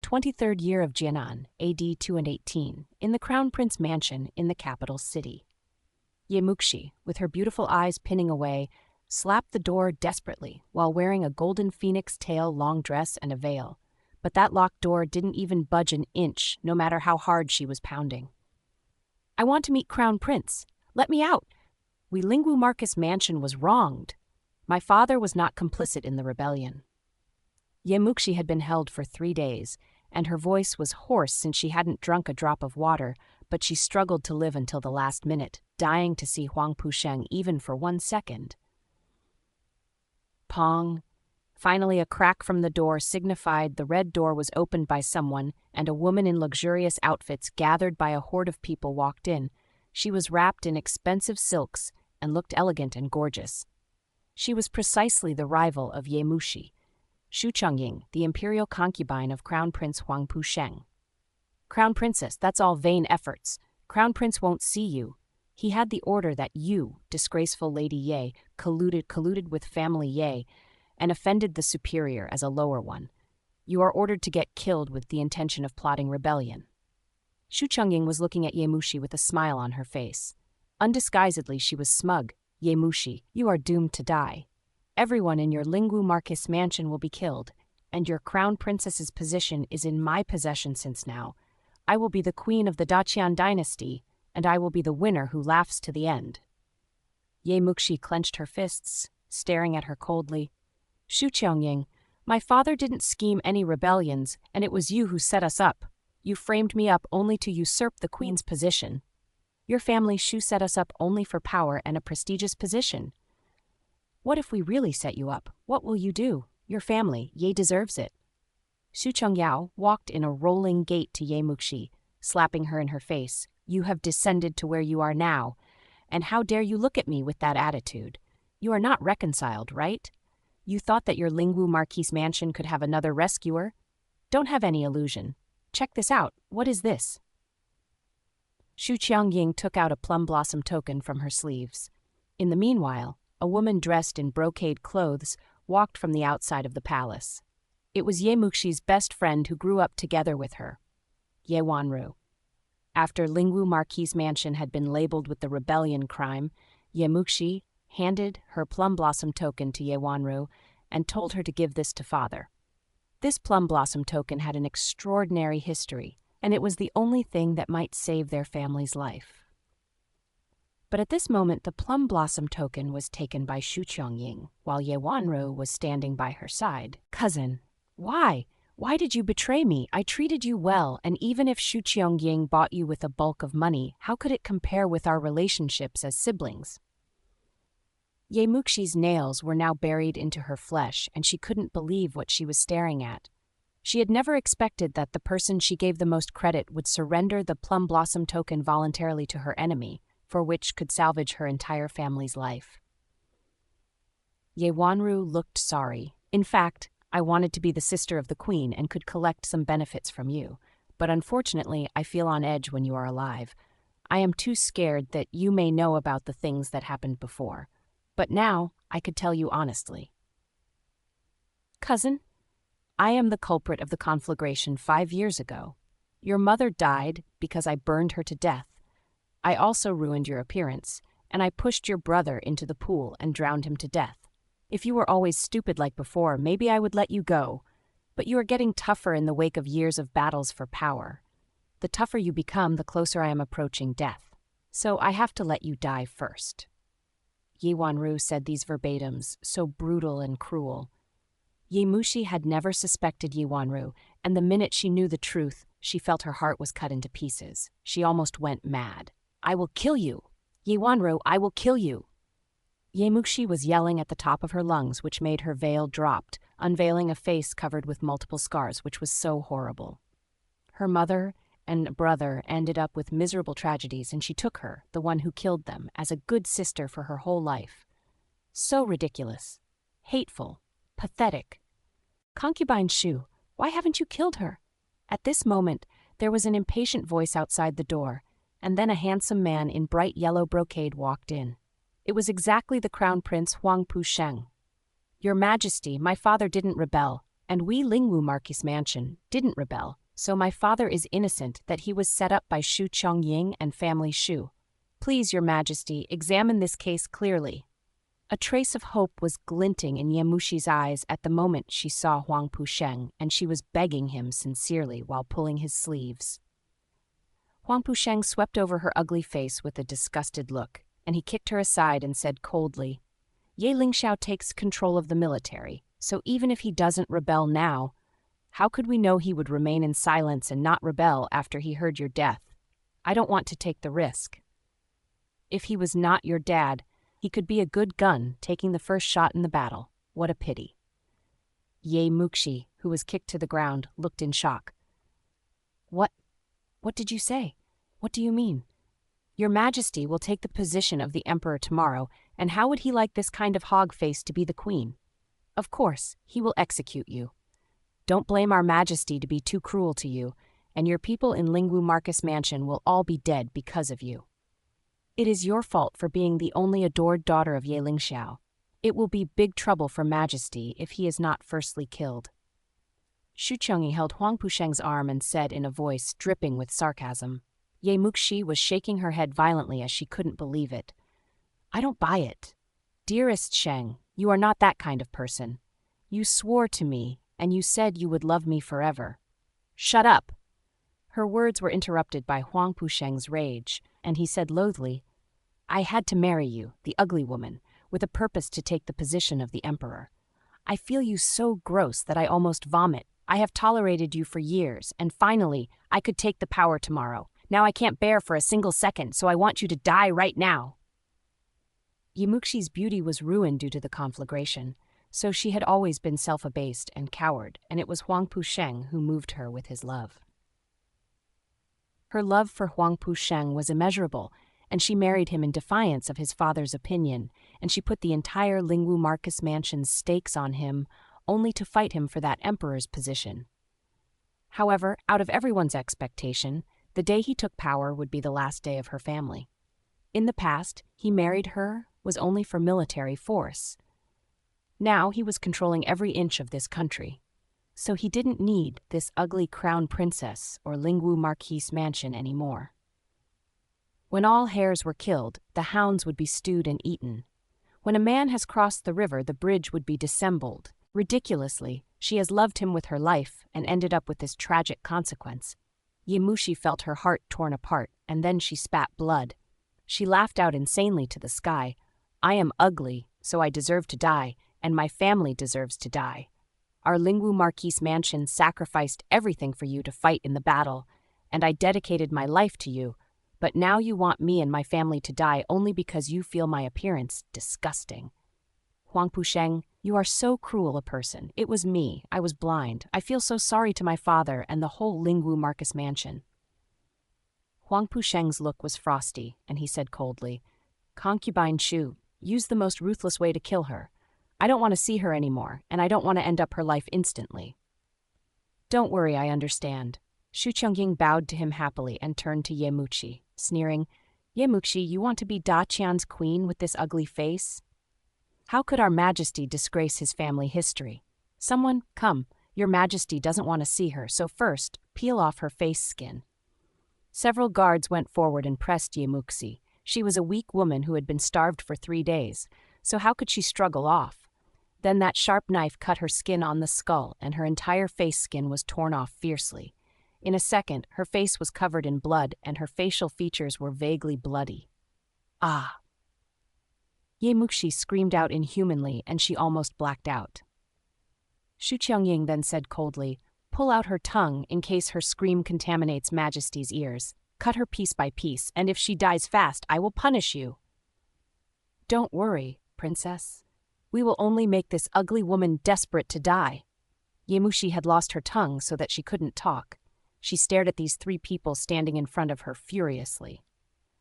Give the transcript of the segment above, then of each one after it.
23rd year of Jianan, AD 218, in the Crown Prince Mansion in the capital city. Muxi, with her beautiful eyes pinning away, slapped the door desperately while wearing a golden phoenix tail long dress and a veil. But that locked door didn't even budge an inch, no matter how hard she was pounding. "I want to meet Crown Prince. Let me out. Lingu Marcus Mansion was wronged. My father was not complicit in the rebellion." Muxi had been held for 3 days, and her voice was hoarse since she hadn't drunk a drop of water, but she struggled to live until the last minute, dying to see Huang Pusheng even for 1 second. Pong. Finally, a crack from the door signified the red door was opened by someone, and a woman in luxurious outfits gathered by a horde of people walked in. She was wrapped in expensive silks and looked elegant and gorgeous. She was precisely the rival of Muxi, Xu Chongying, the imperial concubine of Crown Prince Huang Pusheng. "Crown Princess, that's all vain efforts. Crown Prince won't see you. He had the order that you, disgraceful Lady Ye, colluded with family Ye, and offended the superior as a lower one. You are ordered to get killed with the intention of plotting rebellion." Xu Chongying was looking at Muxi with a smile on her face. Undisguisedly, she was smug. "Muxi, you are doomed to die. Everyone in your Lingu Marcus Mansion will be killed, and your crown princess's position is in my possession since now. I will be the queen of the Daqian dynasty, and I will be the winner who laughs to the end." Muxi clenched her fists, staring at her coldly. "Xu Chongying, my father didn't scheme any rebellions, and it was you who set us up. You framed me up only to usurp the queen's position. Your family Xu set us up only for power and a prestigious position. What if we really set you up? What will you do? Your family, Ye deserves it." Xu Chongyao walked in a rolling gait to Muxi, slapping her in her face. "You have descended to where you are now, and how dare you look at me with that attitude? You are not reconciled, right? You thought that your Lingu Marquis Mansion could have another rescuer? Don't have any illusion. Check this out. What is this?" Xu Qiangying took out a plum blossom token from her sleeves. In the meanwhile, a woman dressed in brocade clothes walked from the outside of the palace. It was Muxi's best friend who grew up together with her, Ye Wanru. After Lingu Marquis Mansion had been labeled with the rebellion crime, Muxi handed her plum blossom token to Ye Wanru and told her to give this to father. This plum blossom token had an extraordinary history, and it was the only thing that might save their family's life. But at this moment, the plum blossom token was taken by Xu Chongying, while Ye Wanru was standing by her side. "Cousin, why? Why did you betray me? I treated you well, and even if Xu Chongying bought you with a bulk of money, how could it compare with our relationships as siblings?" Muxi's nails were now buried into her flesh, and she couldn't believe what she was staring at. She had never expected that the person she gave the most credit would surrender the plum blossom token voluntarily to her enemy, for which could salvage her entire family's life. Ye Wanru looked sorry. "In fact, I wanted to be the sister of the queen and could collect some benefits from you, but unfortunately I feel on edge when you are alive. I am too scared that you may know about the things that happened before. But now I could tell you honestly. Cousin, I am the culprit of the conflagration 5 years ago. Your mother died because I burned her to death. I also ruined your appearance, and I pushed your brother into the pool and drowned him to death. If you were always stupid like before, maybe I would let you go. But you are getting tougher in the wake of years of battles for power. The tougher you become, the closer I am approaching death. So I have to let you die first." Ye Wanru said these verbatims, so brutal and cruel. Muxi had never suspected Ye Wanru, and the minute she knew the truth, she felt her heart was cut into pieces. She almost went mad. "I will kill you! Ye Wanru, I will kill you!" Muxi was yelling at the top of her lungs, which made her veil dropped, unveiling a face covered with multiple scars, which was so horrible. Her mother and brother ended up with miserable tragedies, and she took her, the one who killed them, as a good sister for her whole life. So ridiculous, hateful, pathetic. "Concubine Xu, why haven't you killed her?" At this moment, there was an impatient voice outside the door, and then a handsome man in bright yellow brocade walked in. It was exactly the Crown Prince Huang Pusheng. "Your Majesty, my father didn't rebel. And we Lingwu Marquis Mansion didn't rebel, so my father is innocent that he was set up by Shu Chongying and family Shu. Please, Your Majesty, examine this case clearly. A trace of hope was glinting in Yemushi's eyes at the moment she saw Huang Pusheng, and she was begging him sincerely while pulling his sleeves. Huang Pusheng swept over her ugly face with a disgusted look, and he kicked her aside and said coldly, Ye Lingxiao takes control of the military, so even if he doesn't rebel now, how could we know he would remain in silence and not rebel after he heard your death? I don't want to take the risk. If he was not your dad, he could be a good gun taking the first shot in the battle. What a pity. Ye Muxi, who was kicked to the ground, looked in shock. What did you say? What do you mean? Your Majesty will take the position of the Emperor tomorrow, and how would he like this kind of hog face to be the Queen? Of course, he will execute you. Don't blame our Majesty to be too cruel to you, and your people in Lingwu Marquis Mansion will all be dead because of you. It is your fault for being the only adored daughter of Ye Lingxiao. It will be big trouble for Majesty if he is not firstly killed. Shu Chengyi held Huang Pusheng's arm and said in a voice dripping with sarcasm. Ye Muxi was shaking her head violently as she couldn't believe it. I don't buy it. Dearest Sheng, you are not that kind of person. You swore to me, and you said you would love me forever. Shut up! Her words were interrupted by Huang Pusheng's rage, and he said loathly, I had to marry you, the ugly woman, with a purpose to take the position of the emperor. I feel you so gross that I almost vomit. I have tolerated you for years, and finally, I could take the power tomorrow. Now I can't bear for a single second, so I want you to die right now. Yemuxi's beauty was ruined due to the conflagration, so she had always been self-abased and coward, and it was Huang Pusheng who moved her with his love. Her love for Huang Pusheng was immeasurable, and she married him in defiance of his father's opinion, and she put the entire Lingwu Marquis Mansion's stakes on him, only to fight him for that emperor's position. However, out of everyone's expectation, the day he took power would be the last day of her family. In the past, he married her was only for military force. Now he was controlling every inch of this country. So he didn't need this ugly crown princess or Lingwu Marquis Mansion anymore. When all hares were killed, the hounds would be stewed and eaten. When a man has crossed the river, the bridge would be dissembled. Ridiculously, she has loved him with her life and ended up with this tragic consequence. Yemushi felt her heart torn apart, and then she spat blood. She laughed out insanely to the sky. I am ugly, so I deserve to die, and my family deserves to die. Our Lingwu Marquis Mansion sacrificed everything for you to fight in the battle, and I dedicated my life to you, but now you want me and my family to die only because you feel my appearance disgusting. Huang Pusheng, you are so cruel a person. It was me. I was blind. I feel so sorry to my father and the whole Lingwu Marquis Mansion. Huang Pusheng's look was frosty, and he said coldly, Concubine Shu, use the most ruthless way to kill her. I don't want to see her anymore, and I don't want to end up her life instantly. Don't worry, I understand. Shu Chongying bowed to him happily and turned to Yemuchi, sneering, Yemuchi, you want to be Da Qian's queen with this ugly face? How could our Majesty disgrace his family history? Someone, come, your Majesty doesn't want to see her, so first, peel off her face skin. Several guards went forward and pressed Yemuxi. She was a weak woman who had been starved for 3 days, so how could she struggle off? Then that sharp knife cut her skin on the skull, and her entire face skin was torn off fiercely. In a second, her face was covered in blood, and her facial features were vaguely bloody. Ah! Yemuxi screamed out inhumanly, and she almost blacked out. Shu Chongying then said coldly, Pull out her tongue in case her scream contaminates Majesty's ears. Cut her piece by piece, and if she dies fast, I will punish you. Don't worry, Princess. We will only make this ugly woman desperate to die. Yemuxi had lost her tongue so that she couldn't talk. She stared at these 3 people standing in front of her furiously.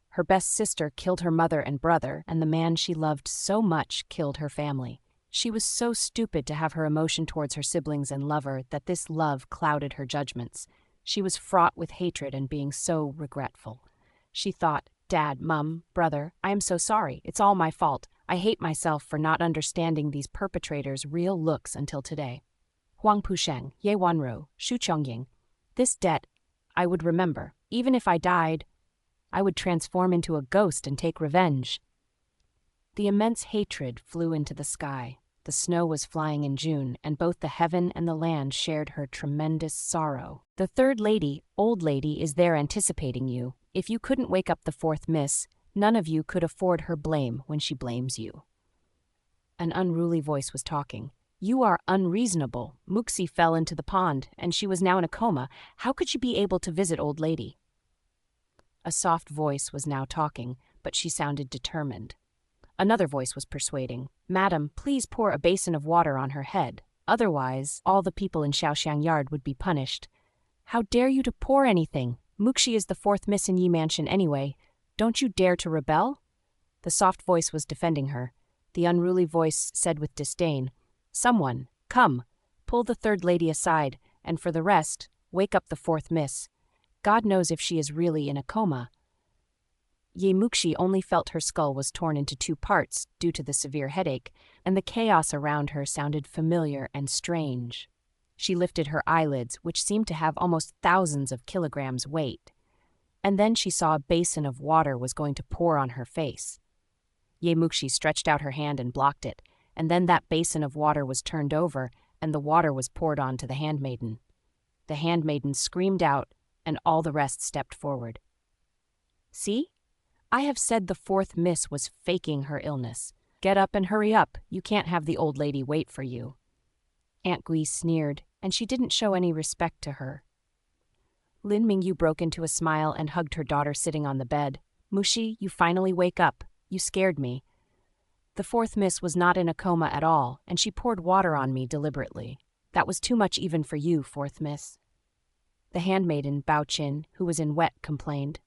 Her best sister killed her mother and brother, and the man she loved so much killed her family. She was so stupid to have her emotion towards her siblings and lover that this love clouded her judgments. She was fraught with hatred and being so regretful. She thought, Dad, Mum, brother, I am so sorry. It's all my fault. I hate myself for not understanding these perpetrators' real looks until today. Huang Pusheng, Ye Wanro, Shu Chongying. This debt I would remember. Even if I died, I would transform into a ghost and take revenge. The immense hatred flew into the sky. The snow was flying in June, and both the heaven and the land shared her tremendous sorrow. The third lady, old lady, is there anticipating you. If you couldn't wake up the fourth miss, none of you could afford her blame when she blames you. An unruly voice was talking. You are unreasonable. Muxi fell into the pond, and she was now in a coma. How could she be able to visit old lady? A soft voice was now talking, but she sounded determined. Another voice was persuading. Madam, please pour a basin of water on her head. Otherwise, all the people in Shaoxiang Yard would be punished. How dare you to pour anything? Muxi is the fourth miss in Yi Mansion anyway. Don't you dare to rebel? The soft voice was defending her. The unruly voice said with disdain, Someone, come, pull the third lady aside, and for the rest, wake up the fourth miss. God knows if she is really in a coma. Ye Muxi only felt her skull was torn into two parts due to the severe headache, and the chaos around her sounded familiar and strange. She lifted her eyelids, which seemed to have almost thousands of kilograms weight. And then she saw a basin of water was going to pour on her face. Ye Muxi stretched out her hand and blocked it, and then that basin of water was turned over, and the water was poured on to the handmaiden. The handmaiden screamed out, and all the rest stepped forward. See? I have said the fourth miss was faking her illness. Get up and hurry up. You can't have the old lady wait for you. Aunt Gui sneered, and she didn't show any respect to her. Lin Mingyu broke into a smile and hugged her daughter sitting on the bed. Muxi, you finally wake up. You scared me. The fourth miss was not in a coma at all, and she poured water on me deliberately. That was too much even for you, fourth miss. The handmaiden, Bao Qin, who was in wet, complained.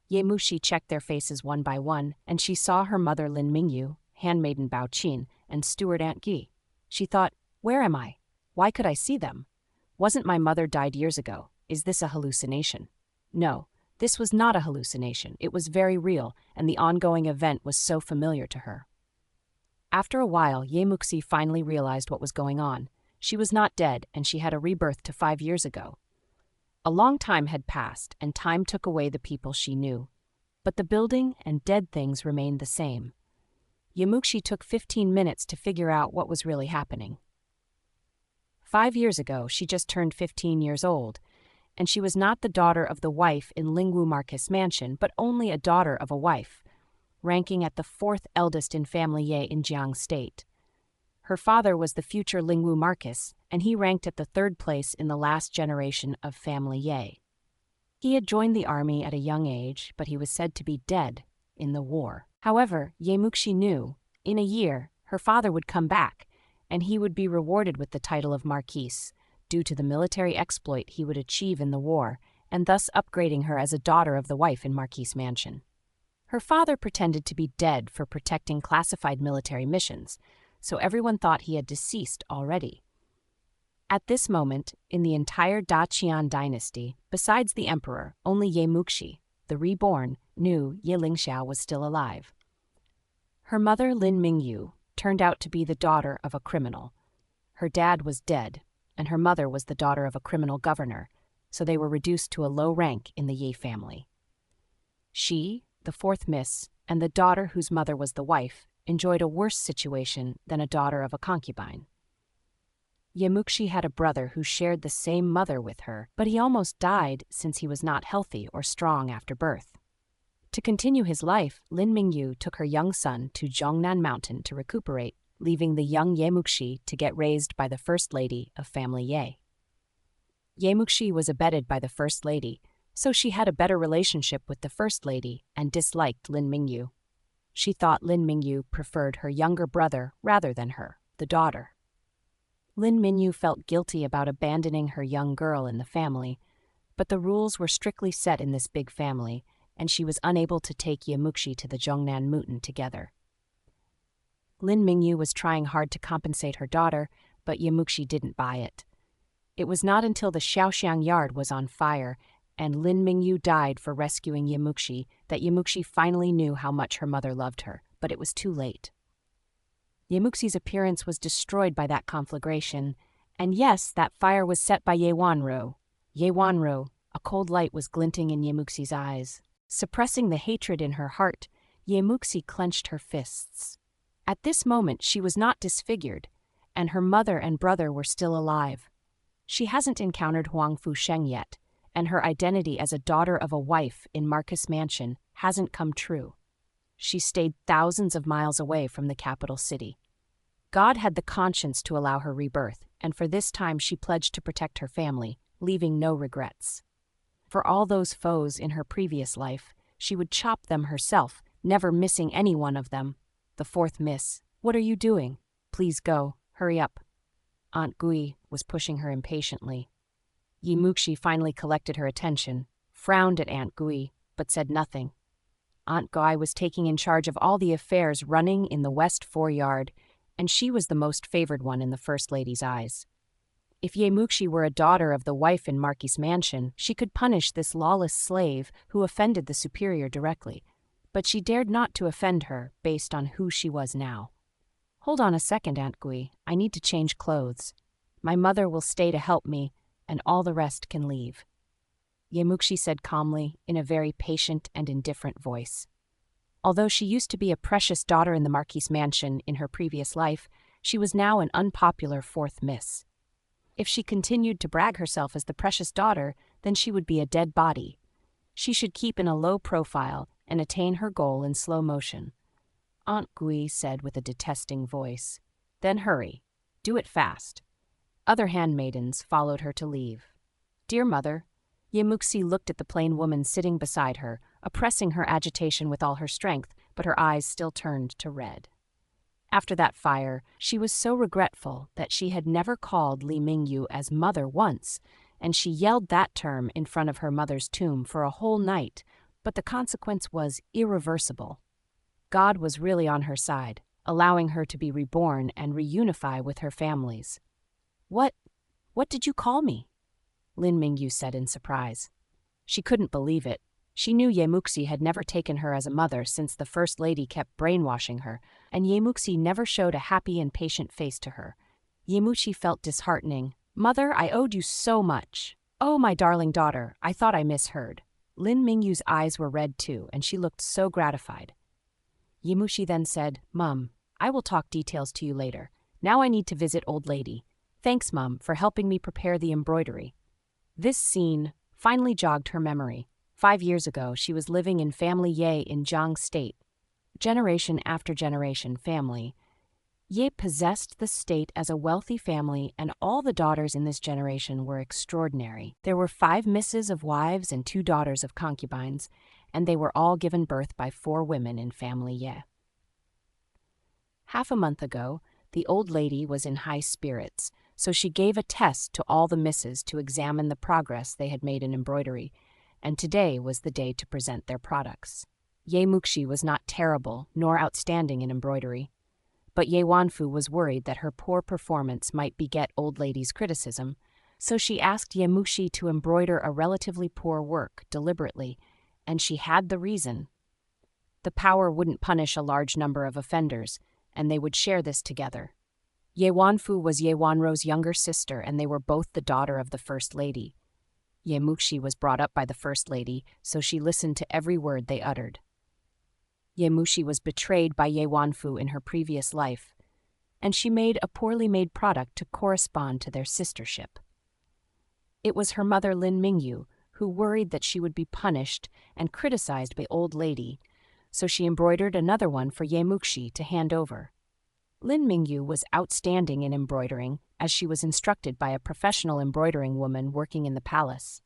Ye Muxi checked their faces one by one, and she saw her mother Lin Mingyu, handmaiden Bao Qin, and steward Aunt Gui. She thought, where am I? Why could I see them? Wasn't my mother died years ago? Is this a hallucination? No, this was not a hallucination. It was very real, and the ongoing event was so familiar to her. After a while, Ye Muxi finally realized what was going on. She was not dead, and she had a rebirth to 5 years ago. A long time had passed, and time took away the people she knew. But the building and dead things remained the same. Ye Muxi took 15 minutes to figure out what was really happening. 5 years ago, she just turned 15 years old, and she was not the daughter of the wife in Lingwu Marcus Mansion, but only a daughter of a wife, ranking at the 4th eldest in family Ye in Jiang State. Her father was the future Lingwu Marcus, and he ranked at the 3rd place in the last generation of family Ye. He had joined the army at a young age, but he was said to be dead in the war. However, Ye Muxi knew, in a year, her father would come back, and he would be rewarded with the title of Marquise, due to the military exploit he would achieve in the war, and thus upgrading her as a daughter of the wife in Marquise Mansion. Her father pretended to be dead for protecting classified military missions, so everyone thought he had deceased already. At this moment, in the entire Daqian dynasty, besides the emperor, only Ye Muxi, the reborn, knew Ye Lingxiao was still alive. Her mother, Lin Mingyu, turned out to be the daughter of a criminal. Her dad was dead, and her mother was the daughter of a criminal governor, so they were reduced to a low rank in the Ye family. She, the 4th miss, and the daughter whose mother was the wife, enjoyed a worse situation than a daughter of a concubine. Ye Muxi had a brother who shared the same mother with her, but he almost died since he was not healthy or strong after birth. To continue his life, Lin Mingyu took her young son to Zhongnan Mountain to recuperate, leaving the young Ye Muxi to get raised by the first lady of family Ye. Ye Muxi was abetted by the first lady, so she had a better relationship with the first lady and disliked Lin Mingyu. She thought Lin Mingyu preferred her younger brother rather than her, the daughter. Lin Mingyu felt guilty about abandoning her young girl in the family, but the rules were strictly set in this big family, and she was unable to take Ye Muxi to the Zhongnan Mountain together. Lin Mingyu was trying hard to compensate her daughter, but Ye Muxi didn't buy it. It was not until the Shaoxiang Yard was on fire and Lin Mingyu died for rescuing Ye Muxi that Ye Muxi finally knew how much her mother loved her, but it was too late. Ye Muxi's appearance was destroyed by that conflagration, And yes, that fire was set by Yewanro. Yewanro, a cold light was glinting in Yemuxi's eyes. Suppressing the hatred in her heart, Yemuxi clenched her fists. At this moment she was not disfigured, and her mother and brother were still alive. She hasn't encountered Huang Fusheng yet, and her identity as a daughter of a wife in Marcus Mansion hasn't come true. She stayed thousands of miles away from the capital city. God had the conscience to allow her rebirth, and for this time she pledged to protect her family, leaving no regrets. For all those foes in her previous life, she would chop them herself, never missing any one of them. The fourth miss. What are you doing? Please go. Hurry up. Aunt Gui was pushing her impatiently. Muxi finally collected her attention, frowned at Aunt Gui, but said nothing. Aunt Gui was taking in charge of all the affairs running in the West Foreyard, and she was the most favored one in the First Lady's eyes. If Muxi were a daughter of the wife in Marquis Mansion, she could punish this lawless slave who offended the superior directly, but she dared not to offend her based on who she was now. Hold on a second, Aunt Gui. I need to change clothes. My mother will stay to help me, and all the rest can leave. Muxi said calmly, in a very patient and indifferent voice. Although she used to be a precious daughter in the Marquis Mansion in her previous life, she was now an unpopular fourth miss. If she continued to brag herself as the precious daughter, then she would be a dead body. She should keep in a low profile and attain her goal in slow motion. Aunt Gui said with a detesting voice. Then hurry. Do it fast. Other handmaidens followed her to leave. Dear mother, Muxi looked at the plain woman sitting beside her, oppressing her agitation with all her strength, but her eyes still turned to red. After that fire, she was so regretful that she had never called Li Mingyu as mother once, and she yelled that term in front of her mother's tomb for a whole night, but the consequence was irreversible. God was really on her side, allowing her to be reborn and reunify with her families. What did you call me? Lin Mingyu said in surprise. She couldn't believe it. She knew Muxi had never taken her as a mother since the First Lady kept brainwashing her, and Muxi never showed a happy and patient face to her. Muxi felt disheartening. Mother, I owed you so much. Oh, my darling daughter, I thought I misheard. Lin Mingyu's eyes were red too, and she looked so gratified. Muxi then said, Mum, I will talk details to you later. Now I need to visit Old Lady. Thanks, Mum, for helping me prepare the embroidery. This scene finally jogged her memory. 5 years ago, she was living in Family Ye in Jiang State. Generation after generation family. Ye possessed the state as a wealthy family, and all the daughters in this generation were extraordinary. There were 5 misses of wives and 2 daughters of concubines, and they were all given birth by 4 women in Family Ye. Half a month ago, the old lady was in high spirits, so she gave a test to all the misses to examine the progress they had made in embroidery, and today was the day to present their products. Muxi was not terrible nor outstanding in embroidery, but Ye Wanfu was worried that her poor performance might beget old lady's criticism, so she asked Muxi to embroider a relatively poor work deliberately, and she had the reason. The power wouldn't punish a large number of offenders, and they would share this together. Ye Wanfu was Ye Wanro's younger sister, and they were both the daughter of the First Lady. Muxi was brought up by the First Lady, so she listened to every word they uttered. Muxi was betrayed by Ye Wanfu in her previous life, and she made a poorly made product to correspond to their sistership. It was her mother Lin Mingyu who worried that she would be punished and criticized by Old Lady, so she embroidered another one for Muxi to hand over. Lin Mingyu was outstanding in embroidering, as she was instructed by a professional embroidering woman working in the palace.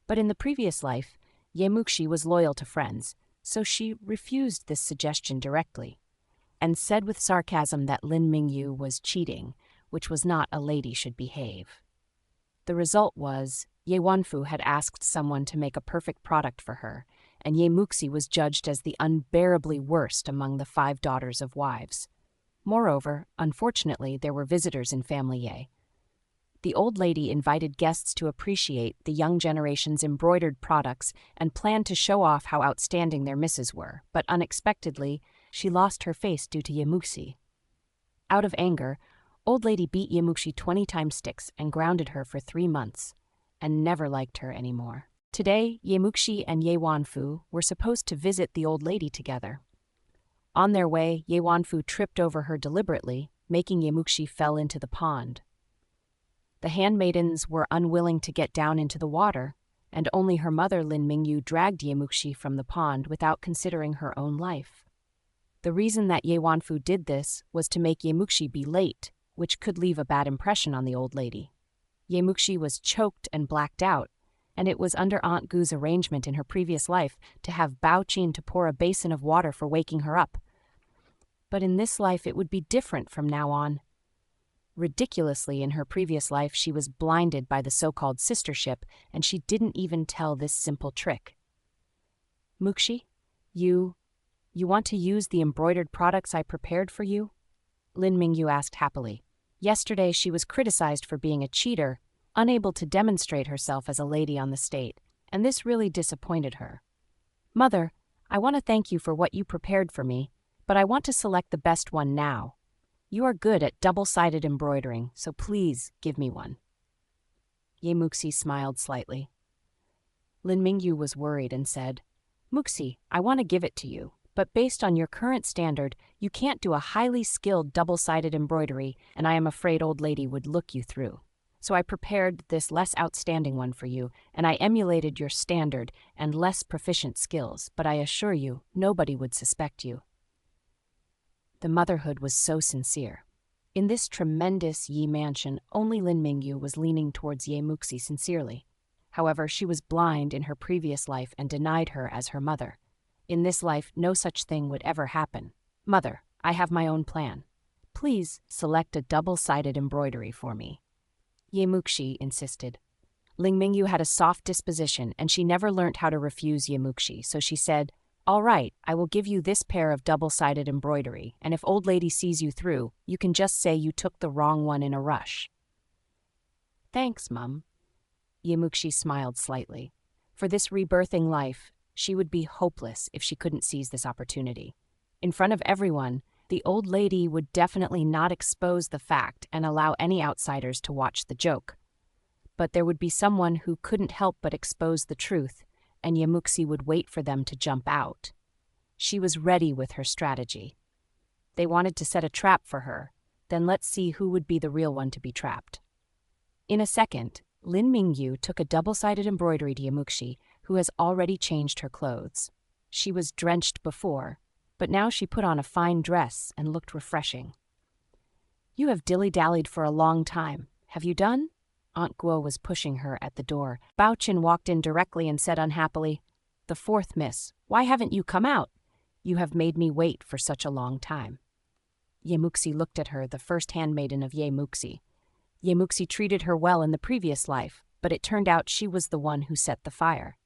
But in the previous life, Muxi was loyal to friends, so she refused this suggestion directly, and said with sarcasm that Lin Mingyu was cheating, which was not a lady should behave. The result was, Ye Wanfu had asked someone to make a perfect product for her, and Muxi was judged as the unbearably worst among the 5 daughters of wives. Moreover, unfortunately, there were visitors in Family Ye. The old lady invited guests to appreciate the young generation's embroidered products and planned to show off how outstanding their misses were, but unexpectedly, she lost her face due to Muxi. Out of anger, Old lady beat Muxi 20 times sticks and grounded her for 3 months, and never liked her anymore. Today, Muxi and Wanfu were supposed to visit the old lady together. On their way, Wanfu tripped over her deliberately, making Muxi fell into the pond. The handmaidens were unwilling to get down into the water, and only her mother Lin Mingyu dragged Muxi from the pond without considering her own life. The reason that Wanfu did this was to make Muxi be late, which could leave a bad impression on the old lady. Muxi was choked and blacked out, and it was under Aunt Gu's arrangement in her previous life to have Bao Qin to pour a basin of water for waking her up. But in this life it would be different from now on. Ridiculously, in her previous life she was blinded by the so-called sistership, and she didn't even tell this simple trick. Muxi, you want to use the embroidered products I prepared for you? Lin Mingyu asked happily. Yesterday she was criticized for being a cheater, unable to demonstrate herself as a lady on the state, and this really disappointed her. Mother, I want to thank you for what you prepared for me, but I want to select the best one now. You are good at double-sided embroidering, so please give me one. Muxi smiled slightly. Lin Mingyu was worried and said, Muxi, I want to give it to you, but based on your current standard, you can't do a highly skilled double-sided embroidery, and I am afraid old lady would look you through. So I prepared this less outstanding one for you, and I emulated your standard and less proficient skills, but I assure you, nobody would suspect you. The motherhood was so sincere. In this tremendous Yi mansion, only Lin Mingyu was leaning towards Muxi sincerely. However, she was blind in her previous life and denied her as her mother. In this life, no such thing would ever happen. Mother, I have my own plan. Please select a double-sided embroidery for me. Muxi insisted. Lin Mingyu had a soft disposition, and she never learnt how to refuse Muxi, so she said, All right, I will give you this pair of double-sided embroidery, and if old lady sees you through, you can just say you took the wrong one in a rush. Thanks, Mum. Muxi smiled slightly. For this rebirthing life, she would be hopeless if she couldn't seize this opportunity. In front of everyone, the old lady would definitely not expose the fact and allow any outsiders to watch the joke. But there would be someone who couldn't help but expose the truth, and Muxi would wait for them to jump out. She was ready with her strategy. They wanted to set a trap for her, then let's see who would be the real one to be trapped. In a second, Lin Mingyu took a double-sided embroidery to Muxi, who has already changed her clothes. She was drenched before, but now she put on a fine dress and looked refreshing. You have dilly-dallied for a long time. Have you done? Aunt Guo was pushing her at the door. Bao Qin walked in directly and said unhappily, The 4th miss, why haven't you come out? You have made me wait for such a long time. Muxi looked at her, the first handmaiden of Muxi. Muxi treated her well in the previous life, but it turned out she was the one who set the fire.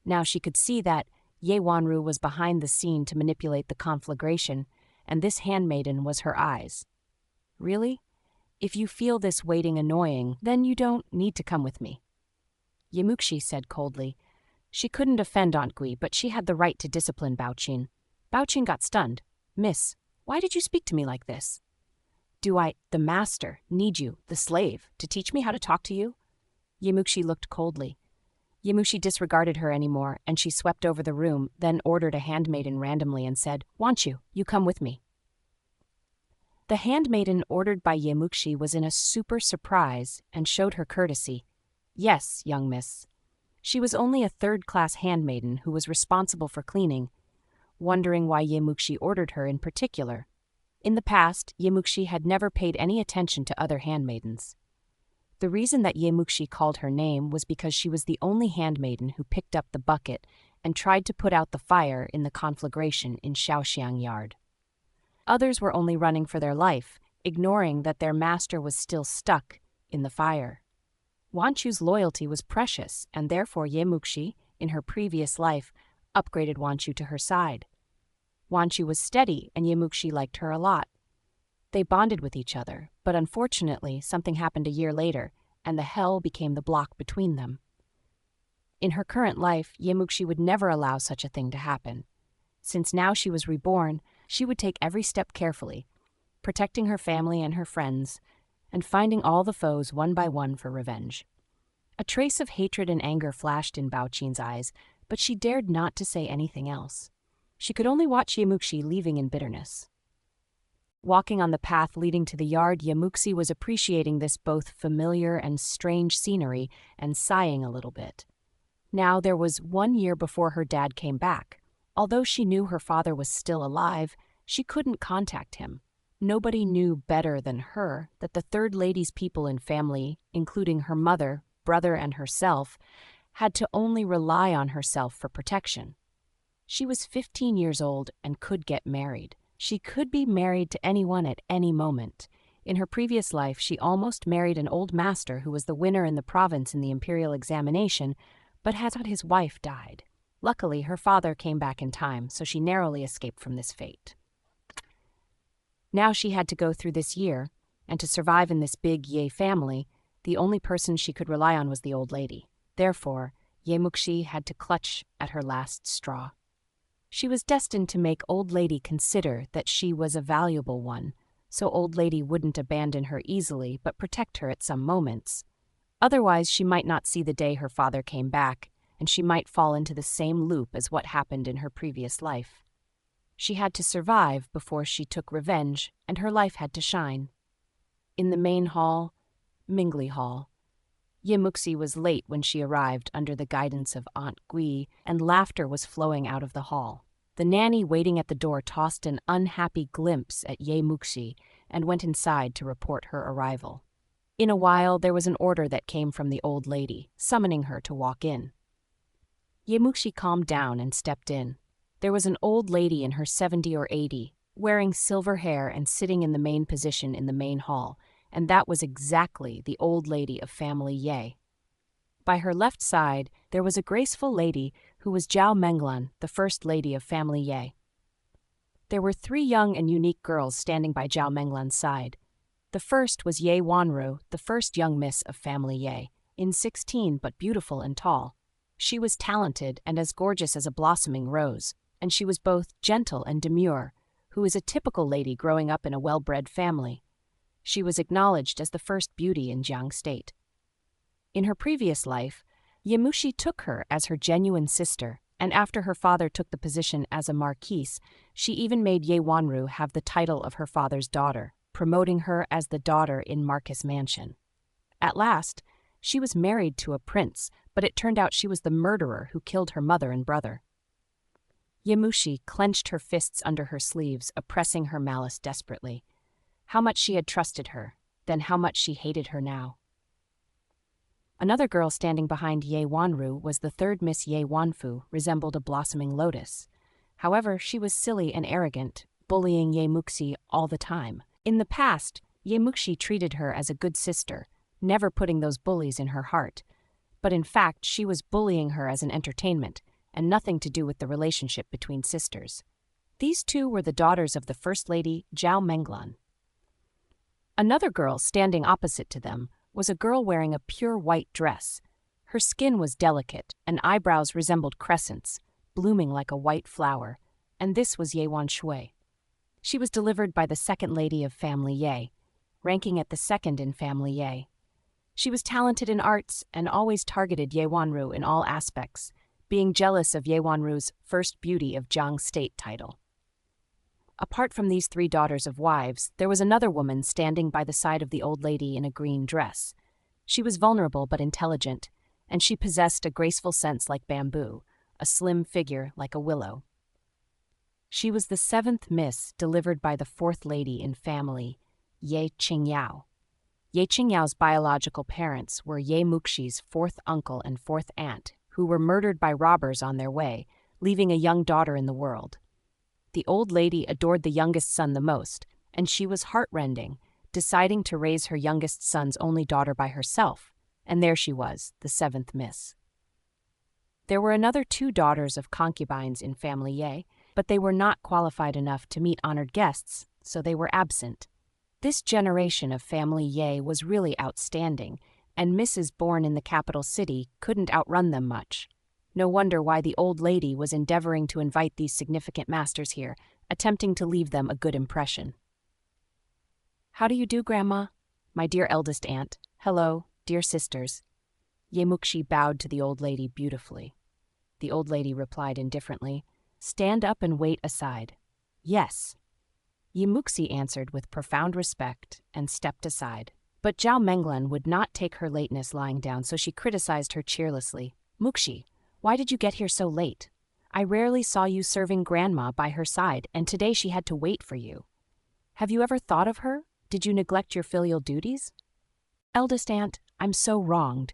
Now she could see that Wanru was behind the scene to manipulate the conflagration, and this handmaiden was her eyes. Really? If you feel this waiting annoying, then you don't need to come with me. Muxi said coldly. She couldn't offend Aunt Gui, but she had the right to discipline Bao Qin. Bao Qin got stunned. Miss, why did you speak to me like this? Do I, the master, need you, the slave, to teach me how to talk to you? Muxi looked coldly. Muxi disregarded her anymore, and she swept over the room, then ordered a handmaiden randomly and said, Want you come with me. The handmaiden ordered by Muxi was in a super surprise and showed her courtesy. Yes, young miss. She was only a third-class handmaiden who was responsible for cleaning, wondering why Muxi ordered her in particular. In the past, Muxi had never paid any attention to other handmaidens. The reason that Muxi called her name was because she was the only handmaiden who picked up the bucket and tried to put out the fire in the conflagration in Shaoxiang Yard. Others were only running for their life, ignoring that their master was still stuck in the fire. Wanchu's loyalty was precious, and therefore Muxi, in her previous life, upgraded Wanchu to her side. Wanchu was steady, and Muxi liked her a lot. They bonded with each other, but unfortunately something happened a year later, and the hell became the block between them. In her current life, Muxi would never allow such a thing to happen. Since now she was reborn, she would take every step carefully, protecting her family and her friends, and finding all the foes one by one for revenge. A trace of hatred and anger flashed in Baoqin's eyes, but she dared not to say anything else. She could only watch Muxi leaving in bitterness. Walking on the path leading to the yard, Muxi was appreciating this both familiar and strange scenery and sighing a little bit. Now there was 1 year before her dad came back. Although she knew her father was still alive, she couldn't contact him. Nobody knew better than her that the third lady's people and family, including her mother, brother, and herself, had to only rely on herself for protection. She was 15 years old and could get married. She could be married to anyone at any moment. In her previous life, she almost married an old master who was the winner in the province in the imperial examination, but had his wife died. Luckily, her father came back in time, so she narrowly escaped from this fate. Now she had to go through this year, and to survive in this big Ye family, the only person she could rely on was the old lady. Therefore, Muxi had to clutch at her last straw. She was destined to make old lady consider that she was a valuable one, so old lady wouldn't abandon her easily but protect her at some moments. Otherwise, she might not see the day her father came back, and she might fall into the same loop as what happened in her previous life. She had to survive before she took revenge, and her life had to shine. In the main hall, Mingli Hall, Muxi was late when she arrived under the guidance of Aunt Gui, and laughter was flowing out of the hall. The nanny waiting at the door tossed an unhappy glimpse at Muxi and went inside to report her arrival. In a while, there was an order that came from the old lady, summoning her to walk in. Muxi calmed down and stepped in. There was an old lady in her 70 or 80, wearing silver hair and sitting in the main position in the main hall, and that was exactly the old lady of family Ye. By her left side, there was a graceful lady who was Zhao Menglan, the first lady of family Ye. There were 3 young and unique girls standing by Zhao Menglan's side. The first was Ye Wanru, the first young miss of family Ye, in 16 but beautiful and tall. She was talented and as gorgeous as a blossoming rose, and she was both gentle and demure, who is a typical lady growing up in a well-bred family. She was acknowledged as the first beauty in Jiang State. In her previous life, Muxi took her as her genuine sister, and after her father took the position as a marquise, she even made Ye Wanru have the title of her father's daughter, promoting her as the daughter in Marquis Mansion. At last, she was married to a prince, but it turned out she was the murderer who killed her mother and brother. Muxi clenched her fists under her sleeves, oppressing her malice desperately. How much she had trusted her, then how much she hated her now. Another girl standing behind Ye Wanru was the third Miss Ye Wanfu, resembled a blossoming lotus. However, she was silly and arrogant, bullying Muxi all the time. In the past, Muxi treated her as a good sister, never putting those bullies in her heart. But in fact, she was bullying her as an entertainment, and nothing to do with the relationship between sisters. These two were the daughters of the First Lady, Zhao Menglan. Another girl standing opposite to them was a girl wearing a pure white dress. Her skin was delicate, and eyebrows resembled crescents, blooming like a white flower, and this was Ye Wanshui. She was delivered by the second lady of family Ye, ranking at the second in family Ye. She was talented in arts and always targeted Ye Wanru in all aspects, being jealous of Ye Wanru's First Beauty of Jiang State title. Apart from these 3 daughters of wives, there was another woman standing by the side of the old lady in a green dress. She was vulnerable but intelligent, and she possessed a graceful sense like bamboo, a slim figure like a willow. She was the 7th miss delivered by the 4th lady in family, Ye Qingyao. Ye Qingyao's biological parents were Ye Muxi's 4th uncle and 4th aunt, who were murdered by robbers on their way, leaving a young daughter in the world. The old lady adored the youngest son the most, and she was heartrending, deciding to raise her youngest son's only daughter by herself, and there she was, the 7th miss. There were another 2 daughters of concubines in family Ye, but they were not qualified enough to meet honored guests, so they were absent. This generation of family Ye was really outstanding, and misses born in the capital city couldn't outrun them much. No wonder why the old lady was endeavoring to invite these significant masters here, attempting to leave them a good impression. "How do you do, Grandma?" My dear eldest aunt, hello, dear sisters. Ye Muxi bowed to the old lady beautifully. The old lady replied indifferently, stand up and wait aside. Yes. Ye Muxi answered with profound respect and stepped aside. But Zhao Menglan would not take her lateness lying down, so she criticized her cheerlessly. Muxi, why did you get here so late? I rarely saw you serving Grandma by her side, and today she had to wait for you. Have you ever thought of her? Did you neglect your filial duties? Eldest aunt, I'm so wronged.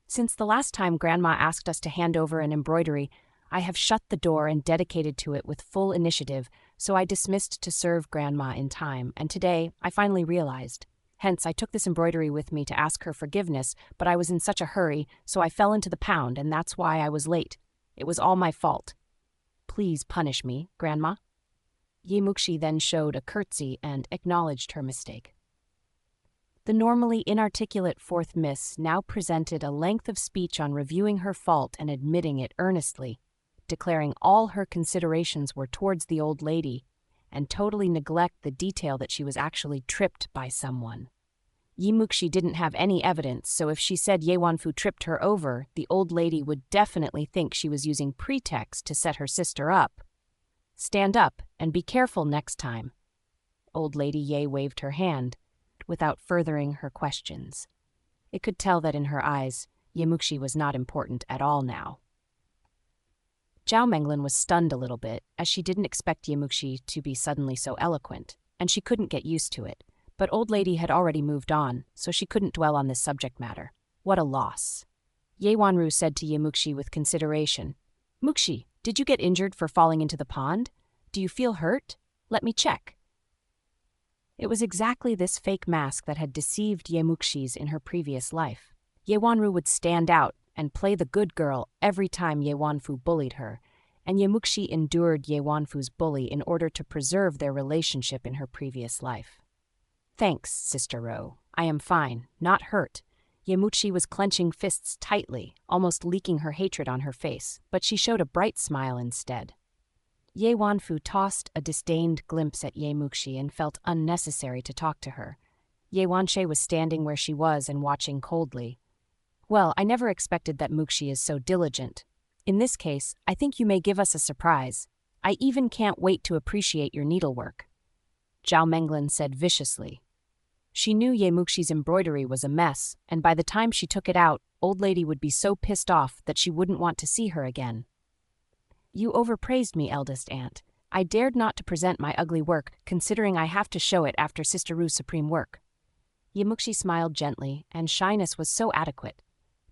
Since the last time Grandma asked us to hand over an embroidery, I have shut the door and dedicated to it with full initiative, so I dismissed to serve Grandma in time, and today I finally realized. Hence, I took this embroidery with me to ask her forgiveness, but I was in such a hurry, so I fell into the pound, and that's why I was late. It was all my fault. Please punish me, Grandma. Ye Muxi then showed a curtsy and acknowledged her mistake. The normally inarticulate fourth miss now presented a length of speech on reviewing her fault and admitting it earnestly, declaring all her considerations were towards the old lady, and totally neglect the detail that she was actually tripped by someone. Ye Muxi didn't have any evidence, so if she said Ye Wanfu tripped her over, the old lady would definitely think she was using pretext to set her sister up. Stand up and be careful next time. Old Lady Ye waved her hand, without furthering her questions. It could tell that in her eyes, Ye Muxi was not important at all now. Zhao Menglan was stunned a little bit, as she didn't expect Ye Muxi to be suddenly so eloquent, and she couldn't get used to it. But Old Lady had already moved on, so she couldn't dwell on this subject matter. What a loss. Ye Wanru said to Ye Muxi with consideration, Muxi, did you get injured for falling into the pond? Do you feel hurt? Let me check. It was exactly this fake mask that had deceived Ye Muxi's in her previous life. Ye Wanru would stand out and play the good girl every time Ye Wanfu bullied her, and Ye Muxi endured Ye Wanfu's bully in order to preserve their relationship in her previous life. Thanks, Sister Ro. I am fine, not hurt. Ye Muxi was clenching fists tightly, almost leaking her hatred on her face, but she showed a bright smile instead. Ye Wanfu tossed a disdained glimpse at Ye Muxi and felt unnecessary to talk to her. Ye Wanshe was standing where she was and watching coldly. Well, I never expected that Muxi is so diligent. In this case, I think you may give us a surprise. I even can't wait to appreciate your needlework. Zhao Menglan said viciously. She knew Ye Muxi's embroidery was a mess, and by the time she took it out, Old Lady would be so pissed off that she wouldn't want to see her again. You overpraised me, eldest aunt. I dared not to present my ugly work, considering I have to show it after Sister Ru's supreme work. Ye Muxi smiled gently, and shyness was so adequate.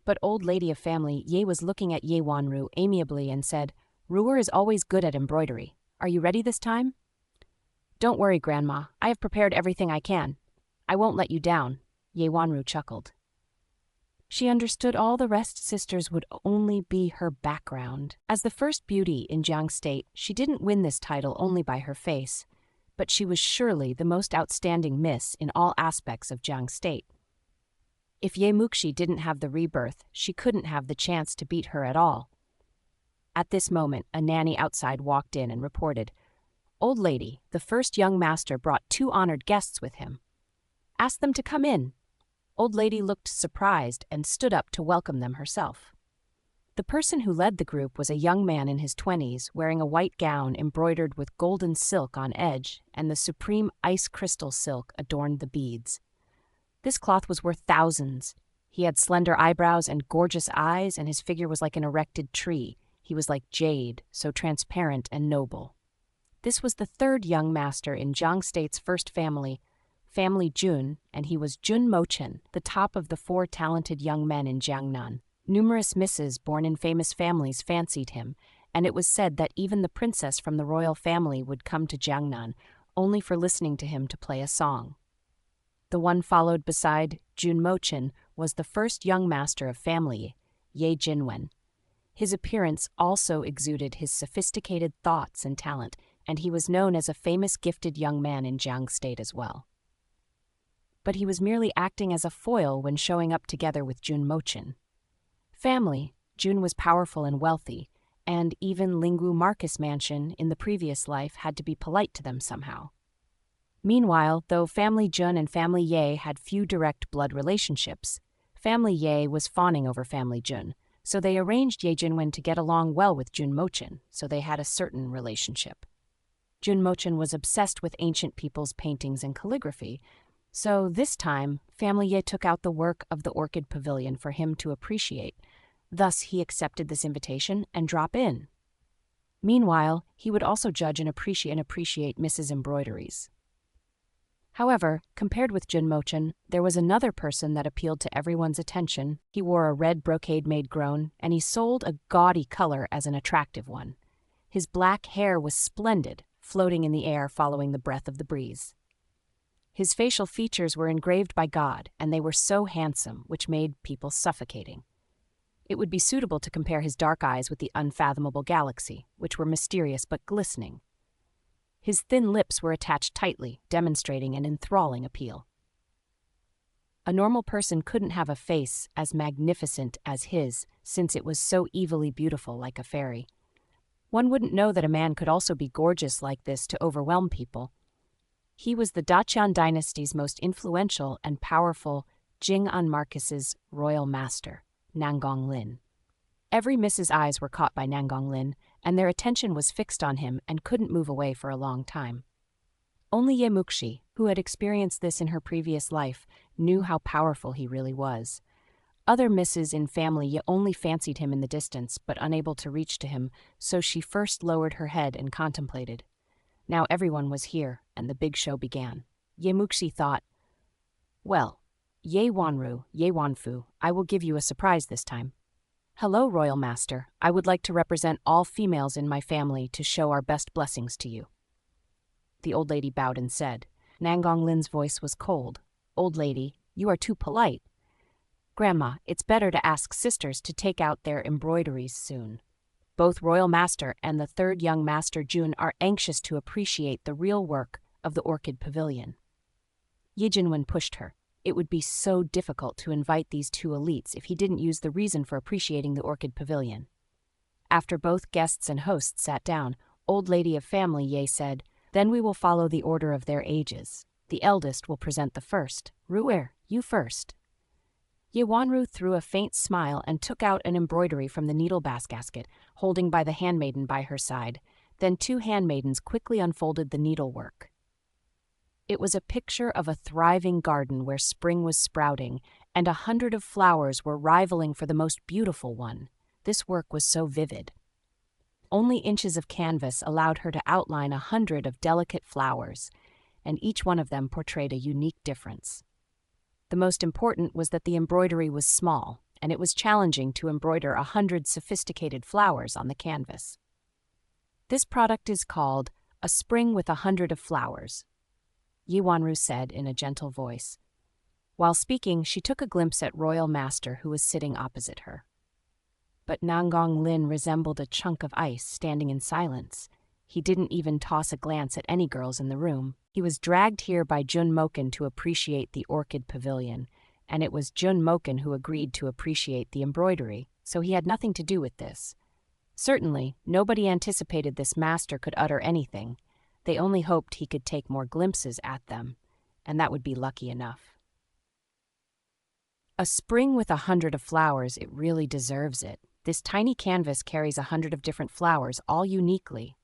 But Old Lady of Family Ye was looking at Ye Wanru amiably and said, Ruer is always good at embroidery. Are you ready this time? Don't worry, Grandma. I have prepared everything I can. I won't let you down, Ye Wanru chuckled. She understood all the rest sisters would only be her background. As the first beauty in Jiang State, she didn't win this title only by her face, but she was surely the most outstanding miss in all aspects of Jiang State. If Ye Muxi didn't have the rebirth, she couldn't have the chance to beat her at all. At this moment, a nanny outside walked in and reported, Old Lady, the first young master brought 2 honored guests with him. Ask them to come in. Old Lady looked surprised and stood up to welcome them herself. The person who led the group was a young man in his 20s, wearing a white gown embroidered with golden silk on edge, and the supreme ice crystal silk adorned the beads. This cloth was worth thousands. He had slender eyebrows and gorgeous eyes, and his figure was like an erected tree. He was like jade, so transparent and noble. This was the 3rd young master in Jiang State's first family, Family Jun, and he was Jun Mochen, the top of the 4 talented young men in Jiangnan. Numerous misses born in famous families fancied him, and it was said that even the princess from the royal family would come to Jiangnan, only for listening to him to play a song. The one followed beside Jun Mochen was the first young master of family, Ye Jinwen. His appearance also exuded his sophisticated thoughts and talent, and he was known as a famous gifted young man in Jiang State as well. But he was merely acting as a foil when showing up together with Jun Mochen. Family, Jun was powerful and wealthy, and even Lingu Marcus Mansion in the previous life had to be polite to them somehow. Meanwhile, though family Jun and family Ye had few direct blood relationships, family Ye was fawning over family Jun, so they arranged Ye Junwen to get along well with Jun Mochen, so they had a certain relationship. Jun Mochen was obsessed with ancient people's paintings and calligraphy, so this time, family Ye took out the work of the Orchid Pavilion for him to appreciate. Thus, he accepted this invitation and drop in. Meanwhile, he would also judge and appreciate Mrs. Embroideries. However, compared with Jun Mochen, there was another person that appealed to everyone's attention. He wore a red brocade-made groan, and he sold a gaudy color as an attractive one. His black hair was splendid, floating in the air following the breath of the breeze. His facial features were engraved by God, and they were so handsome, which made people suffocating. It would be suitable to compare his dark eyes with the unfathomable galaxy, which were mysterious but glistening. His thin lips were attached tightly, demonstrating an enthralling appeal. A normal person couldn't have a face as magnificent as his, since it was so evilly beautiful like a fairy. One wouldn't know that a man could also be gorgeous like this to overwhelm people. He was the Daqian dynasty's most influential and powerful Jing'an Marcus's royal master, Nanggong Lin. Every Miss's eyes were caught by Nanggong Lin, and their attention was fixed on him and couldn't move away for a long time. Only Ye Muxi, who had experienced this in her previous life, knew how powerful he really was. Other Misses in family Ye only fancied him in the distance, but unable to reach to him, so she first lowered her head and contemplated. Now everyone was here, and the big show began. Ye Muxi thought, "Well, Ye Wanru, Ye Wanfu, I will give you a surprise this time. Hello, Royal Master. I would like to represent all females in my family to show our best blessings to you." The old lady bowed and said. Nanggong Lin's voice was cold. "Old lady, you are too polite. Grandma, it's better to ask sisters to take out their embroideries soon. Both Royal Master and the third young Master Jun are anxious to appreciate the real work of the Orchid Pavilion." Ye Jinwen pushed her. It would be so difficult to invite these two elites if he didn't use the reason for appreciating the Orchid Pavilion. After both guests and hosts sat down, Old Lady of Family Ye said, "Then we will follow the order of their ages. The eldest will present the first. Ru'er, you first." Ye Wanru threw a faint smile and took out an embroidery from the needle basket, holding by the handmaiden by her side. Then two handmaidens quickly unfolded the needlework. It was a picture of a thriving garden where spring was sprouting, and 100 of flowers were rivaling for the most beautiful one. This work was so vivid. Only inches of canvas allowed her to outline 100 of delicate flowers, and each one of them portrayed a unique difference. The most important was that the embroidery was small, and it was challenging to embroider 100 sophisticated flowers on the canvas. This product is called a spring with 100 of flowers, Ye Wanru said in a gentle voice. While speaking, she took a glimpse at Royal Master who was sitting opposite her. But Nanggong Lin resembled a chunk of ice standing in silence. He didn't even toss a glance at any girls in the room. He was dragged here by Jun Mochen to appreciate the Orchid Pavilion, and it was Jun Mochen who agreed to appreciate the embroidery, so he had nothing to do with this. Certainly, nobody anticipated this master could utter anything. They only hoped he could take more glimpses at them, and that would be lucky enough. A spring with 100 of flowers, it really deserves it. This tiny canvas carries 100 of different flowers, all uniquely.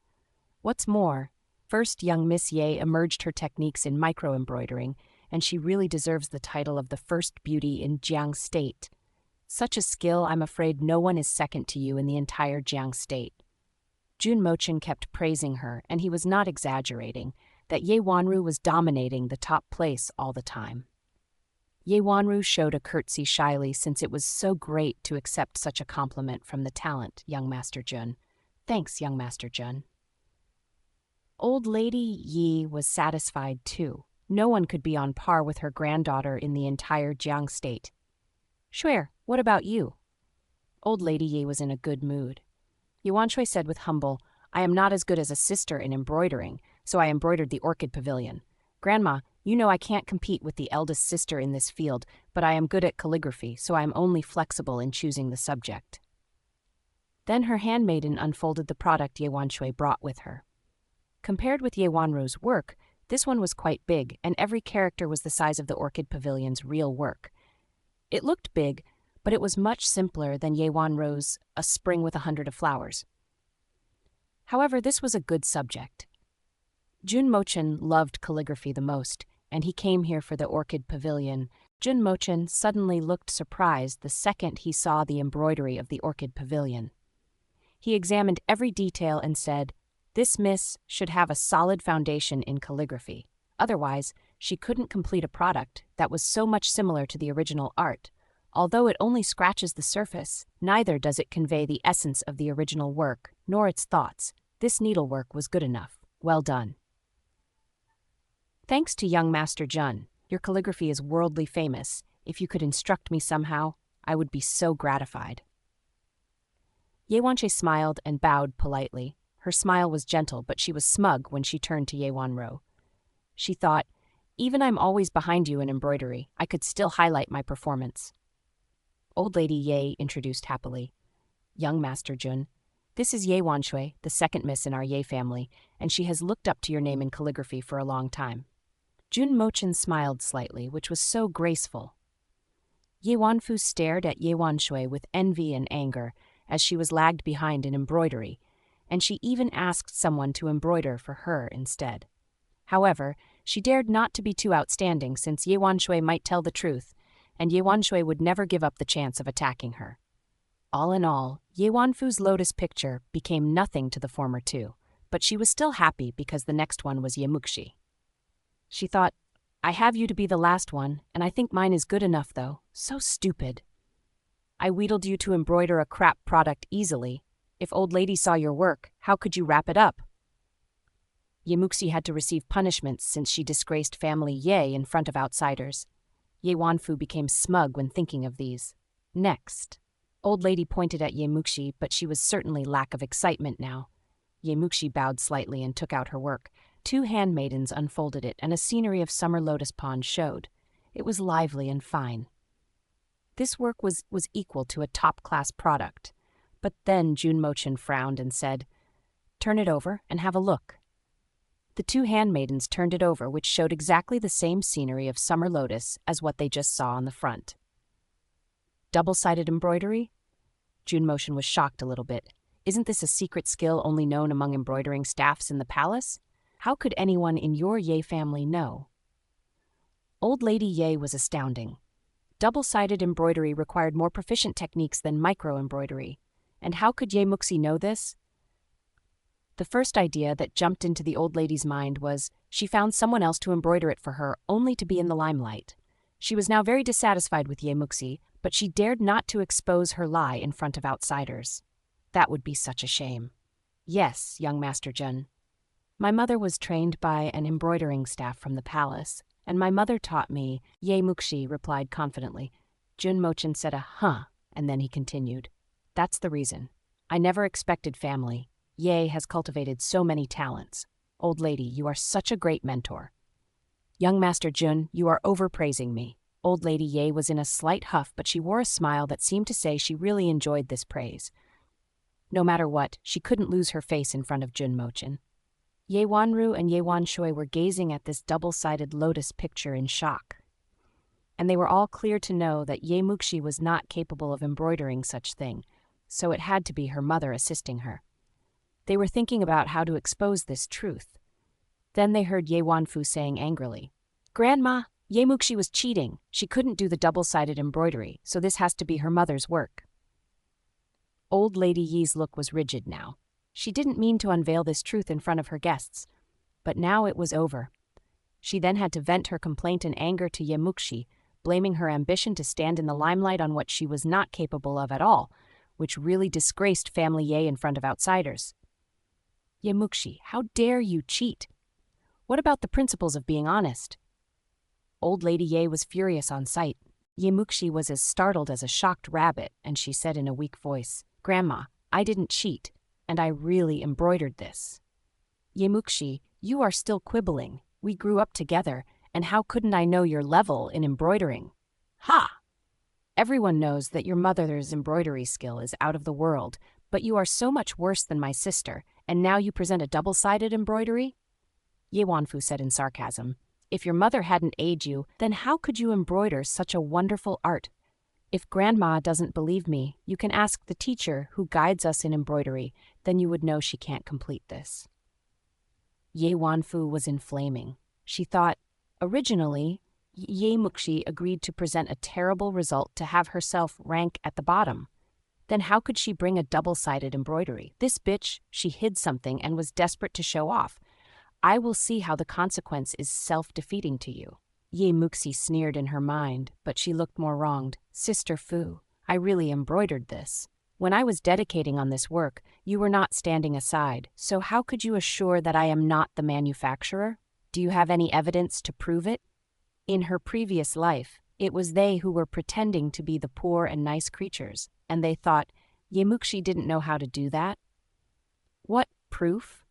What's more, first young Miss Ye emerged her techniques in micro-embroidering, and she really deserves the title of the first beauty in Jiang State. Such a skill, I'm afraid no one is second to you in the entire Jiang State. Jun Mochen kept praising her, and he was not exaggerating, that Ye Wanru was dominating the top place all the time. Ye Wanru showed a curtsy shyly since it was so great to accept such a compliment from the talent, young Master Jun. Thanks, young Master Jun. Old Lady Yi was satisfied too. No one could be on par with her granddaughter in the entire Jiang State. Shuer, what about you? Old Lady Yi was in a good mood. Yuanshui said with humble, "I am not as good as a sister in embroidering, so I embroidered the Orchid Pavilion. Grandma, you know I can't compete with the eldest sister in this field, but I am good at calligraphy, so I am only flexible in choosing the subject." Then her handmaiden unfolded the product Ye Wanshui brought with her. Compared with Ye Wanru's work, This one was quite big, and every character was the size of the orchid pavilion's real work. It looked big, but it was much simpler than Yewanro's A Spring with 100 of Flowers. However, this was a good subject. Jun Mochen loved calligraphy the most, and he came here for the orchid pavilion. Jun Mochen suddenly looked surprised the second he saw the embroidery of the orchid pavilion. He examined every detail and said, "This miss should have a solid foundation in calligraphy. Otherwise, she couldn't complete a product that was so much similar to the original art. Although it only scratches the surface, neither does it convey the essence of the original work, nor its thoughts. This needlework was good enough. Well done." "Thanks to young Master Jun. Your calligraphy is worldly famous. If you could instruct me somehow, I would be so gratified." Yewanche smiled and bowed politely. Her smile was gentle, but she was smug when she turned to Yewanro. She thought, "Even I'm always behind you in embroidery, I could still highlight my performance." Old Lady Ye introduced happily. "Young Master Jun, this is Ye Wanshui, the second miss in our Ye family, and she has looked up to your name in calligraphy for a long time." Jun Mochen smiled slightly, which was so graceful. Ye Wanfu stared at Ye Wanshui with envy and anger, as she was lagged behind in embroidery, and she even asked someone to embroider for her instead. However, she dared not to be too outstanding since Ye Wanshui might tell the truth, and Ye Wanshui would never give up the chance of attacking her. All in all, Ye Wanfu's lotus picture became nothing to the former two, but she was still happy because the next one was Ye Muxi. She thought, "I have you to be the last one, and I think mine is good enough, though. So stupid. I wheedled you to embroider a crap product easily. If old lady saw your work, how could you wrap it up?" Ye Muxi had to receive punishments since she disgraced family Ye in front of outsiders. Ye Wanfu became smug when thinking of these. Next. Old lady pointed at Ye Muxi, but she was certainly lack of excitement now. Ye Muxi bowed slightly and took out her work. 2 handmaidens unfolded it, and a scenery of summer lotus pond showed. It was lively and fine. This work was equal to a top-class product. But then Jun Mochen frowned and said, "Turn it over and have a look." The 2 handmaidens turned it over, which showed exactly the same scenery of summer lotus as what they just saw on the front. Double-sided embroidery? Jun Mochen was shocked a little bit. Isn't this a secret skill only known among embroidering staffs in the palace? How could anyone in your Ye family know? Old Lady Ye was astounding. Double-sided embroidery required more proficient techniques than micro-embroidery. And how could Ye Muxi know this? The first idea that jumped into the old lady's mind was she found someone else to embroider it for her, only to be in the limelight. She was now very dissatisfied with Ye Muxi, but she dared not to expose her lie in front of outsiders. That would be such a shame. "Yes, young Master Jun. My mother was trained by an embroidering staff from the palace, and my mother taught me," Ye Muxi replied confidently. Jun Mochen said a "huh," and then he continued. "That's the reason. I never expected family. Ye has cultivated so many talents. Old lady, you are such a great mentor." "Young Master Jun, you are overpraising me." Old Lady Ye was in a slight huff, but she wore a smile that seemed to say she really enjoyed this praise. No matter what, she couldn't lose her face in front of Jun Mochen. Ye Wanru and Ye Wanshui were gazing at this double-sided lotus picture in shock. And they were all clear to know that Ye Muxi was not capable of embroidering such thing, so it had to be her mother assisting her. They were thinking about how to expose this truth. Then they heard Ye Wanfu saying angrily, "Grandma, Ye Muxi was cheating. She couldn't do the double-sided embroidery, so this has to be her mother's work." Old Lady Ye's look was rigid now. She didn't mean to unveil this truth in front of her guests, but now it was over. She then had to vent her complaint and anger to Ye Muxi, blaming her ambition to stand in the limelight on what she was not capable of at all, which really disgraced family Ye in front of outsiders. "Ye Muxi, how dare you cheat? What about the principles of being honest?" Old Lady Ye was furious on sight. Ye Muxi was as startled as a shocked rabbit, and she said in a weak voice, "Grandma, I didn't cheat, and I really embroidered this." "Ye Muxi, you are still quibbling. We grew up together, and how couldn't I know your level in embroidering?" "Ha! Everyone knows that your mother's embroidery skill is out of the world, but you are so much worse than my sister, and now you present a double-sided embroidery?" Ye Wanfu said in sarcasm. If your mother hadn't aided you, then how could you embroider such a wonderful art? If Grandma doesn't believe me, you can ask the teacher who guides us in embroidery, then you would know she can't complete this. Ye Wanfu was inflaming. She thought, originally, Ye Muxi agreed to present a terrible result to have herself rank at the bottom. Then how could she bring a double-sided embroidery? This bitch, she hid something and was desperate to show off. I will see how the consequence is self-defeating to you. Ye Muxi sneered in her mind, but she looked more wronged. Sister Fu, I really embroidered this. When I was dedicating on this work, you were not standing aside, so how could you assure that I am not the manufacturer? Do you have any evidence to prove it? In her previous life, it was they who were pretending to be the poor and nice creatures, and they thought, Ye Muxi didn't know how to do that. What proof?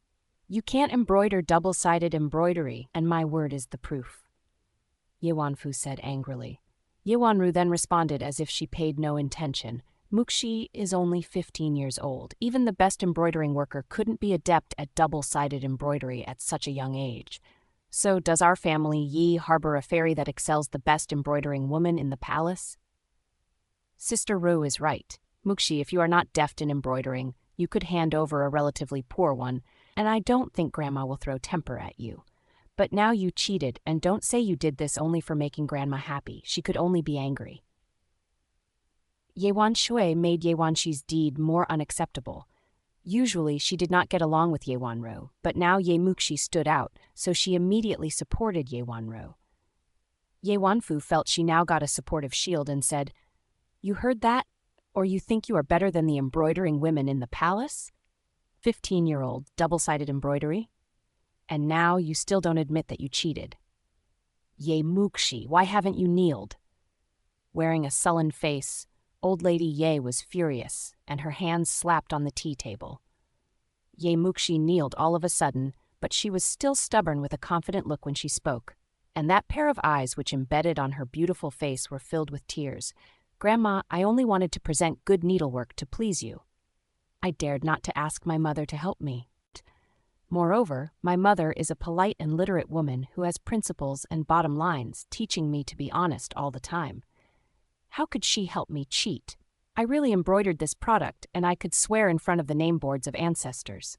You can't embroider double-sided embroidery, and my word is the proof. Ye Wanfu said angrily. Ye Wanru then responded as if she paid no attention. Muxi is only 15 years old. Even the best embroidering worker couldn't be adept at double-sided embroidery at such a young age. So does our family Yi harbor a fairy that excels the best embroidering woman in the palace? Sister Ru is right. Muxi, if you are not deft in embroidering, you could hand over a relatively poor one, and I don't think Grandma will throw temper at you. But now you cheated, and don't say you did this only for making Grandma happy. She could only be angry. Ye Wanshui made Ye Wanshi's deed more unacceptable. Usually she did not get along with Ye Wanro, but now Ye Muxi stood out, so she immediately supported Ye Wanro. Ye Wanfu felt she now got a supportive shield and said, You heard that? Or you think you are better than the embroidering women in the palace? 15-year-old, double-sided embroidery? And now you still don't admit that you cheated. Ye Muxi, why haven't you kneeled? Wearing a sullen face, Old Lady Ye was furious, and her hands slapped on the tea table. Ye Muxi kneeled all of a sudden, but she was still stubborn with a confident look when she spoke, and that pair of eyes which embedded on her beautiful face were filled with tears. Grandma, I only wanted to present good needlework to please you. I dared not to ask my mother to help me. Moreover, my mother is a polite and literate woman who has principles and bottom lines, teaching me to be honest all the time. How could she help me cheat? I really embroidered this product, and I could swear in front of the name boards of ancestors.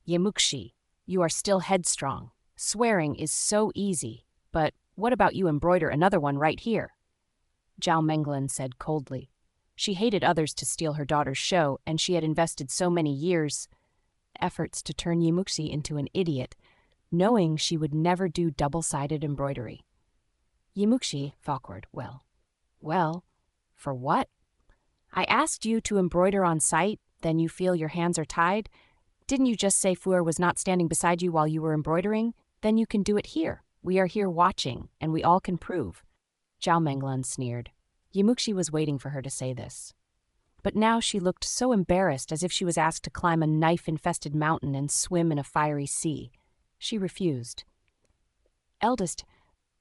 Ye Muxi, you are still headstrong. Swearing is so easy, but what about you embroider another one right here? Zhao Menglan said coldly. She hated others to steal her daughter's show, and she had invested so many years' efforts to turn Ye Muxi into an idiot, knowing she would never do double-sided embroidery. Ye Muxi, awkward, well, for what? I asked you to embroider on sight, then you feel your hands are tied? Didn't you just say Fuer was not standing beside you while you were embroidering? Then you can do it here. We are here watching, and we all can prove. Zhao Menglan sneered. Ye Muxi was waiting for her to say this. But now she looked so embarrassed, as if she was asked to climb a knife-infested mountain and swim in a fiery sea. She refused. Eldest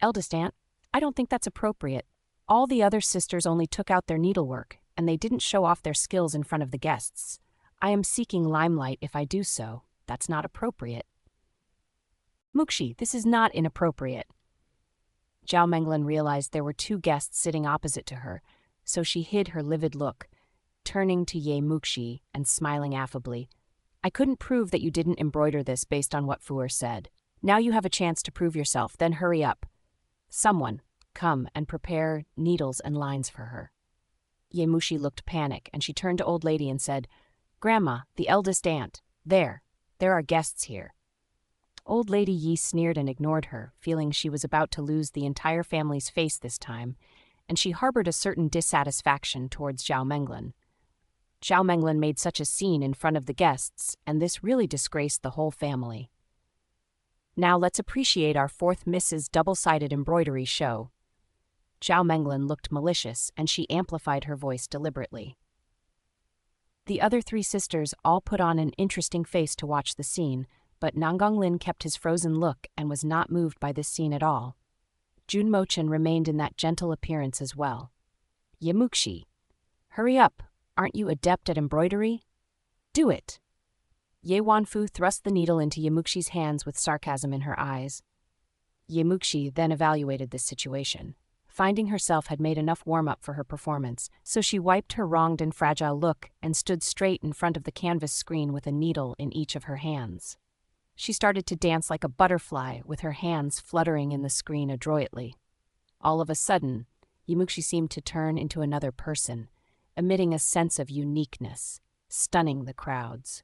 aunt, I don't think that's appropriate. All the other sisters only took out their needlework, and they didn't show off their skills in front of the guests. I am seeking limelight if I do so. That's not appropriate. Muxi, this is not inappropriate. Zhao Menglan realized there were two guests sitting opposite to her, so she hid her livid look, turning to Ye Muxi and smiling affably. I couldn't prove that you didn't embroider this based on what Fuer said. Now you have a chance to prove yourself, then hurry up. Someone, come and prepare needles and lines for her. Ye Muxi looked panicked, and she turned to Old Lady and said, Grandma, the eldest aunt, there are guests here. Old Lady Yi sneered and ignored her, feeling she was about to lose the entire family's face this time, and she harbored a certain dissatisfaction towards Zhao Menglan. Zhao Menglan made such a scene in front of the guests, and this really disgraced the whole family. Now let's appreciate our fourth Mrs. Double-Sided Embroidery show. Zhao Menglan looked malicious, and she amplified her voice deliberately. The other three sisters all put on an interesting face to watch the scene, but Nangonglin kept his frozen look and was not moved by this scene at all. Jun Mochen remained in that gentle appearance as well. Ye Muxi, hurry up, aren't you adept at embroidery? Do it. Ye Wanfu thrust the needle into Yemuxi's hands with sarcasm in her eyes. Yemuxi then evaluated this situation, finding herself had made enough warm-up for her performance, so she wiped her wronged and fragile look and stood straight in front of the canvas screen with a needle in each of her hands. She started to dance like a butterfly, with her hands fluttering in the screen adroitly. All of a sudden, Yemuxi seemed to turn into another person, emitting a sense of uniqueness, stunning the crowds.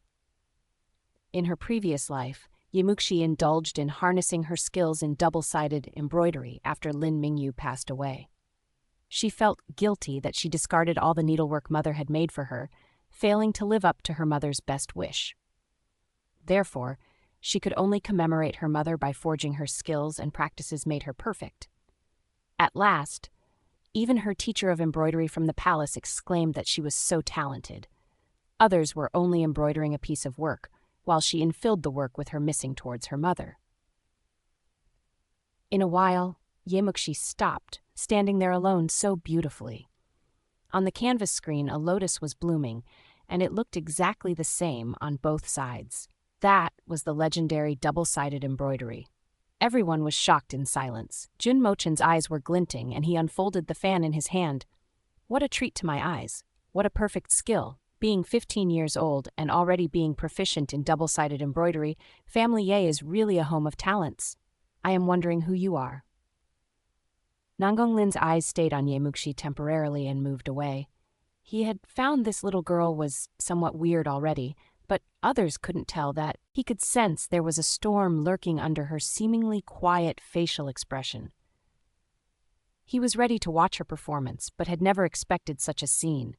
In her previous life, Yemuxi indulged in harnessing her skills in double-sided embroidery after Lin Mingyu passed away. She felt guilty that she discarded all the needlework Mother had made for her, failing to live up to her mother's best wish. Therefore, she could only commemorate her mother by forging her skills and practices made her perfect. At last, even her teacher of embroidery from the palace exclaimed that she was so talented. Others were only embroidering a piece of work, while she infilled the work with her missing towards her mother. In a while, Yemuxi stopped, standing there alone so beautifully. On the canvas screen, a lotus was blooming, and it looked exactly the same on both sides. That was the legendary double-sided embroidery. Everyone was shocked in silence. Jun Mochen's eyes were glinting, and he unfolded the fan in his hand. What a treat to my eyes. What a perfect skill. Being 15 years old and already being proficient in double-sided embroidery, Family Ye is really a home of talents. I am wondering who you are. Nangong Lin's eyes stayed on Yemuxi temporarily and moved away. He had found this little girl was somewhat weird already, but others couldn't tell that. He could sense there was a storm lurking under her seemingly quiet facial expression. He was ready to watch her performance, but had never expected such a scene.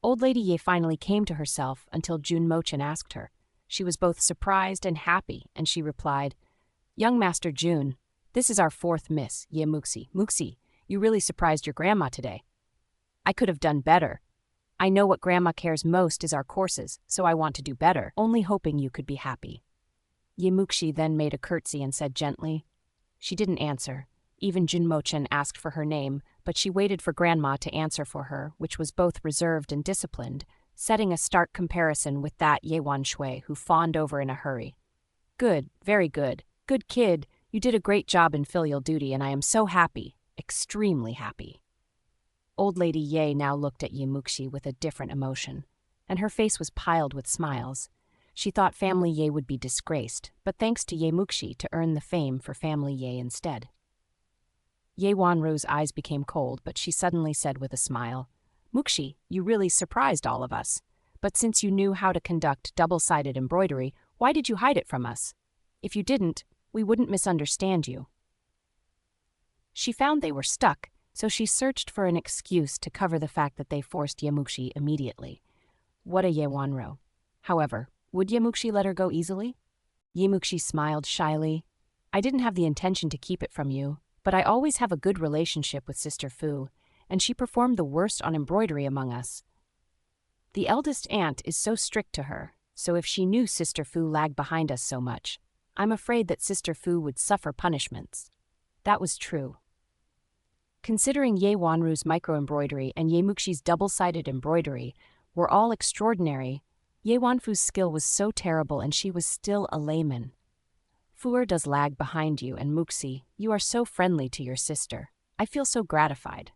Old Lady Ye finally came to herself until Jun Mochen asked her. She was both surprised and happy, and she replied, "Young Master Jun, this is our fourth miss, Ye Muxi. Muxi, you really surprised your grandma today. I could have done better. I know what Grandma cares most is our courses, so I want to do better, only hoping you could be happy." Yemuxi then made a curtsy and said gently. She didn't answer. Even Jun Mochen asked for her name, but she waited for Grandma to answer for her, which was both reserved and disciplined, setting a stark comparison with that Ye Wanshui, who fawned over in a hurry. "Good, very good. Good kid, you did a great job in filial duty, and I am so happy, extremely happy." Old Lady Ye now looked at Yemuxi with a different emotion, and her face was piled with smiles. She thought Family Ye would be disgraced, but thanks to Yemuxi to earn the fame for Family Ye instead. Ye Wanru's eyes became cold, but she suddenly said with a smile, "Muxi, you really surprised all of us. But since you knew how to conduct double-sided embroidery, why did you hide it from us? If you didn't, we wouldn't misunderstand you." She found they were stuck, so she searched for an excuse to cover the fact that they forced Yemuxi immediately. What a Ye Wanru. However, would Yemuxi let her go easily? Yemuxi smiled shyly. "I didn't have the intention to keep it from you, but I always have a good relationship with Sister Fu, and she performed the worst on embroidery among us. The eldest aunt is so strict to her, so if she knew Sister Fu lagged behind us so much, I'm afraid that Sister Fu would suffer punishments." That was true. Considering Ye Wanru's micro-embroidery and Yemuxi's double-sided embroidery were all extraordinary, Ye Wanfu's skill was so terrible and she was still a layman. "Fuer does lag behind you, and Muxi, you are so friendly to your sister. I feel so gratified."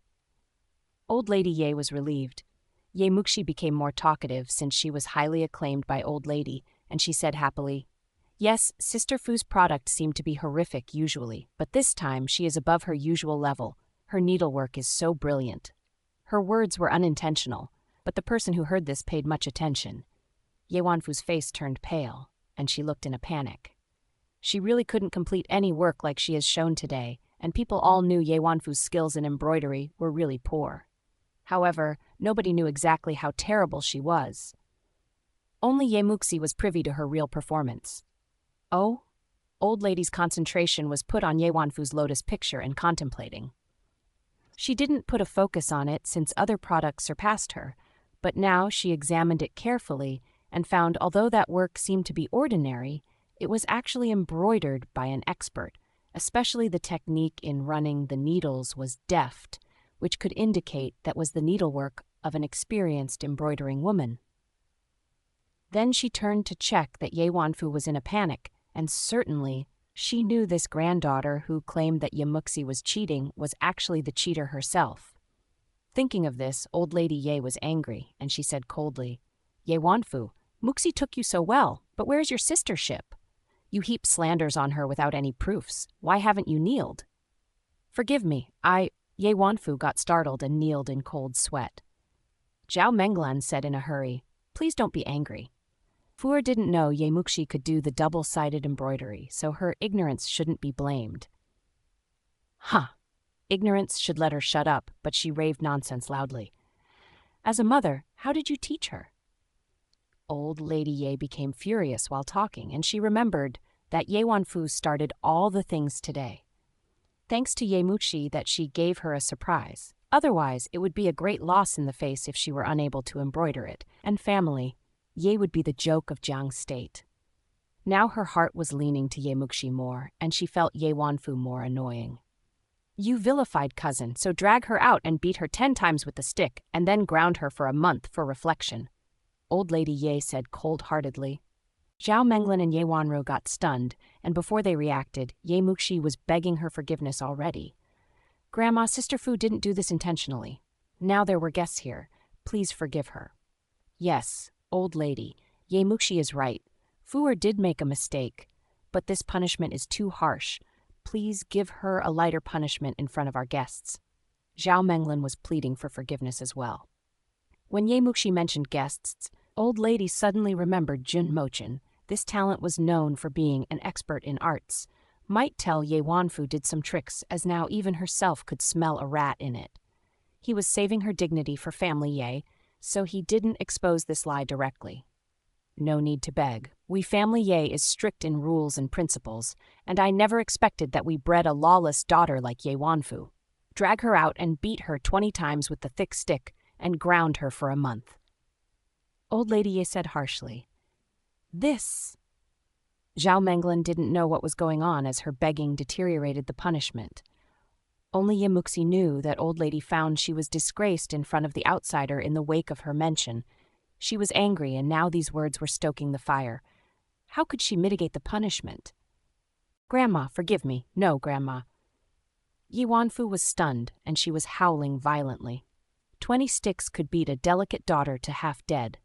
Old Lady Ye was relieved. Ye Muxi became more talkative since she was highly acclaimed by Old Lady, and she said happily, "Yes, Sister Fu's product seemed to be horrific usually, but this time she is above her usual level. Her needlework is so brilliant." Her words were unintentional, but the person who heard this paid much attention. Ye Wanfu's face turned pale, and she looked in a panic. She really couldn't complete any work like she has shown today, and people all knew Ye Wanfu's skills in embroidery were really poor. However, nobody knew exactly how terrible she was. Only Yemuxi was privy to her real performance. Oh? Old Lady's concentration was put on Ye Wanfu's lotus picture and contemplating. She didn't put a focus on it since other products surpassed her, but now she examined it carefully and found although that work seemed to be ordinary, it was actually embroidered by an expert, especially the technique in running the needles was deft, which could indicate that was the needlework of an experienced embroidering woman. Then she turned to check that Ye Wanfu was in a panic, and certainly she knew this granddaughter who claimed that Ye Muxi was cheating was actually the cheater herself. Thinking of this, old lady Ye was angry, and she said coldly, "Ye Wanfu, Muxi took you so well, but where's your sistership? You heap slanders on her without any proofs. Why haven't you kneeled?" "Forgive me, Ye Wanfu got startled and kneeled in cold sweat. Zhao Menglan said in a hurry, "Please don't be angry." Fu didn't know Ye Muxi could do the double-sided embroidery, so her ignorance shouldn't be blamed. Huh. Ignorance should let her shut up, but she raved nonsense loudly. "As a mother, how did you teach her?" Old Lady Ye became furious while talking, and she remembered that Ye Wanfu started all the things today. Thanks to Ye Muxi that she gave her a surprise. Otherwise, it would be a great loss in the face if she were unable to embroider it, and family, Ye would be the joke of Jiang State. Now her heart was leaning to Ye Muxi more, and she felt Ye Wanfu more annoying. "You vilified cousin, so drag her out and beat her 10 times with the stick, and then ground her for a month for reflection," Old Lady Ye said cold-heartedly. Zhao Menglan and Ye Wanru got stunned, and before they reacted, Ye Muxi was begging her forgiveness already. "Grandma, Sister Fu didn't do this intentionally. Now there were guests here. Please forgive her." "Yes, old lady, Ye Muxi is right. Fu did make a mistake, but this punishment is too harsh. Please give her a lighter punishment in front of our guests." Zhao Menglan was pleading for forgiveness as well. When Ye Muxi mentioned guests, Old Lady suddenly remembered Jun Mochen. This talent was known for being an expert in arts. Might tell Ye Wanfu did some tricks, as now even herself could smell a rat in it. He was saving her dignity for family Ye, so he didn't expose this lie directly. "No need to beg. We family Ye is strict in rules and principles, and I never expected that we bred a lawless daughter like Ye Wanfu. Drag her out and beat her 20 times with the thick stick, and ground her for a month." Old Lady Ye said harshly. "This..." Zhao Menglan didn't know what was going on as her begging deteriorated the punishment. Only Ye Muxi knew that Old Lady found she was disgraced in front of the outsider in the wake of her mention. She was angry, and now these words were stoking the fire. How could she mitigate the punishment? "Grandma, forgive me. No, Grandma." Ye Wanfu was stunned, and she was howling violently. 20 sticks could beat a delicate daughter to half dead.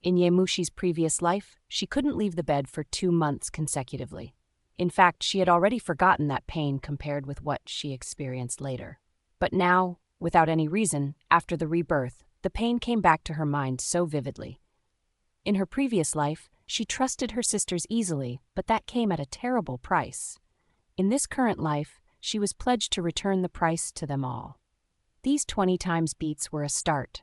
In Ye Muxi's previous life, she couldn't leave the bed for 2 months consecutively. In fact, she had already forgotten that pain compared with what she experienced later. But now, without any reason, after the rebirth, the pain came back to her mind so vividly. In her previous life, she trusted her sisters easily, but that came at a terrible price. In this current life, she was pledged to return the price to them all. These 20 times beats were a start.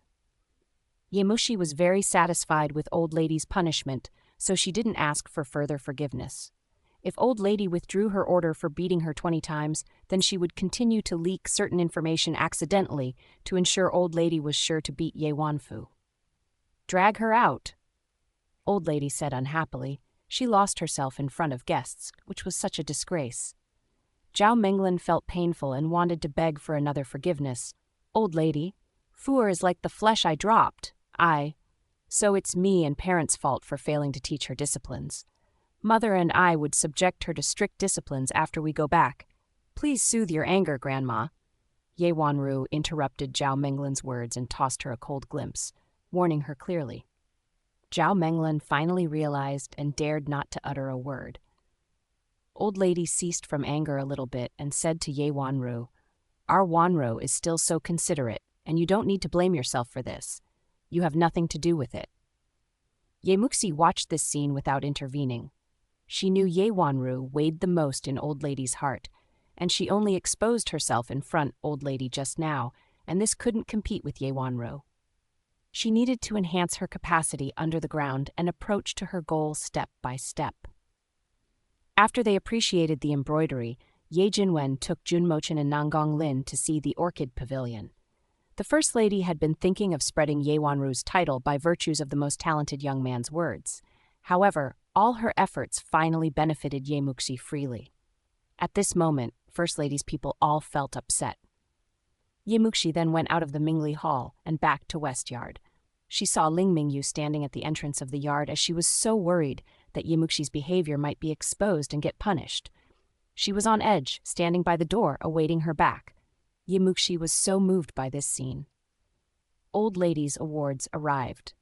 Ye Muxi was very satisfied with Old Lady's punishment, so she didn't ask for further forgiveness. If Old Lady withdrew her order for beating her 20 times, then she would continue to leak certain information accidentally to ensure Old Lady was sure to beat Ye Wanfu. "Drag her out," Old Lady said unhappily. She lost herself in front of guests, which was such a disgrace. Zhao Menglan felt painful and wanted to beg for another forgiveness. "Old Lady, Fu is like the flesh I dropped. So it's me and parents' fault for failing to teach her disciplines. Mother and I would subject her to strict disciplines after we go back. Please soothe your anger, Grandma." Ye Wanru interrupted Zhao Menglan's words and tossed her a cold glimpse, warning her clearly. Zhao Menglan finally realized and dared not to utter a word. Old Lady ceased from anger a little bit and said to Ye Wanru, "Our Wanru is still so considerate, and you don't need to blame yourself for this. You have nothing to do with it." Ye Muxi watched this scene without intervening. She knew Ye Wanru weighed the most in Old Lady's heart, and she only exposed herself in front Old Lady just now, and this couldn't compete with Ye Wanru. She needed to enhance her capacity under the ground and approach to her goal step by step. After they appreciated the embroidery, Ye Jinwen took Jun Mochen and Nanggong Lin to see the Orchid Pavilion. The First Lady had been thinking of spreading Ye Wanru's title by virtues of the most talented young man's words. However, all her efforts finally benefited Ye Muxi freely. At this moment, First Lady's people all felt upset. Ye Muxi then went out of the Mingli Hall and back to West Yard. She saw Ling Mingyu standing at the entrance of the yard as she was so worried that Yemuxi's behavior might be exposed and get punished. She was on edge, standing by the door, awaiting her back. Yemuxi was so moved by this scene. Old Ladies' Awards arrived.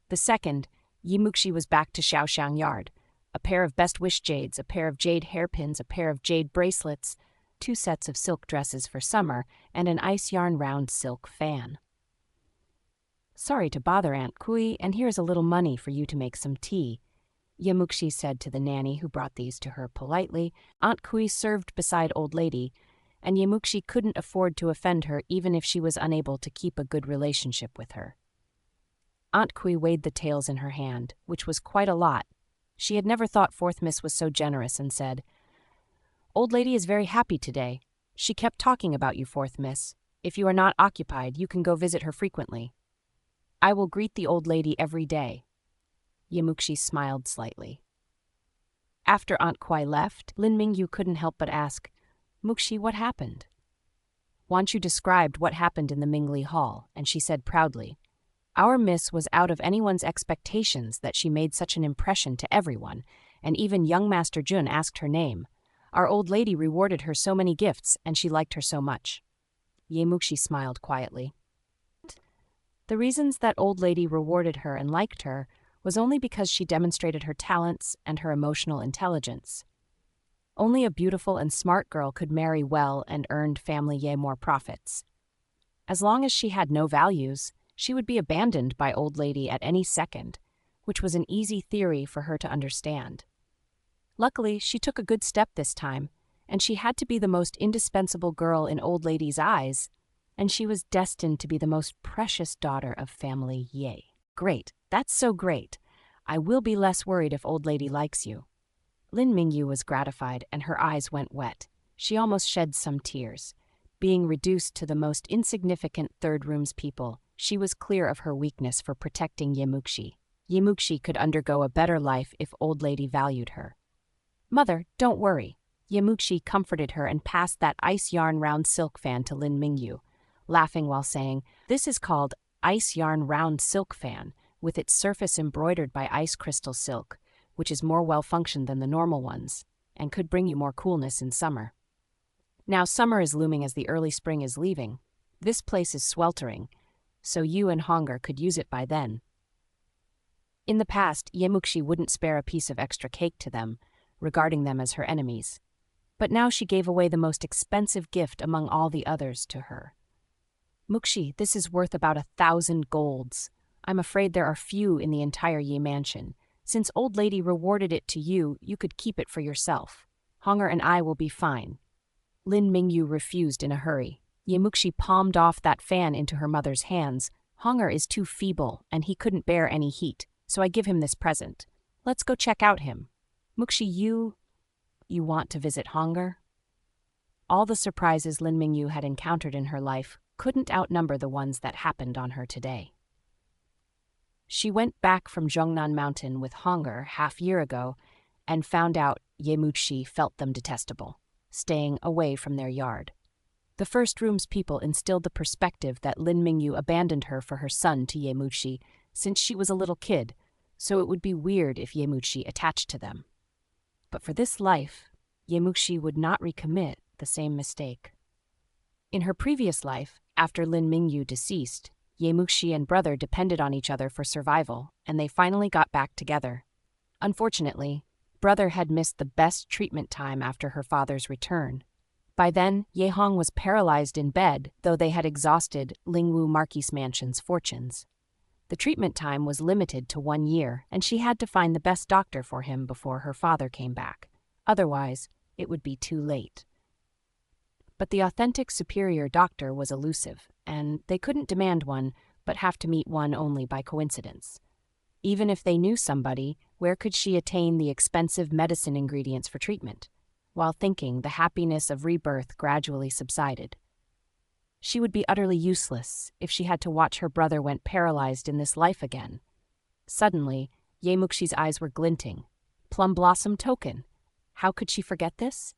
The second, Yemuxi was back to Xiaoxiang Yard. A pair of best wish jades, a pair of jade hairpins, a pair of jade bracelets, 2 sets of silk dresses for summer, and an ice yarn round silk fan. "Sorry to bother, Aunt Kui, and here's a little money for you to make some tea," Yemuxi said to the nanny who brought these to her politely. Aunt Kui served beside Old Lady, and Yemuxi couldn't afford to offend her even if she was unable to keep a good relationship with her. Aunt Kui weighed the taels in her hand, which was quite a lot. She had never thought Fourth Miss was so generous and said, "Old Lady is very happy today. She kept talking about you, Fourth Miss. If you are not occupied, you can go visit her frequently. I will greet the old lady every day." Yemuxi smiled slightly. After Aunt Kui left, Lin Mingyu couldn't help but ask, "Muxi, what happened?" Wanshu described what happened in the Mingli Hall, and she said proudly, "Our miss was out of anyone's expectations that she made such an impression to everyone, and even young Master Jun asked her name. Our old lady rewarded her so many gifts, and she liked her so much." Yemuxi smiled quietly. The reasons that old lady rewarded her and liked her was only because she demonstrated her talents and her emotional intelligence. Only a beautiful and smart girl could marry well and earned family more profits. As long as she had no values, she would be abandoned by old lady at any second, which was an easy theory for her to understand. Luckily, she took a good step this time, and she had to be the most indispensable girl in old lady's eyes, and she was destined to be the most precious daughter of family Ye. "Great, that's so great. I will be less worried if old lady likes you." Lin Mingyu was gratified and her eyes went wet. She almost shed some tears. Being reduced to the most insignificant third room's people, she was clear of her weakness for protecting Yemuxi. Yemuxi could undergo a better life if old lady valued her. "Mother, don't worry." Yemuxi comforted her and passed that ice yarn round silk fan to Lin Mingyu, laughing while saying, "This is called ice yarn round silk fan, with its surface embroidered by ice crystal silk, which is more well-functioned than the normal ones, and could bring you more coolness in summer. Now summer is looming as the early spring is leaving. This place is sweltering, so you and Honger could use it by then." In the past, Yemuxi wouldn't spare a piece of extra cake to them, regarding them as her enemies. But now she gave away the most expensive gift among all the others to her. "Muxi, this is worth about 1,000 golds. I'm afraid there are few in the entire Yi mansion. Since old lady rewarded it to you, you could keep it for yourself. Honger and I will be fine." Lin Mingyu refused in a hurry. Yemuxi palmed off that fan into her mother's hands. "Honger is too feeble, and he couldn't bear any heat, so I give him this present. Let's go check out him. Muxi, you want to visit Honger?" All the surprises Lin Mingyu had encountered in her life couldn't outnumber the ones that happened on her today. She went back from Zhongnan Mountain with Honger half-year ago and found out Yemuxi felt them detestable, staying away from their yard. The first room's people instilled the perspective that Lin Mingyu abandoned her for her son to Yemuxi since she was a little kid, so it would be weird if Yemuxi attached to them. But for this life, Yemuxi would not recommit the same mistake. In her previous life, after Lin Mingyu deceased, Yemuxi and brother depended on each other for survival, and they finally got back together. Unfortunately, brother had missed the best treatment time after her father's return. By then, Yehong was paralyzed in bed, though they had exhausted Lingwu Marquis Mansion's fortunes. The treatment time was limited to 1 year, and she had to find the best doctor for him before her father came back. Otherwise, it would be too late. But the authentic superior doctor was elusive, and they couldn't demand one, but have to meet one only by coincidence. Even if they knew somebody, where could she attain the expensive medicine ingredients for treatment? While thinking, the happiness of rebirth gradually subsided. She would be utterly useless if she had to watch her brother went paralyzed in this life again. Suddenly, Yemuxi's eyes were glinting. Plum Blossom Token. How could she forget this?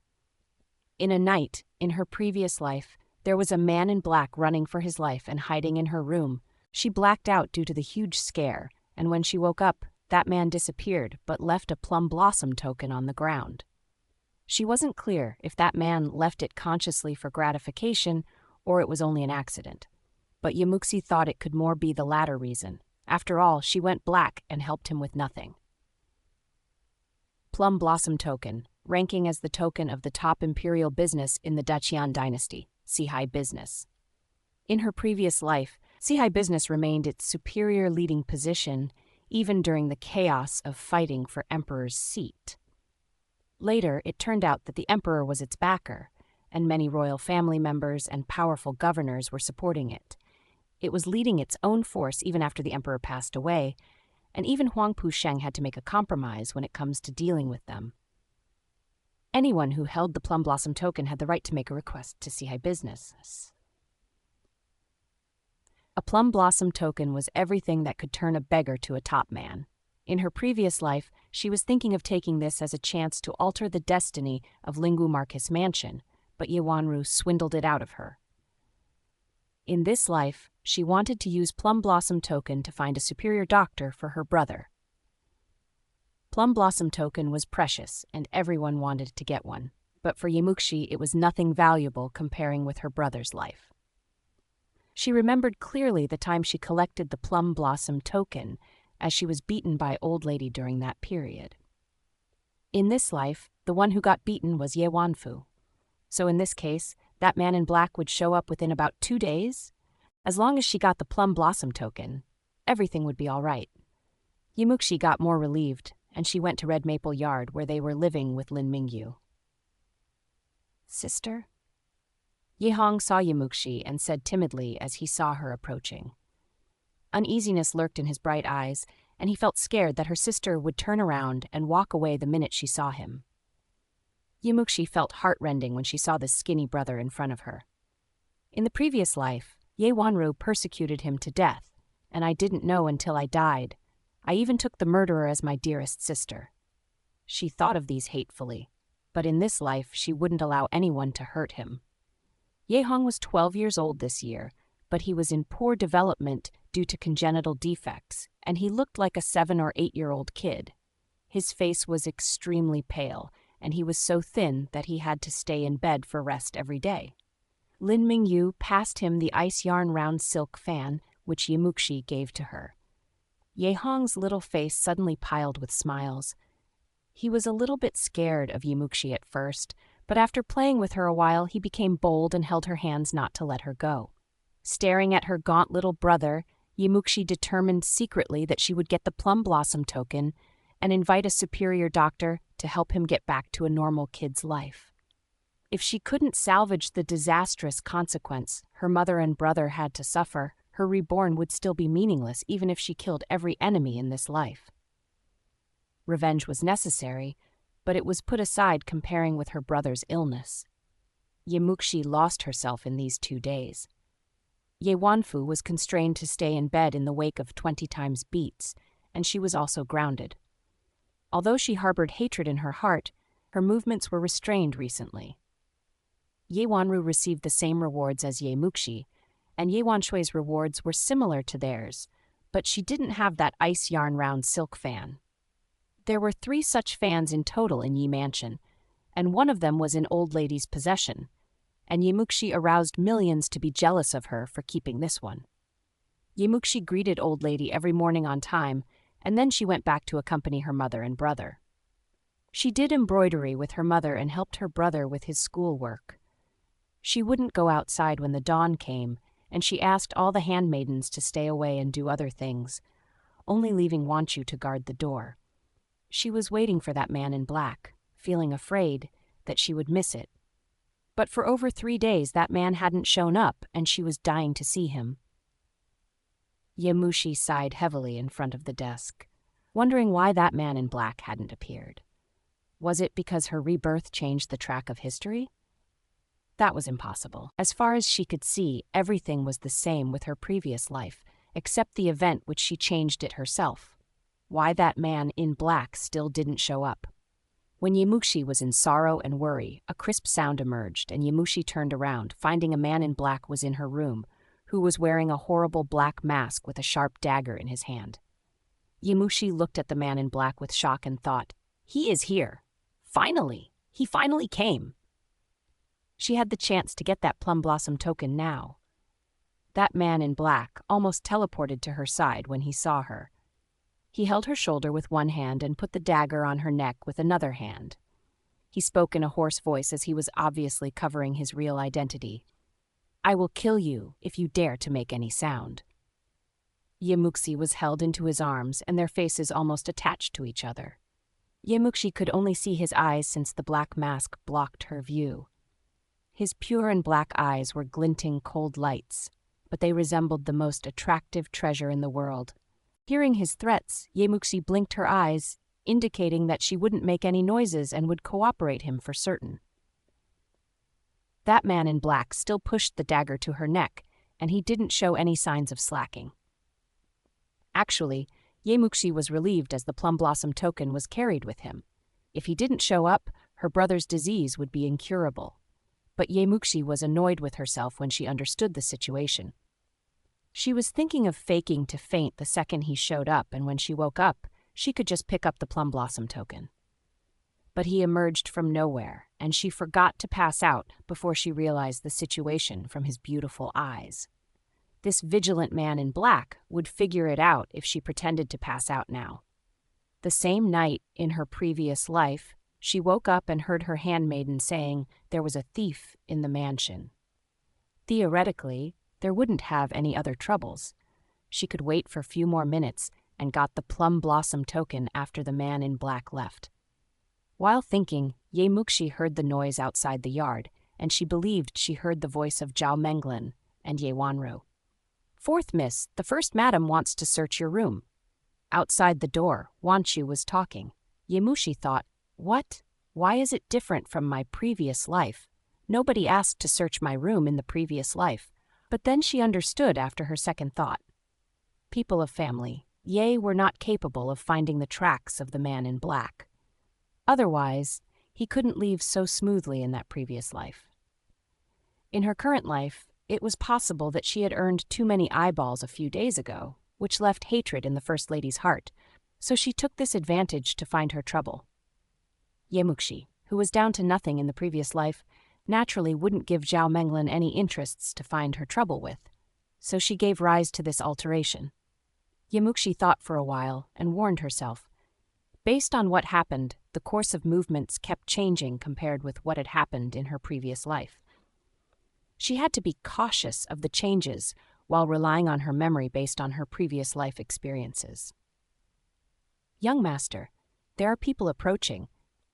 In a night, in her previous life, there was a man in black running for his life and hiding in her room. She blacked out due to the huge scare, and when she woke up, that man disappeared but left a plum blossom token on the ground. She wasn't clear if that man left it consciously for gratification or it was only an accident. But Muxi thought it could more be the latter reason. After all, she went black and helped him with nothing. Plum blossom token, ranking as the token of the top imperial business in the Dacian dynasty, Sihai business. In her previous life, Sihai business remained its superior leading position even during the chaos of fighting for emperor's seat. Later, it turned out that the emperor was its backer, and many royal family members and powerful governors were supporting it. It was leading its own force even after the emperor passed away, and even Huang Pusheng had to make a compromise when it comes to dealing with them. Anyone who held the plum blossom token had the right to make a request to Sihai business. A plum blossom token was everything that could turn a beggar to a top man. In her previous life, she was thinking of taking this as a chance to alter the destiny of Lingu Marcus Mansion, but Yewanru swindled it out of her. In this life, she wanted to use plum blossom token to find a superior doctor for her brother. Plum blossom token was precious, and everyone wanted to get one, but for Muxi it was nothing valuable comparing with her brother's life. She remembered clearly the time she collected the plum blossom token, as she was beaten by old lady during that period. In this life, the one who got beaten was Ye Wanfu. So in this case, that man in black would show up within about 2 days. As long as she got the plum blossom token, everything would be all right. Muxi got more relieved, and she went to Red Maple Yard where they were living with Lin Mingyu. "Sister?" Ye Hong saw Muxi and said timidly as he saw her approaching. Uneasiness lurked in his bright eyes, and he felt scared that her sister would turn around and walk away the minute she saw him. Muxi felt heartrending when she saw this skinny brother in front of her. In the previous life, Ye Wanru persecuted him to death, and I didn't know until I died. I even took the murderer as my dearest sister. She thought of these hatefully, but in this life she wouldn't allow anyone to hurt him. Ye Hong was 12 years old this year, but he was in poor development due to congenital defects, and he looked like a 7 or 8-year-old kid. His face was extremely pale, and he was so thin that he had to stay in bed for rest every day. Lin Mingyu passed him the ice yarn round silk fan, which Muxi gave to her. Ye Hong's little face suddenly piled with smiles. He was a little bit scared of Muxi at first, but after playing with her a while, he became bold and held her hands not to let her go. Staring at her gaunt little brother, Muxi determined secretly that she would get the plum blossom token and invite a superior doctor to help him get back to a normal kid's life. If she couldn't salvage the disastrous consequence her mother and brother had to suffer, her reborn would still be meaningless even if she killed every enemy in this life. Revenge was necessary, but it was put aside comparing with her brother's illness. Muxi lost herself in these 2 days. Ye Wanfu was constrained to stay in bed in the wake of 20 times beats, and she was also grounded. Although she harbored hatred in her heart, her movements were restrained recently. Ye Wanru received the same rewards as Ye Muxi, and Ye Wanshui's rewards were similar to theirs, but she didn't have that ice yarn round silk fan. There were 3 such fans in total in Yi Mansion, and one of them was in old lady's possession, and Muxi aroused millions to be jealous of her for keeping this one. Muxi greeted old lady every morning on time, and then she went back to accompany her mother and brother. She did embroidery with her mother and helped her brother with his schoolwork. She wouldn't go outside when the dawn came, and she asked all the handmaidens to stay away and do other things, only leaving Wanchu to guard the door. She was waiting for that man in black, feeling afraid that she would miss it. But for over 3 days that man hadn't shown up, and she was dying to see him. Muxi sighed heavily in front of the desk, wondering why that man in black hadn't appeared. Was it because her rebirth changed the track of history? That was impossible. As far as she could see, everything was the same with her previous life, except the event which she changed it herself. Why that man in black still didn't show up. When Muxi was in sorrow and worry, a crisp sound emerged, and Muxi turned around, finding a man in black was in her room, who was wearing a horrible black mask with a sharp dagger in his hand. Muxi looked at the man in black with shock and thought, "He is here. Finally! He finally came." She had the chance to get that plum blossom token now. That man in black almost teleported to her side when he saw her. He held her shoulder with one hand and put the dagger on her neck with another hand. He spoke in a hoarse voice as he was obviously covering his real identity. "I will kill you if you dare to make any sound." Muxi was held into his arms and their faces almost attached to each other. Muxi could only see his eyes since the black mask blocked her view. His pure and black eyes were glinting cold lights, but they resembled the most attractive treasure in the world. Hearing his threats, Muxi blinked her eyes, indicating that she wouldn't make any noises and would cooperate him for certain. That man in black still pushed the dagger to her neck, and he didn't show any signs of slacking. Actually, Muxi was relieved as the plum blossom token was carried with him. If he didn't show up, her brother's disease would be incurable. But Muxi was annoyed with herself when she understood the situation. She was thinking of faking to faint the second he showed up, and when she woke up, she could just pick up the plum blossom token. But he emerged from nowhere, and she forgot to pass out before she realized the situation from his beautiful eyes. This vigilant man in black would figure it out if she pretended to pass out now. The same night in her previous life, she woke up and heard her handmaiden saying there was a thief in the mansion. Theoretically, there wouldn't have any other troubles. She could wait for a few more minutes and got the plum blossom token after the man in black left. While thinking, Muxi heard the noise outside the yard, and she believed she heard the voice of Zhao Menglan and Ye Wanru. "Fourth miss, the first madam wants to search your room." Outside the door, Wanchu was talking. Muxi thought, "What? Why is it different from my previous life? Nobody asked to search my room in the previous life." But then she understood after her second thought. People of family, Ye were not capable of finding the tracks of the man in black. Otherwise, he couldn't leave so smoothly in that previous life. In her current life, it was possible that she had earned too many eyeballs a few days ago, which left hatred in the First Lady's heart, so she took this advantage to find her trouble. Muxi, who was down to nothing in the previous life, naturally wouldn't give Zhao Menglan any interests to find her trouble with, so she gave rise to this alteration. Muxi thought for a while and warned herself. Based on what happened, the course of movements kept changing compared with what had happened in her previous life. She had to be cautious of the changes while relying on her memory based on her previous life experiences. "Young master, there are people approaching.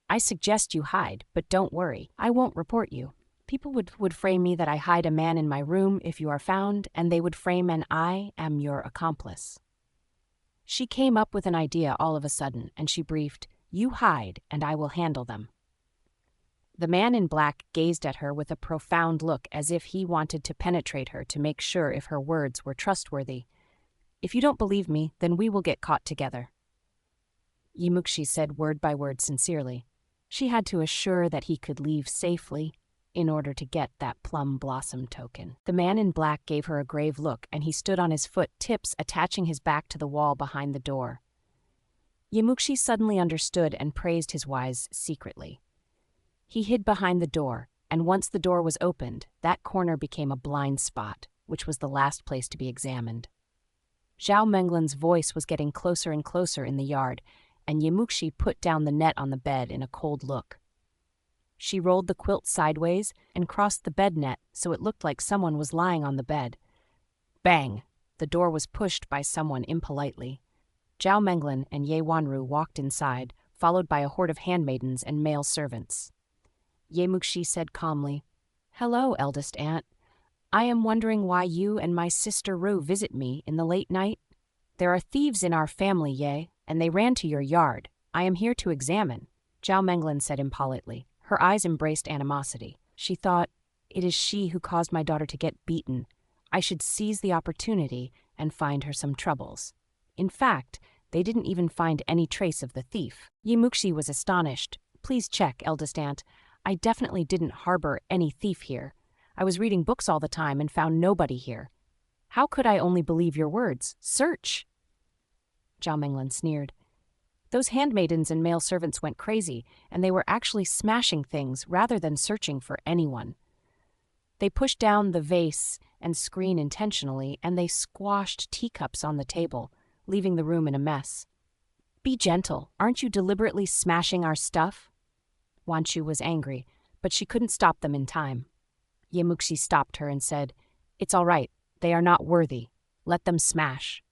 I suggest you hide, but don't worry, I won't report you. People would frame me that I hide a man in my room if you are found, and they would frame and I am your accomplice." She came up with an idea all of a sudden, and she briefed, "You hide, and I will handle them." The man in black gazed at her with a profound look as if he wanted to penetrate her to make sure if her words were trustworthy. "If you don't believe me, then we will get caught together." Muxi said word by word sincerely. She had to assure that he could leave safely in order to get that plum blossom token. The man in black gave her a grave look, and he stood on his foot tips, attaching his back to the wall behind the door. Muxi suddenly understood and praised his wise secretly. He hid behind the door, and once the door was opened, that corner became a blind spot, which was the last place to be examined. Zhao Menglan's voice was getting closer and closer in the yard, and Muxi put down the net on the bed in a cold look. She rolled the quilt sideways and crossed the bed net so it looked like someone was lying on the bed. Bang! The door was pushed by someone impolitely. Zhao Menglan and Ye Wanru walked inside, followed by a horde of handmaidens and male servants. Muxi said calmly, "Hello, eldest aunt. I am wondering why you and my sister Ru visit me in the late night. There are thieves in our family, Ye, and they ran to your yard. I am here to examine," Zhao Menglan said impolitely. Her eyes embraced animosity. She thought, "It is she who caused my daughter to get beaten. I should seize the opportunity and find her some troubles." In fact, they didn't even find any trace of the thief. Muxi was astonished. "Please check, eldest aunt. I definitely didn't harbor any thief here. I was reading books all the time and found nobody here." How could I only believe your words? Search! Zhao Menglan sneered. Those handmaidens and male servants went crazy, and they were actually smashing things rather than searching for anyone. They pushed down the vase and screen intentionally, and they squashed teacups on the table, leaving the room in a mess. Be gentle. Aren't you deliberately smashing our stuff? Wanchu was angry, but she couldn't stop them in time. Muxi stopped her and said, It's all right. They are not worthy. Let them smash.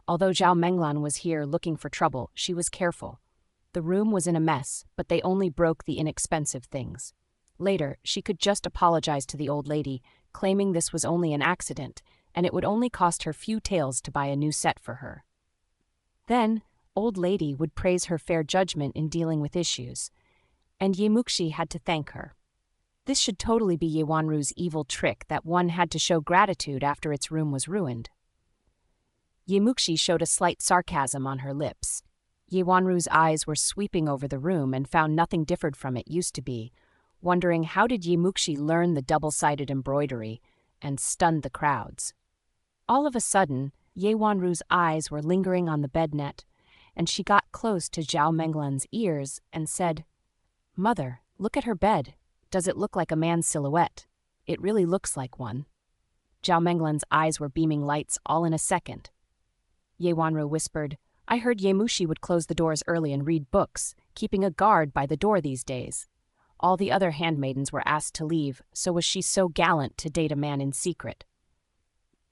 Although Zhao Menglan was here looking for trouble, she was careful. The room was in a mess, but they only broke the inexpensive things. Later, she could just apologize to the old lady, claiming this was only an accident, and it would only cost her few taels to buy a new set for her. Then, old lady would praise her fair judgment in dealing with issues, and Muxi had to thank her. This should totally be Yewanru's evil trick that one had to show gratitude after its room was ruined. Muxi showed a slight sarcasm on her lips. Yewanru's eyes were sweeping over the room and found nothing differed from it used to be, wondering how did Muxi learn the double-sided embroidery, and stunned the crowds. All of a sudden, Yewanru's eyes were lingering on the bed net, and she got close to Zhao Menglan's ears and said, Mother, look at her bed. Does it look like a man's silhouette? It really looks like one. Zhao Menglan's eyes were beaming lights all in a second. Yewanru whispered, I heard Muxi would close the doors early and read books, keeping a guard by the door these days. All the other handmaidens were asked to leave, so was she so gallant to date a man in secret?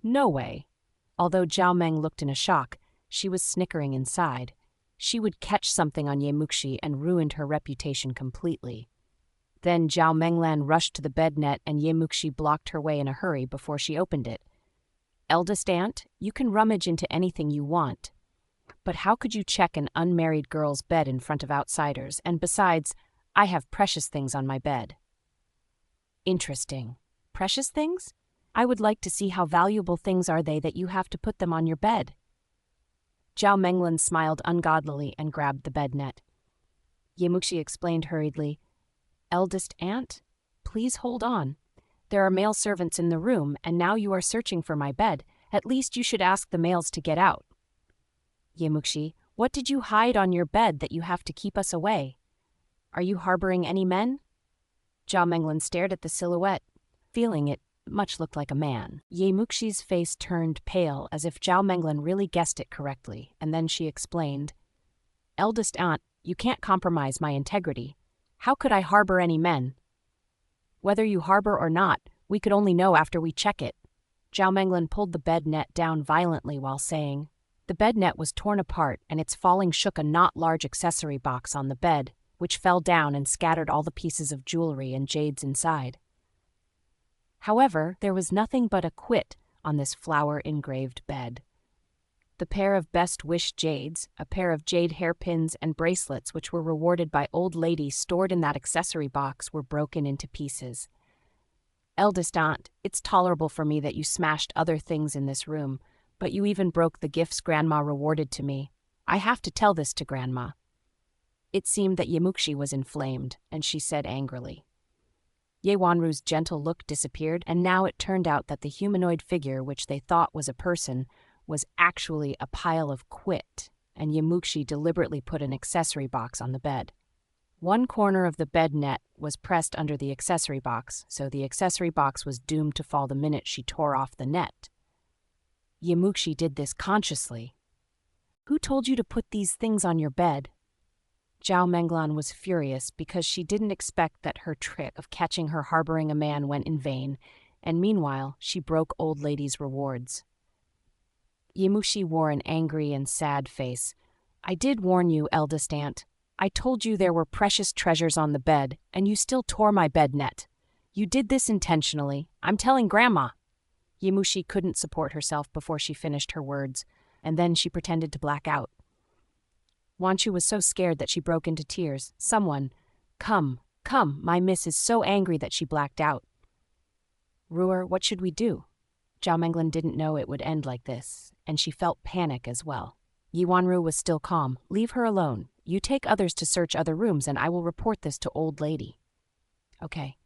No way. Although Zhao Meng looked in a shock, she was snickering inside. She would catch something on Muxi and ruined her reputation completely. Then Zhao Menglan rushed to the bed net and Muxi blocked her way in a hurry before she opened it. Eldest aunt, you can rummage into anything you want. But how could you check an unmarried girl's bed in front of outsiders? And besides, I have precious things on my bed. Interesting. Precious things? I would like to see how valuable things are they that you have to put them on your bed. Zhao Menglan smiled ungodlily and grabbed the bed net. Muxi explained hurriedly, Eldest aunt, please hold on. There are male servants in the room, and now you are searching for my bed. At least you should ask the males to get out. Muxi, what did you hide on your bed that you have to keep us away? Are you harboring any men? Zhao Menglan stared at the silhouette, feeling it much looked like a man. Muxi's face turned pale as if Zhao Menglan really guessed it correctly, and then she explained, Eldest aunt, you can't compromise my integrity. How could I harbor any men? Whether you harbor or not, we could only know after we check it. Zhao Menglan pulled the bed net down violently while saying, The bed net was torn apart and its falling shook a not large accessory box on the bed, which fell down and scattered all the pieces of jewelry and jades inside. However, there was nothing but a quit on this flower-engraved bed. The pair of best wish jades, a pair of jade hairpins and bracelets which were rewarded by old lady stored in that accessory box were broken into pieces. Eldest aunt, it's tolerable for me that you smashed other things in this room, but you even broke the gifts Grandma rewarded to me. I have to tell this to Grandma. It seemed that Muxi was inflamed, and she said angrily. Yewanru's gentle look disappeared, and now it turned out that the humanoid figure which they thought was a person was actually a pile of quit, and Muxi deliberately put an accessory box on the bed. One corner of the bed net was pressed under the accessory box, so the accessory box was doomed to fall the minute she tore off the net. Muxi did this consciously. Who told you to put these things on your bed? Zhao Menglan was furious because she didn't expect that her trick of catching her harboring a man went in vain, and meanwhile she broke old lady's rewards. Muxi wore an angry and sad face. I did warn you, eldest aunt. I told you there were precious treasures on the bed, and you still tore my bed net. You did this intentionally. I'm telling Grandma. Muxi couldn't support herself before she finished her words, and then she pretended to black out. Wanchu was so scared that she broke into tears. Someone, come, my miss is so angry that she blacked out. Ruer, what should we do? Zhao Menglan didn't know it would end like this, and she felt panic as well. Yewanru was still calm. Leave her alone. You take others to search other rooms, and I will report this to old lady. Okay.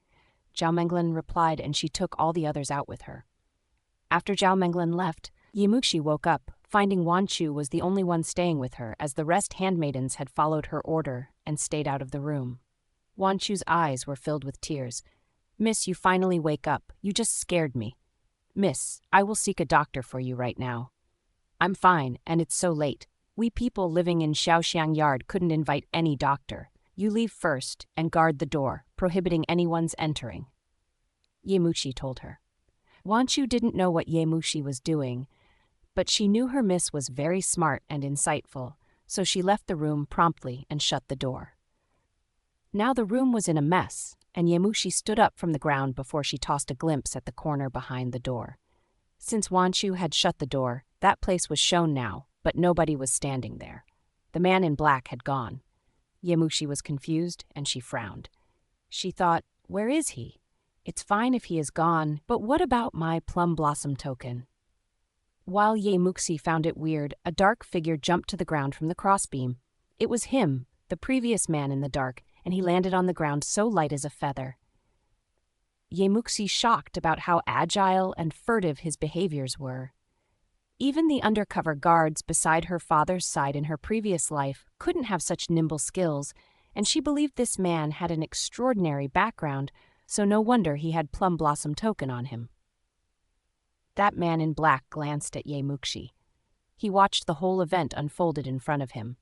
Zhao Menglan replied, and she took all the others out with her. After Zhao Menglan left, Ye Muxi woke up, finding Wan Chu was the only one staying with her, as the rest handmaidens had followed her order and stayed out of the room. Wan Chu's eyes were filled with tears. "Miss, you finally wake up. You just scared me. Miss, I will seek a doctor for you right now." "I'm fine, and it's so late. We people living in Xiaoxiang Yard couldn't invite any doctor. You leave first and guard the door, prohibiting anyone's entering," Ye Muxi told her. Wan Chu didn't know what Ye Muxi was doing, but she knew her miss was very smart and insightful, so she left the room promptly and shut the door. Now the room was in a mess, and Ye Muxi stood up from the ground before she tossed a glimpse at the corner behind the door. Since Wan Chu had shut the door, that place was shown now, but nobody was standing there. The man in black had gone. Ye Muxi was confused, and she frowned. She thought, where is he? It's fine if he is gone, but what about my plum blossom token? While Ye Muxi found it weird, a dark figure jumped to the ground from the crossbeam. It was him, the previous man in the dark, and he landed on the ground so light as a feather. Ye Muxi shocked about how agile and furtive his behaviors were. Even the undercover guards beside her father's side in her previous life couldn't have such nimble skills, and she believed this man had an extraordinary background, so no wonder he had plum blossom token on him. That man in black glanced at Ye Muxi. He watched the whole event unfolded in front of him.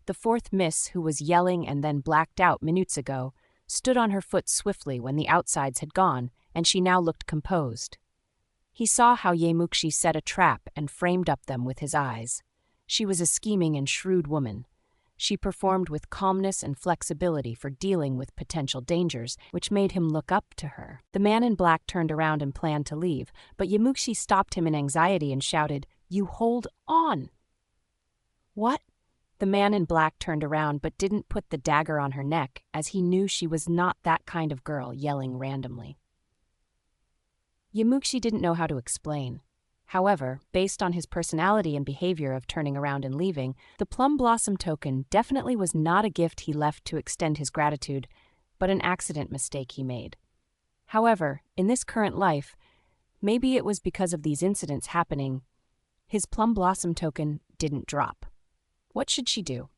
The fourth miss, who was yelling and then blacked out minutes ago, stood on her foot swiftly when the outsides had gone, and she now looked composed. He saw how Ye Muxi set a trap and framed up them with his eyes. She was a scheming and shrewd woman. She performed with calmness and flexibility for dealing with potential dangers, which made him look up to her. The man in black turned around and planned to leave, but Ye Muxi stopped him in anxiety and shouted, "You hold on!" "What?" The man in black turned around but didn't put the dagger on her neck, as he knew she was not that kind of girl yelling randomly. Ye Muxi didn't know how to explain. However, based on his personality and behavior of turning around and leaving, the plum blossom token definitely was not a gift he left to extend his gratitude, but an accident mistake he made. However, in this current life, maybe it was because of these incidents happening, his plum blossom token didn't drop. What should she do?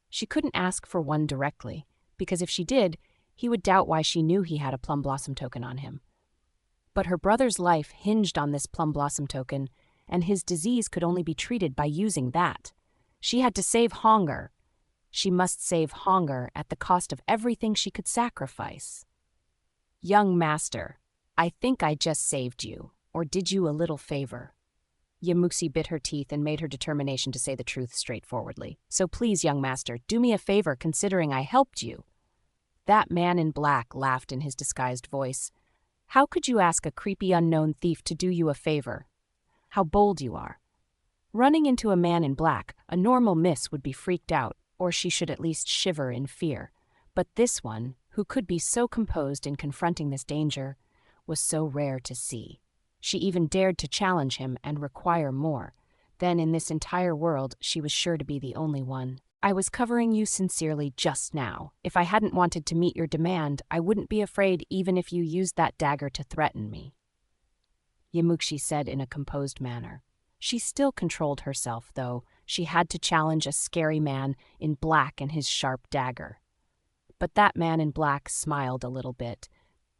She couldn't ask for one directly, because if she did, he would doubt why she knew he had a plum blossom token on him. But her brother's life hinged on this plum blossom token, and his disease could only be treated by using that. She had to save Honger. She must save Honger at the cost of everything she could sacrifice. "Young master, I think I just saved you, or did you a little favor." Ye Muxi bit her teeth and made her determination to say the truth straightforwardly. "So please, young master, do me a favor considering I helped you." That man in black laughed in his disguised voice. "How could you ask a creepy unknown thief to do you a favor? How bold you are." Running into a man in black, a normal miss would be freaked out, or she should at least shiver in fear. But this one, who could be so composed in confronting this danger, was so rare to see. She even dared to challenge him and require more. Then in this entire world, she was sure to be the only one. "I was covering you sincerely just now. If I hadn't wanted to meet your demand, I wouldn't be afraid even if you used that dagger to threaten me," Ye Muxi said in a composed manner. She still controlled herself, though. She had to challenge a scary man in black and his sharp dagger. But that man in black smiled a little bit.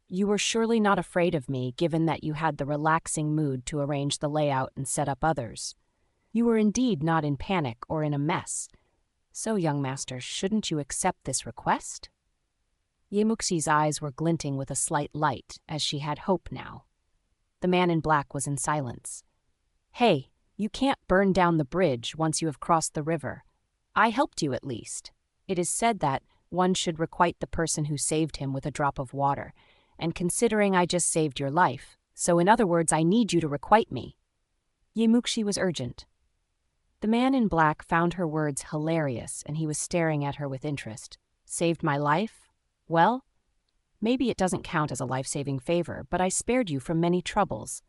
"You were surely not afraid of me, given that you had the relaxing mood to arrange the layout and set up others. You were indeed not in panic or in a mess. So, young master, shouldn't you accept this request?" Ye Muxi's eyes were glinting with a slight light, as she had hope now. The man in black was in silence. "Hey, you can't burn down the bridge once you have crossed the river. I helped you at least. It is said that one should requite the person who saved him with a drop of water, and considering I just saved your life, so in other words, I need you to requite me." Ye Muxi was urgent. The man in black found her words hilarious, and he was staring at her with interest. "Saved my life? Well, maybe it doesn't count as a life-saving favor, but I spared you from many troubles.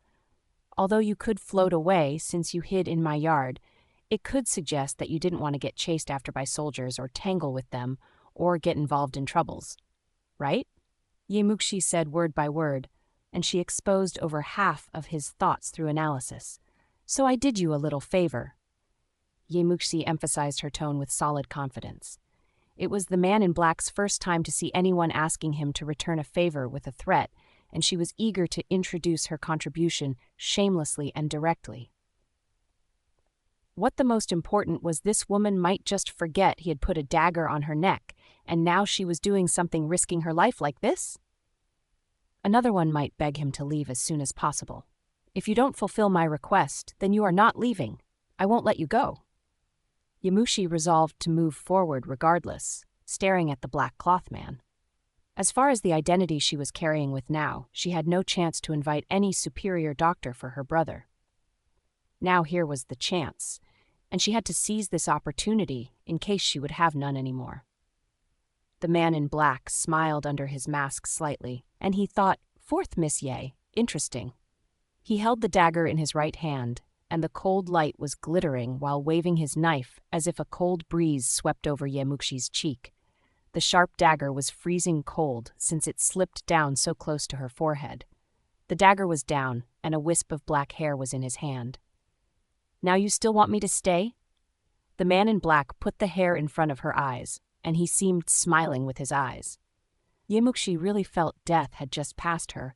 Although you could float away since you hid in my yard, it could suggest that you didn't want to get chased after by soldiers or tangle with them or get involved in troubles. Right?" Ye Muxi said word by word. and she exposed over half of his thoughts through analysis. "So I did you a little favor." Muxi emphasized her tone with solid confidence. It was the man in black's first time to see anyone asking him to return a favor with a threat, and she was eager to introduce her contribution shamelessly and directly. What the most important was, this woman might just forget he had put a dagger on her neck, and now she was doing something risking her life like this? Another one might beg him to leave as soon as possible. "If you don't fulfill my request, then you are not leaving. I won't let you go." Muxi resolved to move forward regardless, staring at the black cloth man. As far as the identity she was carrying with now, she had no chance to invite any superior doctor for her brother. Now here was the chance, and she had to seize this opportunity in case she would have none anymore. The man in black smiled under his mask slightly, and he thought, "Fourth Miss Ye, interesting." He held the dagger in his right hand, and the cold light was glittering while waving his knife as if a cold breeze swept over Muxi's cheek. The sharp dagger was freezing cold since it slipped down so close to her forehead. The dagger was down, and a wisp of black hair was in his hand. "Now you still want me to stay?" The man in black put the hair in front of her eyes, and he seemed smiling with his eyes. Muxi really felt death had just passed her,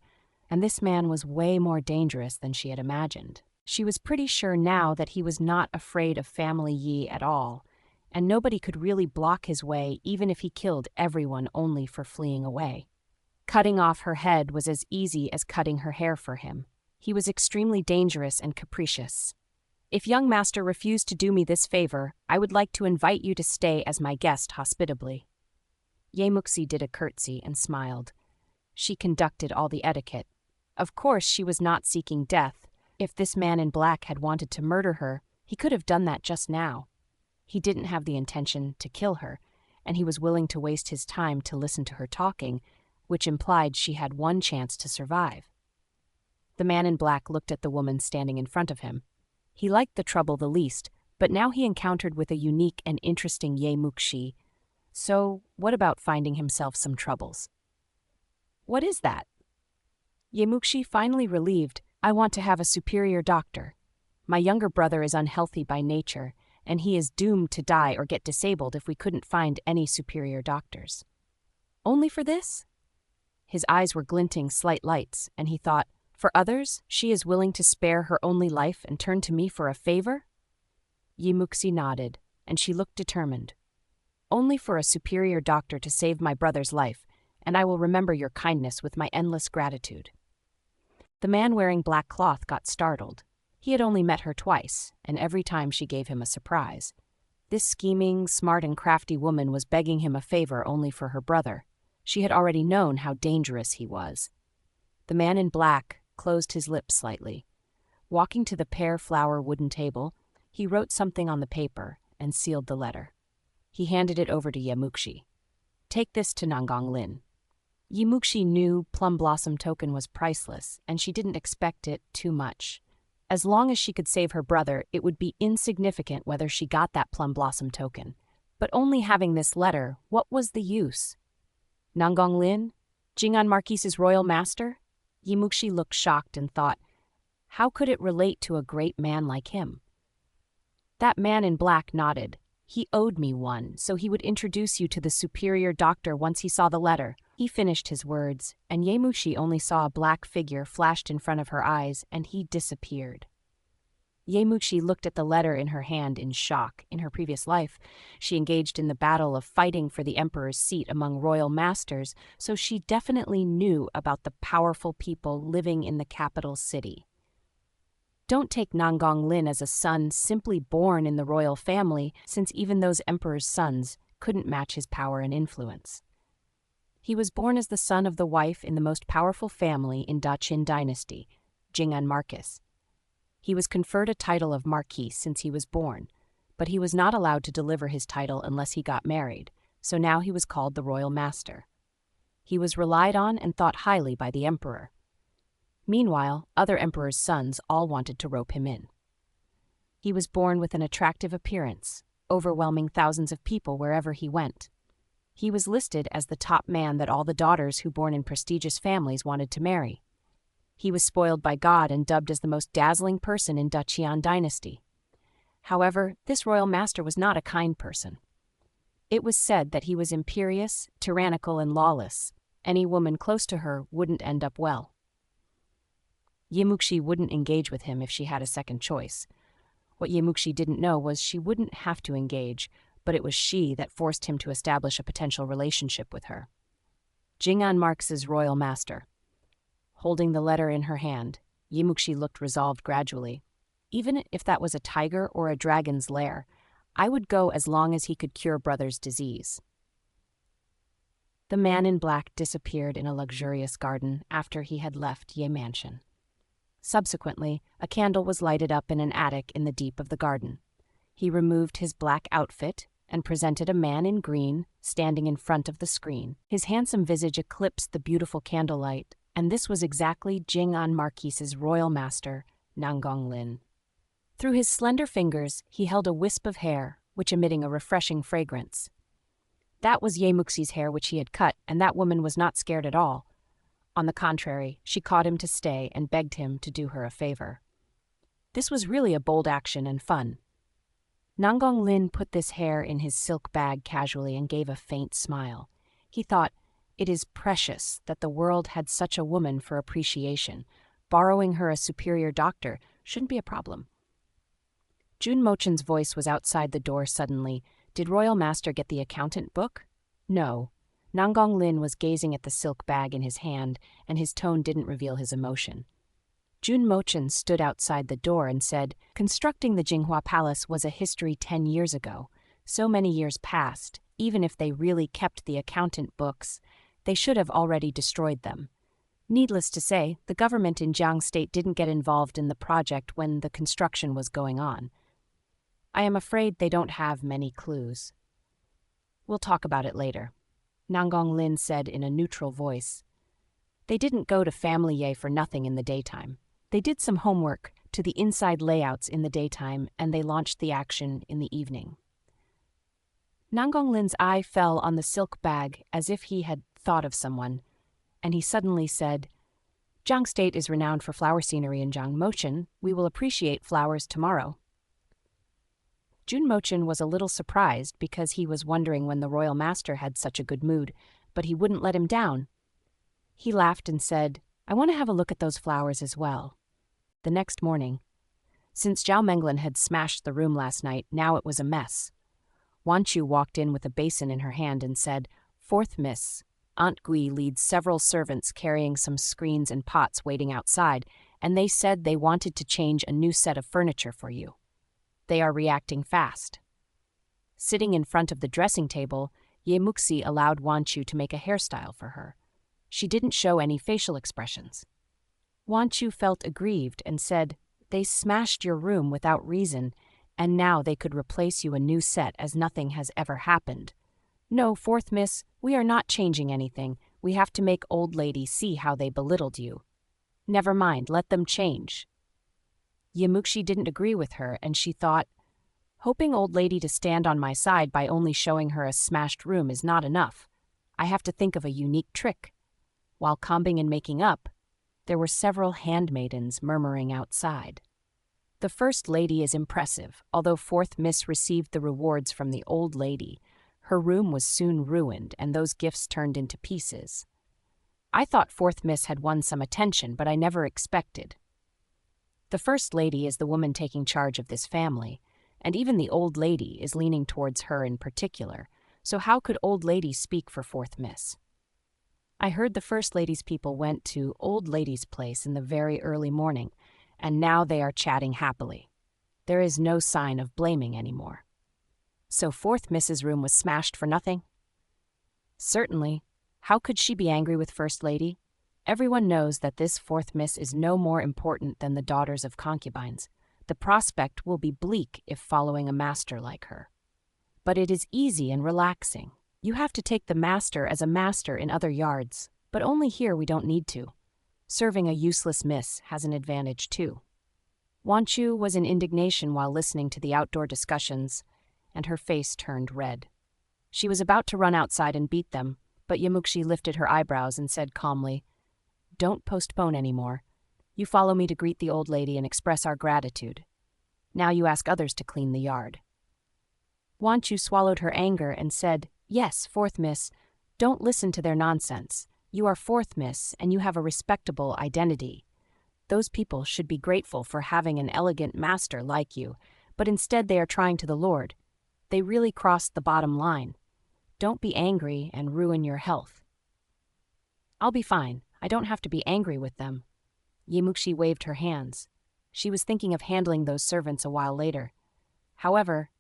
and this man was way more dangerous than she had imagined. She was pretty sure now that he was not afraid of family Yi at all, and nobody could really block his way even if he killed everyone only for fleeing away. Cutting off her head was as easy as cutting her hair for him. He was extremely dangerous and capricious. "If young master refused to do me this favor, I would like to invite you to stay as my guest hospitably." Muxi did a curtsy and smiled. She conducted all the etiquette. Of course she was not seeking death. If this man in black had wanted to murder her, he could have done that just now. He didn't have the intention to kill her, and he was willing to waste his time to listen to her talking, which implied she had one chance to survive. The man in black looked at the woman standing in front of him. He liked the trouble the least, but now he encountered with a unique and interesting Muxi. So, what about finding himself some troubles? "What is that?" Muxi, finally relieved. "I want to have a superior doctor. My younger brother is unhealthy by nature, and he is doomed to die or get disabled if we couldn't find any superior doctors." "Only for this?" His eyes were glinting slight lights, and he thought, "For others, she is willing to spare her only life and turn to me for a favor?" Muxi nodded, and she looked determined. "Only for a superior doctor to save my brother's life, and I will remember your kindness with my endless gratitude." The man wearing black cloth got startled. He had only met her twice, and every time she gave him a surprise. This scheming, smart and crafty woman was begging him a favor only for her brother. She had already known how dangerous he was. The man in black closed his lips slightly. Walking to the pear-flower wooden table, he wrote something on the paper and sealed the letter. He handed it over to Muxi. "Take this to Nangang Lin." Muxi knew Plum Blossom token was priceless, and she didn't expect it too much. As long as she could save her brother, it would be insignificant whether she got that Plum Blossom token. But only having this letter, what was the use? Nangang Lin? Jing'an Marquise's royal master? Muxi looked shocked and thought, how could it relate to a great man like him? That man in black nodded. "He owed me one, so he would introduce you to the superior doctor once he saw the letter." He finished his words, and Muxi only saw a black figure flashed in front of her eyes, and he disappeared. Muxi looked at the letter in her hand in shock. In her previous life, she engaged in the battle of fighting for the emperor's seat among royal masters, so she definitely knew about the powerful people living in the capital city. Don't take Nangang Lin as a son simply born in the royal family, since even those emperor's sons couldn't match his power and influence. He was born as the son of the wife in the most powerful family in Daqin dynasty, Jing'an Marquis. He was conferred a title of Marquis since he was born, but he was not allowed to deliver his title unless he got married, so now he was called the royal master. He was relied on and thought highly by the emperor. Meanwhile, other emperors' sons all wanted to rope him in. He was born with an attractive appearance, overwhelming thousands of people wherever he went. He was listed as the top man that all the daughters who born in prestigious families wanted to marry. He was spoiled by God and dubbed as the most dazzling person in Dachian dynasty. However, this royal master was not a kind person. It was said that he was imperious, tyrannical, and lawless. Any woman close to her wouldn't end up well. Muxi wouldn't engage with him if she had a second choice. What Muxi didn't know was she wouldn't have to engage, but it was she that forced him to establish a potential relationship with her. Jingan Marx's royal master. Holding the letter in her hand, Muxi looked resolved gradually. Even if that was a tiger or a dragon's lair, I would go as long as he could cure brother's disease. The man in black disappeared in a luxurious garden after he had left Ye mansion. Subsequently, a candle was lighted up in an attic in the deep of the garden. He removed his black outfit and presented a man in green standing in front of the screen. His handsome visage eclipsed the beautiful candlelight, and this was exactly Jingan Marquis's royal master, Nanggong Lin. Through his slender fingers, he held a wisp of hair, which emitting a refreshing fragrance. That was Muxi's hair which he had cut, and that woman was not scared at all. On the contrary, she caught him to stay and begged him to do her a favor. This was really a bold action and fun. Nanggong Lin put this hair in his silk bag casually and gave a faint smile. He thought, "It is precious that the world had such a woman for appreciation. Borrowing her a superior doctor shouldn't be a problem." Jun Mochen's voice was outside the door suddenly. Did Royal Master get the accountant book? No. Nanggong Lin was gazing at the silk bag in his hand, and his tone didn't reveal his emotion. Jun Mochen stood outside the door and said, "Constructing the Jinghua Palace was a history 10 years ago. So many years passed. Even if they really kept the accountant books, they should have already destroyed them. Needless to say, the government in Jiang State didn't get involved in the project when the construction was going on. I am afraid they don't have many clues. We'll talk about it later," Nanggong Lin said in a neutral voice. They didn't go to Family Ye for nothing in the daytime. They did some homework to the inside layouts in the daytime, and they launched the action in the evening. Nanggong Lin's eye fell on the silk bag as if he had thought of someone, and he suddenly said, "Jiang State is renowned for flower scenery in Jiang Mochen. We will appreciate flowers tomorrow." Jun Mochen was a little surprised because he was wondering when the royal master had such a good mood, but he wouldn't let him down. He laughed and said, "I want to have a look at those flowers as well." The next morning, since Zhao Menglin had smashed the room last night, now it was a mess. Wan Chu walked in with a basin in her hand and said, "Fourth Miss, Aunt Gui leads several servants carrying some screens and pots waiting outside, and they said they wanted to change a new set of furniture for you. They are reacting fast." Sitting in front of the dressing table, Muxi allowed Wan Chu to make a hairstyle for her. She didn't show any facial expressions. Wan Chu felt aggrieved and said, "They smashed your room without reason, and now they could replace you a new set as nothing has ever happened. No, Fourth Miss, we are not changing anything. We have to make old lady see how they belittled you. Never mind, let them change." Muxi didn't agree with her, and she thought, "Hoping old lady to stand on my side by only showing her a smashed room is not enough. I have to think of a unique trick." While combing and making up, there were several handmaidens murmuring outside. The first lady is impressive. Although Fourth Miss received the rewards from the old lady, her room was soon ruined and those gifts turned into pieces. I thought Fourth Miss had won some attention, but I never expected. The first lady is the woman taking charge of this family, and even the old lady is leaning towards her in particular, so how could old lady speak for Fourth Miss? I heard the first lady's people went to old lady's place in the very early morning, and now they are chatting happily. There is no sign of blaming anymore. So Fourth Miss's room was smashed for nothing? Certainly. How could she be angry with First Lady? Everyone knows that this Fourth Miss is no more important than the daughters of concubines. The prospect will be bleak if following a master like her. But it is easy and relaxing. You have to take the master as a master in other yards, but only here we don't need to. Serving a useless miss has an advantage too. Wan Chu was in indignation while listening to the outdoor discussions, and her face turned red. She was about to run outside and beat them, but Muxi lifted her eyebrows and said calmly, "Don't postpone anymore. You follow me to greet the old lady and express our gratitude. Now you ask others to clean the yard." Wanchu swallowed her anger and said, "Yes, fourth miss. Don't listen to their nonsense. You are fourth miss, and you have a respectable identity. Those people should be grateful for having an elegant master like you, but instead they are trying to the Lord. They really crossed the bottom line. Don't be angry and ruin your health." "I'll be fine. I don't have to be angry with them." Muxi waved her hands. She was thinking of handling those servants a while later. However,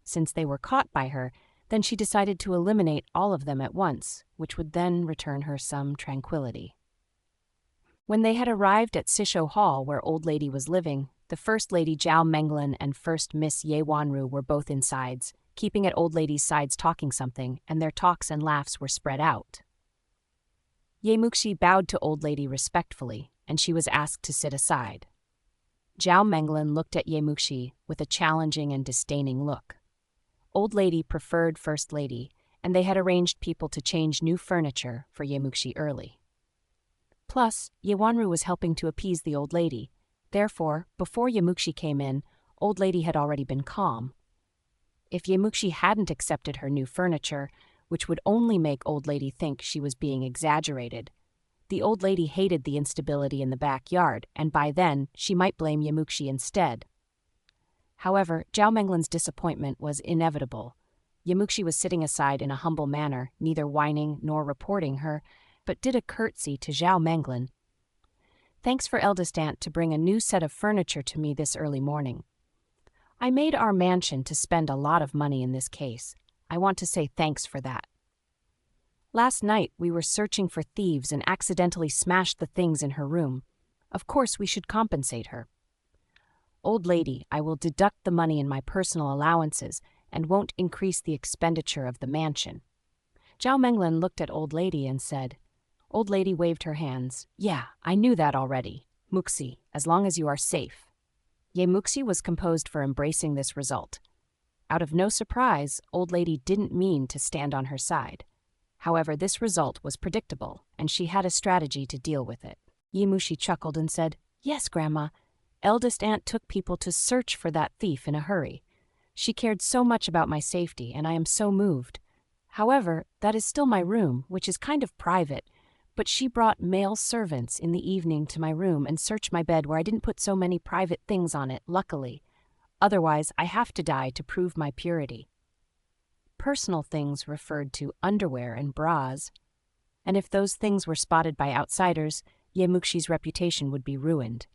since they were caught by her, then she decided to eliminate all of them at once, which would then return her some tranquility. When they had arrived at Sisho Hall, where Old Lady was living, the First Lady Zhao Menglan and First Miss Ye Wanru were both inside, keeping at Old Lady's sides talking something, and their talks and laughs were spread out. Ye Muxi bowed to Old Lady respectfully, and she was asked to sit aside. Zhao Menglan looked at Ye Muxi with a challenging and disdaining look. Old Lady preferred First Lady, and they had arranged people to change new furniture for Ye Muxi early. Plus, Ye Wanru was helping to appease the Old Lady. Therefore, before Ye Muxi came in, Old Lady had already been calm. If Ye Muxi hadn't accepted her new furniture, which would only make Old Lady think she was being exaggerated, the Old Lady hated the instability in the backyard, and by then she might blame Ye Muxi instead. However, Zhao Menglan's disappointment was inevitable. Ye Muxi was sitting aside in a humble manner, neither whining nor reporting her, but did a curtsy to Zhao Menglan. "Thanks for eldest aunt to bring a new set of furniture to me this early morning. I made our mansion to spend a lot of money in this case. I want to say thanks for that. Last night we were searching for thieves and accidentally smashed the things in her room. Of course we should compensate her. Old Lady, I will deduct the money in my personal allowances and won't increase the expenditure of the mansion." Zhao Menglan looked at Old Lady and said. Old Lady waved her hands. "Yeah, I knew that already. Muxi, as long as you are safe." Ye Muxi was composed for embracing this result. Out of no surprise, Old Lady didn't mean to stand on her side. However, this result was predictable, and she had a strategy to deal with it. Ye Muxi chuckled and said, "Yes, Grandma. Eldest aunt took people to search for that thief in a hurry. She cared so much about my safety, and I am so moved. However, that is still my room, which is kind of private, but she brought male servants in the evening to my room and searched my bed where I didn't put so many private things on it, luckily. Otherwise, I have to die to prove my purity." Personal things referred to underwear and bras, and if those things were spotted by outsiders, Ye Muxi's reputation would be ruined.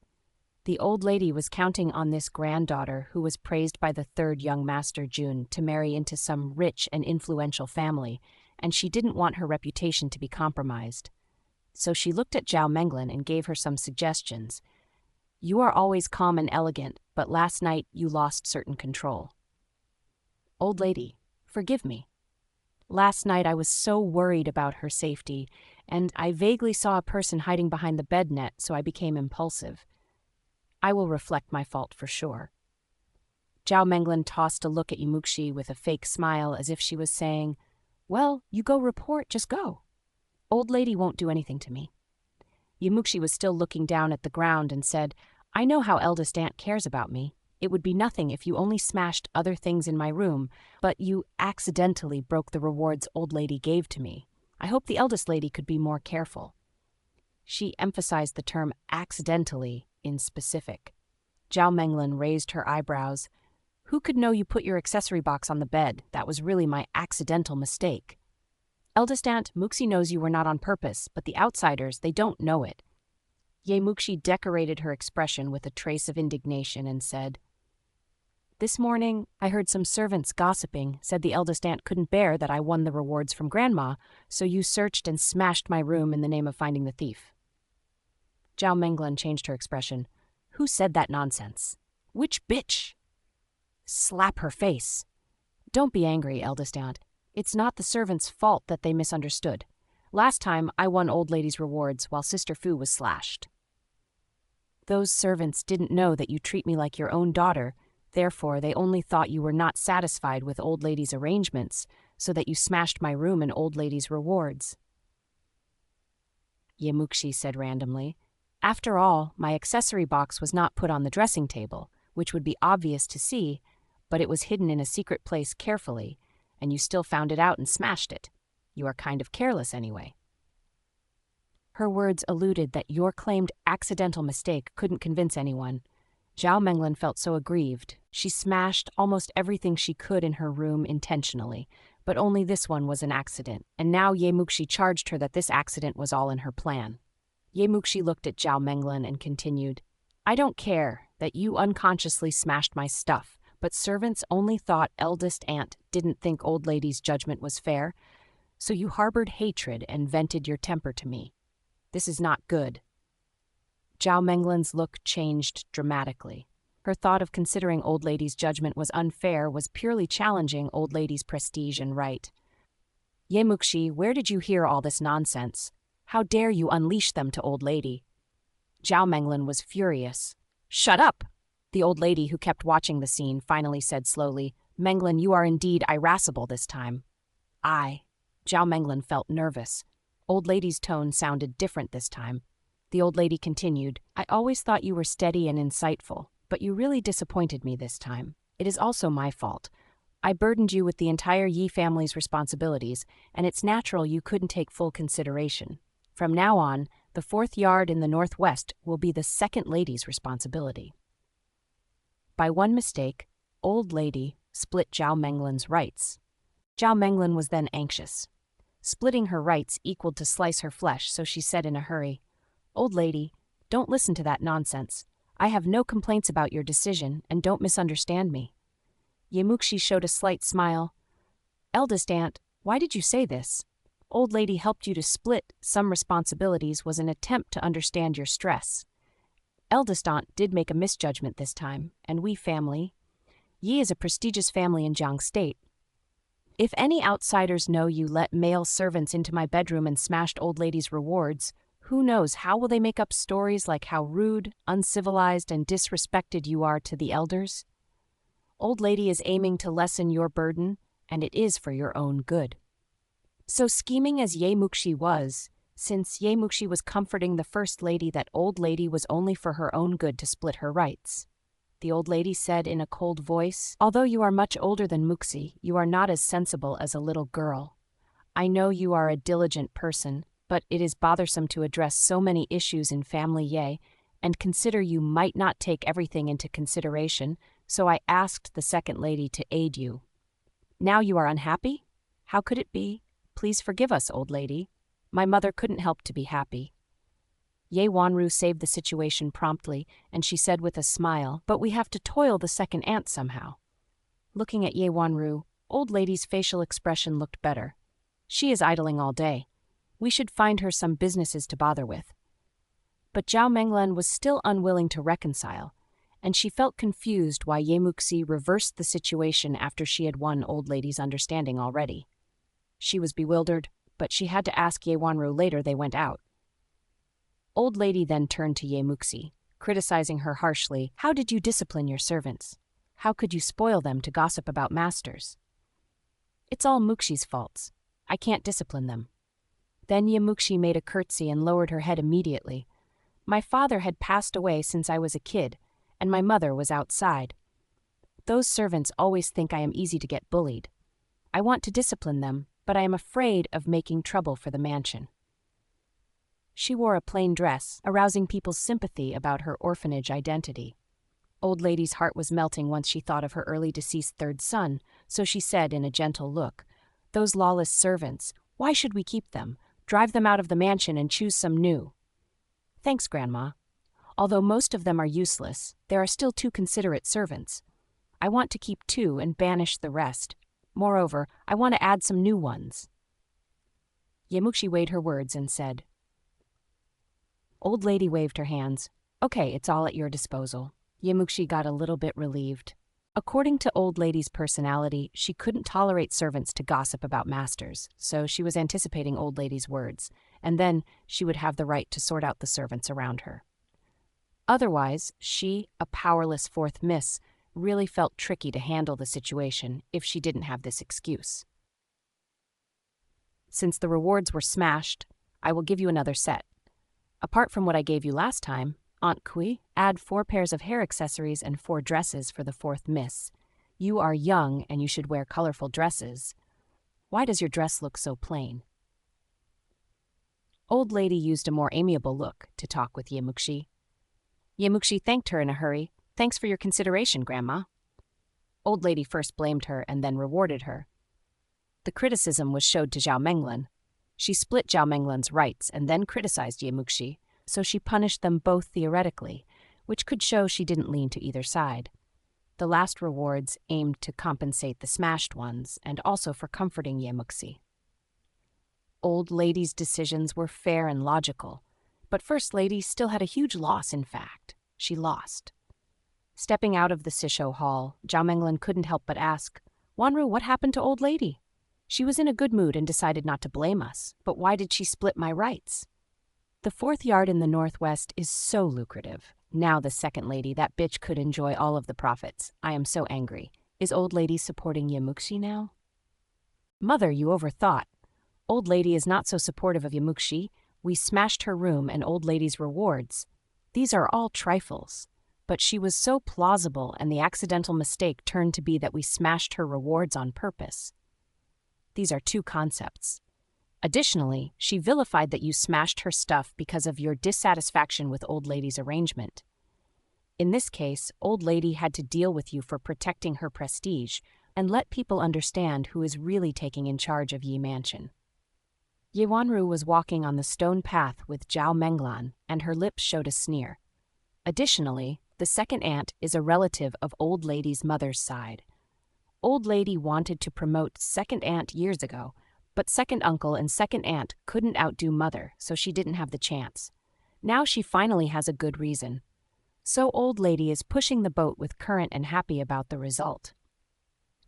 The Old Lady was counting on this granddaughter, who was praised by the third young master Jun, to marry into some rich and influential family, and she didn't want her reputation to be compromised. So she looked at Zhao Menglan and gave her some suggestions. "You are always calm and elegant, but last night you lost certain control. Old Lady, forgive me. Last night I was so worried about her safety, and I vaguely saw a person hiding behind the bed net, so I became impulsive. I will reflect my fault for sure." Zhao Menglan tossed a look at Ye Muxi with a fake smile as if she was saying, "Well, you go report, just go. Old Lady won't do anything to me." Ye Muxi was still looking down at the ground and said, "I know how eldest aunt cares about me. It would be nothing if you only smashed other things in my room, but you accidentally broke the rewards Old Lady gave to me. I hope the eldest lady could be more careful." She emphasized the term accidentally in specific. Zhao Menglan raised her eyebrows. "Who could know you put your accessory box on the bed? That was really my accidental mistake. Eldest aunt, Muxi knows you were not on purpose, but the outsiders, they don't know it." Ye Muxi decorated her expression with a trace of indignation and said, "This morning, I heard some servants gossiping, said the eldest aunt couldn't bear that I won the rewards from Grandma, so you searched and smashed my room in the name of finding the thief." Zhao Menglan changed her expression. "Who said that nonsense? Which bitch? Slap her face. Don't be angry, eldest aunt. It's not the servants' fault that they misunderstood. Last time, I won Old Lady's rewards while Sister Fu was slashed. Those servants didn't know that you treat me like your own daughter, therefore they only thought you were not satisfied with Old Lady's arrangements, so that you smashed my room and Old Lady's rewards." Ye Muxi said randomly, After all, my accessory box was not put on the dressing table, which would be obvious to see, but it was hidden in a secret place carefully, and you still found it out and smashed it. You are kind of careless anyway." Her words alluded that your claimed accidental mistake couldn't convince anyone. Zhao Menglin felt so aggrieved. She smashed almost everything she could in her room intentionally, but only this one was an accident, and now Ye Muxi charged her that this accident was all in her plan. Ye Muxi looked at Zhao Menglin and continued, "I don't care that you unconsciously smashed my stuff, but servants only thought eldest aunt didn't think old lady's judgment was fair, so you harbored hatred and vented your temper to me. This is not good." Zhao Menglin's look changed dramatically. Her thought of considering old lady's judgment was unfair was purely challenging old lady's prestige and right. "Ye Muxi, where did you hear all this nonsense? How dare you unleash them to old lady?" Zhao Menglin was furious. "Shut up!" The old lady, who kept watching the scene, finally said slowly, "Menglin, you are indeed irascible this time." Zhao Menglin felt nervous. Old lady's tone sounded different this time. The old lady continued, "I always thought you were steady and insightful, but you really disappointed me this time. It is also my fault. I burdened you with the entire Yi family's responsibilities, and it's natural you couldn't take full consideration. From now on, the 4th yard in the northwest will be the second lady's responsibility." By one mistake, old lady split Zhao Menglin's rights. Zhao Menglin was then anxious. Splitting her rights equaled to slice her flesh, so she said in a hurry, "Old lady, don't listen to that nonsense. I have no complaints about your decision, and don't misunderstand me." Ye Muxi showed a slight smile. "Eldest aunt, why did you say this? Old lady helped you to split some responsibilities was an attempt to understand your stress. Eldest aunt did make a misjudgment this time, and we family. Yi is a prestigious family in Jiang State. If any outsiders know you let male servants into my bedroom and smashed old lady's rewards, who knows how will they make up stories like how rude, uncivilized, and disrespected you are to the elders? Old lady is aiming to lessen your burden, and it is for your own good." So scheming as Ye Muxi was, since Ye Muxi was comforting the first lady that old lady was only for her own good to split her rights. The old lady said in a cold voice, "Although you are much older than Muxi, you are not as sensible as a little girl. I know you are a diligent person, but it is bothersome to address so many issues in family Ye, and consider you might not take everything into consideration, so I asked the second lady to aid you. Now you are unhappy? How could it be? Please forgive us, old lady. My mother couldn't help to be happy." Ye Wanru saved the situation promptly, and she said with a smile, "But we have to toil the second aunt somehow." Looking at Ye Wanru, old lady's facial expression looked better. "She is idling all day. We should find her some businesses to bother with." But Zhao Menglin was still unwilling to reconcile, and she felt confused why Ye Muxi reversed the situation after she had won old lady's understanding already. She was bewildered, but she had to ask Ye Wanru later they went out. Old lady then turned to Ye Muxi, criticizing her harshly. "How did you discipline your servants? How could you spoil them to gossip about masters?" "It's all Muxi's faults. I can't discipline them." Then Ye Muxi made a curtsy and lowered her head immediately. "My father had passed away since I was a kid, and my mother was outside. Those servants always think I am easy to get bullied. I want to discipline them, but I am afraid of making trouble for the mansion." She wore a plain dress, arousing people's sympathy about her orphanage identity. Old lady's heart was melting once she thought of her early deceased third son, so she said in a gentle look, "Those lawless servants, why should we keep them? Drive them out of the mansion and choose some new." "Thanks, Grandma. Although most of them are useless, there are still 2 considerate servants. I want to keep 2 and banish the rest. Moreover, I want to add some new ones." Ye Muxi weighed her words and said. Old lady waved her hands. "Okay, it's all at your disposal." Ye Muxi got a little bit relieved. According to old lady's personality, she couldn't tolerate servants to gossip about masters, so she was anticipating old lady's words, and then she would have the right to sort out the servants around her. Otherwise, she, a powerless 4th miss, really felt tricky to handle the situation if she didn't have this excuse. "Since the rewards were smashed, I will give you another set. Apart from what I gave you last time, Aunt Kui, add 4 pairs of hair accessories and 4 dresses for the 4th miss. You are young and you should wear colorful dresses. Why does your dress look so plain? Old lady used a more amiable look to talk with Ye Muxi. Ye Muxi thanked her in a hurry. Thanks for your consideration, Grandma. Old lady first blamed her and then rewarded her. The criticism was showed to Zhao Menglan. She split Zhao Menglan's rights and then criticized Ye Muxi, so she punished them both theoretically, which could show she didn't lean to either side. The last rewards aimed to compensate the smashed ones and also for comforting Ye Muxi. Old lady's decisions were fair and logical, but First Lady still had a huge loss in fact. She lost. Stepping out of the Sisho hall, Zhao Menglan couldn't help but ask, Wanru, what happened to Old Lady? She was in a good mood and decided not to blame us, but why did she split my rights? The 4th yard in the northwest is so lucrative. Now the second lady, that bitch could enjoy all of the profits. I am so angry. Is Old Lady supporting Ye Muxi now? Mother, you overthought. Old Lady is not so supportive of Ye Muxi. We smashed her room and Old Lady's rewards. These are all trifles. But she was so plausible and the accidental mistake turned to be that we smashed her rewards on purpose. These are 2 concepts. Additionally, she vilified that you smashed her stuff because of your dissatisfaction with Old Lady's arrangement. In this case, Old Lady had to deal with you for protecting her prestige and let people understand who is really taking in charge of Yi Mansion. Ye Wanru was walking on the stone path with Zhao Menglan, and her lips showed a sneer. Additionally, the second aunt is a relative of Old Lady's mother's side. Old Lady wanted to promote second aunt years ago, but second uncle and second aunt couldn't outdo mother, so she didn't have the chance. Now she finally has a good reason. So Old Lady is pushing the boat with current and happy about the result.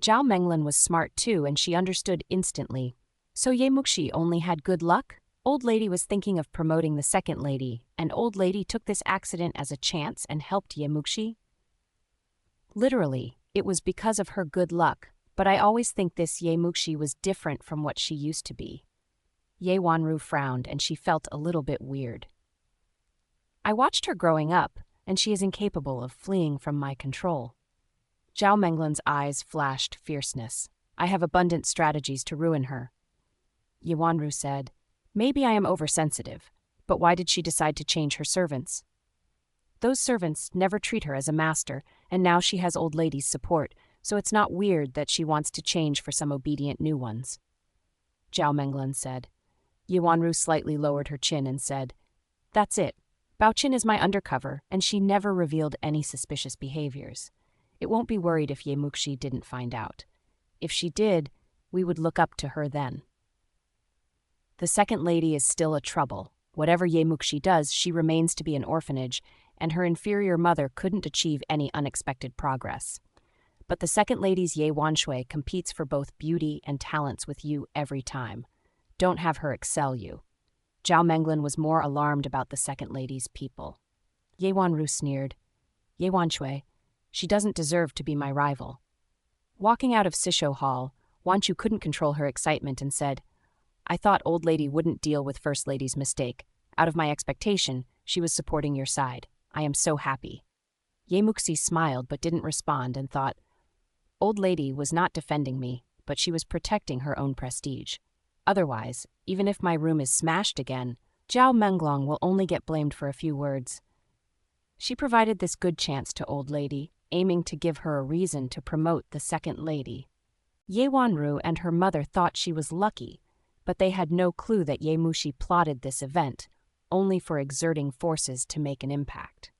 Zhao Menglan was smart too, and she understood instantly. So Ye Muxi only had good luck? Old Lady was thinking of promoting the second lady, and Old Lady took this accident as a chance and helped Ye Muxi? Literally, it was because of her good luck, but I always think this Ye Muxi was different from what she used to be. Ye Wanru frowned, and she felt a little bit weird. I watched her growing up, and she is incapable of fleeing from my control. Zhao Menglan's eyes flashed fierceness. I have abundant strategies to ruin her. Ye Wanru said, Maybe I am oversensitive, but why did she decide to change her servants? Those servants never treat her as a master, and now she has Old Lady's support, so it's not weird that she wants to change for some obedient new ones. Zhao Menglan said. Ye Wanru slightly lowered her chin and said, That's it. Baochin is my undercover, and she never revealed any suspicious behaviors. It won't be worried if Ye Muxi didn't find out. If she did, we would look up to her then. The second lady is still a trouble. Whatever Ye Muxi does, she remains to be an orphanage, and her inferior mother couldn't achieve any unexpected progress. But the second lady's Ye Wanshui competes for both beauty and talents with you every time. Don't have her excel you. Zhao Menglan was more alarmed about the second lady's people. Ye Wanru sneered. Ye Wanshui, she doesn't deserve to be my rival. Walking out of Sisho Hall, Wanchu couldn't control her excitement and said, I thought Old Lady wouldn't deal with First Lady's mistake. Out of my expectation, she was supporting your side. I am so happy. Ye Muxi smiled but didn't respond and thought, Old Lady was not defending me, but she was protecting her own prestige. Otherwise, even if my room is smashed again, Zhao Menglan will only get blamed for a few words. She provided this good chance to Old Lady, aiming to give her a reason to promote the second lady. Ye Wanru and her mother thought she was lucky, but they had no clue that Ye Muxi plotted this event, only for exerting forces to make an impact.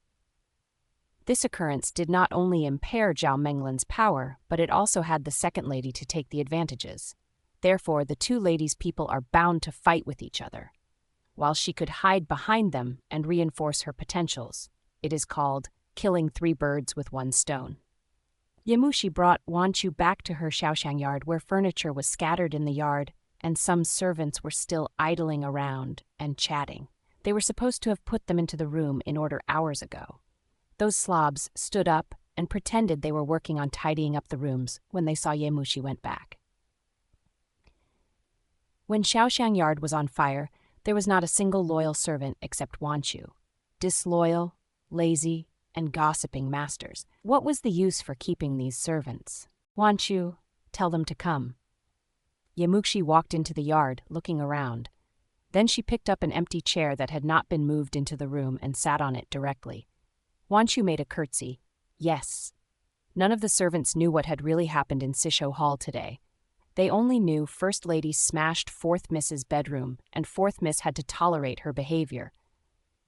This occurrence did not only impair Zhao Menglan's power, but it also had the second lady to take the advantages. Therefore, the two ladies' people are bound to fight with each other. While she could hide behind them and reinforce her potentials, it is called killing 3 birds with 1 stone. Ye Muxi brought Wanchu back to her Shaoxiang yard where furniture was scattered in the yard, and some servants were still idling around and chatting. They were supposed to have put them into the room in order hours ago. Those slobs stood up and pretended they were working on tidying up the rooms when they saw Ye Muxi went back. When Shaoxiang yard was on fire, There was not a single loyal servant except Wanchu. Disloyal, lazy, and gossiping masters. What was the use for keeping these servants? Wanchu, tell them to come. Muxi walked into the yard, looking around. Then she picked up an empty chair that had not been moved into the room and sat on it directly. Wanchu made a curtsy. Yes. None of the servants knew what had really happened in Sisho Hall today. They only knew First Lady smashed Fourth Miss's bedroom, and Fourth Miss had to tolerate her behavior.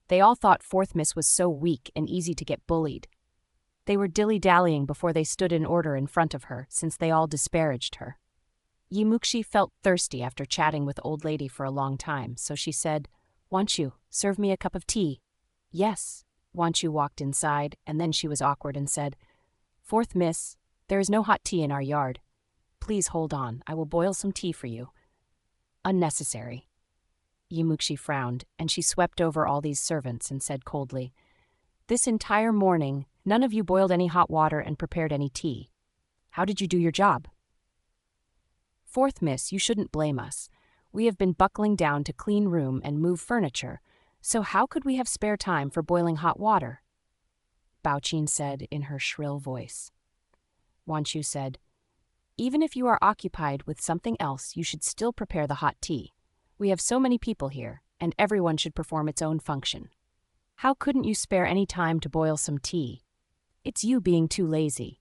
They all thought Fourth Miss was so weak and easy to get bullied. They were dilly-dallying before they stood in order in front of her, since they all disparaged her. Muxi felt thirsty after chatting with Old Lady for a long time, so she said, "Wanchu, serve me a cup of tea." "Yes." Wanchu walked inside, and then she was awkward and said, "Fourth Miss, there is no hot tea in our yard. Please hold on, I will boil some tea for you." "Unnecessary." Muxi frowned, and she swept over all these servants and said coldly, "This entire morning, none of you boiled any hot water and prepared any tea. How did you do your job?" "Fourth Miss, you shouldn't blame us. We have been buckling down to clean room and move furniture, so how could we have spare time for boiling hot water?" Baoqin said in her shrill voice. Wanchu said, "Even if you are occupied with something else, you should still prepare the hot tea. We have so many people here, and everyone should perform its own function. How couldn't you spare any time to boil some tea? It's you being too lazy.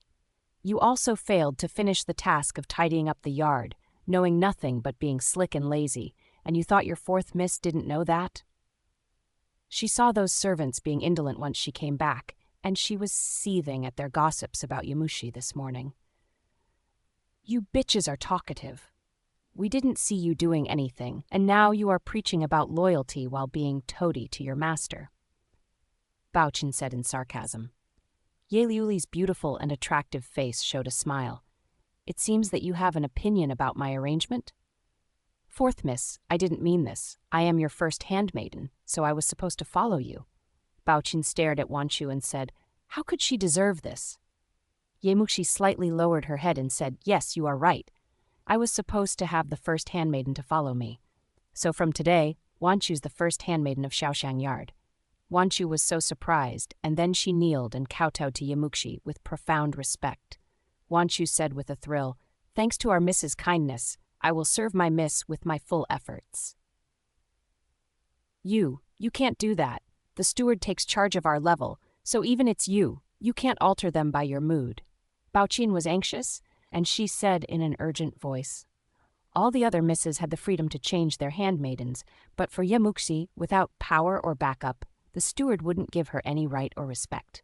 You also failed to finish the task of tidying up the yard, knowing nothing but being slick and lazy, and you thought your Fourth Miss didn't know that?" She saw those servants being indolent once she came back, and she was seething at their gossips about Muxi this morning. "You bitches are talkative. We didn't see you doing anything, and now you are preaching about loyalty while being toady to your master," Baoqin said in sarcasm. Liuli's beautiful and attractive face showed a smile. "It seems that you have an opinion about my arrangement?" "Fourth Miss, I didn't mean this. I am your first handmaiden, so I was supposed to follow you." Baoqin stared at Wanchu and said, "How could she deserve this?" Muxi slightly lowered her head and said, "Yes, you are right. I was supposed to have the first handmaiden to follow me. So from today, Wanchu's the first handmaiden of Shaoxiang Yard." Wanchu was so surprised, and then she kneeled and kowtowed to Muxi with profound respect. Wanchu said with a thrill, "Thanks to our Miss's kindness, I will serve my Miss with my full efforts." You can't do that. The steward takes charge of our level, so even it's you can't alter them by your mood." Baoqin was anxious, and she said in an urgent voice, "All the other Misses had the freedom to change their handmaidens, but for Muxi, without power or backup, the steward wouldn't give her any right or respect."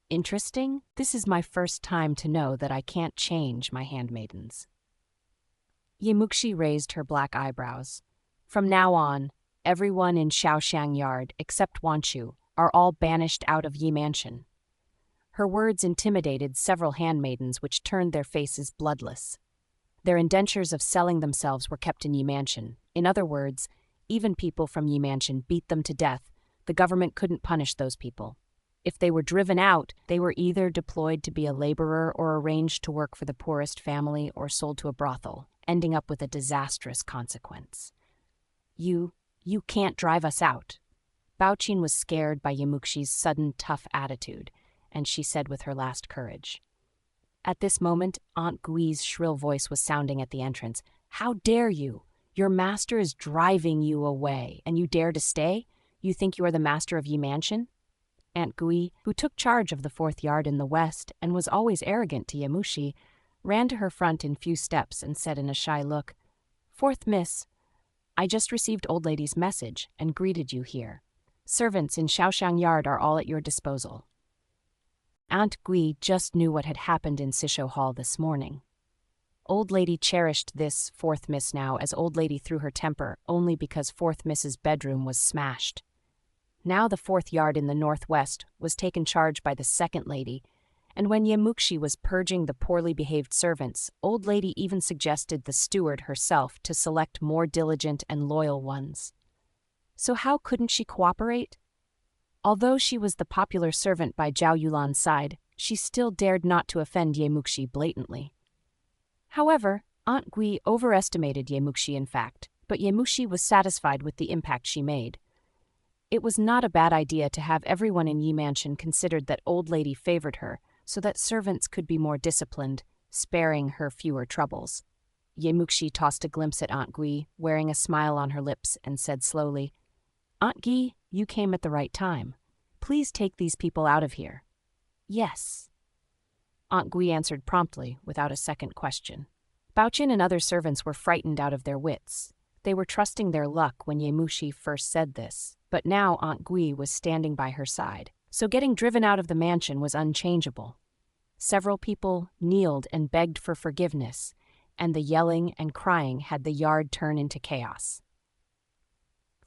"Interesting. This is my first time to know that I can't change my handmaidens." Muxi raised her black eyebrows. "From now on, everyone in Shaoxiang Yard, except Wanchu, are all banished out of Yi Mansion." Her words intimidated several handmaidens, which turned their faces bloodless. Their indentures of selling themselves were kept in Yi Mansion. In other words, even people from Yi Mansion beat them to death. The government couldn't punish those people. If they were driven out, they were either deployed to be a laborer or arranged to work for the poorest family or sold to a brothel, ending up with a disastrous consequence. You can't drive us out." Baoqin was scared by Muxi's sudden, tough attitude, and she said with her last courage. At this moment, Aunt Gui's shrill voice was sounding at the entrance. "How dare you? Your master is driving you away, and you dare to stay? You think you are the master of Yi Mansion?" Aunt Gui, who took charge of the fourth yard in the west and was always arrogant to Muxi, ran to her front in few steps and said in a shy look, "Fourth Miss, I just received Old Lady's message and greeted you here. Servants in Shaoxiang Yard are all at your disposal." Aunt Gui just knew what had happened in Sisho Hall this morning. Old Lady cherished this Fourth Miss now, as Old Lady threw her temper only because Fourth Miss's bedroom was smashed. Now the fourth yard in the northwest was taken charge by the second lady, and when Muxi was purging the poorly behaved servants, Old Lady even suggested the steward herself to select more diligent and loyal ones. So how couldn't she cooperate? Although she was the popular servant by Zhao Yulan's side, she still dared not to offend Muxi blatantly. However, Aunt Gui overestimated Muxi in fact, but Yemushi was satisfied with the impact she made. It was not a bad idea to have everyone in Yi Mansion considered that old lady favored her, so that servants could be more disciplined, sparing her fewer troubles. Yemushi tossed a glimpse at Aunt Gui, wearing a smile on her lips, and said slowly, "Aunt Gui, you came at the right time. Please take these people out of here." "Yes." Aunt Gui answered promptly, without a second question. Baochin and other servants were frightened out of their wits. They were trusting their luck when Yemushi first said this, but now Aunt Gui was standing by her side, so getting driven out of the mansion was unchangeable. Several people kneeled and begged for forgiveness, and the yelling and crying had the yard turn into chaos.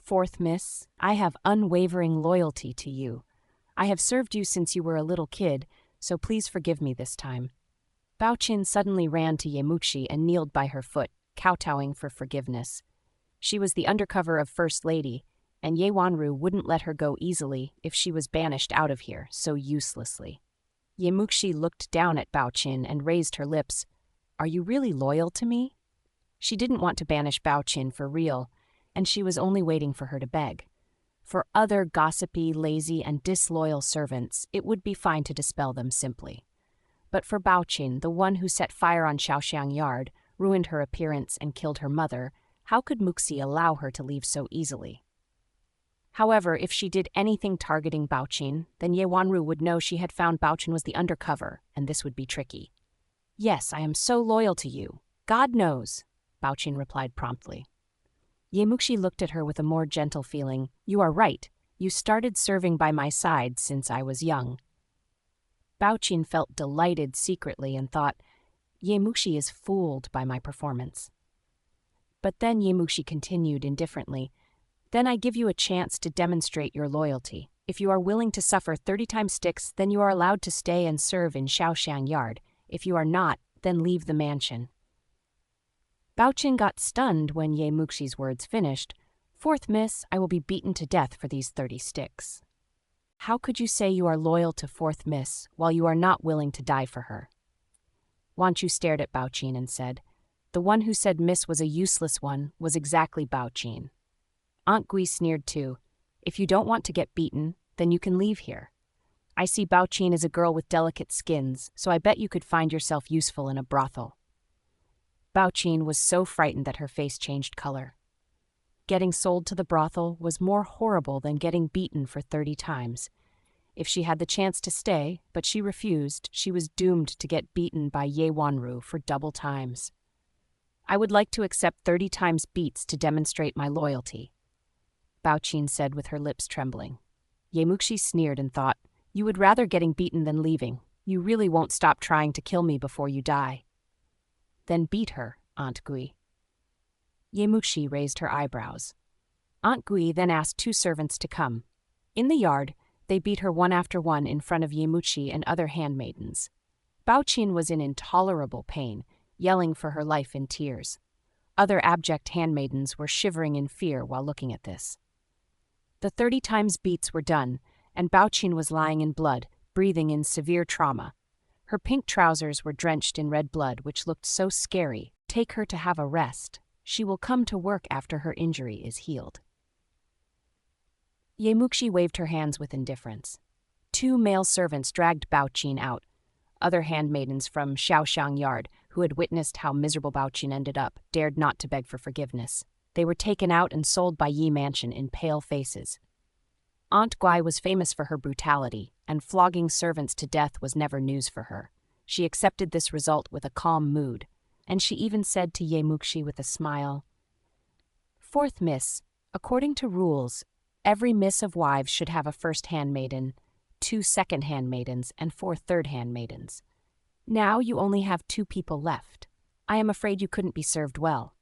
"Fourth Miss, I have unwavering loyalty to you. I have served you since you were a little kid, so please forgive me this time." Baochin suddenly ran to Yemuchi and kneeled by her foot, kowtowing for forgiveness. She was the undercover of First Lady, and Ye Wanru wouldn't let her go easily if she was banished out of here so uselessly. Yemuchi looked down at Baochin and raised her lips. "Are you really loyal to me?" She didn't want to banish Baochin for real, and she was only waiting for her to beg. For other gossipy, lazy, and disloyal servants, it would be fine to dispel them simply. But for Baochin, the one who set fire on Shaoxiang Yard, ruined her appearance, and killed her mother, how could Muxi allow her to leave so easily? However, if she did anything targeting Baochin, then Ye Wanru would know she had found Baochin was the undercover, and this would be tricky. "Yes, I am so loyal to you. God knows," Baochin replied promptly. Yemuchi looked at her with a more gentle feeling. "You are right. You started serving by my side since I was young." Baochin felt delighted secretly and thought, "Yemuchi is fooled by my performance." But then Yemuchi continued indifferently, "Then I give you a chance to demonstrate your loyalty. If you are willing to suffer 30 times sticks, then you are allowed to stay and serve in Shaoxiang Yard. If you are not, then leave the mansion." Baochin got stunned when Yemuxi's words finished. "Fourth Miss, I will be beaten to death for these 30 sticks." "How could you say you are loyal to Fourth Miss while you are not willing to die for her?" Wanchu stared at Baochin and said, "The one who said Miss was a useless one was exactly Baochin." Aunt Gui sneered too. "If you don't want to get beaten, then you can leave here. I see Baochin is a girl with delicate skins, so I bet you could find yourself useful in a brothel." Baochin was so frightened that her face changed color. Getting sold to the brothel was more horrible than getting beaten for 30 times. If she had the chance to stay, but she refused, she was doomed to get beaten by Ye Wanru for double times. "I would like to accept 30 times beats to demonstrate my loyalty," Baochin said with her lips trembling. Yemuchi sneered and thought, "You would rather getting beaten than leaving. You really won't stop trying to kill me before you die." "Then beat her, Aunt Gui." Yemuchi raised her eyebrows. Aunt Gui then asked 2 servants to come. In the yard, they beat her one after one in front of Yemuchi and other handmaidens. Baochin was in intolerable pain, yelling for her life in tears. Other abject handmaidens were shivering in fear while looking at this. The 30 times beats were done, and Baochin was lying in blood, breathing in severe trauma. Her pink trousers were drenched in red blood, which looked so scary. "Take her to have a rest. She will come to work after her injury is healed." Yemuchi waved her hands with indifference. 2 male servants dragged Baochin out. Other handmaidens from Shaoxiang Yard, who had witnessed how miserable Baochin ended up, dared not to beg for forgiveness. They were taken out and sold by Yi Mansion in pale faces. Aunt Gui was famous for her brutality, and flogging servants to death was never news for her. She accepted this result with a calm mood, and she even said to Yemuchi with a smile, "Fourth Miss, according to rules, every Miss of Wives should have a first handmaiden, 2 second handmaidens, and 4 third handmaidens. Now you only have 2 people left. I am afraid you couldn't be served well.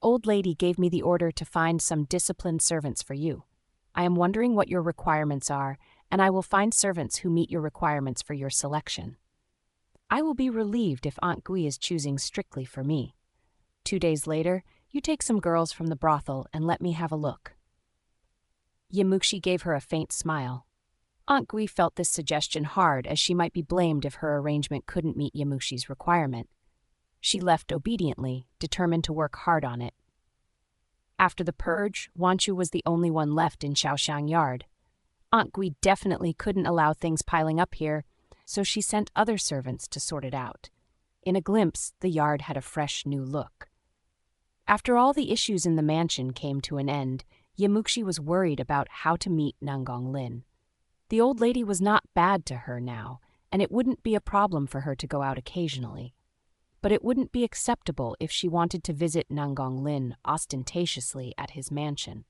Old lady gave me the order to find some disciplined servants for you. I am wondering what your requirements are, and I will find servants who meet your requirements for your selection. I will be relieved if Aunt Gui is choosing strictly for me. 2 days later, you take some girls from the brothel and let me have a look." Yemuchi gave her a faint smile. Aunt Gui felt this suggestion hard, as she might be blamed if her arrangement couldn't meet Yemuchi's requirement. She left obediently, determined to work hard on it. After the purge, Wanchu was the only one left in Shaoxiang Yard. Aunt Gui definitely couldn't allow things piling up here, so she sent other servants to sort it out. In a glimpse, the yard had a fresh new look. After all the issues in the mansion came to an end, Muxi was worried about how to meet Nangong Lin. The old lady was not bad to her now, and it wouldn't be a problem for her to go out occasionally. But it wouldn't be acceptable if she wanted to visit Nangong Lin ostentatiously at his mansion.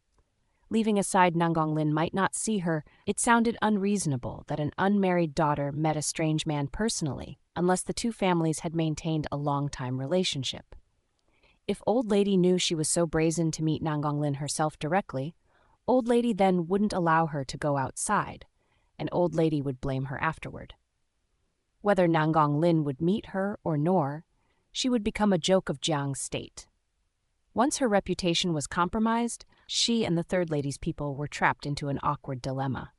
Leaving aside Nangong Lin might not see her, it sounded unreasonable that an unmarried daughter met a strange man personally, unless the two families had maintained a long-time relationship. If old lady knew she was so brazen to meet Nangong Lin herself directly, old lady then wouldn't allow her to go outside, and old lady would blame her afterward. Whether Nangong Lin would meet her or nor, she would become a joke of Jiang's state. Once her reputation was compromised, she and the third lady's people were trapped into an awkward dilemma.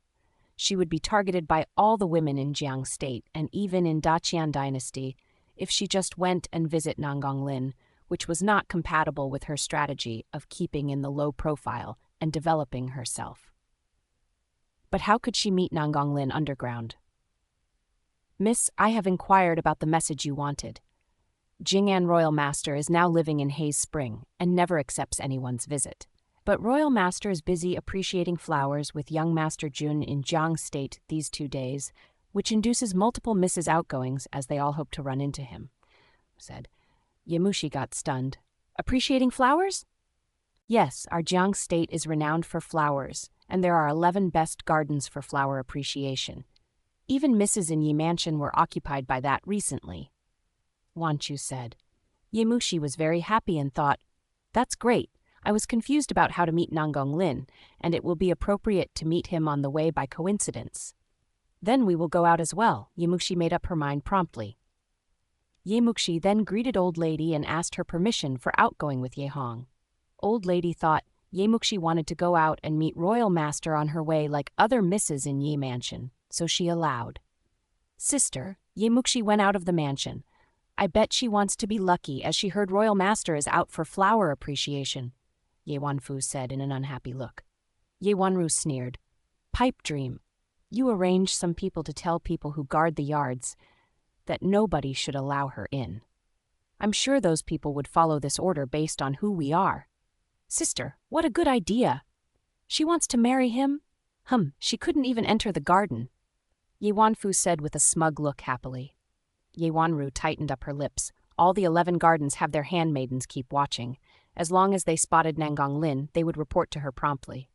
She would be targeted by all the women in Jiang state and even in Daqian dynasty if she just went and visit Nangong Lin, which was not compatible with her strategy of keeping in the low profile and developing herself. But how could she meet Nangong Lin underground? Miss, I have inquired about the message you wanted. Jing'an Royal Master is now living in Hayes Spring and never accepts anyone's visit. But Royal Master is busy appreciating flowers with young Master Jun in Jiang State these 2 days, which induces multiple Mrs. Outgoings as they all hope to run into him, said. Yamushi got stunned. Appreciating flowers? Yes, our Jiang State is renowned for flowers, and there are 11 best gardens for flower appreciation. Even Mrs. in Yi Mansion were occupied by that recently. Wanchu said. Yamushi was very happy and thought, that's great. I was confused about how to meet Nangong Lin, and it will be appropriate to meet him on the way by coincidence. Then we will go out as well. Yamushi made up her mind promptly. Yamushi then greeted old lady and asked her permission for outgoing with Yehong. Old lady thought Yamushi wanted to go out and meet Royal Master on her way like other misses in Yi Mansion, so she allowed. Sister, Yamushi went out of the mansion. I bet she wants to be lucky as she heard Royal Master is out for flower appreciation, Ye Wanfu said in an unhappy look. Ye Wanru sneered. Pipe dream. You arrange some people to tell people who guard the yards that nobody should allow her in. I'm sure those people would follow this order based on who we are. Sister, what a good idea. She wants to marry him? She couldn't even enter the garden. Ye Wanfu said with a smug look happily. Ye Wanru tightened up her lips. All the 11 gardens have their handmaidens keep watching. As long as they spotted Nangong Lin, they would report to her promptly.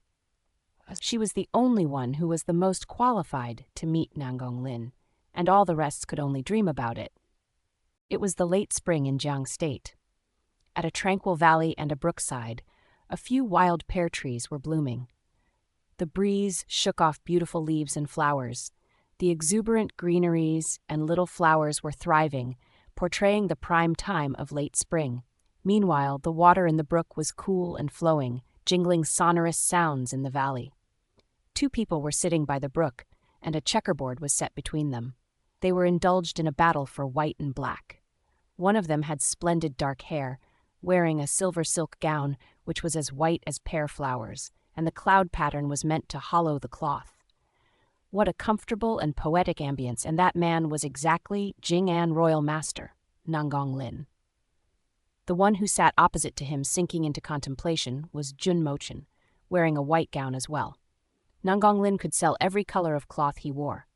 She was the only one who was the most qualified to meet Nangong Lin, and all the rest could only dream about it. It was the late spring in Jiang State. At a tranquil valley and a brookside, a few wild pear trees were blooming. The breeze shook off beautiful leaves and flowers. The exuberant greeneries and little flowers were thriving, portraying the prime time of late spring. Meanwhile, the water in the brook was cool and flowing, jingling sonorous sounds in the valley. 2 people were sitting by the brook, and a checkerboard was set between them. They were indulged in a battle for white and black. One of them had splendid dark hair, wearing a silver silk gown which was as white as pear flowers, and the cloud pattern was meant to hollow the cloth. What a comfortable and poetic ambience, and that man was exactly Jing'an Royal Master, Nangong Lin. The one who sat opposite to him sinking into contemplation was Jun Mochen, wearing a white gown as well. Nangong Lin could sell every color of cloth he wore.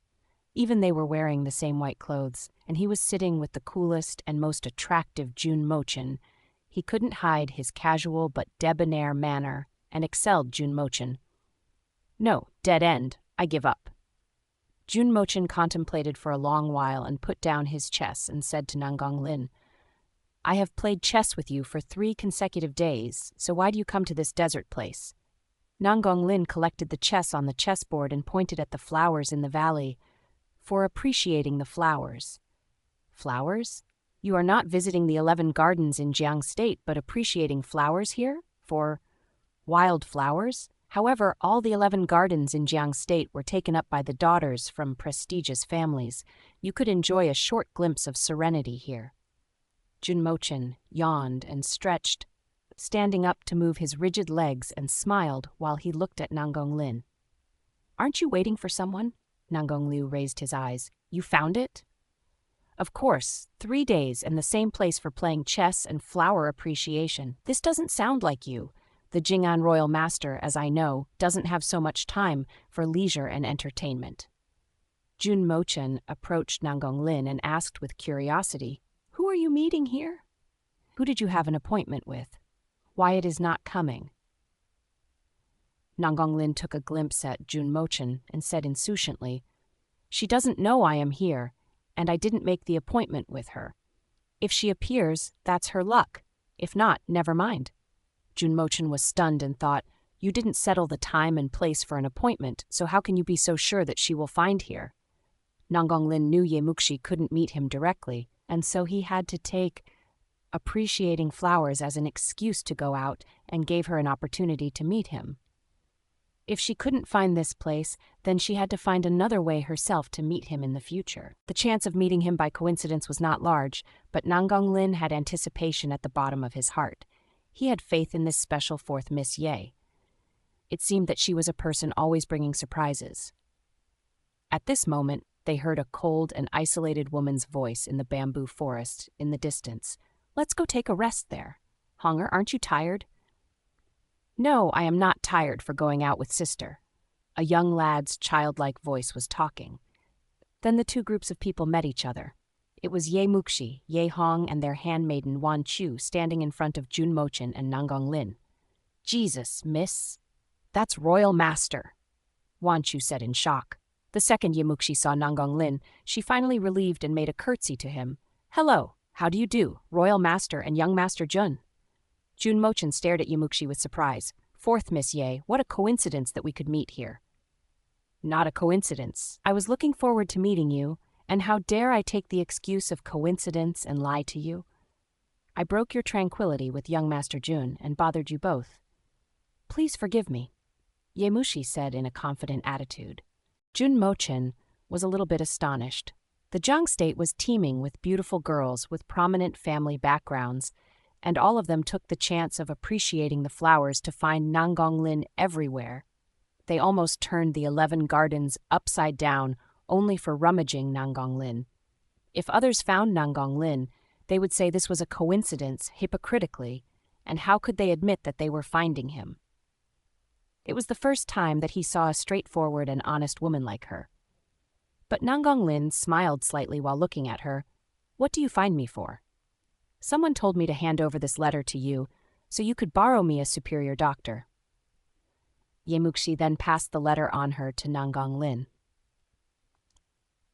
Even they were wearing the same white clothes, and he was sitting with the coolest and most attractive Jun Mochen. He couldn't hide his casual but debonair manner and excelled Jun Mochen. No, dead end, I give up. Jun Mochen contemplated for a long while and put down his chess and said to Nangong Lin, I have played chess with you for 3 consecutive days, so why do you come to this desert place? Nangong Lin collected the chess on the chessboard and pointed at the flowers in the valley. For appreciating the flowers. Flowers? You are not visiting the 11 gardens in Jiang State, but appreciating flowers here? For wild flowers? However, all the 11 gardens in Jiang State were taken up by the daughters from prestigious families. You could enjoy a short glimpse of serenity here. Jun Mochen yawned and stretched. standing up to move his rigid legs, and smiled while he looked at Nanggong Lin. "Aren't you waiting for someone?" Nanggong Liu raised his eyes. "You found it?" "Of course, 3 days and the same place for playing chess and flower appreciation. This doesn't sound like you. The Jing'an royal master, as I know, doesn't have so much time for leisure and entertainment." Jun Mochen approached Nanggong Lin and asked with curiosity, "Who are you meeting here? Who did you have an appointment with? Why it is not coming?" Nanggong Lin took a glimpse at Jun Mochen and said insouciantly, "She doesn't know I am here, and I didn't make the appointment with her. If she appears, that's her luck. If not, never mind." Jun Mochen was stunned and thought, "You didn't settle the time and place for an appointment, so how can you be so sure that she will find here?" Nanggong Lin knew Ye Muxi couldn't meet him directly, and so he had to take appreciating flowers as an excuse to go out and gave her an opportunity to meet him. If she couldn't find this place, then she had to find another way herself to meet him in the future. The chance of meeting him by coincidence was not large, but Nanggong Lin had anticipation at the bottom of his heart. He had faith in this special fourth Miss Ye. It seemed that she was a person always bringing surprises. At this moment, they heard a cold and isolated woman's voice in the bamboo forest in the distance. "Let's go take a rest there. Honger, aren't you tired?" "No, I am not tired for going out with sister." A young lad's childlike voice was talking. Then the two groups of people met each other. It was Ye Muxi, Ye Hong, and their handmaiden Wan Chu standing in front of Jun Mochen and Nanggong Lin. "Jesus, miss, that's Royal Master," Wan Chu said in shock. The second Ye Muxi saw Nanggong Lin, she finally relieved and made a curtsy to him. "Hello, how do you do, Royal Master and young Master Jun?" Jun Mochen stared at Ye Muxi with surprise. "Fourth Miss Ye, what a coincidence that we could meet here." "Not a coincidence. I was looking forward to meeting you, and how dare I take the excuse of coincidence and lie to you? I broke your tranquility with young Master Jun and bothered you both. Please forgive me," Ye Muxi said in a confident attitude. Jun Mochen was a little bit astonished. The Jiang state was teeming with beautiful girls with prominent family backgrounds, and all of them took the chance of appreciating the flowers to find Nanggong Lin everywhere. They almost turned the 11 gardens upside down only for rummaging Nanggong Lin. If others found Nanggong Lin, they would say this was a coincidence hypocritically, and how could they admit that they were finding him? It was the first time that he saw a straightforward and honest woman like her. But Nanggong Lin smiled slightly while looking at her. "What do you find me for?" "Someone told me to hand over this letter to you, so you could borrow me a superior doctor." Ye Muxi then passed the letter on her to Nanggong Lin.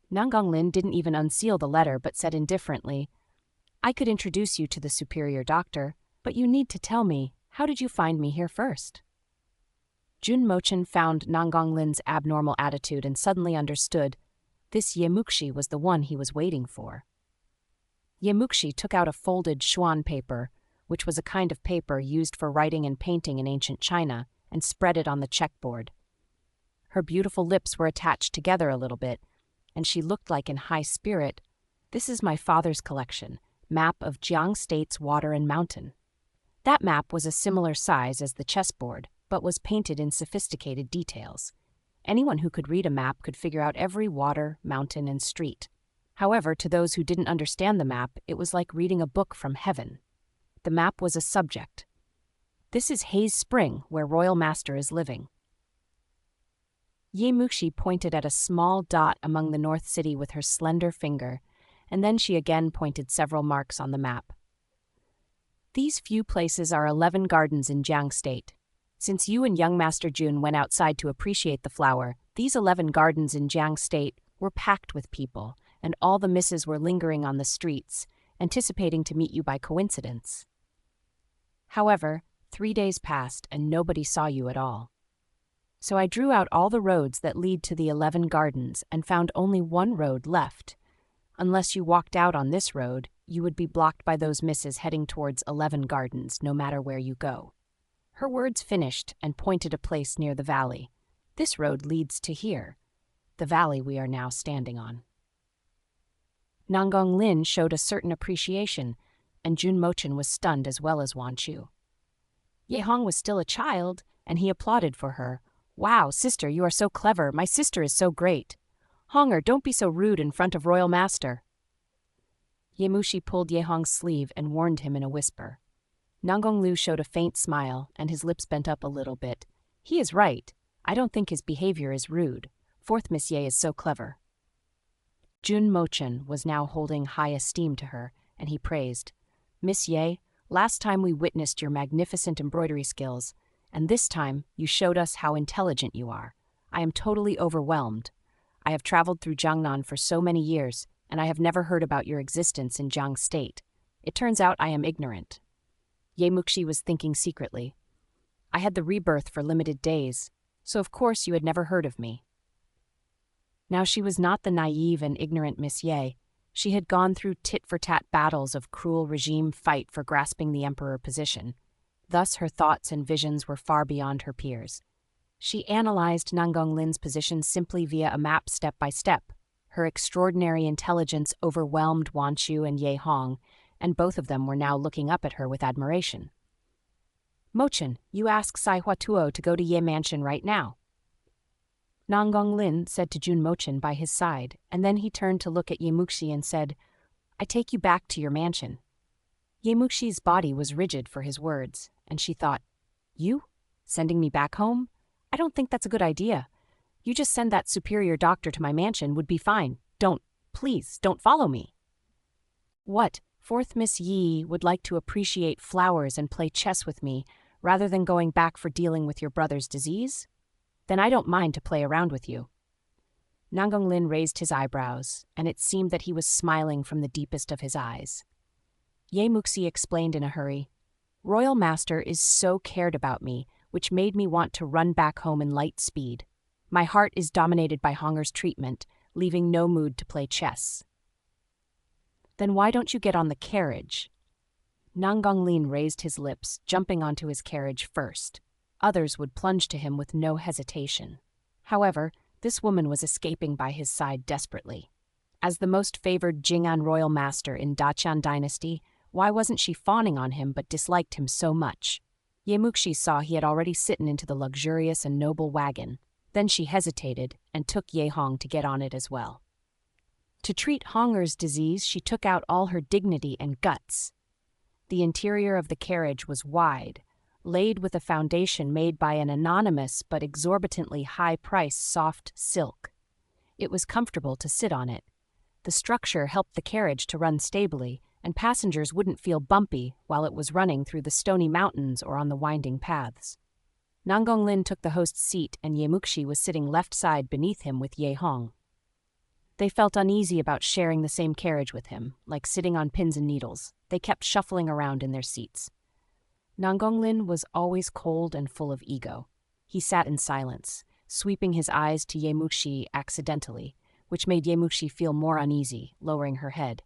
Nanggong Lin didn't even unseal the letter but said indifferently, "I could introduce you to the superior doctor, but you need to tell me, how did you find me here first?" Jun Mochen found Nanggong Lin's abnormal attitude and suddenly understood this Ye Muxi was the one he was waiting for. Ye Muxi took out a folded xuan paper, which was a kind of paper used for writing and painting in ancient China, and spread it on the checkboard. Her beautiful lips were attached together a little bit, and she looked like in high spirit. "This is my father's collection, map of Jiang State's water and mountain." That map was a similar size as the chessboard, but was painted in sophisticated details. Anyone who could read a map could figure out every water, mountain, and street. However, to those who didn't understand the map, it was like reading a book from heaven. The map was a subject. "This is Hayes Spring, where Royal Master is living." Ye Muxi pointed at a small dot among the North City with her slender finger, and then she again pointed several marks on the map. "These few places are 11 gardens in Jiang State. Since you and young Master Jun went outside to appreciate the flower, these 11 gardens in Jiang State were packed with people, and all the misses were lingering on the streets, anticipating to meet you by coincidence. However, 3 days passed and nobody saw you at all. So I drew out all the roads that lead to the 11 gardens and found only one road left. Unless you walked out on this road, you would be blocked by those misses heading towards 11 gardens, no matter where you go." Her words finished and pointed a place near the valley. "This road leads to here, the valley we are now standing on." Nanggong Lin showed a certain appreciation, and Jun Mochen was stunned as well as Wan Chu. Ye Hong was still a child, and he applauded for her. Wow, sister, you are so clever. My sister is so great. Honger, don't be so rude in front of royal master. Ye Muxi pulled Ye Hong's sleeve and warned him in a whisper. Nanggong Lu showed a faint smile, and his lips bent up a little bit. He is right. I don't think his behavior is rude. Fourth Miss Ye is so clever. Jun Mochen was now holding high esteem to her, and he praised. Miss Ye, last time we witnessed your magnificent embroidery skills, and this time you showed us how intelligent you are. I am totally overwhelmed. I have traveled through Jiangnan for so many years, and I have never heard about your existence in Jiang State. It turns out I am ignorant. Ye Muxi was thinking secretly. I had the rebirth for limited days, so of course you had never heard of me. Now she was not the naive and ignorant Miss Ye. She had gone through tit-for-tat battles of cruel regime fight for grasping the emperor position. Thus her thoughts and visions were far beyond her peers. She analyzed Nanggong Lin's position simply via a map step by step. Her extraordinary intelligence overwhelmed Wan Chu and Ye Hong, and both of them were now looking up at her with admiration. Mochen, you ask Sai Huatuo to go to Ye Mansion right now. Nanggong Lin said to Jun Mochen by his side, and then he turned to look at Ye Muxi and said, I take you back to your mansion. Ye Muxi's body was rigid for his words, and she thought, You? Sending me back home? I don't think that's a good idea. You just send that superior doctor to my mansion would be fine. Please, don't follow me. What? Fourth Miss Yi would like to appreciate flowers and play chess with me, rather than going back for dealing with your brother's disease? Then I don't mind to play around with you. Nanggong Lin raised his eyebrows, and it seemed that he was smiling from the deepest of his eyes. Ye Muxi explained in a hurry, Royal Master is so cared about me, which made me want to run back home in light speed. My heart is dominated by Honger's treatment, leaving no mood to play chess. Then why don't you get on the carriage? Nanggong Lin raised his lips, jumping onto his carriage first. Others would plunge to him with no hesitation. However, this woman was escaping by his side desperately. As the most favored Jing'an royal master in Daqian dynasty, why wasn't she fawning on him but disliked him so much? Ye Muxi saw he had already sitten into the luxurious and noble wagon. Then she hesitated and took Ye Hong to get on it as well. To treat Honger's disease, she took out all her dignity and guts. The interior of the carriage was wide, laid with a foundation made by an anonymous but exorbitantly high-priced soft silk. It was comfortable to sit on it. The structure helped the carriage to run stably, and passengers wouldn't feel bumpy while it was running through the stony mountains or on the winding paths. Nanggong Lin took the host's seat, and Ye Muxi was sitting left side beneath him with Ye Hong. They felt uneasy about sharing the same carriage with him, like sitting on pins and needles. They kept shuffling around in their seats. Nanggong Lin was always cold and full of ego. He sat in silence, sweeping his eyes to Ye Muxi accidentally, which made Ye Muxi feel more uneasy, lowering her head.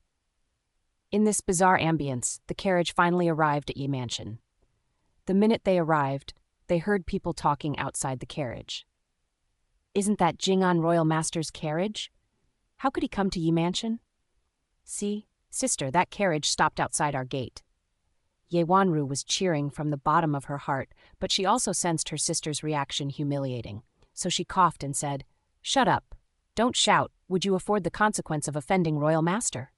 In this bizarre ambience, the carriage finally arrived at Ye Mansion. The minute they arrived, they heard people talking outside the carriage. Isn't that Jing'an Royal Master's carriage? How could he come to Ye Mansion? See, sister, that carriage stopped outside our gate. Ye Wanru was cheering from the bottom of her heart, but she also sensed her sister's reaction humiliating, so she coughed and said, Shut up. Don't shout. Would you afford the consequence of offending Royal Master?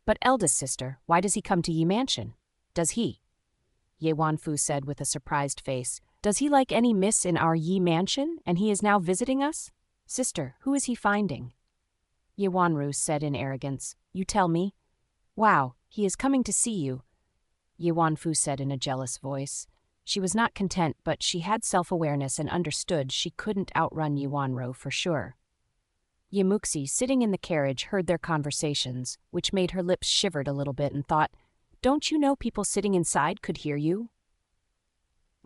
But eldest sister, why does he come to Ye Mansion? Does he? Ye Wanfu said with a surprised face, Does he like any miss in our Ye Mansion, and he is now visiting us? Sister, who is he finding? Ye Wanru said in arrogance, You tell me. Wow, he is coming to see you. Ye Wanfu said in a jealous voice. She was not content, but she had self-awareness and understood she couldn't outrun Ye Wanru for sure. Ye Muxi, sitting in the carriage, heard their conversations, which made her lips shivered a little bit and thought, Don't you know people sitting inside could hear you?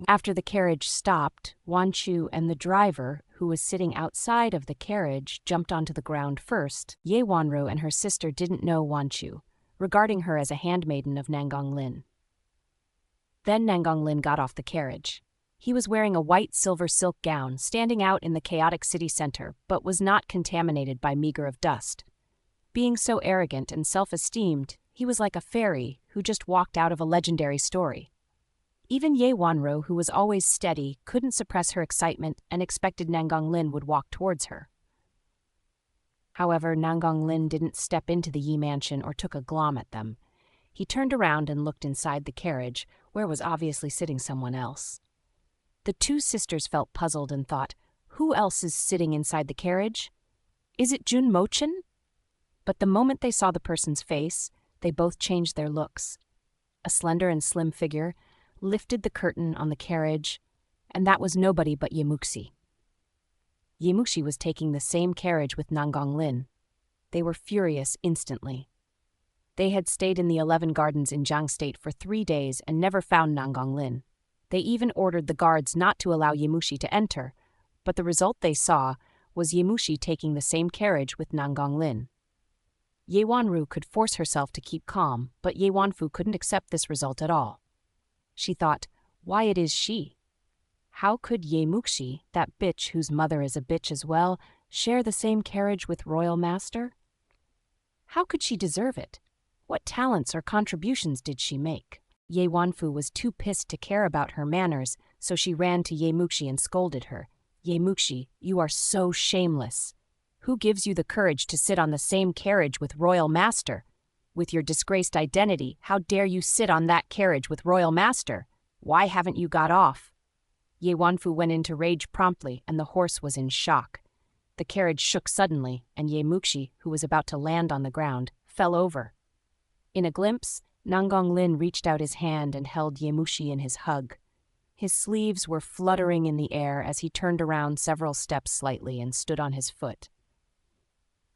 After the carriage stopped, Wan Chu and the driver, who was sitting outside of the carriage, jumped onto the ground first. Ye Wanru and her sister didn't know Wan Chu, regarding her as a handmaiden of Nanggong Lin. Then Nanggong Lin got off the carriage. He was wearing a white silver silk gown, standing out in the chaotic city center, but was not contaminated by meager of dust. Being so arrogant and self-esteemed, he was like a fairy who just walked out of a legendary story. Even Ye Wanro, who was always steady, couldn't suppress her excitement and expected Nangong Lin would walk towards her. However, Nangong Lin didn't step into the Yi mansion or took a glom at them. He turned around and looked inside the carriage, where was obviously sitting someone else. The two sisters felt puzzled and thought, who else is sitting inside the carriage? Is it Jun Mochen? But the moment they saw the person's face, they both changed their looks. A slender and slim figure lifted the curtain on the carriage, and that was nobody but Ye Muxi. Ye Muxi was taking the same carriage with Nangong Lin. They were furious instantly. They had stayed in the 11 gardens in Jiang State for 3 days and never found Nangong Lin. They even ordered the guards not to allow Ye Muxi to enter, but the result they saw was Ye Muxi taking the same carriage with Nangong Lin. Ye Wanru could force herself to keep calm, but Ye Wanfu couldn't accept this result at all. She thought, why it is she? How could Ye Muxi, that bitch whose mother is a bitch as well, share the same carriage with Royal Master? How could she deserve it? What talents or contributions did she make? Ye Wanfu was too pissed to care about her manners, so she ran to Ye Muxi and scolded her. Ye Muxi, you are so shameless. Who gives you the courage to sit on the same carriage with Royal Master? With your disgraced identity, how dare you sit on that carriage with Royal Master? Why haven't you got off? Ye Wanfu went into rage promptly, and the horse was in shock. The carriage shook suddenly, and Ye Muxi, who was about to land on the ground, fell over. In a glimpse, Nangong Lin reached out his hand and held Ye Muxi in his hug. His sleeves were fluttering in the air as he turned around several steps slightly and stood on his foot.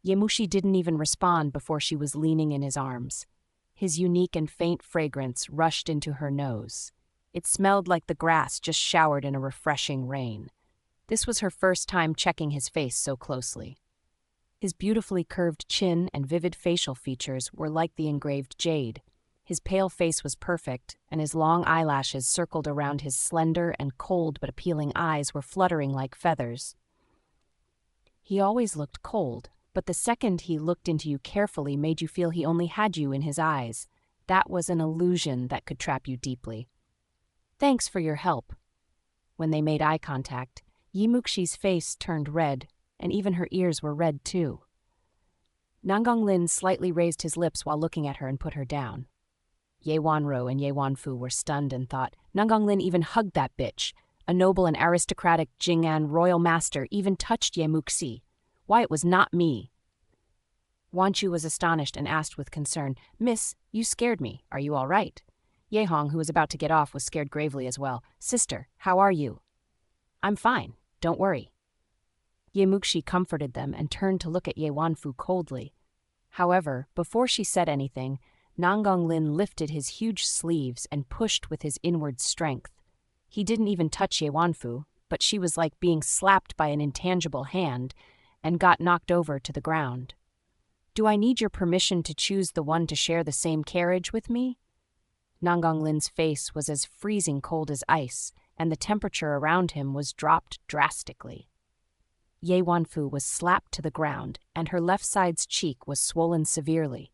Ye Muxi didn't even respond before she was leaning in his arms. His unique and faint fragrance rushed into her nose. It smelled like the grass just showered in a refreshing rain. This was her first time checking his face so closely. His beautifully curved chin and vivid facial features were like the engraved jade. His pale face was perfect, and his long eyelashes circled around his slender and cold but appealing eyes were fluttering like feathers. He always looked cold, but the second he looked into you carefully made you feel he only had you in his eyes. That was an illusion that could trap you deeply. Thanks for your help. When they made eye contact, Ye Muxi's face turned red, and even her ears were red too. Nangong Lin slightly raised his lips while looking at her and put her down. Ye Wanro and Ye Wanfu were stunned and thought, Nangong Lin even hugged that bitch. A noble and aristocratic Jing'an royal master even touched Ye Muxi. Why, it was not me. Wanchu was astonished and asked with concern, Miss, you scared me. Are you all right? Ye Hong, who was about to get off, was scared gravely as well. Sister, how are you? I'm fine. Don't worry. Ye Muxi comforted them and turned to look at Ye Wanfu coldly. However, before she said anything, Nangong Lin lifted his huge sleeves and pushed with his inward strength. He didn't even touch Ye Wanfu, but she was like being slapped by an intangible hand and got knocked over to the ground. Do I need your permission to choose the one to share the same carriage with me? Nangong Lin's face was as freezing cold as ice, and the temperature around him was dropped drastically. Ye Wanfu was slapped to the ground, and her left side's cheek was swollen severely.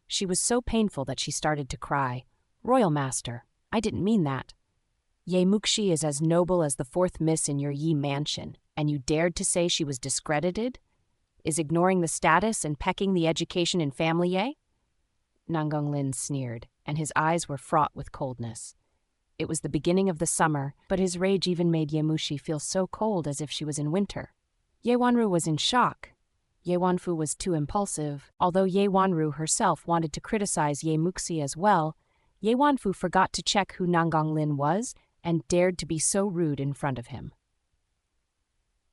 She was so painful that she started to cry. Royal Master, I didn't mean that. Ye Muxi is as noble as the 4th Miss in your Yi mansion, and you dared to say she was discredited? Is ignoring the status and pecking the education and family, Ye? Nangong Lin sneered, and his eyes were fraught with coldness. It was the beginning of the summer, but his rage even made Ye Muxi feel so cold as if she was in winter. Ye Wanru was in shock. Ye Wanfu was too impulsive. Although Ye Wanru herself wanted to criticize Ye Muxi as well, Ye Wanfu forgot to check who Nangong Lin was and dared to be so rude in front of him.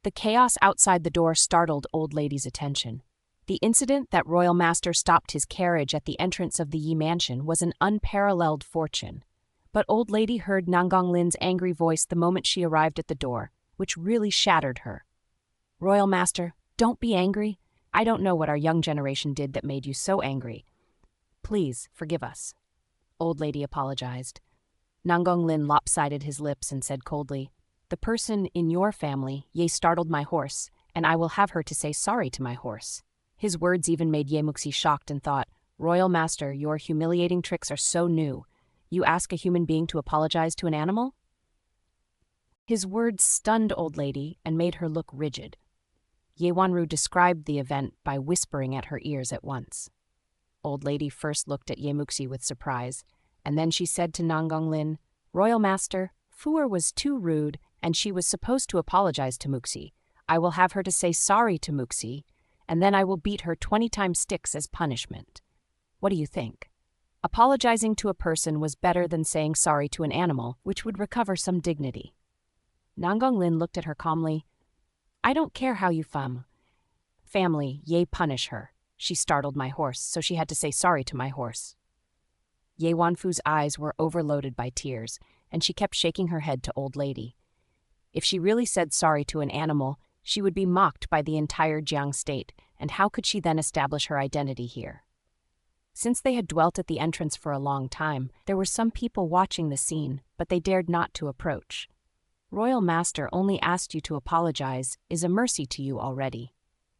The chaos outside the door startled Old Lady's attention. The incident that Royal Master stopped his carriage at the entrance of the Yi mansion was an unparalleled fortune. But Old Lady heard Nangong Lin's angry voice the moment she arrived at the door, which really shattered her. Royal Master, don't be angry. I don't know what our young generation did that made you so angry. Please, forgive us. Old Lady apologized. Nangong Lin lopsided his lips and said coldly, The person in your family, Ye startled my horse, and I will have her to say sorry to my horse. His words even made Ye Muxi shocked and thought, Royal Master, your humiliating tricks are so new. You ask a human being to apologize to an animal?" His words stunned old lady and made her look rigid. Ye Wanru described the event by whispering at her ears at once. Old lady first looked at Ye Muxi with surprise, and then she said to Nangonglin, "Royal Master, Fuer was too rude, and she was supposed to apologize to Muxi. I will have her to say sorry to Muxi, and then I will beat her 20 times sticks as punishment. What do you think?" Apologizing to a person was better than saying sorry to an animal, which would recover some dignity. Nangonglin looked at her calmly. "I don't care how you family, Ye punish her. She startled my horse, so she had to say sorry to my horse." Ye Wanfu's eyes were overloaded by tears, and she kept shaking her head to old lady. If she really said sorry to an animal, she would be mocked by the entire Jiang state, and how could she then establish her identity here? Since they had dwelt at the entrance for a long time, there were some people watching the scene, but they dared not to approach. "Royal Master only asked you to apologize is a mercy to you already.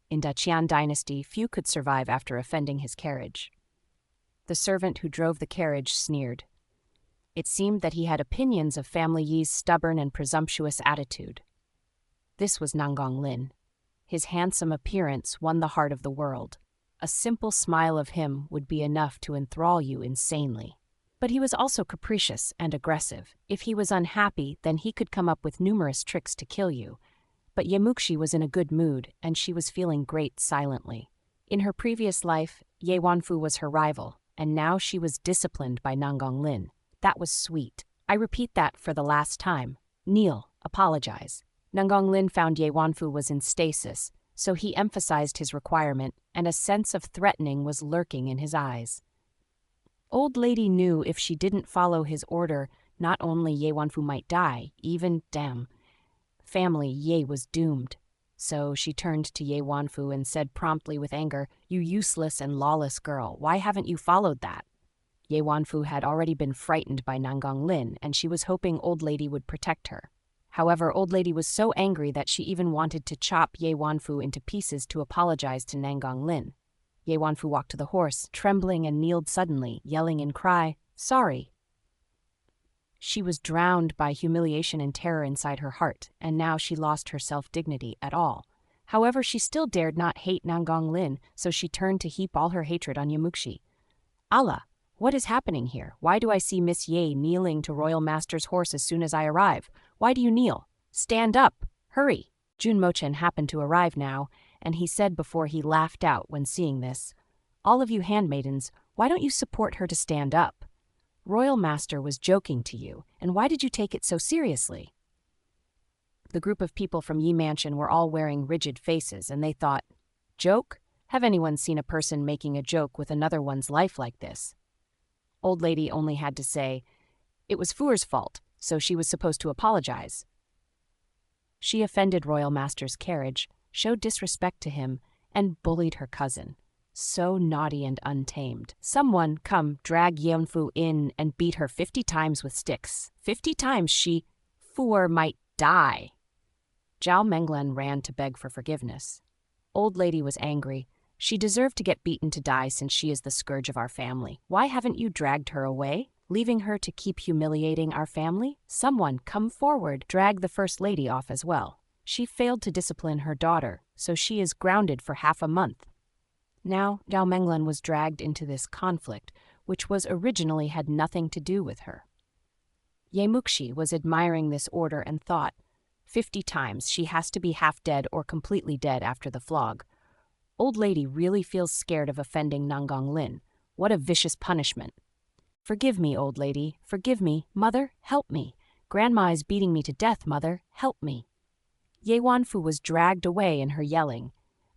In the Qian dynasty, few could survive after offending his carriage." The servant who drove the carriage sneered. It seemed that he had opinions of family Yi's stubborn and presumptuous attitude. This was Nangonglin. His handsome appearance won the heart of the world. A simple smile of him would be enough to enthrall you insanely. But he was also capricious and aggressive. If he was unhappy, then he could come up with numerous tricks to kill you. But Ye Muxi was in a good mood, and she was feeling great silently. In her previous life, Ye Wanfu was her rival, and now she was disciplined by Nangonglin. That was sweet. I repeat that for the last time. Kneel, apologize. Nangonglin found Ye Wanfu was in stasis, so he emphasized his requirement, and a sense of threatening was lurking in his eyes. Old lady knew if she didn't follow his order, not only Ye Wanfu might die, even, family Ye was doomed. So she turned to Ye Wanfu and said promptly with anger, "You useless and lawless girl, why haven't you followed that?" Ye Wanfu had already been frightened by Nangonglin, and she was hoping old lady would protect her. However, old lady was so angry that she even wanted to chop Ye Wanfu into pieces to apologize to Nangonglin. Ye Wanfu walked to the horse, trembling, and kneeled suddenly, yelling in cry, "Sorry." She was drowned by humiliation and terror inside her heart, and now she lost her self-dignity at all. However, she still dared not hate Nangonglin, so she turned to heap all her hatred on Ye Muxi. "Allah, what is happening here? Why do I see Miss Ye kneeling to Royal Master's horse as soon as I arrive? Why do you kneel? Stand up! Hurry!" Jun Mochen happened to arrive now, and he said before he laughed out when seeing this, "All of you handmaidens, why don't you support her to stand up? Royal Master was joking to you, and why did you take it so seriously?" The group of people from Yi Mansion were all wearing rigid faces, and they thought, "Joke? Have anyone seen a person making a joke with another one's life like this?" Old lady only had to say, "It was Fuer's fault, so she was supposed to apologize." She offended Royal Master's carriage, showed disrespect to him, and bullied her cousin. So naughty and untamed. Someone, come, drag Yeonfu in and beat her 50 times with sticks. 50 times Fuer might die. Zhao Menglan ran to beg for forgiveness. Old lady was angry. She deserved to get beaten to die since she is the scourge of our family. Why haven't you dragged her away, leaving her to keep humiliating our family? Someone, come forward, drag the first lady off as well. She failed to discipline her daughter, so she is grounded for half a month. Now, Zhao Menglan was dragged into this conflict, which originally had nothing to do with her. Ye Muxi was admiring this order and thought, 50 times she has to be half dead or completely dead after the flog. Old lady really feels scared of offending Nangonglin. What a vicious punishment. "Forgive me, old lady, forgive me. Mother, help me. Grandma is beating me to death, mother, help me." Ye Wanfu was dragged away in her yelling.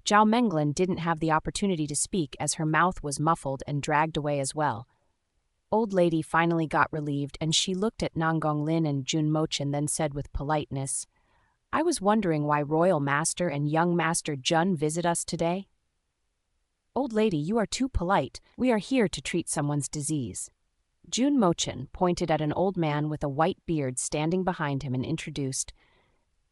Zhao Menglan didn't have the opportunity to speak as her mouth was muffled and dragged away as well. Old lady finally got relieved, and she looked at Nangonglin and Jun Mochen, then said with politeness, "I was wondering why Royal Master and Young Master Jun visit us today." "Old lady, you are too polite. We are here to treat someone's disease." Jun Mochen pointed at an old man with a white beard standing behind him and introduced,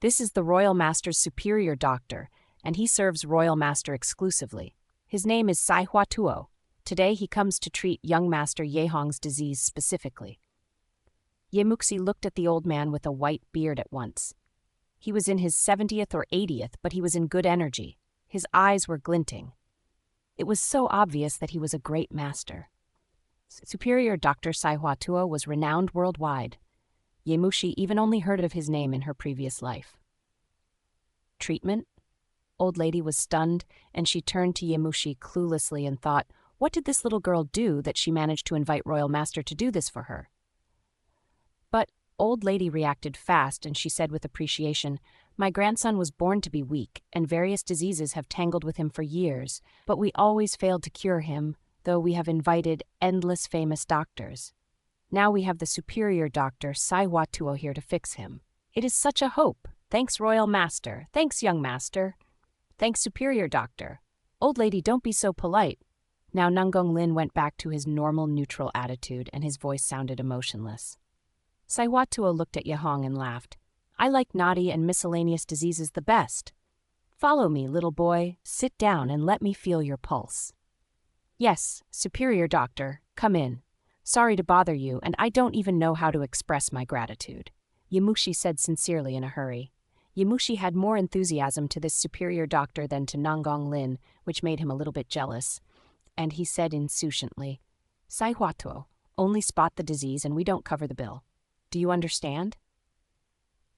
"This is the Royal Master's superior doctor, and he serves Royal Master exclusively. His name is Sai Hua Tuo. Today he comes to treat young Master Yehong's disease specifically." Ye Muxi looked at the old man with a white beard at once. He was in his 70th or 80th, but he was in good energy. His eyes were glinting. It was so obvious that he was a great master. Superior Dr. Saihuatuo was renowned worldwide. Ye Muxi even only heard of his name in her previous life. Treatment? Old lady was stunned, and she turned to Ye Muxi cluelessly and thought, what did this little girl do that she managed to invite Royal Master to do this for her? But old lady reacted fast, and she said with appreciation, my grandson was born to be weak, and various diseases have tangled with him for years, but we always failed to cure him, though we have invited endless famous doctors. Now we have the superior doctor, Saihuatuo, here to fix him. It is such a hope. Thanks, Royal Master. Thanks, young master. Thanks, superior doctor. Old lady, don't be so polite. Now Nangong Lin went back to his normal neutral attitude, and his voice sounded emotionless. Saihuatuo looked at Yehong and laughed. I like naughty and miscellaneous diseases the best. Follow me, little boy. Sit down and let me feel your pulse. Yes, superior doctor, come in. Sorry to bother you, and I don't even know how to express my gratitude. Ye Muxi said sincerely in a hurry. Ye Muxi had more enthusiasm to this superior doctor than to Nangong Lin, which made him a little bit jealous. And he said insouciantly, Saihuatuo, only spot the disease and we don't cover the bill. Do you understand?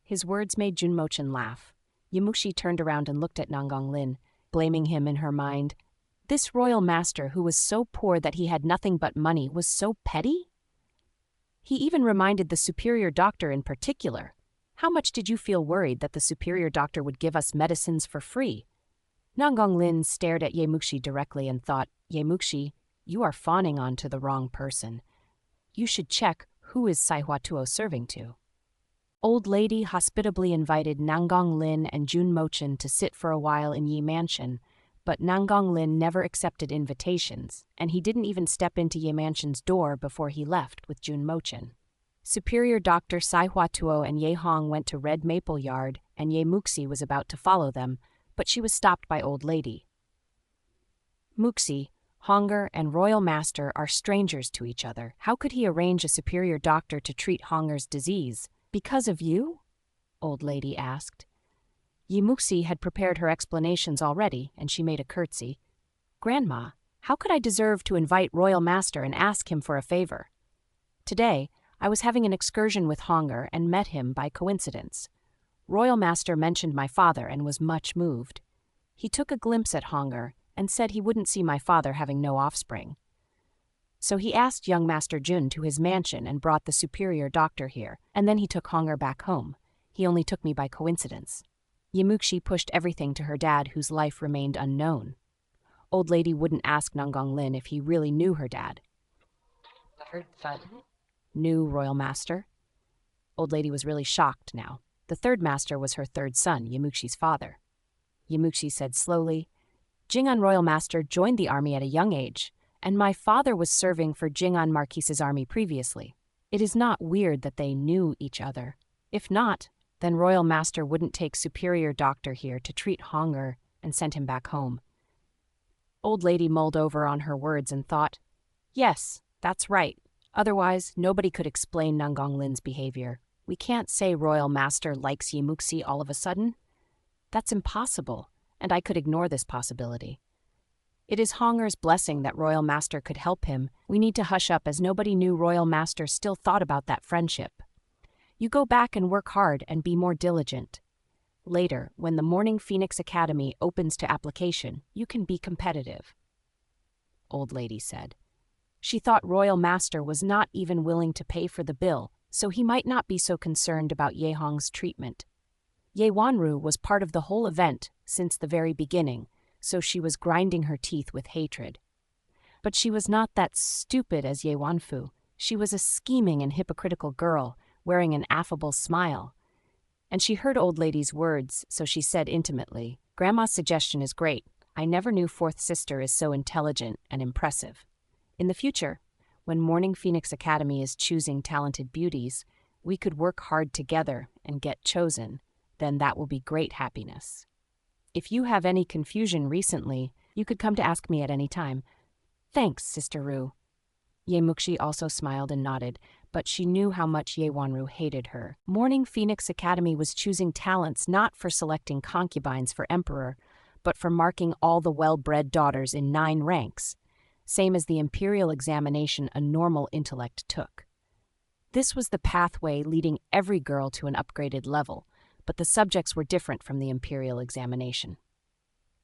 His words made Junmochen laugh. Ye Muxi turned around and looked at Nangong Lin, blaming him in her mind. This royal master, who was so poor that he had nothing but money, was so petty? He even reminded the superior doctor in particular. How much did you feel worried that the superior doctor would give us medicines for free? Nangong Lin stared at Ye Muxi directly and thought, Ye Muxi, you are fawning on to the wrong person. You should check who is Saihuatuo serving to. Old lady hospitably invited Nangong Lin and Junmochen to sit for a while in Yi Mansion, but Nangong Lin never accepted invitations, and he didn't even step into Ye Mansion's door before he left with Junmochen. Superior Dr. Saihuatuo and Ye Hong went to Red Maple Yard, and Ye Muxi was about to follow them, but she was stopped by old lady. Muxi, Honger, and Royal Master are strangers to each other. How could he arrange a superior doctor to treat Honger's disease? Because of you? Old lady asked. Ye Muxi had prepared her explanations already, and she made a curtsy. Grandma, how could I deserve to invite Royal Master and ask him for a favor? Today, I was having an excursion with Honger and met him by coincidence. Royal Master mentioned my father and was much moved. He took a glimpse at Honger and said he wouldn't see my father having no offspring. So he asked young Master Jun to his mansion and brought the superior doctor here, and then he took Honger back home. He only took me by coincidence. Ye Muxi pushed everything to her dad, whose life remained unknown. Old lady wouldn't ask Nangong Lin if he really knew her dad. Knew Royal Master? Old lady was really shocked now. The third master was her third son, Ye Muxi's father. Ye Muxi said slowly, Jing'an Royal Master joined the army at a young age, and my father was serving for Jing'an Marquise's army previously. It is not weird that they knew each other. If not, then Royal Master wouldn't take superior doctor here to treat Honger and send him back home. Old lady mulled over on her words and thought, yes, that's right. Otherwise, nobody could explain Nangong Lin's behavior. We can't say Royal Master likes Ye Muxi all of a sudden. That's impossible, and I could ignore this possibility. It is Honger's blessing that Royal Master could help him. We need to hush up, as nobody knew Royal Master still thought about that friendship. You go back and work hard and be more diligent. Later, when the Morning Phoenix Academy opens to application, you can be competitive. Old lady said. She thought Royal Master was not even willing to pay for the bill, so he might not be so concerned about Ye Hong's treatment. Ye Wanru was part of the whole event since the very beginning, so she was grinding her teeth with hatred. But she was not that stupid as Ye Wanfu. She was a scheming and hypocritical girl, wearing an affable smile. And she heard old lady's words, so she said intimately, Grandma's suggestion is great. I never knew fourth sister is so intelligent and impressive. In the future, when Morning Phoenix Academy is choosing talented beauties, we could work hard together and get chosen. Then that will be great happiness. If you have any confusion recently, you could come to ask me at any time. Thanks, Sister Rue. Ye Muxi also smiled and nodded, but she knew how much Ye Wanru hated her. Morning Phoenix Academy was choosing talents not for selecting concubines for emperor, but for marking all the well-bred daughters in 9 ranks, same as the imperial examination a normal intellect took. This was the pathway leading every girl to an upgraded level, but the subjects were different from the imperial examination.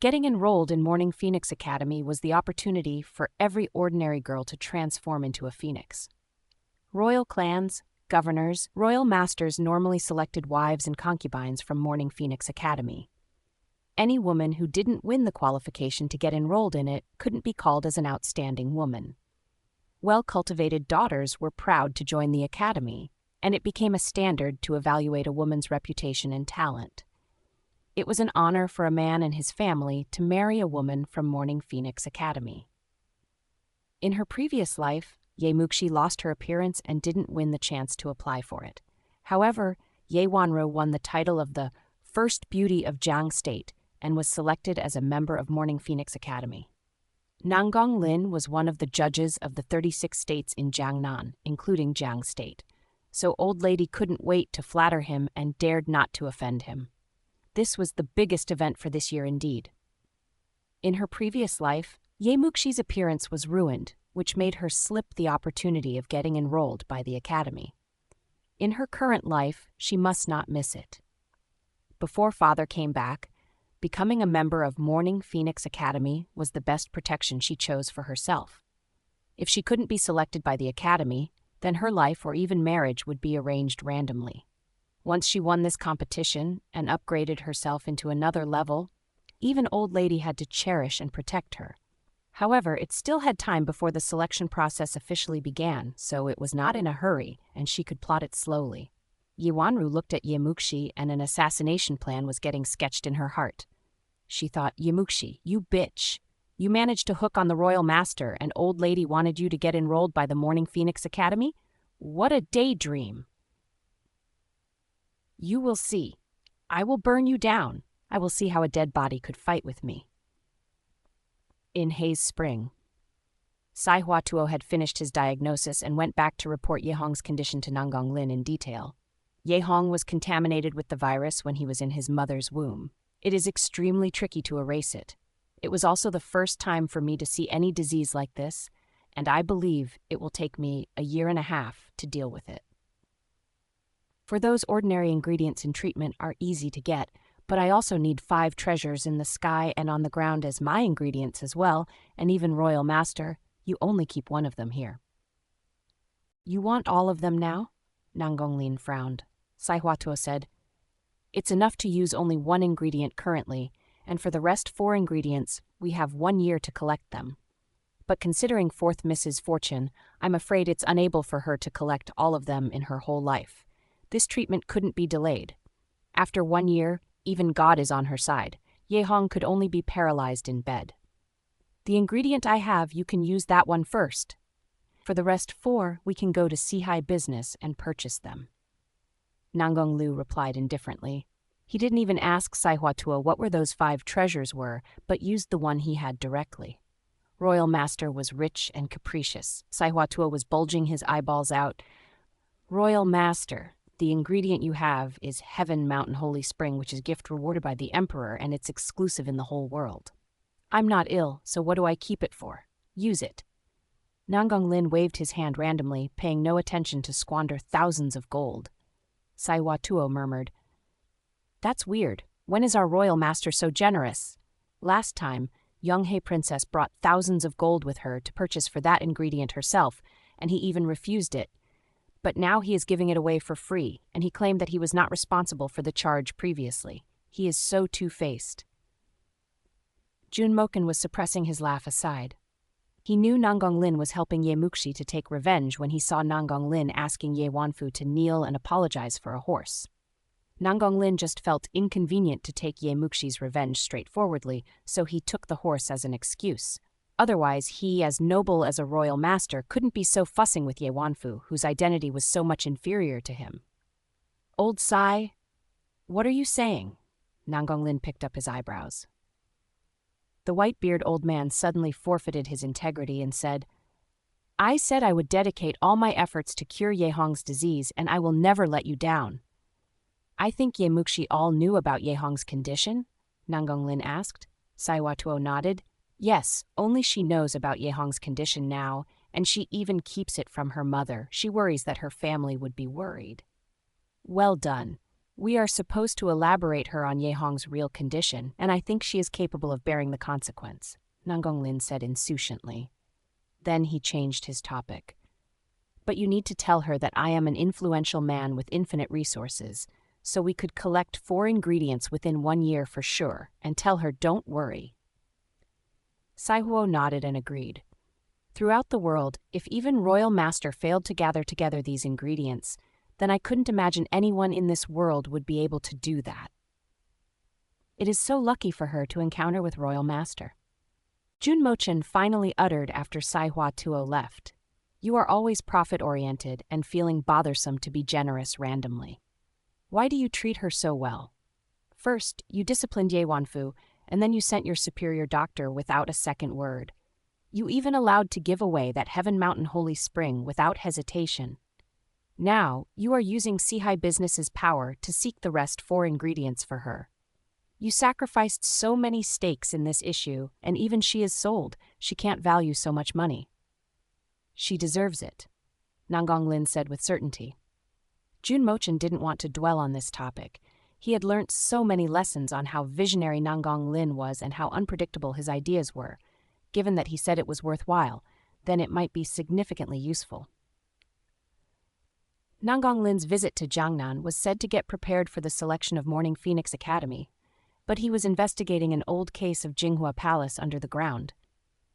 Getting enrolled in Morning Phoenix Academy was the opportunity for every ordinary girl to transform into a phoenix. Royal clans, governors, royal masters normally selected wives and concubines from Morning Phoenix Academy. Any woman who didn't win the qualification to get enrolled in it couldn't be called as an outstanding woman. Well-cultivated daughters were proud to join the academy, and it became a standard to evaluate a woman's reputation and talent. It was an honor for a man and his family to marry a woman from Morning Phoenix Academy. In her previous life, Ye Muxi lost her appearance and didn't win the chance to apply for it. However, Ye Wanru won the title of the First Beauty of Jiang State and was selected as a member of Morning Phoenix Academy. Nanggong Lin was one of the judges of the 36 states in Jiangnan, including Jiang State, so Old Lady couldn't wait to flatter him and dared not to offend him. This was the biggest event for this year indeed. In her previous life, Ye Muxi's appearance was ruined, which made her slip the opportunity of getting enrolled by the academy. In her current life, she must not miss it. Before father came back, becoming a member of Morning Phoenix Academy was the best protection she chose for herself. If she couldn't be selected by the academy, then her life or even marriage would be arranged randomly. Once she won this competition and upgraded herself into another level, even Old Lady had to cherish and protect her. However, it still had time before the selection process officially began, so it was not in a hurry, and she could plot it slowly. Ye Wanru looked at Ye Muxi, and an assassination plan was getting sketched in her heart. She thought, Ye Muxi, you bitch. You managed to hook on the royal master, and Old Lady wanted you to get enrolled by the Morning Phoenix Academy? What a daydream. You will see. I will burn you down. I will see how a dead body could fight with me. In Hayes Spring. Sai Huatuo had finished his diagnosis and went back to report Ye Hong's condition to Nanggong Lin in detail. Ye Hong was contaminated with the virus when he was in his mother's womb. It is extremely tricky to erase it. It was also the first time for me to see any disease like this, and I believe it will take me a 1.5 years to deal with it. For those ordinary ingredients in treatment are easy to get, but I also need 5 treasures in the sky and on the ground as my ingredients as well, and even Royal Master, you only keep one of them here. You want all of them now? Nanggong Lin frowned. Sai Huatuo said, It's enough to use only 1 ingredient currently, and for the rest 4 ingredients, we have 1 year to collect them. But considering 4th Mrs. Fortune, I'm afraid it's unable for her to collect all of them in her whole life. This treatment couldn't be delayed. After 1 year, even God is on her side. Ye Hong could only be paralyzed in bed. The ingredient I have, you can use that one first. For the rest 4, we can go to Sihai Business and purchase them. Nanggong Lu replied indifferently. He didn't even ask Sai Huatuo what were those 5 treasures were, but used the one he had directly. Royal Master was rich and capricious. Sai Huatuo was bulging his eyeballs out. Royal Master, the ingredient you have is Heaven Mountain Holy Spring, which is gift rewarded by the Emperor, and it's exclusive in the whole world. I'm not ill, so what do I keep it for? Use it. Nanggong Lin waved his hand randomly, paying no attention to squander thousands of gold. Sai Huatuo murmured, That's weird. When is our royal master so generous? Last time, Yonghai Princess brought thousands of gold with her to purchase for that ingredient herself, and he even refused it. But now he is giving it away for free, and he claimed that he was not responsible for the charge previously. He is so two-faced. Jun Moken was suppressing his laugh aside. He knew Nanggong Lin was helping Ye Muxi to take revenge when he saw Nanggong Lin asking Ye Wanfu to kneel and apologize for a horse. Nanggong Lin just felt inconvenient to take Ye Muxi's revenge straightforwardly, so he took the horse as an excuse. Otherwise, he, as noble as a royal master, couldn't be so fussing with Ye Wanfu, whose identity was so much inferior to him. Old Sai, what are you saying? Nanggong Lin picked up his eyebrows. The white-beard old man suddenly forfeited his integrity and said, I said I would dedicate all my efforts to cure Yehong's disease, and I will never let you down. I think Ye Muxi all knew about Yehong's condition? Nangonglin asked. Saiwatuo nodded. Yes, only she knows about Yehong's condition now, and she even keeps it from her mother. She worries that her family would be worried. Well done. We are supposed to elaborate her on Yehong's real condition, and I think she is capable of bearing the consequence, Nangonglin said insouciantly. Then he changed his topic. But you need to tell her that I am an influential man with infinite resources, so we could collect 4 ingredients within 1 year for sure, and tell her don't worry. Saihuo nodded and agreed. Throughout the world, if even Royal Master failed to gather together these ingredients, then I couldn't imagine anyone in this world would be able to do that. It is so lucky for her to encounter with Royal Master. Jun Mochen finally uttered after Saihua Tuo left. You are always profit-oriented and feeling bothersome to be generous randomly. Why do you treat her so well? First, you disciplined Ye Wanfu, and then you sent your superior doctor without a second word. You even allowed to give away that Heaven Mountain Holy Spring without hesitation. Now, you are using Sihai Business's power to seek the rest 4 ingredients for her. You sacrificed so many stakes in this issue, and even she is sold. She can't value so much money. She deserves it, Nangonglin said with certainty. Jun Mochen didn't want to dwell on this topic. He had learnt so many lessons on how visionary Nangonglin was and how unpredictable his ideas were. Given that he said it was worthwhile, then it might be significantly useful. Nangonglin's visit to Jiangnan was said to get prepared for the selection of Morning Phoenix Academy, but he was investigating an old case of Jinghua Palace under the ground.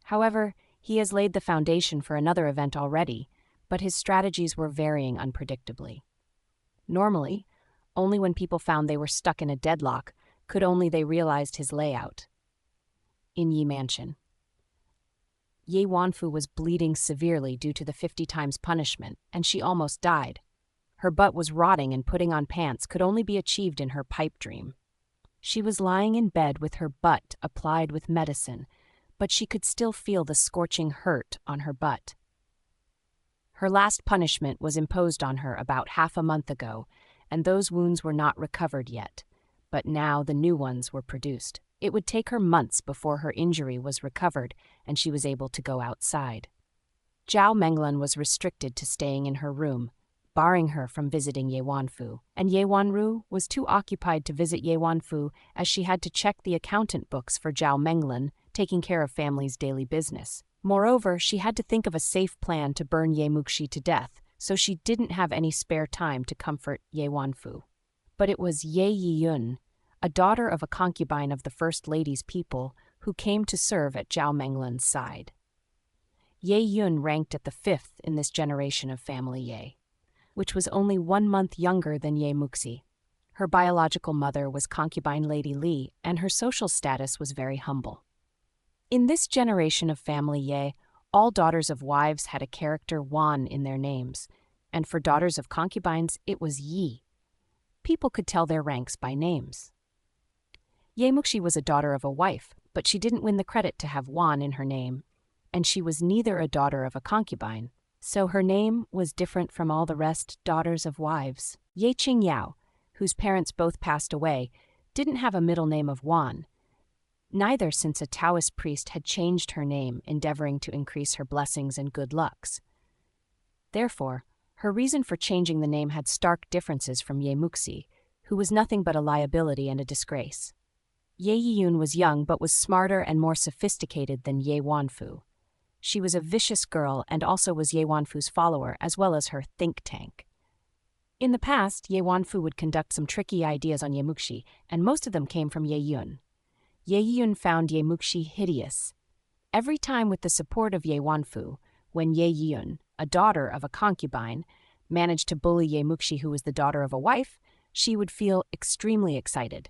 However, he has laid the foundation for another event already, but his strategies were varying unpredictably. Normally, only when people found they were stuck in a deadlock could only they realized his layout. In Yi Mansion. Ye Wanfu was bleeding severely due to the 50 times punishment, and she almost died. Her butt was rotting, and putting on pants could only be achieved in her pipe dream. She was lying in bed with her butt applied with medicine, but she could still feel the scorching hurt on her butt. Her last punishment was imposed on her about half a month ago, and those wounds were not recovered yet, but now the new ones were produced. It would take her months before her injury was recovered and she was able to go outside. Zhao Menglan was restricted to staying in her room, barring her from visiting Ye Wanfu, and Ye Wanru was too occupied to visit Ye Wanfu as she had to check the accountant books for Zhao Menglan, taking care of family's daily business. Moreover, she had to think of a safe plan to burn Ye Muxi to death, so she didn't have any spare time to comfort Ye Wanfu. But it was Ye Yiyun, a daughter of a concubine of the First Lady's people, who came to serve at Zhao Menglan's side. Ye Yun ranked at the 5th in this generation of family Ye, which was only 1 month younger than Ye Muxi. Her biological mother was concubine Lady Li, and her social status was very humble. In this generation of family Ye, all daughters of wives had a character Wan in their names, and for daughters of concubines it was Yi. People could tell their ranks by names. Ye Muxi was a daughter of a wife, but she didn't win the credit to have Wan in her name, and she was neither a daughter of a concubine, so her name was different from all the rest daughters of wives. Ye Qingyao, whose parents both passed away, didn't have a middle name of Wan, neither since a Taoist priest had changed her name, endeavoring to increase her blessings and good lucks. Therefore, her reason for changing the name had stark differences from Ye Muxi, who was nothing but a liability and a disgrace. Ye Yiyun was young but was smarter and more sophisticated than Ye Wanfu. She was a vicious girl and also was Ye Wanfu's follower as well as her think tank. In the past, Ye Wanfu would conduct some tricky ideas on Ye Muxi, and most of them came from Ye Yun. Ye Yun found Ye Muxi hideous. Every time with the support of Ye Wanfu, when Ye Yun, a daughter of a concubine, managed to bully Ye Muxi, who was the daughter of a wife, she would feel extremely excited.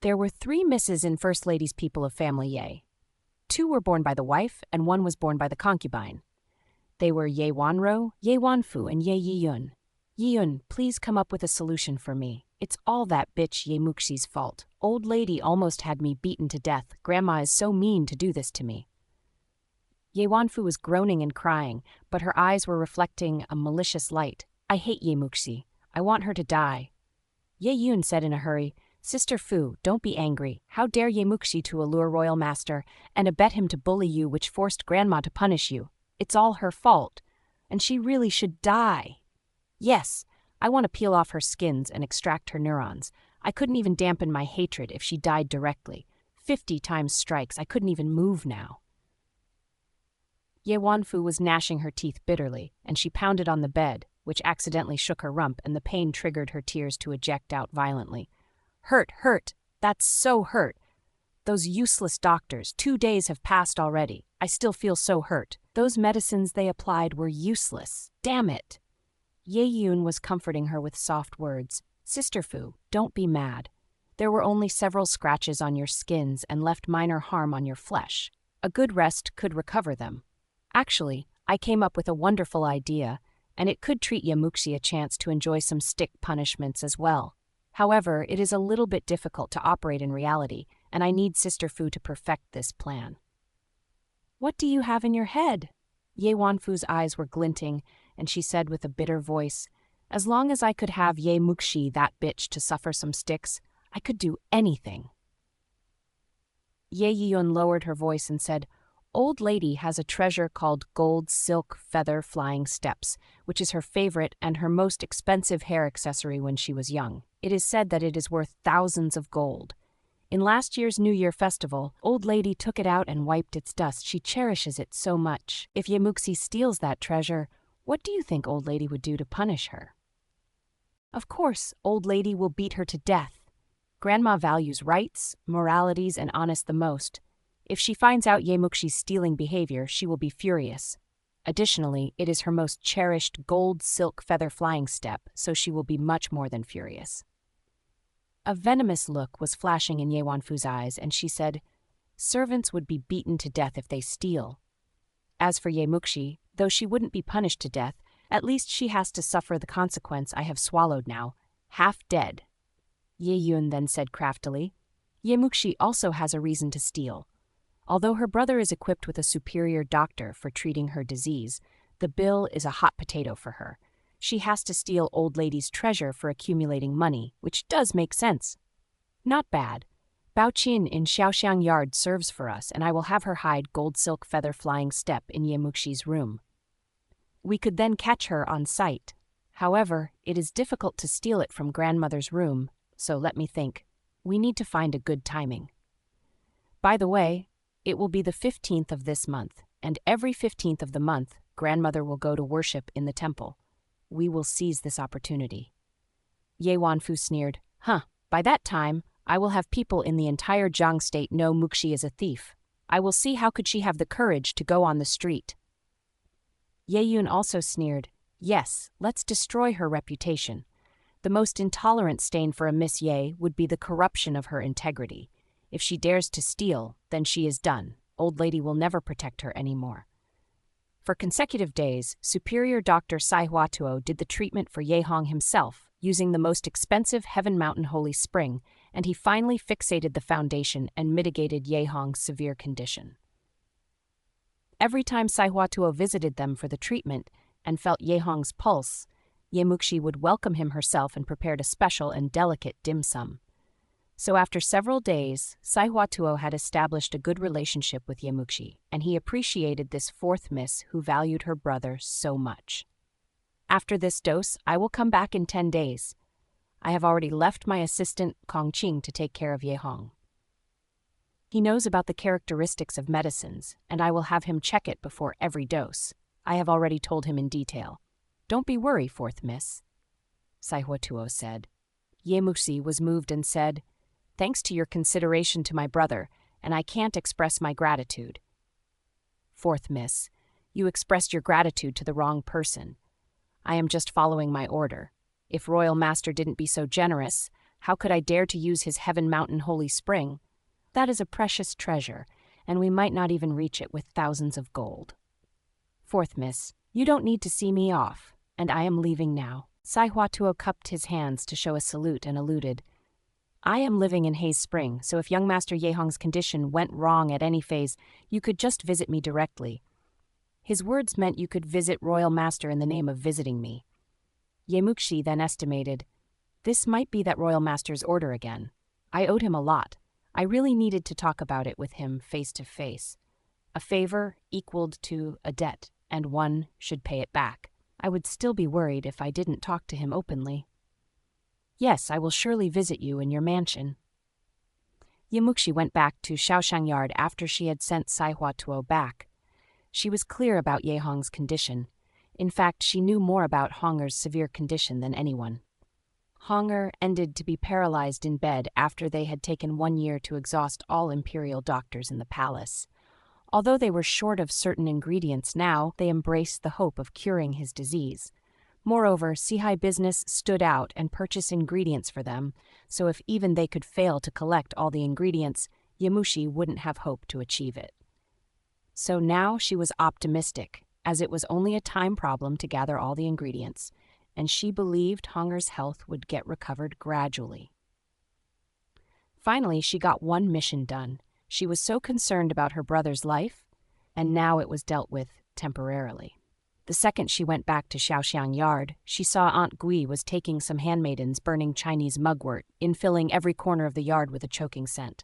There were 3 misses in First Lady's people of family Ye. 2 were born by the wife, and 1 was born by the concubine. They were Ye Wanro, Ye Wanfu, and Ye Yiyun. Yiyun, please come up with a solution for me. It's all that bitch Ye Muxi's fault. Old lady almost had me beaten to death. Grandma is so mean to do this to me. Ye Wanfu was groaning and crying, but her eyes were reflecting a malicious light. I hate Ye Muxi. I want her to die. Ye Yun said in a hurry, Sister Fu, don't be angry. How dare Ye Muxi to allure royal master and abet him to bully you, which forced grandma to punish you? It's all her fault, and she really should die. Yes, I want to peel off her skins and extract her neurons. I couldn't even dampen my hatred if she died directly. 50 times strikes, I couldn't even move now. Ye Wanfu was gnashing her teeth bitterly, and she pounded on the bed, which accidentally shook her rump, and the pain triggered her tears to eject out violently. Hurt, hurt, that's so hurt. Those useless doctors, 2 days have passed already. I still feel so hurt. Those medicines they applied were useless. Damn it. Ye Yun was comforting her with soft words. Sister Fu, don't be mad. There were only several scratches on your skins and left minor harm on your flesh. A good rest could recover them. Actually, I came up with a wonderful idea, and it could treat Ye Muxi a chance to enjoy some stick punishments as well. However, it is a little bit difficult to operate in reality, and I need Sister Fu to perfect this plan. What do you have in your head? Ye Wanfu's eyes were glinting, and she said with a bitter voice, As long as I could have Ye Muxi, that bitch, to suffer some sticks, I could do anything. Ye Yun lowered her voice and said, Old lady has a treasure called gold silk feather flying steps, which is her favorite and her most expensive hair accessory when she was young. It is said that it is worth thousands of gold. In last year's New Year festival, old lady took it out and wiped its dust. She cherishes it so much. If Ye Muxi steals that treasure, what do you think old lady would do to punish her? Of course, old lady will beat her to death. Grandma values rights, moralities, and honest the most. If she finds out Ye Muxi's stealing behavior, she will be furious. Additionally, it is her most cherished gold silk feather flying step, so she will be much more than furious. A venomous look was flashing in Ye Wanfu's eyes, and she said, Servants would be beaten to death if they steal. As for Ye Muxi, though she wouldn't be punished to death, at least she has to suffer the consequence I have swallowed now, half dead. Ye Yun then said craftily, Ye Muxi also has a reason to steal. Although her brother is equipped with a superior doctor for treating her disease, the bill is a hot potato for her. She has to steal old lady's treasure for accumulating money, which does make sense. Not bad. Bao Qin in Xiaoxiang Yard serves for us, and I will have her hide gold silk feather flying step in Ye Muxi's room. We could then catch her on sight. However, it is difficult to steal it from grandmother's room, so let me think. We need to find a good timing. By the way, it will be the 15th of this month, and every 15th of the month, grandmother will go to worship in the temple. We will seize this opportunity. Ye Wanfu sneered, by that time, I will have people in the entire Jiang state know Muxi is a thief. I will see how could she have the courage to go on the street. Ye Yun also sneered, yes, let's destroy her reputation. The most intolerant stain for a Miss Ye would be the corruption of her integrity. If she dares to steal, then she is done. Old lady will never protect her anymore. For consecutive days, Superior Dr. Sai Huatuo did the treatment for Ye Hong himself, using the most expensive Heaven Mountain Holy Spring, and he finally fixated the foundation and mitigated Ye Hong's severe condition. Every time Sai Huatuo visited them for the treatment and felt Ye Hong's pulse, Ye Muxi would welcome him herself and prepared a special and delicate dim sum. So after several days, Sai Huatuo had established a good relationship with Ye Muxi, and he appreciated this fourth miss who valued her brother so much. After this dose, I will come back in 10 days. I have already left my assistant Kong Qing to take care of Ye Hong. He knows about the characteristics of medicines, and I will have him check it before every dose. I have already told him in detail. Don't be worried, fourth miss, Sai Huatuo said. Ye Muxi was moved and said, Thanks to your consideration to my brother, and I can't express my gratitude. Fourth miss, you expressed your gratitude to the wrong person. I am just following my order. If Royal Master didn't be so generous, how could I dare to use his Heaven Mountain Holy Spring? That is a precious treasure, and we might not even reach it with thousands of gold. Fourth miss, you don't need to see me off, and I am leaving now. Sai Huatuo cupped his hands to show a salute and alluded, I am living in Hayes Spring, so if young Master Ye Hong's condition went wrong at any phase, you could just visit me directly. His words meant you could visit Royal Master in the name of visiting me. Ye Muxi then estimated, this might be that Royal Master's order again. I owed him a lot. I really needed to talk about it with him face to face. A favor equaled to a debt, and one should pay it back. I would still be worried if I didn't talk to him openly. Yes, I will surely visit you in your mansion. Ye Muxi went back to Shaoxiang Yard after she had sent Sai Huatuo back. She was clear about Ye Hong's condition. In fact, she knew more about Honger's severe condition than anyone. Honger ended to be paralyzed in bed after they had taken 1 year to exhaust all imperial doctors in the palace. Although they were short of certain ingredients now, they embraced the hope of curing his disease. Moreover, Sihai business stood out and purchased ingredients for them, so if even they could fail to collect all the ingredients, Ye Muxi wouldn't have hope to achieve it. So now she was optimistic, as it was only a time problem to gather all the ingredients, and she believed Honger's health would get recovered gradually. Finally, she got one mission done. She was so concerned about her brother's life, and now it was dealt with temporarily. The second she went back to Shaoxiang Yard, she saw Aunt Gui was taking some handmaidens burning Chinese mugwort, infilling every corner of the yard with a choking scent.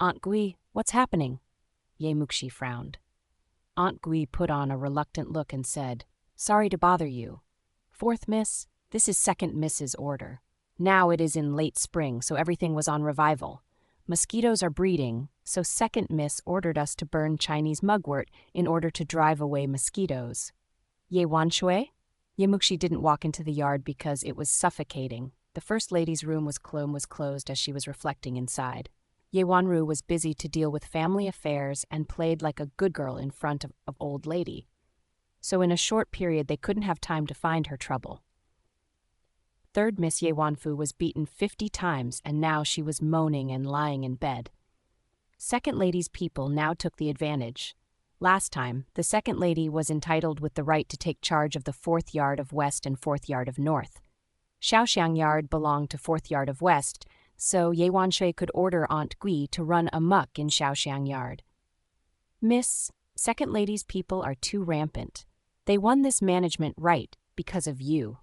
Aunt Gui, what's happening? Ye Muxi frowned. Aunt Gui put on a reluctant look and said, Sorry to bother you. Fourth Miss, this is Second Miss's order. Now it is in late spring, so everything was on revival. Mosquitoes are breeding, so Second Miss ordered us to burn Chinese mugwort in order to drive away mosquitoes. Ye Wanshui? Ye Muxi didn't walk into the yard because it was suffocating. The First Lady's room was closed as she was reflecting inside. Ye Wanru was busy to deal with family affairs and played like a good girl in front of Old Lady. So in a short period they couldn't have time to find her trouble. Third Miss Ye Wanfu was beaten 50 times, and now she was moaning and lying in bed. Second Lady's people now took the advantage. Last time, the Second Lady was entitled with the right to take charge of the 4th Yard of West and 4th Yard of North. Shaoxiang Yard belonged to 4th Yard of West, so Ye Wanshui could order Aunt Gui to run amok in Shaoxiang Yard. Miss, Second Lady's people are too rampant. They won this management right because of you.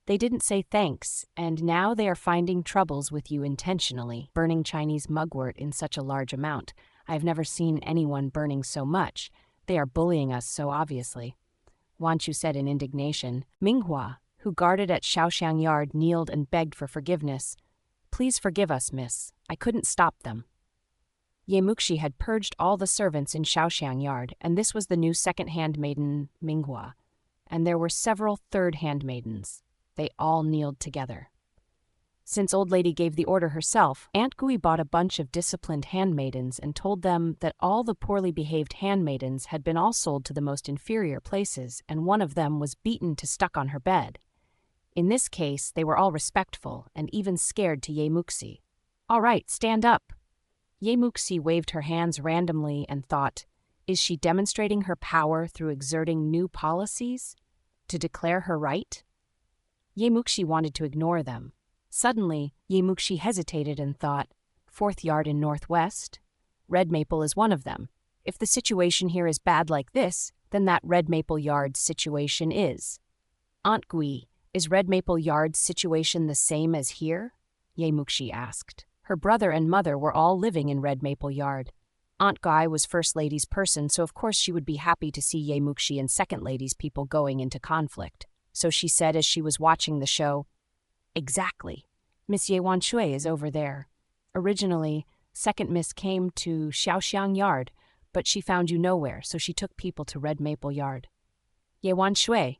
They didn't say thanks, and now they are finding troubles with you intentionally, burning Chinese mugwort in such a large amount. I have never seen anyone burning so much. They are bullying us so obviously. Wanchu said in indignation. Minghua, who guarded at Shaoxiang Yard, kneeled and begged for forgiveness. Please forgive us, miss. I couldn't stop them. Ye Muxi had purged all the servants in Shaoxiang Yard, and this was the new second handmaiden, Minghua. And there were several third handmaidens. They all kneeled together. Since Old Lady gave the order herself, Aunt Gui bought a bunch of disciplined handmaidens and told them that all the poorly behaved handmaidens had been all sold to the most inferior places, and one of them was beaten to stuck on her bed. In this case, they were all respectful and even scared to Ye Muxi. All right, stand up. Ye Muxi waved her hands randomly and thought, is she demonstrating her power through exerting new policies? To declare her right? Ye Muxi wanted to ignore them. Suddenly, Ye Muxi hesitated and thought, 4th Yard in Northwest? Red Maple is one of them. If the situation here is bad like this, then that Red Maple Yard's situation is. Aunt Gui, is Red Maple Yard's situation the same as here? Ye Muxi asked. Her brother and mother were all living in Red Maple Yard. Aunt Gui was First Lady's person, so of course she would be happy to see Ye Muxi and Second Lady's people going into conflict. So she said as she was watching the show, Exactly. Miss Ye Wanshui is over there. Originally, Second Miss came to Shaoxiang Yard, but she found you nowhere, so she took people to Red Maple Yard. Ye Wanshui.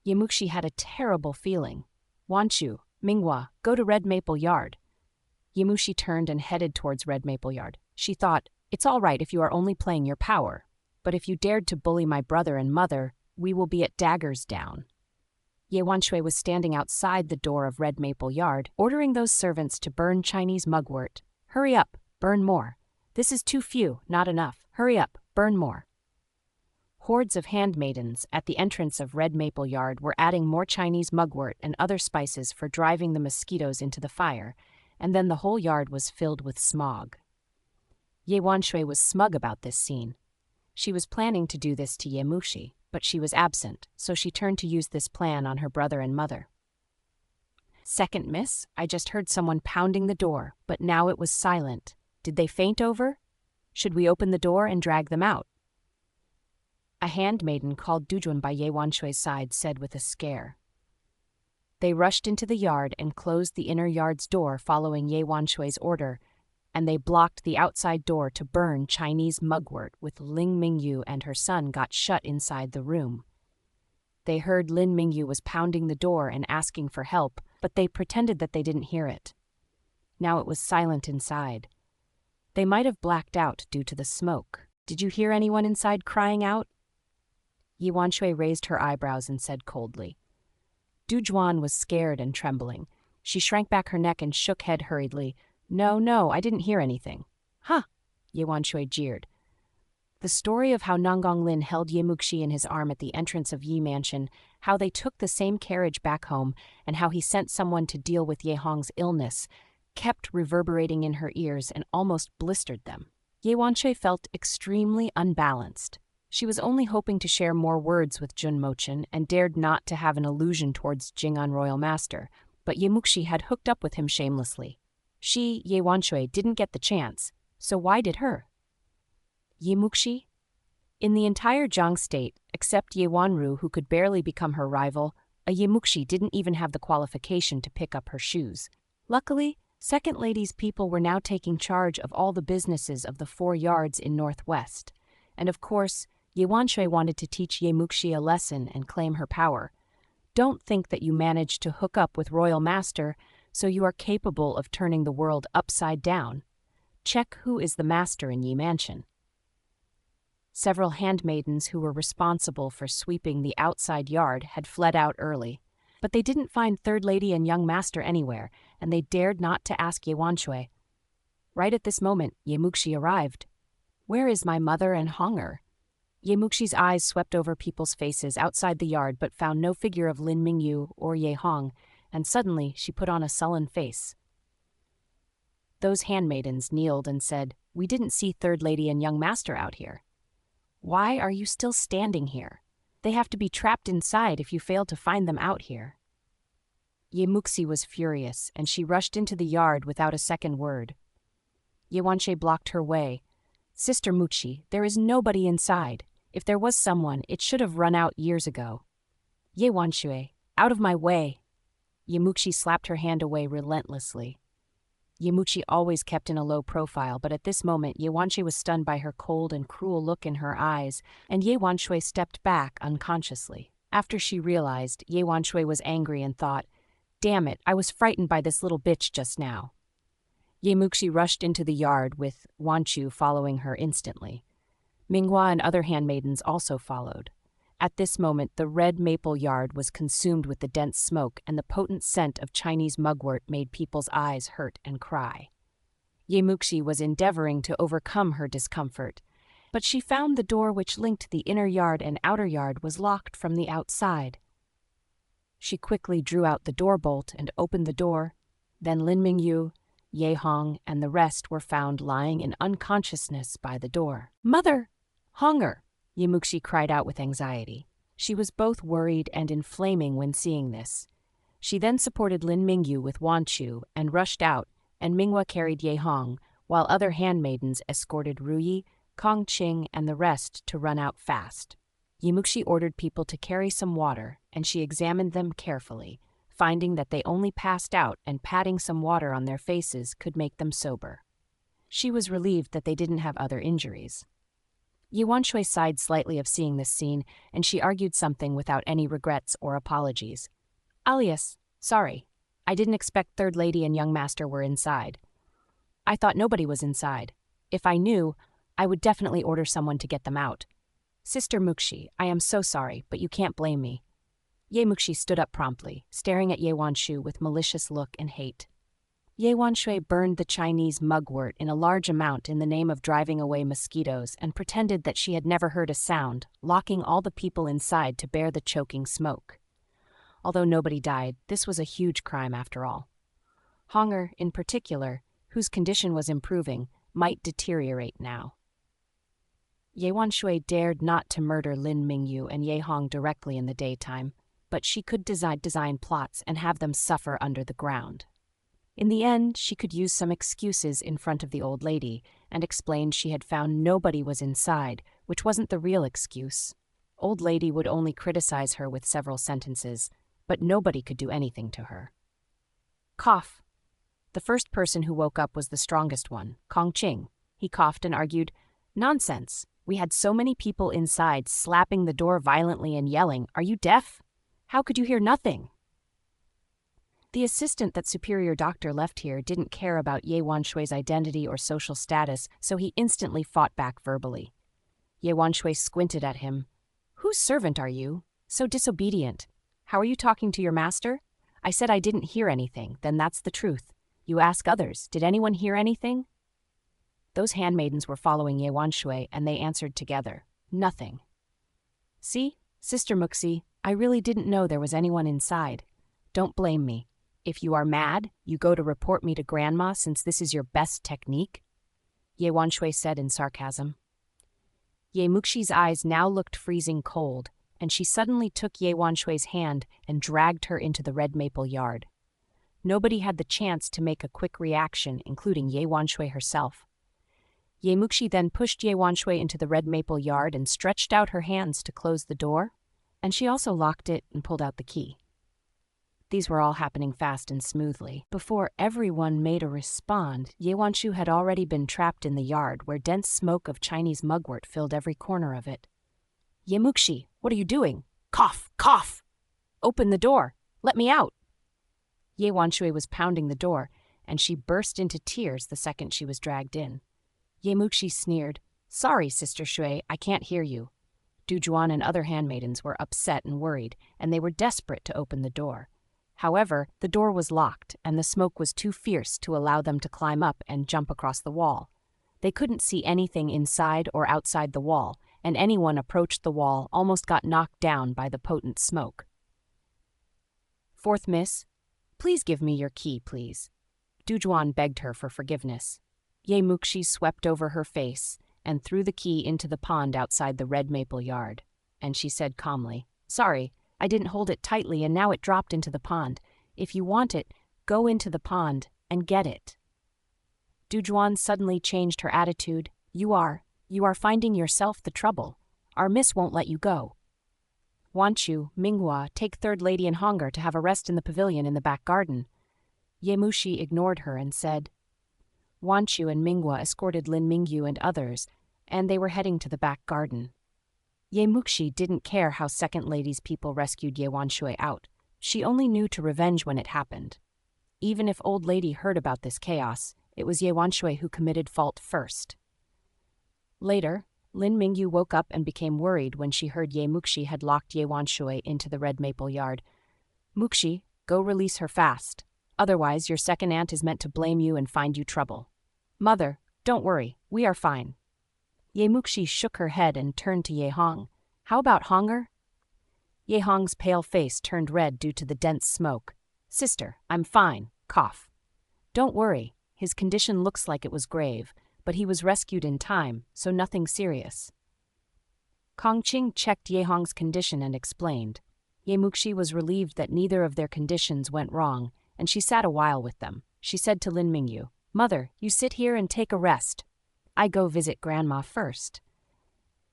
Ye Muxi had a terrible feeling. Wanchu, Minghua, go to Red Maple Yard. Ye Muxi turned and headed towards Red Maple Yard. She thought, it's all right if you are only playing your power, but if you dared to bully my brother and mother, we will be at daggers down. Ye Wanshui was standing outside the door of Red Maple Yard, ordering those servants to burn Chinese mugwort. Hurry up, burn more. This is too few, not enough. Hurry up, burn more. Hordes of handmaidens at the entrance of Red Maple Yard were adding more Chinese mugwort and other spices for driving the mosquitoes into the fire, and then the whole yard was filled with smog. Ye Wanshui was smug about this scene. She was planning to do this to Muxi, but she was absent, so she turned to use this plan on her brother and mother. "Second, miss, I just heard someone pounding the door, but now it was silent. Did they faint over? Should we open the door and drag them out?" A handmaiden called Dujun by Ye Wanshui's side said with a scare. They rushed into the yard and closed the inner yard's door following Ye Wanshui's order, and they blocked the outside door to burn Chinese mugwort with Lin Mingyu, and her son got shut inside the room. They heard Lin Mingyu was pounding the door and asking for help, but they pretended that they didn't hear it. Now it was silent inside. They might have blacked out due to the smoke. "Did you hear anyone inside crying out?" Ye Wanshui raised her eyebrows and said coldly. Du Juan was scared and trembling. She shrank back her neck and shook head hurriedly. No, I didn't hear anything." "Huh," Ye Wanshui jeered. The story of how Nanggong Lin held Ye Muxi in his arm at the entrance of Yi Mansion, how they took the same carriage back home, and how he sent someone to deal with Ye Hong's illness, kept reverberating in her ears and almost blistered them. Ye Wanshui felt extremely unbalanced. She was only hoping to share more words with Jun Mochen and dared not to have an allusion towards Jing'an Royal Master, but Ye Muxi had hooked up with him shamelessly. She, Ye Wanshui, didn't get the chance, so why did her? Ye Muxi? In the entire Jiang state, except Ye Wanru, who could barely become her rival, a Ye Muxi didn't even have the qualification to pick up her shoes. Luckily, Second Lady's people were now taking charge of all the businesses of the 4 yards in Northwest, and of course, Ye Wanshui wanted to teach Ye Muxi a lesson and claim her power. Don't think that you managed to hook up with Royal Master, so you are capable of turning the world upside down. Check who is the master in Yi Mansion. Several handmaidens who were responsible for sweeping the outside yard had fled out early, but they didn't find Third Lady and young master anywhere, and they dared not to ask Ye Wanshui. Right at this moment, Ye Muxi arrived. "Where is my mother and Honger?" Ye Muxi's eyes swept over people's faces outside the yard but found no figure of Lin Mingyu or Ye Hong, and suddenly she put on a sullen face. Those handmaidens kneeled and said, "We didn't see Third Lady and young master out here. Why are you still standing here? They have to be trapped inside if you fail to find them out here." Ye Muxi was furious, and she rushed into the yard without a second word. Ye Wanshui blocked her way. "Sister Muxi, there is nobody inside. If there was someone, it should have run out years ago." "Ye Wanshui, out of my way!" Ye Muxi slapped her hand away relentlessly. Ye Muxi always kept in a low profile, but at this moment Ye Wanshui was stunned by her cold and cruel look in her eyes, and Ye Wanshui stepped back unconsciously. After she realized, Ye Wanshui was angry and thought, "Damn it, I was frightened by this little bitch just now." Ye Muxi rushed into the yard with Wanchu following her instantly. Minghua and other handmaidens also followed. At this moment, the red maple yard was consumed with the dense smoke, and the potent scent of Chinese mugwort made people's eyes hurt and cry. Ye Muxi was endeavoring to overcome her discomfort, but she found the door which linked the inner yard and outer yard was locked from the outside. She quickly drew out the door bolt and opened the door. Then Lin Mingyu, Ye Hong, and the rest were found lying in unconsciousness by the door. "Mother! Honger!" Ye Muxi cried out with anxiety. She was both worried and inflaming when seeing this. She then supported Lin Mingyu with Wanchu and rushed out, and Minghua carried Ye Hong, while other handmaidens escorted Ruyi, Kong Qing, and the rest to run out fast. Ye Muxi ordered people to carry some water, and she examined them carefully, finding that they only passed out and patting some water on their faces could make them sober. She was relieved that they didn't have other injuries. Ye Wanshui sighed slightly of seeing this scene, and she argued something without any regrets or apologies. "Alias, sorry. I didn't expect Third Lady and young master were inside. I thought nobody was inside. If I knew, I would definitely order someone to get them out. Sister Muxi, I am so sorry, but you can't blame me." Ye Muxi stood up promptly, staring at Ye Wanshu with malicious look and hate. Ye Wanshui burned the Chinese mugwort in a large amount in the name of driving away mosquitoes and pretended that she had never heard a sound, locking all the people inside to bear the choking smoke. Although nobody died, this was a huge crime after all. Honger, in particular, whose condition was improving, might deteriorate now. Ye Wanshui dared not to murder Lin Mingyu and Ye Hong directly in the daytime, but she could design plots and have them suffer under the ground. In the end, she could use some excuses in front of the old lady and explained she had found nobody was inside, which wasn't the real excuse. Old lady would only criticize her with several sentences, but nobody could do anything to her. Cough. The first person who woke up was the strongest one, Kong Qing. He coughed and argued, "Nonsense. We had so many people inside slapping the door violently and yelling, 'Are you deaf? How could you hear nothing?'" The assistant that superior doctor left here didn't care about Ye Wanshui's identity or social status, so he instantly fought back verbally. Ye Wanshui squinted at him. "Whose servant are you? So disobedient. How are you talking to your master? I said I didn't hear anything, then that's the truth. You ask others, did anyone hear anything?" Those handmaidens were following Ye Wanshui, and they answered together, "Nothing." "See, Sister Muxi, I really didn't know there was anyone inside. Don't blame me. If you are mad, you go to report me to Grandma since this is your best technique," Ye Wanshui said in sarcasm. Ye Muxi's eyes now looked freezing cold, and she suddenly took Ye Wanshui's hand and dragged her into the red maple yard. Nobody had the chance to make a quick reaction, including Ye Wanshui herself. Ye Muxi then pushed Ye Wanshui into the red maple yard and stretched out her hands to close the door, and she also locked it and pulled out the key. These were all happening fast and smoothly. Before everyone made a respond, Ye Wanshu had already been trapped in the yard where dense smoke of Chinese mugwort filled every corner of it. "Ye Muxi, what are you doing? Cough, cough! Open the door! Let me out!" Ye Wanshui was pounding the door, and she burst into tears the second she was dragged in. Ye Muxi sneered, "Sorry, Sister Shui, I can't hear you." Du Juan and other handmaidens were upset and worried, and they were desperate to open the door. However, the door was locked, and the smoke was too fierce to allow them to climb up and jump across the wall. They couldn't see anything inside or outside the wall, and anyone approached the wall almost got knocked down by the potent smoke. "Fourth miss, please give me your key, please." Du Juan begged her for forgiveness. Ye Muxi swept over her face and threw the key into the pond outside the red maple yard, and she said calmly, "Sorry, I didn't hold it tightly and now it dropped into the pond. If you want it, go into the pond and get it." Du Juan suddenly changed her attitude. You are finding yourself the trouble. Our miss won't let you go. Want you, Minghua, take third lady and Honger to have a rest in the pavilion in the back garden." Ye Muxi ignored her and said, Want you and Minghua escorted Lin Mingyu and others, and they were heading to the back garden. Ye Muxi didn't care how second lady's people rescued Ye Wanshui out. She only knew to revenge when it happened. Even if old lady heard about this chaos, it was Ye Wanshui who committed fault first. Later, Lin Mingyu woke up and became worried when she heard Ye Muxi had locked Ye Wanshui into the red maple yard. "Muxi, go release her fast. Otherwise, your second aunt is meant to blame you and find you trouble." "Mother, don't worry, we are fine." Ye Muxi shook her head and turned to Ye Hong. "How about Honger?" Ye Hong's pale face turned red due to the dense smoke. "Sister, I'm fine. Cough." "Don't worry. His condition looks like it was grave, but he was rescued in time, so nothing serious." Kong Qing checked Ye Hong's condition and explained. Ye Muxi was relieved that neither of their conditions went wrong, and she sat a while with them. She said to Lin Mingyu, "Mother, you sit here and take a rest. I go visit Grandma first."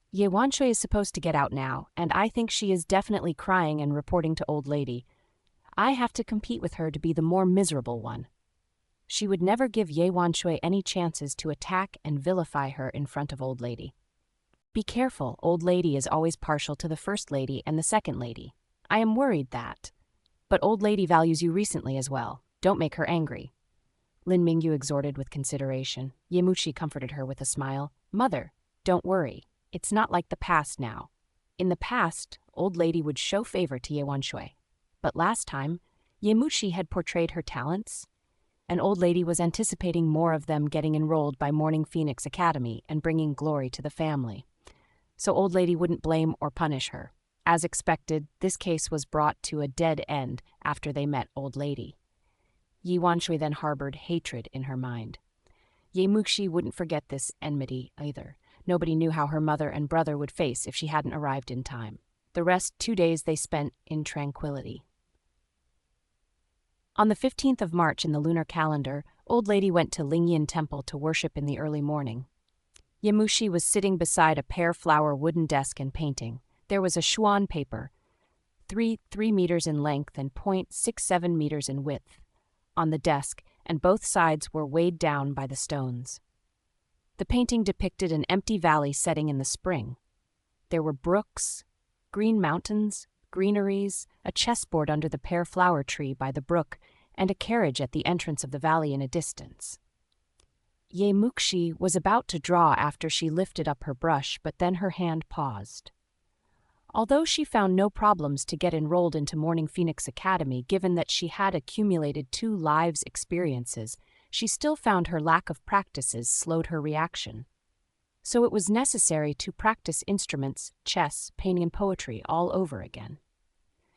Ye Wanshui is supposed to get out now, and I think she is definitely crying and reporting to old lady. I have to compete with her to be the more miserable one. She would never give Ye Wanshui any chances to attack and vilify her in front of old lady. Be careful, old lady is always partial to the first lady and the second lady. I am worried that. But old lady values you recently as well. Don't make her angry. Lin Mingyu exhorted with consideration. Ye Muxi comforted her with a smile. "Mother, don't worry. It's not like the past now. In the past, old lady would show favor to Ye Wanshui. But last time, Ye Muxi had portrayed her talents, and old lady was anticipating more of them getting enrolled by Morning Phoenix Academy and bringing glory to the family. So old lady wouldn't blame or punish her. As expected, this case was brought to a dead end after they met old lady. Ye Wanshui then harbored hatred in her mind. Ye Muxi wouldn't forget this enmity either. nobody knew how her mother and brother would face if she hadn't arrived in time. The rest 2 days they spent in tranquility. On the 15th of March in the lunar calendar, Old Lady went to Lingyan Temple to worship in the early morning. Muxi was sitting beside a pear-flower wooden desk and painting. There was a shuan paper, 3 meters in length and 0.67 meters in width, on the desk, and both sides were weighed down by the stones. The painting depicted an empty valley setting in the spring. There were brooks, green mountains, greeneries, a chessboard under the pear-flower tree by the brook, and a carriage at the entrance of the valley in a distance. Muxi was about to draw after she lifted up her brush, but then her hand paused. Although she found no problems to get enrolled into Morning Phoenix Academy, given that she had accumulated 2 lives experiences, she still found her lack of practices slowed her reaction. So it was necessary to practice instruments, chess, painting, and poetry all over again.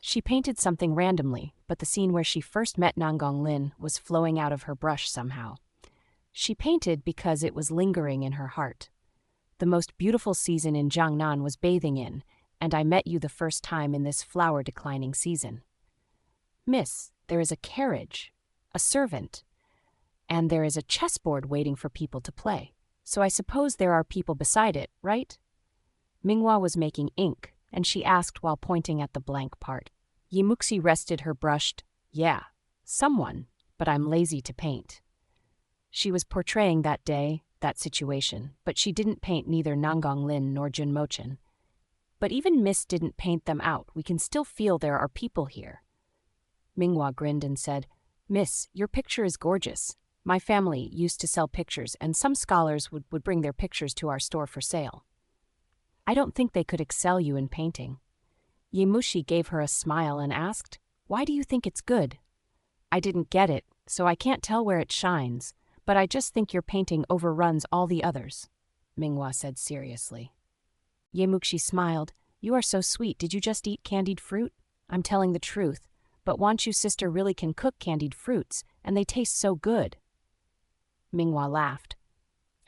She painted something randomly, but the scene where she first met Nanggong Lin was flowing out of her brush somehow. She painted because it was lingering in her heart. The most beautiful season in Jiangnan was bathing in, and I met you the first time in this flower-declining season. Miss, there is a carriage, a servant, and there is a chessboard waiting for people to play. So I suppose there are people beside it, right? Minghua was making ink, and she asked while pointing at the blank part. Muxi rested her brushed, yeah, someone, but I'm lazy to paint. She was portraying that day, that situation, but she didn't paint neither Nanggong Lin nor Jun Mochen. But even Miss didn't paint them out. We can still feel there are people here. Minghua grinned and said, Miss, your picture is gorgeous. My family used to sell pictures, and some scholars would bring their pictures to our store for sale. I don't think they could excel you in painting. Muxi gave her a smile and asked, Why do you think it's good? I didn't get it, so I can't tell where it shines, but I just think your painting overruns all the others, Minghua said seriously. Muxi smiled. You are so sweet. Did you just eat candied fruit? I'm telling the truth, but Wanchu's sister really can cook candied fruits, and they taste so good. Minghua laughed.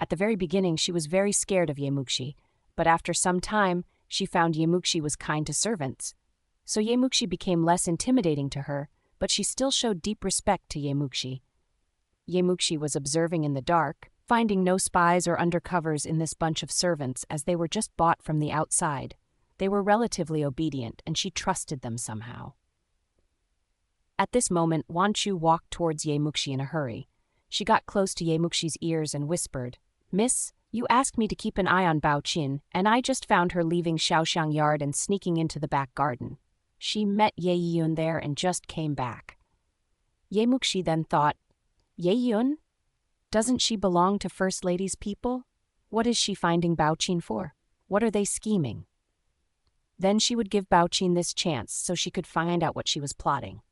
At the very beginning, she was very scared of Muxi, but after some time, she found Muxi was kind to servants. So Muxi became less intimidating to her, but she still showed deep respect to Muxi. Muxi was observing in the dark, finding no spies or undercovers in this bunch of servants as they were just bought from the outside. They were relatively obedient, and she trusted them somehow. At this moment, Wanchu walked towards Muxi in a hurry. She got close to Muxi's ears and whispered, Miss, you asked me to keep an eye on Bao Qin, and I just found her leaving Shaoxiang Yard and sneaking into the back garden. She met Ye Yun there and just came back. Muxi then thought, Ye Yun? Doesn't she belong to First Lady's people? What is she finding Bao Qin for? What are they scheming? Then she would give Bao Qin this chance so she could find out what she was plotting.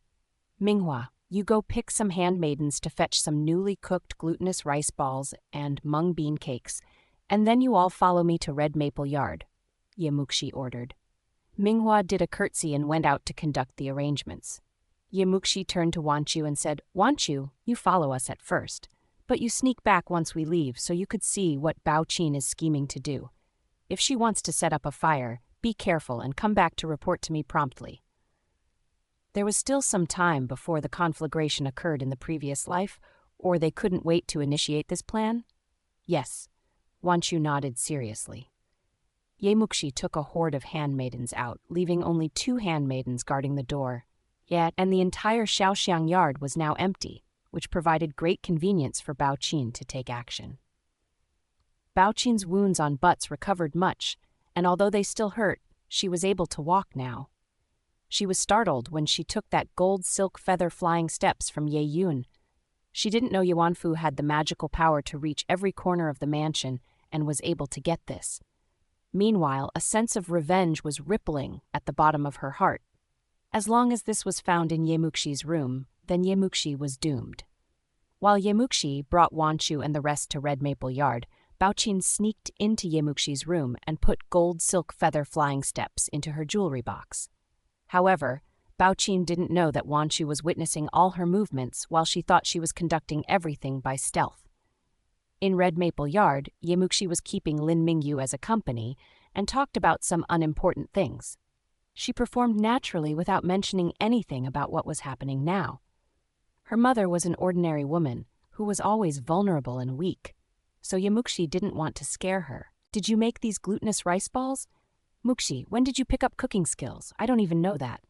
Minghua, you go pick some handmaidens to fetch some newly cooked glutinous rice balls and mung bean cakes, and then you all follow me to Red Maple Yard, Muxi ordered. Minghua did a curtsy and went out to conduct the arrangements. Muxi turned to Wanchu and said, Wanchu, you follow us at first, but you sneak back once we leave so you could see what Bao Qin is scheming to do. If she wants to set up a fire, be careful and come back to report to me promptly. There was still some time before the conflagration occurred in the previous life, or they couldn't wait to initiate this plan? Yes, Wanchu nodded seriously. Muxi took a horde of handmaidens out, leaving only 2 handmaidens guarding the door. And the entire Shaoxiang Yard was now empty, which provided great convenience for Bao Qin to take action. Bao Qin's wounds on butts recovered much, and although they still hurt, she was able to walk now. She was startled when she took that gold silk feather flying steps from Ye Yun. She didn't know Yuanfu had the magical power to reach every corner of the mansion and was able to get this. Meanwhile, a sense of revenge was rippling at the bottom of her heart. As long as this was found in Muxi's room, then Muxi was doomed. While Muxi brought Wanchu and the rest to Red Maple Yard, Bao Qin sneaked into Muxi's room and put gold silk feather flying steps into her jewelry box. However, Bao Qin didn't know that Wanchu was witnessing all her movements while she thought she was conducting everything by stealth. In Red Maple Yard, Muxi was keeping Lin Mingyu as a company and talked about some unimportant things. She performed naturally without mentioning anything about what was happening now. Her mother was an ordinary woman who was always vulnerable and weak, so Muxi didn't want to scare her. "Did you make these glutinous rice balls? Muxi, when did you pick up cooking skills? I don't even know that,"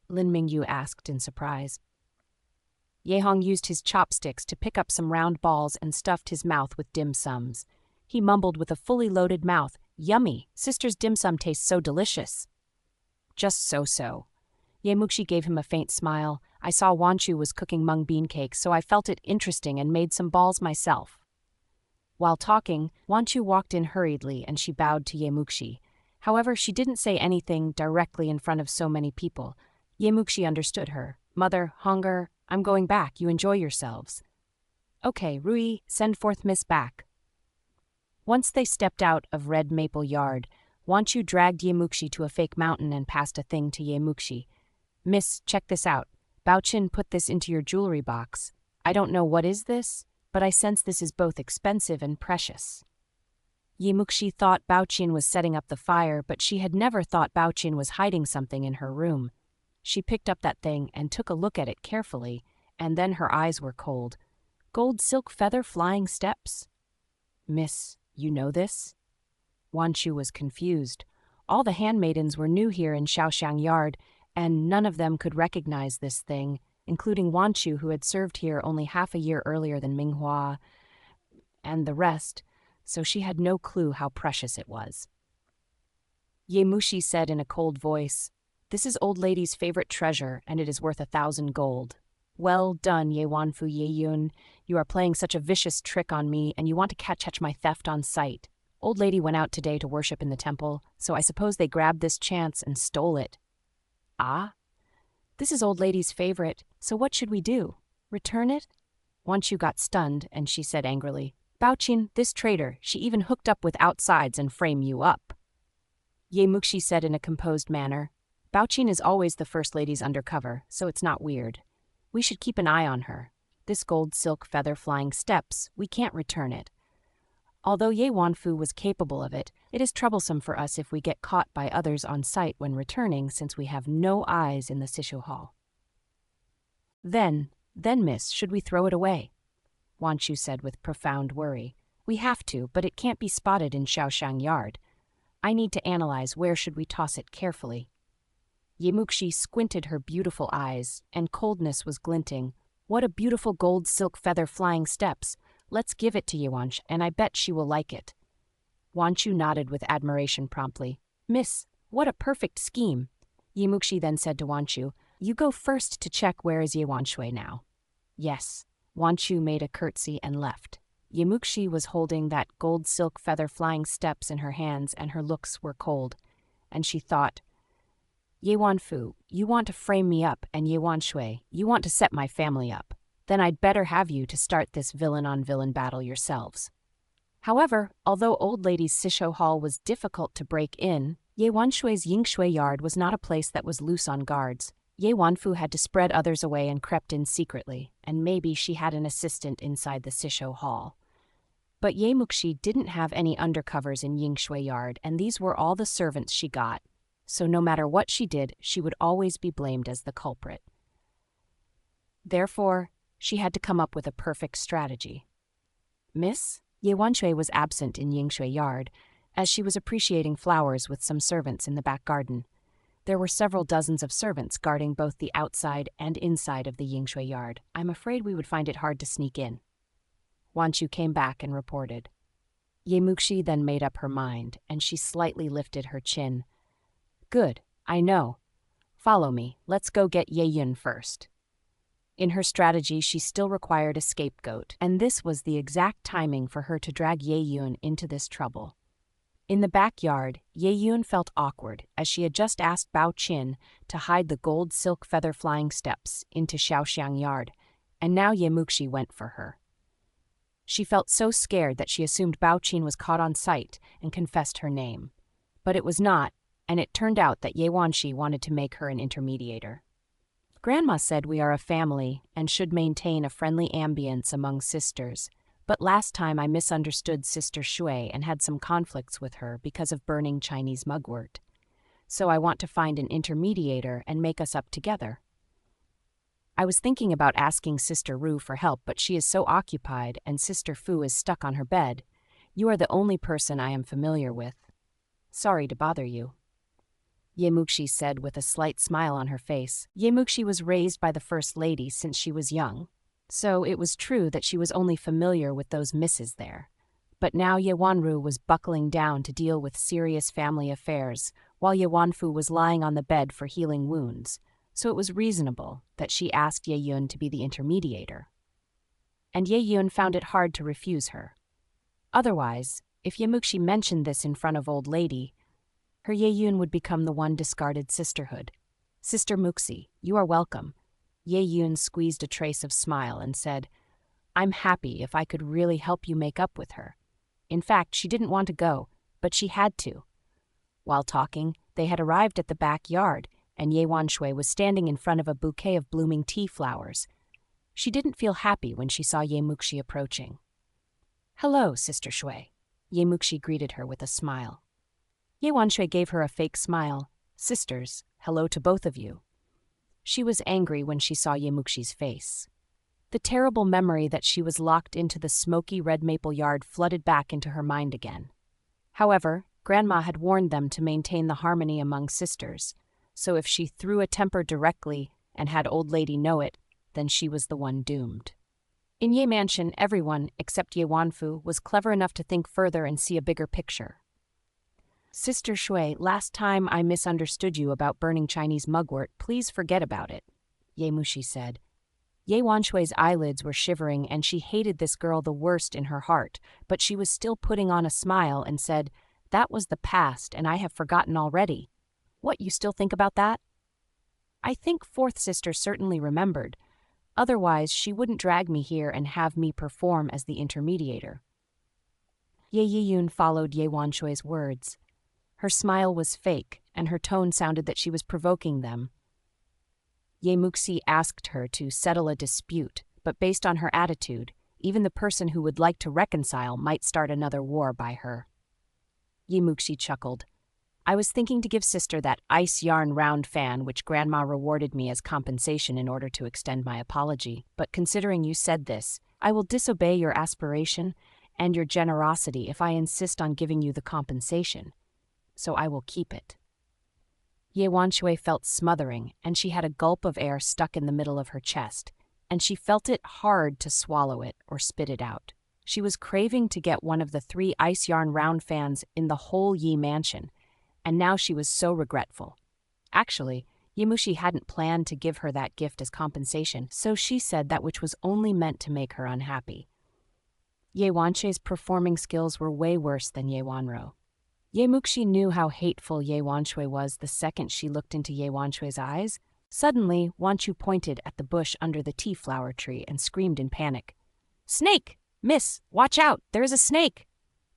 Lin Mingyu asked in surprise. Yehong used his chopsticks to pick up some round balls and stuffed his mouth with dim sums. He mumbled with a fully loaded mouth, "Yummy, sister's dim sum tastes so delicious." "Just so-so." Muxi gave him a faint smile. "I saw Wanchu was cooking mung bean cakes, so I felt it interesting and made some balls myself." While talking, Wanchu walked in hurriedly and she bowed to Muxi. However, she didn't say anything directly in front of so many people. Muxi understood her. "Mother, Honger, I'm going back. You enjoy yourselves." "Okay, Rui, send forth Miss back." Once they stepped out of Red Maple Yard, Wanchu dragged Muxi to a fake mountain and passed a thing to Muxi. "Miss, check this out. Baochin put this into your jewelry box. I don't know what is this, but I sense this is both expensive and precious." Muxi thought Baochin was setting up the fire, but she had never thought Baochin was hiding something in her room. She picked up that thing and took a look at it carefully, and then her eyes were cold. "Gold silk feather flying steps?" "Miss, you know this?" Wanchu was confused. All the handmaidens were new here in Shaoxiang Yard, and none of them could recognize this thing, including Wanchu, who had served here only half a year earlier than Minghua, and the rest, so she had no clue how precious it was. Muxi said in a cold voice, "This is old lady's favorite treasure, and it is worth 1,000 gold. Well done, Ye Wanfu Ye Yun. You are playing such a vicious trick on me, and you want to catch my theft on sight. Old lady went out today to worship in the temple, so I suppose they grabbed this chance and stole it." "Ah? This is old lady's favorite, so what should we do? Return it?" Wanchu got stunned, and she said angrily, "Baochin, this traitor, she even hooked up with outsides and frame you up." Muxi said in a composed manner, "Baochin is always the first lady's undercover, so it's not weird. We should keep an eye on her. This gold silk feather flying steps, we can't return it. Although Ye Wanfu was capable of it, it is troublesome for us if we get caught by others on sight when returning, since we have no eyes in the Sishu Hall." Then, miss, should we throw it away?" Wanchu said with profound worry. "We have to, but it can't be spotted in Shaoxiang Yard. I need to analyze where should we toss it carefully." Muxi squinted her beautiful eyes, and coldness was glinting. "What a beautiful gold silk feather flying steps. Let's give it to Yewansh, and I bet she will like it." Wanchu nodded with admiration promptly. "Miss, what a perfect scheme." Muxi then said to Wanchu, "You go first to check where is Yewanshui now." "Yes." Wanchu made a curtsy and left. Muxi was holding that gold silk feather flying steps in her hands, and her looks were cold. And she thought, "Ye Wanfu, you want to frame me up, and Ye Wanshui, you want to set my family up. Then I'd better have you to start this villain-on-villain battle yourselves." However, although Old Lady's Sisho Hall was difficult to break in, Ye Wanshui's Yingshui Yard was not a place that was loose on guards. Ye Wanfu had to spread others away and crept in secretly, and maybe she had an assistant inside the Sisho Hall. But Ye Muxi didn't have any undercovers in Yingshui Yard, and these were all the servants she got. So no matter what she did, she would always be blamed as the culprit. Therefore, she had to come up with a perfect strategy. "Miss?" Ye Wanshui was absent in Yingshui Yard, as she was appreciating flowers with some servants in the back garden. There were several dozens of servants guarding both the outside and inside of the Yingshui Yard. "I'm afraid we would find it hard to sneak in." Wanchu came back and reported. Ye Muxi then made up her mind, and she slightly lifted her chin. "Good, I know. Follow me. Let's go get Ye Yun first." In her strategy, she still required a scapegoat, and this was the exact timing for her to drag Ye Yun into this trouble. In the backyard, Ye Yun felt awkward, as she had just asked Bao Qin to hide the gold silk feather flying steps into Shaoxiang Yard, and now Ye Muxi went for her. She felt so scared that she assumed Bao Qin was caught on sight and confessed her name. But it was not, and it turned out that Ye Wanshi wanted to make her an intermediator. "Grandma said we are a family and should maintain a friendly ambience among sisters, But last time I misunderstood Sister Shui and had some conflicts with her because of burning Chinese mugwort. So I want to find an intermediator and make us up together. I was thinking about asking Sister Ru for help, but she is so occupied and Sister Fu is stuck on her bed. You are the only person I am familiar with. Sorry to bother you. Ye Muxi said with a slight smile on her face. Ye Muxi was raised by the First Lady since she was young, so it was true that she was only familiar with those misses there. But now Ye Wanru was buckling down to deal with serious family affairs, while Ye Wanfu was lying on the bed for healing wounds, so it was reasonable that she asked Ye Yun to be the intermediator. And Ye Yun found it hard to refuse her. Otherwise, if Ye Muxi mentioned this in front of Old Lady, her Ye Yun would become the one discarded sisterhood. Sister Muxi, you are welcome. Ye Yun squeezed a trace of smile and said, I'm happy if I could really help you make up with her. In fact, she didn't want to go, but she had to. While talking, they had arrived at the backyard, and Ye Wanshui was standing in front of a bouquet of blooming tea flowers. She didn't feel happy when she saw Ye Muxi approaching. Hello, Sister Shui. Ye Muxi greeted her with a smile. Ye Wanshui gave her a fake smile. Sisters, hello to both of you. She was angry when she saw Ye Muxi's face. The terrible memory that she was locked into the smoky red maple yard flooded back into her mind again. However, Grandma had warned them to maintain the harmony among sisters, so if she threw a temper directly and had Old Lady know it, then she was the one doomed. In Ye Mansion, everyone, except Ye Wanfu, was clever enough to think further and see a bigger picture. Sister Shui, last time I misunderstood you about burning Chinese mugwort. Please forget about it, Ye Muxi said. Ye Wanshui's eyelids were shivering and she hated this girl the worst in her heart, but she was still putting on a smile and said, That was the past and I have forgotten already. What, you still think about that? I think fourth sister certainly remembered. Otherwise, she wouldn't drag me here and have me perform as the intermediator. Ye Yiyun followed Ye Wanshui's words. Her smile was fake, and her tone sounded that she was provoking them. Ye Muxi asked her to settle a dispute, but based on her attitude, even the person who would like to reconcile might start another war by her. Ye Muxi chuckled. I was thinking to give sister that ice yarn round fan which Grandma rewarded me as compensation in order to extend my apology, but considering you said this, I will disobey your aspiration and your generosity if I insist on giving you the compensation. So I will keep it. Ye Wanshui felt smothering, and she had a gulp of air stuck in the middle of her chest, and she felt it hard to swallow it or spit it out. She was craving to get one of the 3 ice yarn round fans in the whole Yi mansion, and now she was so regretful. Actually, Ye Muxi hadn't planned to give her that gift as compensation, so she said that which was only meant to make her unhappy. Ye Wanshui's performing skills were way worse than Ye Wanro. Ye Muxi knew how hateful Ye Wanshui was the second she looked into Ye Wanshui's eyes. Suddenly, Wanshu pointed at the bush under the tea flower tree and screamed in panic. Snake! Miss, watch out! There is a snake!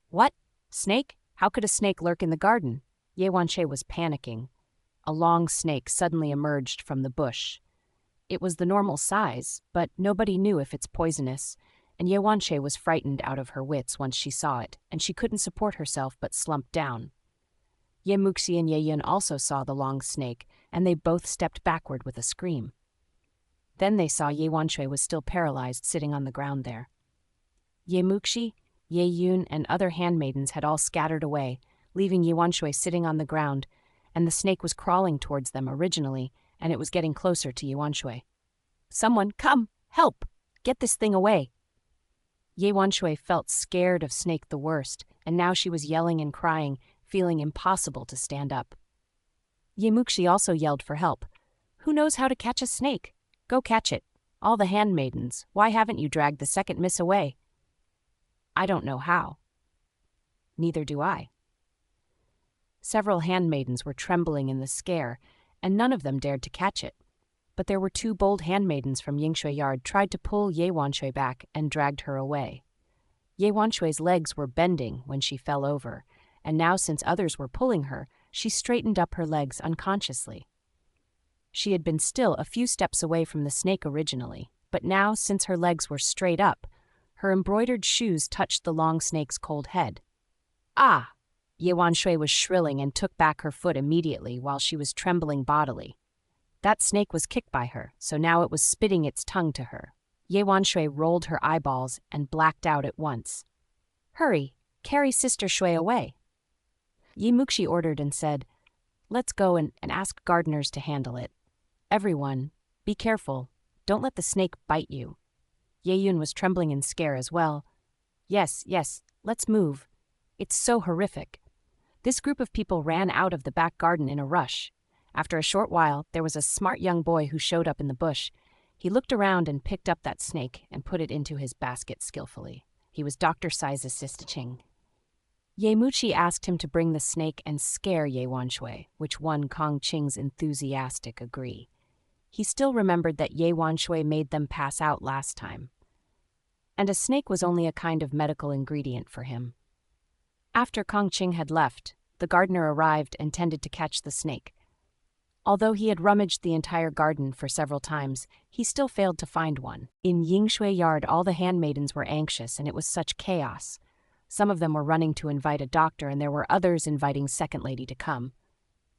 What? Snake? How could a snake lurk in the garden? Ye Wanshui was panicking. A long snake suddenly emerged from the bush. It was the normal size, but nobody knew if it's poisonous, and Ye Wanshui was frightened out of her wits once she saw it, and she couldn't support herself but slumped down. Ye Muxi and Ye Yun also saw the long snake, and they both stepped backward with a scream. Then they saw Ye Wanshui was still paralyzed, sitting on the ground there. Ye Muxi, Ye Yun, and other handmaidens had all scattered away, leaving Ye Wanshui sitting on the ground, and the snake was crawling towards them originally, and it was getting closer to Ye Wanshui. Someone, come, help! Get this thing away! Ye Wanshui felt scared of Snake the worst, and now she was yelling and crying, feeling impossible to stand up. Ye Muxi also yelled for help. Who knows how to catch a snake? Go catch it. All the handmaidens, why haven't you dragged the second miss away? I don't know how. Neither do I. Several handmaidens were trembling in the scare, and none of them dared to catch it. But there were 2 bold handmaidens from Yingshui Yard tried to pull Ye Wanshui back and dragged her away. Ye Wanshui's legs were bending when she fell over, and now since others were pulling her, she straightened up her legs unconsciously. She had been still a few steps away from the snake originally, but now, since her legs were straight up, Her embroidered shoes touched the long snake's cold head. Ah! Ye Wanshui was shrilling and took back her foot immediately while she was trembling bodily. That snake was kicked by her, so now it was spitting its tongue to her. Ye Wanshui rolled her eyeballs and blacked out at once. Hurry, carry Sister Shui away. Ye Muxi ordered and said, Let's go and ask gardeners to handle it. Everyone, be careful. Don't let the snake bite you. Ye Yun was trembling in scare as well. Yes, let's move. It's so horrific. This group of people ran out of the back garden in a rush. After a short while, there was a smart young boy who showed up in the bush. He looked around and picked up that snake and put it into his basket skillfully. He was Dr. Sai's assistant. Ye Muxi asked him to bring the snake and scare Ye Wanshui, which won Kong Qing's enthusiastic agree. He still remembered that Ye Wanshui made them pass out last time. And a snake was only a kind of medical ingredient for him. After Kong Qing had left, the gardener arrived and tended to catch the snake. Although he had rummaged the entire garden for several times, he still failed to find one. In Yingshui Yard, all the handmaidens were anxious, and it was such chaos. Some of them were running to invite a doctor, and there were others inviting second lady to come.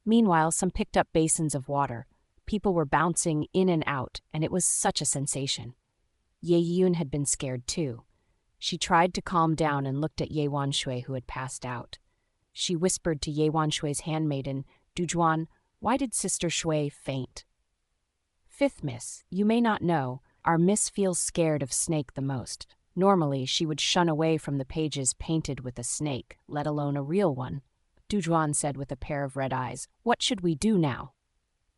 Meanwhile, some picked up basins of water. People were bouncing in and out, and it was such a sensation. Ye Yun had been scared too. She tried to calm down and looked at Ye Wanshui, who had passed out. She whispered to Ye Wanshui's handmaiden, Duzhuan, why did Sister Shui faint? Fifth Miss, you may not know, our Miss feels scared of snake the most. Normally, she would shun away from the pages painted with a snake, let alone a real one. Duzhuan said with a pair of red eyes, what should we do now?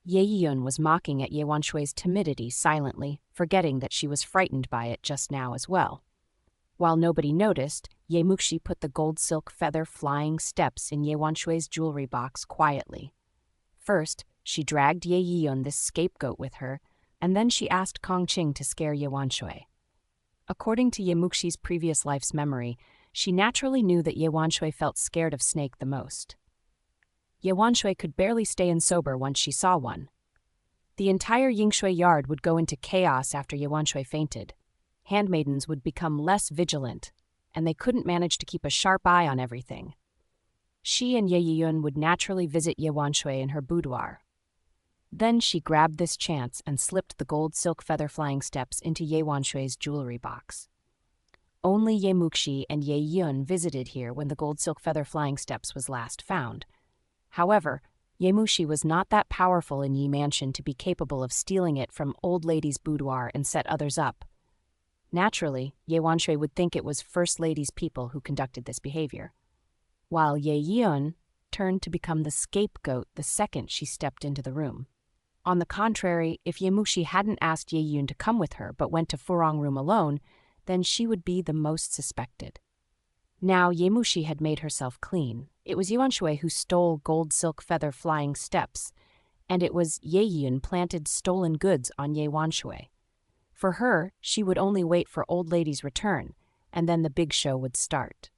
Ye Yun was mocking at Ye Wanshui's timidity silently, forgetting that she was frightened by it just now as well. While nobody noticed, Ye Muxi put the gold silk feather flying steps in Ye Wanshui's jewelry box quietly. First, she dragged Ye Yun, this scapegoat, with her, and then she asked Kong Qing to scare Ye Wanshui. According to Ye Muxi's previous life's memory, she naturally knew that Ye Wanshui felt scared of snake the most. Ye Wanshui could barely stay in sober once she saw one. The entire Yingshui Yard would go into chaos after Ye Wanshui fainted. Handmaidens would become less vigilant, and they couldn't manage to keep a sharp eye on everything. She and Ye Yun would naturally visit Ye Wanshui in her boudoir. Then she grabbed this chance and slipped the gold silk feather flying steps into Ye Wanshui's jewelry box. Only Ye Muxi and Ye Yun visited here when the gold silk feather flying steps was last found. However, Ye Muxi was not that powerful in Yi Mansion to be capable of stealing it from old lady's boudoir and set others up. Naturally, Ye Wanshui would think it was First Lady's people who conducted this behavior, while Ye Yun turned to become the scapegoat the second she stepped into the room. On the contrary, if Ye Muxi hadn't asked Ye Yun to come with her but went to Furong room alone, then she would be the most suspected. Now Ye Muxi had made herself clean. It was Ye Wanshui who stole gold silk feather flying steps, and it was Ye Yun planted stolen goods on Ye Wanshui. For her, she would only wait for old lady's return, and then the big show would start.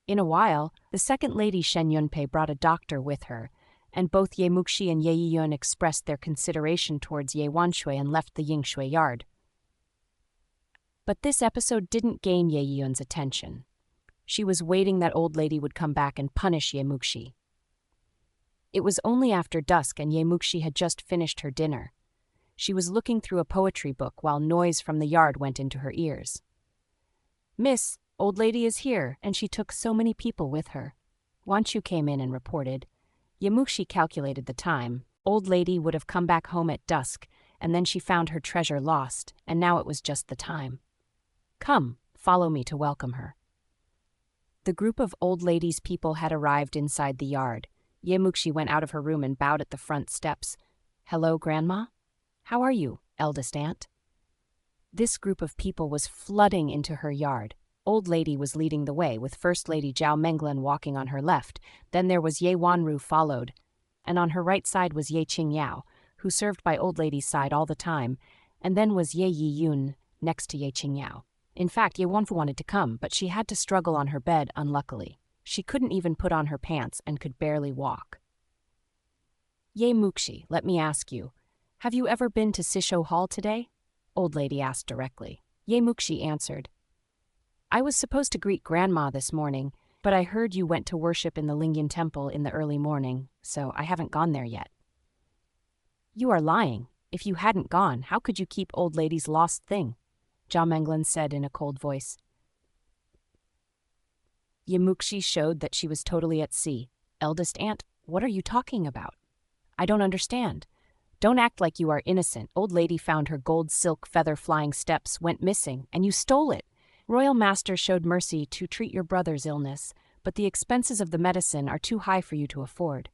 In a while, the second lady Shen Yunpei brought a doctor with her, and both Ye Muxi and Ye Yun expressed their consideration towards Ye Wanshui and left the Yingshui Yard. But this episode didn't gain Ye Yun's attention. She was waiting that old lady would come back and punish Ye Muxi. It was only after dusk and Ye Muxi had just finished her dinner. She was looking through a poetry book while noise from the yard went into her ears. Miss, old lady is here, and she took so many people with her. Wanchu came in and reported. Ye Muxi calculated the time. Old lady would have come back home at dusk, and then she found her treasure lost, and now it was just the time. Come, follow me to welcome her. The group of old lady's people had arrived inside the yard. Ye Muxi went out of her room and bowed at the front steps. Hello, Grandma? How are you, eldest aunt? This group of people was flooding into her yard. Old lady was leading the way, with First Lady Zhao Menglan walking on her left. Then there was Ye Wanru followed, and on her right side was Ye Qingyao, who served by old lady's side all the time, and then was Ye Yiyun next to Ye Qingyao. In fact, Ye Wanfu wanted to come, but she had to struggle on her bed, unluckily. She couldn't even put on her pants and could barely walk. Ye Muxi, let me ask you, have you ever been to Sisho Hall today? Old lady asked directly. Ye Muxi answered, I was supposed to greet Grandma this morning, but I heard you went to worship in the Lingyan temple in the early morning, so I haven't gone there yet. You are lying. If you hadn't gone, how could you keep old lady's lost thing? Zhao Menglan said in a cold voice. Muxi showed that she was totally at sea. Eldest aunt, what are you talking about? I don't understand. Don't act like you are innocent. Old lady found her gold silk feather flying steps, went missing, and you stole it. Royal Master showed mercy to treat your brother's illness, but the expenses of the medicine are too high for you to afford.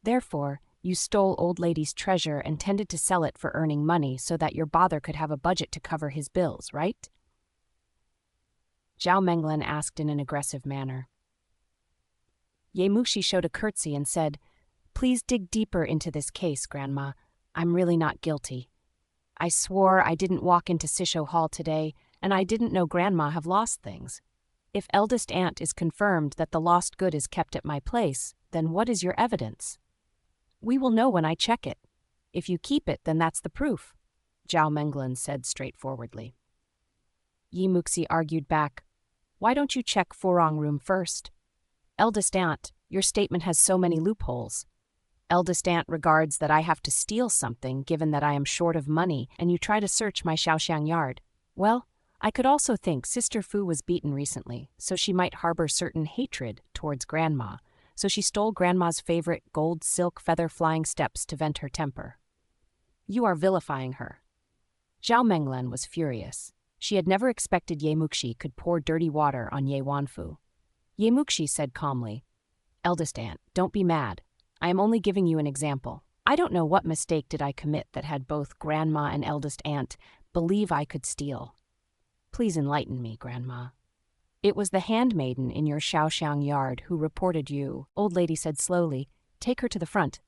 Therefore, you stole old lady's treasure and tended to sell it for earning money so that your father could have a budget to cover his bills, right? Zhao Menglan asked in an aggressive manner. Muxi showed a curtsy and said, Please dig deeper into this case, Grandma. I'm really not guilty. I swore I didn't walk into Sisho Hall today, and I didn't know Grandma have lost things. If eldest aunt is confirmed that the lost good is kept at my place, then what is your evidence? We will know when I check it. If you keep it, then that's the proof, Zhao Menglan said straightforwardly. Muxi argued back, Why don't you check Furong room first? Eldest aunt, your statement has so many loopholes. Eldest aunt regards that I have to steal something given that I am short of money and you try to search my Shaoxiang yard. Well, I could also think Sister Fu was beaten recently, so she might harbor certain hatred towards Grandma, so she stole Grandma's favorite gold silk feather flying steps to vent her temper. You are vilifying her. Zhao Menglan was furious. She had never expected Muxi could pour dirty water on Ye Wanfu. Muxi said calmly, Eldest aunt, don't be mad. I am only giving you an example. I don't know what mistake did I commit that had both Grandma and eldest aunt believe I could steal. Please enlighten me, Grandma. It was the handmaiden in your Shaoxiang yard who reported you, old lady said slowly. Take her to the front.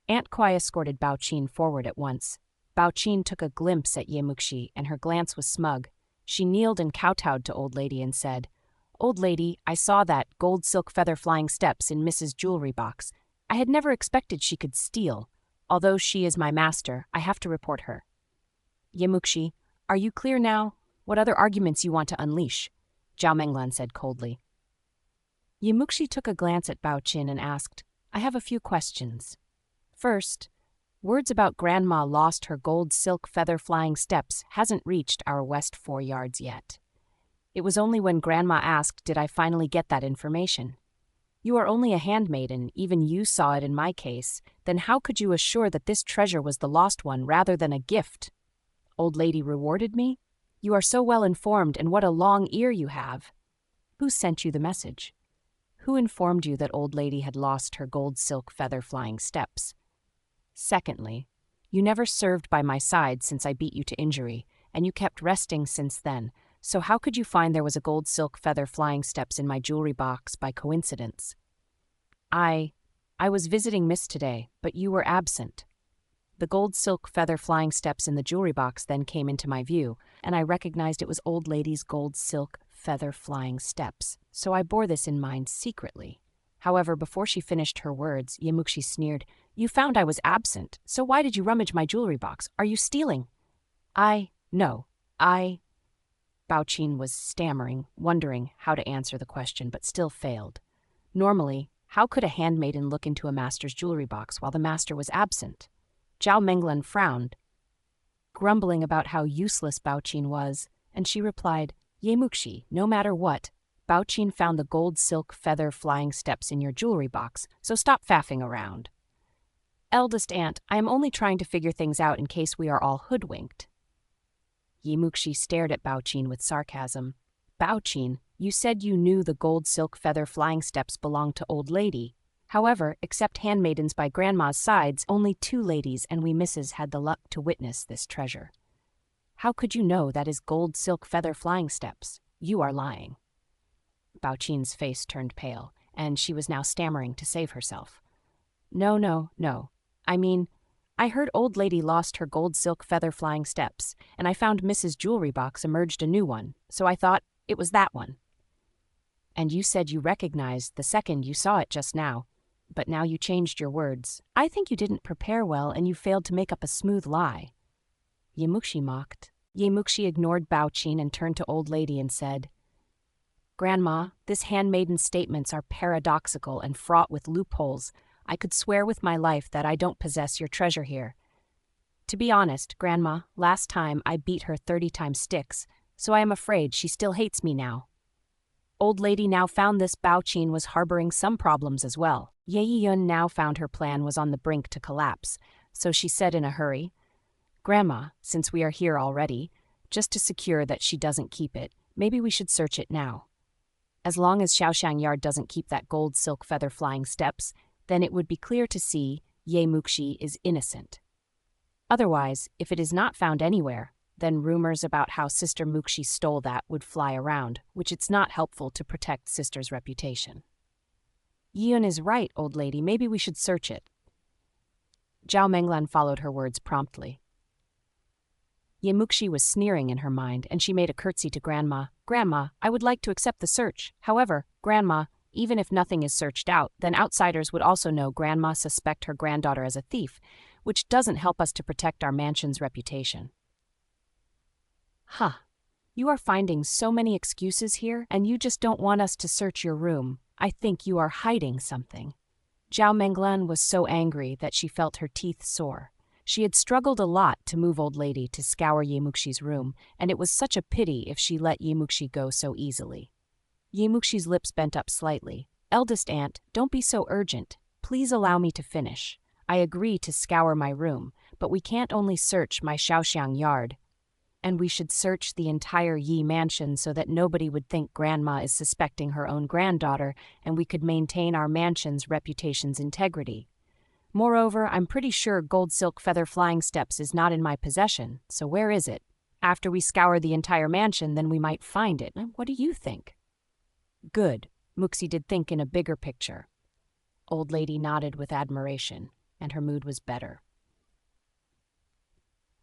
Aunt Kuai escorted Bao Qin forward at once. Bao Qin took a glimpse at Muxi, and her glance was smug. She kneeled and kowtowed to old lady and said, Old lady, I saw that gold silk feather flying steps in Mrs. Jewelry box. I had never expected she could steal. Although she is my master, I have to report her. Muxi, are you clear now? What other arguments you want to unleash? Zhao Menglan said coldly. Muxi took a glance at Bao Qin and asked, I have a few questions. First, words about Grandma lost her gold silk feather flying steps hasn't reached our West 4 yards yet. It was only when Grandma asked did I finally get that information. You are only a handmaiden, even you saw it in my case, then how could you assure that this treasure was the lost one rather than a gift? Old lady rewarded me? You are so well informed, and what a long ear you have. Who sent you the message? Who informed you that old lady had lost her gold silk feather flying steps? Secondly, you never served by my side since I beat you to injury, and you kept resting since then, so how could you find there was a gold silk feather flying steps in my jewelry box by coincidence? I was visiting Miss today, but you were absent. The gold silk feather flying steps in the jewelry box then came into my view, and I recognized it was old lady's gold silk feather flying steps, so I bore this in mind secretly. However, before she finished her words, Muxi sneered, You found I was absent, so why did you rummage my jewelry box? Are you stealing? No. Bao Qin was stammering, wondering how to answer the question, but still failed. Normally, how could a handmaiden look into a master's jewelry box while the master was absent? Zhao Menglan frowned, grumbling about how useless Bao Qin was, and she replied, Muxi, no matter what, Bao Qin found the gold silk feather flying steps in your jewelry box, so stop faffing around. Eldest aunt, I am only trying to figure things out in case we are all hoodwinked. Muxi stared at Bao Qin with sarcasm. Bao Qin, you said you knew the gold silk feather flying steps belonged to old lady. However, except handmaidens by Grandma's sides, only 2 ladies and we misses had the luck to witness this treasure. How could you know that is gold silk feather flying steps? You are lying. Bao Qin's face turned pale, and she was now stammering to save herself. No. I heard old lady lost her gold silk feather flying steps, and I found Mrs. Jewelry box emerged a new one, so I thought it was that one. And you said you recognized the second you saw it just now, but now you changed your words. I think you didn't prepare well and you failed to make up a smooth lie. Muxi mocked. Muxi ignored Bao Qin and turned to old lady and said, Grandma, this handmaiden statements are paradoxical and fraught with loopholes. I could swear with my life that I don't possess your treasure here. To be honest, Grandma, last time I beat her 30 times sticks, so I am afraid she still hates me now. Old lady now found this Bao-chin was harboring some problems as well. Ye Yun now found her plan was on the brink to collapse, so she said in a hurry, Grandma, since we are here already, just to secure that she doesn't keep it, maybe we should search it now. As long as Xiaoxiang Yard doesn't keep that gold silk feather flying steps, then it would be clear to see Ye Muxi is innocent. Otherwise, if it is not found anywhere, then rumors about how Sister Muxi stole that would fly around, which it's not helpful to protect Sister's reputation. Yun is right, old lady, maybe we should search it. Zhao Menglan followed her words promptly. Ye Muxi was sneering in her mind, and she made a curtsy to Grandma. Grandma, I would like to accept the search. However, Grandma, even if nothing is searched out, then outsiders would also know Grandma suspect her granddaughter as a thief, which doesn't help us to protect our mansion's reputation. Huh. You are finding so many excuses here, and you just don't want us to search your room. I think you are hiding something. Zhao Menglan was so angry that she felt her teeth sore. She had struggled a lot to move old lady to scour Ye Muxi's room, and it was such a pity if she let Ye Muxi go so easily. Ye Muxi's lips bent up slightly. Eldest aunt, don't be so urgent. Please allow me to finish. I agree to scour my room, but we can't only search my Xiaoxiang Yard. And we should search the entire Yi mansion so that nobody would think Grandma is suspecting her own granddaughter, and we could maintain our mansion's reputation's integrity. Moreover, I'm pretty sure gold silk feather flying steps is not in my possession, so where is it? After we scour the entire mansion, then we might find it. What do you think? Good. Muxi did think in a bigger picture. Old lady nodded with admiration, and her mood was better.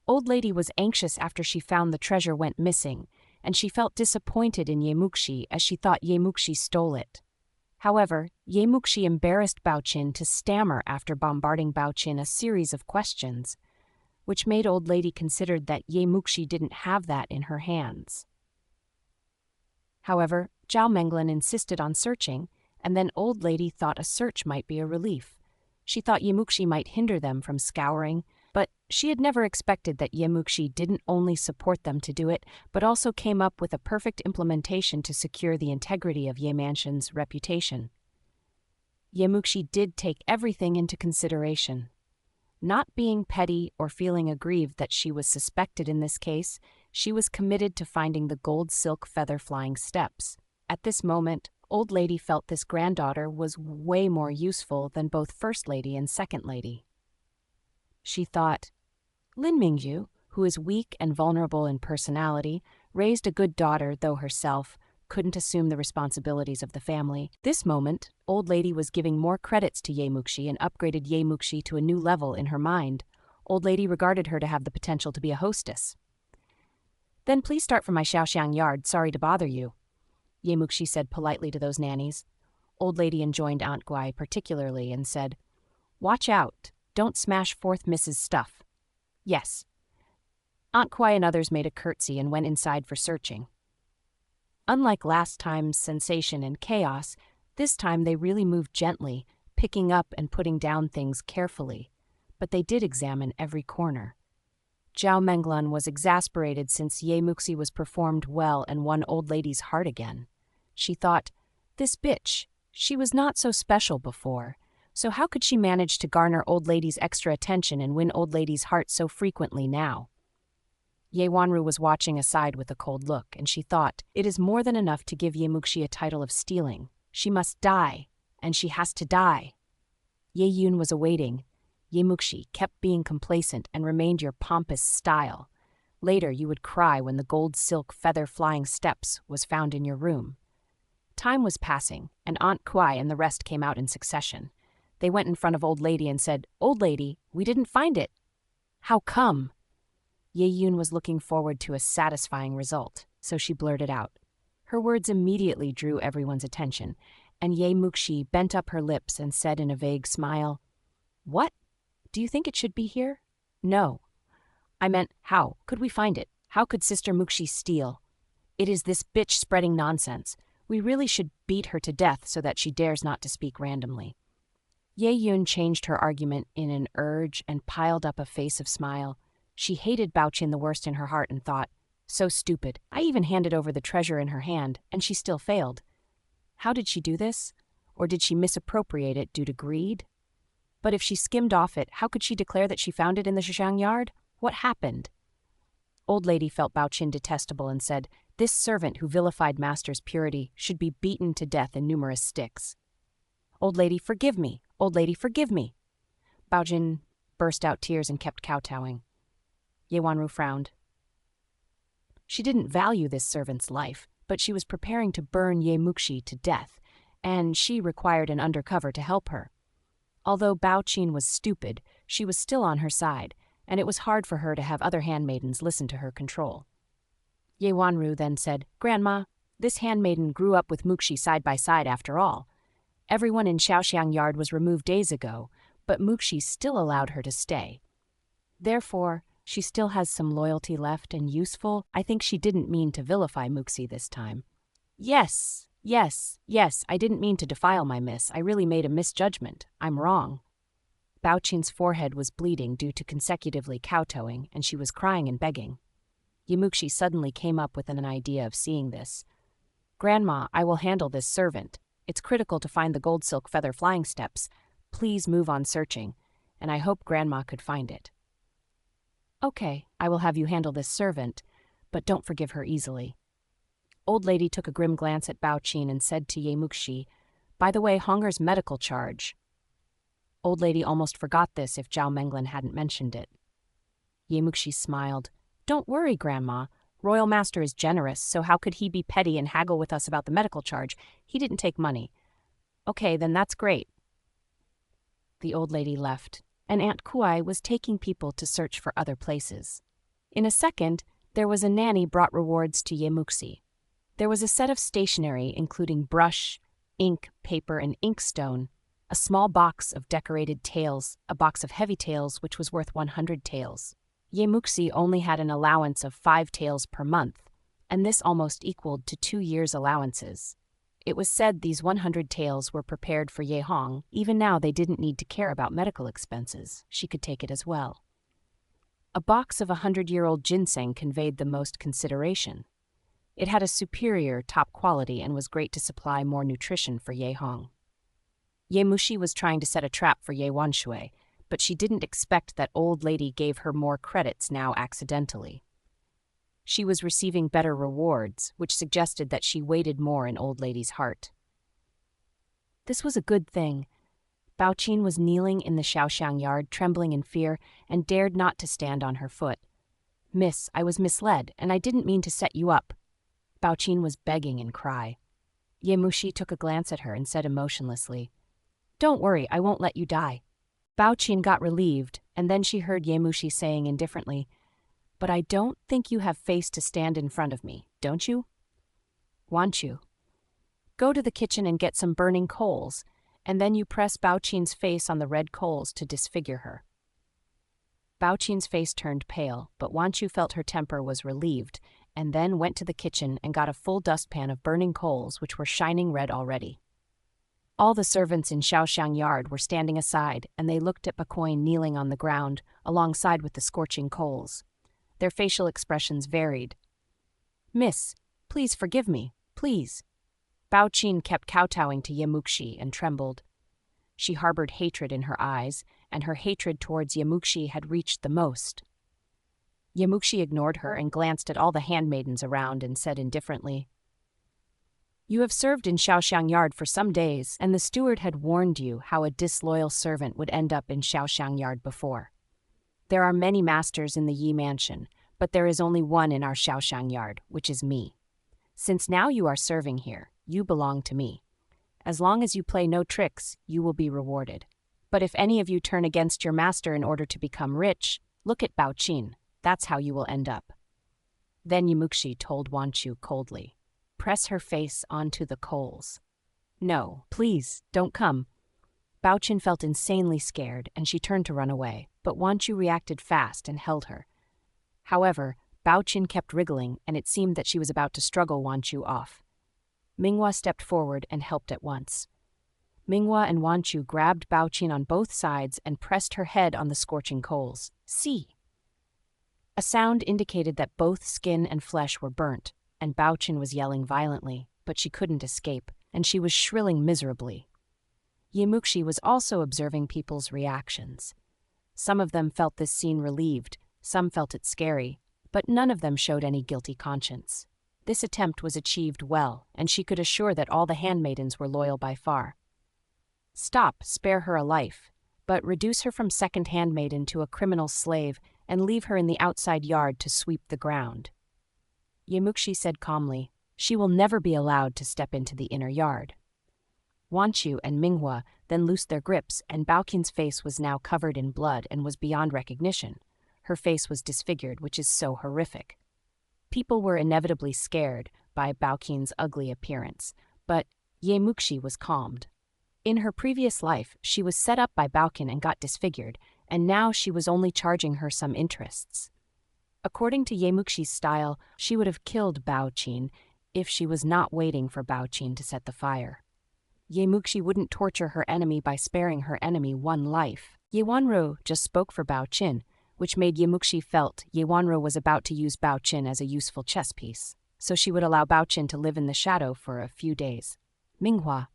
Old lady was anxious after she found the treasure went missing, and she felt disappointed in Ye Muxi as she thought Ye Muxi stole it. However, Ye Muxi embarrassed Bao-chin to stammer after bombarding Bao-chin a series of questions, which made old lady consider that Ye Muxi didn't have that in her hands. However, Zhao Menglan insisted on searching, and then old lady thought a search might be a relief. She thought Ye Muxi might hinder them from scouring, but she had never expected that Ye Muxi didn't only support them to do it, but also came up with a perfect implementation to secure the integrity of Ye Mansion's reputation. Ye Muxi did take everything into consideration. Not being petty or feeling aggrieved that she was suspected in this case, she was committed to finding the gold silk feather flying steps. At this moment, old lady felt this granddaughter was way more useful than both first lady and second lady. She thought, Lin Mingyu, who is weak and vulnerable in personality, raised a good daughter, though herself couldn't assume the responsibilities of the family. This moment, old lady was giving more credits to Ye Muxi and upgraded Ye Muxi to a new level in her mind. Old lady regarded her to have the potential to be a hostess. Then please start from my Xiaoxiang Yard, sorry to bother you, Ye Muxi said politely to those nannies. Old lady enjoined Aunt Guai particularly and said, Watch out. Don't smash fourth Mrs. Stuff. Yes. Aunt Kwai and others made a curtsy and went inside for searching. Unlike last time's sensation and chaos, this time they really moved gently, picking up and putting down things carefully. But they did examine every corner. Zhao Menglan was exasperated since Ye Muxi was performed well and won old lady's heart again. She thought, this bitch, she was not so special before. So how could she manage to garner old lady's extra attention and win old lady's heart so frequently now? Ye Wanru was watching aside with a cold look, and she thought, it is more than enough to give Ye Muxi a title of stealing. She must die, and she has to die. Ye Yun was awaiting. Ye Muxi kept being complacent and remained your pompous style. Later you would cry when the gold silk feather flying steps was found in your room. Time was passing, and Aunt Kwai and the rest came out in succession. They went in front of old lady and said, Old lady, we didn't find it. How come? Ye Yun was looking forward to a satisfying result, so she blurted out. Her words immediately drew everyone's attention, and Ye Muxi bent up her lips and said in a vague smile, What? Do you think it should be here? No. I meant, how could we find it? How could Sister Muxi steal? It is this bitch spreading nonsense. We really should beat her to death so that she dares not to speak randomly. Ye Yun changed her argument in an urge and piled up a face of smile. She hated Baoqin the worst in her heart and thought, so stupid. I even handed over the treasure in her hand, and she still failed. How did she do this? Or did she misappropriate it due to greed? But if she skimmed off it, how could she declare that she found it in the Shishang yard? What happened? Old lady felt Baoqin detestable and said, this servant who vilified master's purity should be beaten to death in numerous sticks. Old lady, forgive me. Old lady, forgive me. Baoqin burst out tears and kept kowtowing. Ye Wanru frowned. She didn't value this servant's life, but she was preparing to burn Ye Muxi to death, and she required an undercover to help her. Although Baoqin was stupid, she was still on her side, and it was hard for her to have other handmaidens listen to her control. Ye Wanru then said, Grandma, this handmaiden grew up with Muxi side by side after all. Everyone in Shaoxiang yard was removed days ago, but Muxi still allowed her to stay. Therefore, she still has some loyalty left and useful. I think she didn't mean to vilify Muxi this time. Yes, I didn't mean to defile my miss. I really made a misjudgment. I'm wrong. Baoqin's forehead was bleeding due to consecutively kowtowing, and she was crying and begging. Ye Muxi suddenly came up with an idea of seeing this. Grandma, I will handle this servant. It's critical to find the gold silk feather flying steps. Please move on searching, and I hope Grandma could find it. Okay, I will have you handle this servant, but don't forgive her easily. Old lady took a grim glance at Baoqin and said to Ye Muxi, by the way, Honger's medical charge. Old lady almost forgot this if Zhao Menglin hadn't mentioned it. Ye Muxi smiled. Don't worry, Grandma. Royal Master is generous, so how could he be petty and haggle with us about the medical charge? He didn't take money. Okay, then that's great. The old lady left, and Aunt Kuai was taking people to search for other places. In a second, there was a nanny brought rewards to Ye Muxi. There was a set of stationery including brush, ink, paper, and inkstone, a small box of decorated tails, a box of heavy tails which was worth 100 taels. Ye Muxi only had an allowance of 5 taels per month, and this almost equaled to 2 years' allowances. It was said these 100 taels were prepared for Ye Hong. Even now they didn't need to care about medical expenses. She could take it as well. A box of 100-year-old ginseng conveyed the most consideration. It had a superior top quality and was great to supply more nutrition for Ye Hong. Ye Muxi was trying to set a trap for Ye Wanshui, but she didn't expect that old lady gave her more credits now accidentally. She was receiving better rewards, which suggested that she waited more in old lady's heart. This was a good thing. Baoqin was kneeling in the Shaoxiang yard, trembling in fear, and dared not to stand on her foot. Miss, I was misled, and I didn't mean to set you up. Baoqin was begging and cry. Ye Muxi took a glance at her and said emotionlessly, Don't worry, I won't let you die. Baoqin got relieved, and then she heard Ye Muxi saying indifferently, But I don't think you have face to stand in front of me, don't you? Want you? Go to the kitchen and get some burning coals, and then you press Baoqin's face on the red coals to disfigure her. Baoqin's face turned pale, but Wanchu felt her temper was relieved, and then went to the kitchen and got a full dustpan of burning coals which were shining red already. All the servants in Shaoxiang yard were standing aside, and they looked at Bacoin kneeling on the ground, alongside with the scorching coals. Their facial expressions varied. Miss, please forgive me, please. Baoqin kept kowtowing to Ye Muxi and trembled. She harbored hatred in her eyes, and her hatred towards Ye Muxi had reached the most. Ye Muxi ignored her and glanced at all the handmaidens around and said indifferently, You have served in Shaoxiang yard for some days, and the steward had warned you how a disloyal servant would end up in Shaoxiang yard before. There are many masters in the Yi mansion, but there is only one in our Shaoxiang yard, which is me. Since now you are serving here, you belong to me. As long as you play no tricks, you will be rewarded. But if any of you turn against your master in order to become rich, look at Baoqin. That's how you will end up. Then Ye Muxi told Wanchu coldly, Press her face onto the coals. No, please, don't come. Baoqin felt insanely scared, and she turned to run away, but Wanchu reacted fast and held her. However, Baoqin kept wriggling, and it seemed that she was about to struggle Wanchu off. Minghua stepped forward and helped at once. Minghua and Wanchu grabbed Baoqin on both sides and pressed her head on the scorching coals. See! A sound indicated that both skin and flesh were burnt, and Baoqin was yelling violently, but she couldn't escape, and she was shrilling miserably. Muxi was also observing people's reactions. Some of them felt this scene relieved, some felt it scary, but none of them showed any guilty conscience. This attempt was achieved well, and she could assure that all the handmaidens were loyal by far. Stop, spare her a life, but reduce her from second handmaiden to a criminal slave and leave her in the outside yard to sweep the ground. Muxi said calmly, she will never be allowed to step into the inner yard. Wanchu and Minghua then loosed their grips, and Baoqin's face was now covered in blood and was beyond recognition. Her face was disfigured, which is so horrific. People were inevitably scared by Baoqin's ugly appearance, but Muxi was calmed. In her previous life, she was set up by Baoqin and got disfigured, and now she was only charging her some interests. According to Muxi's style, she would have killed Baoqin if she was not waiting for Baoqin to set the fire. Muxi wouldn't torture her enemy by sparing her enemy one life. Wanru just spoke for Baoqin, which made Muxi felt Wanru was about to use Baoqin as a useful chess piece, so she would allow Baoqin to live in the shadow for a few days. Minghua,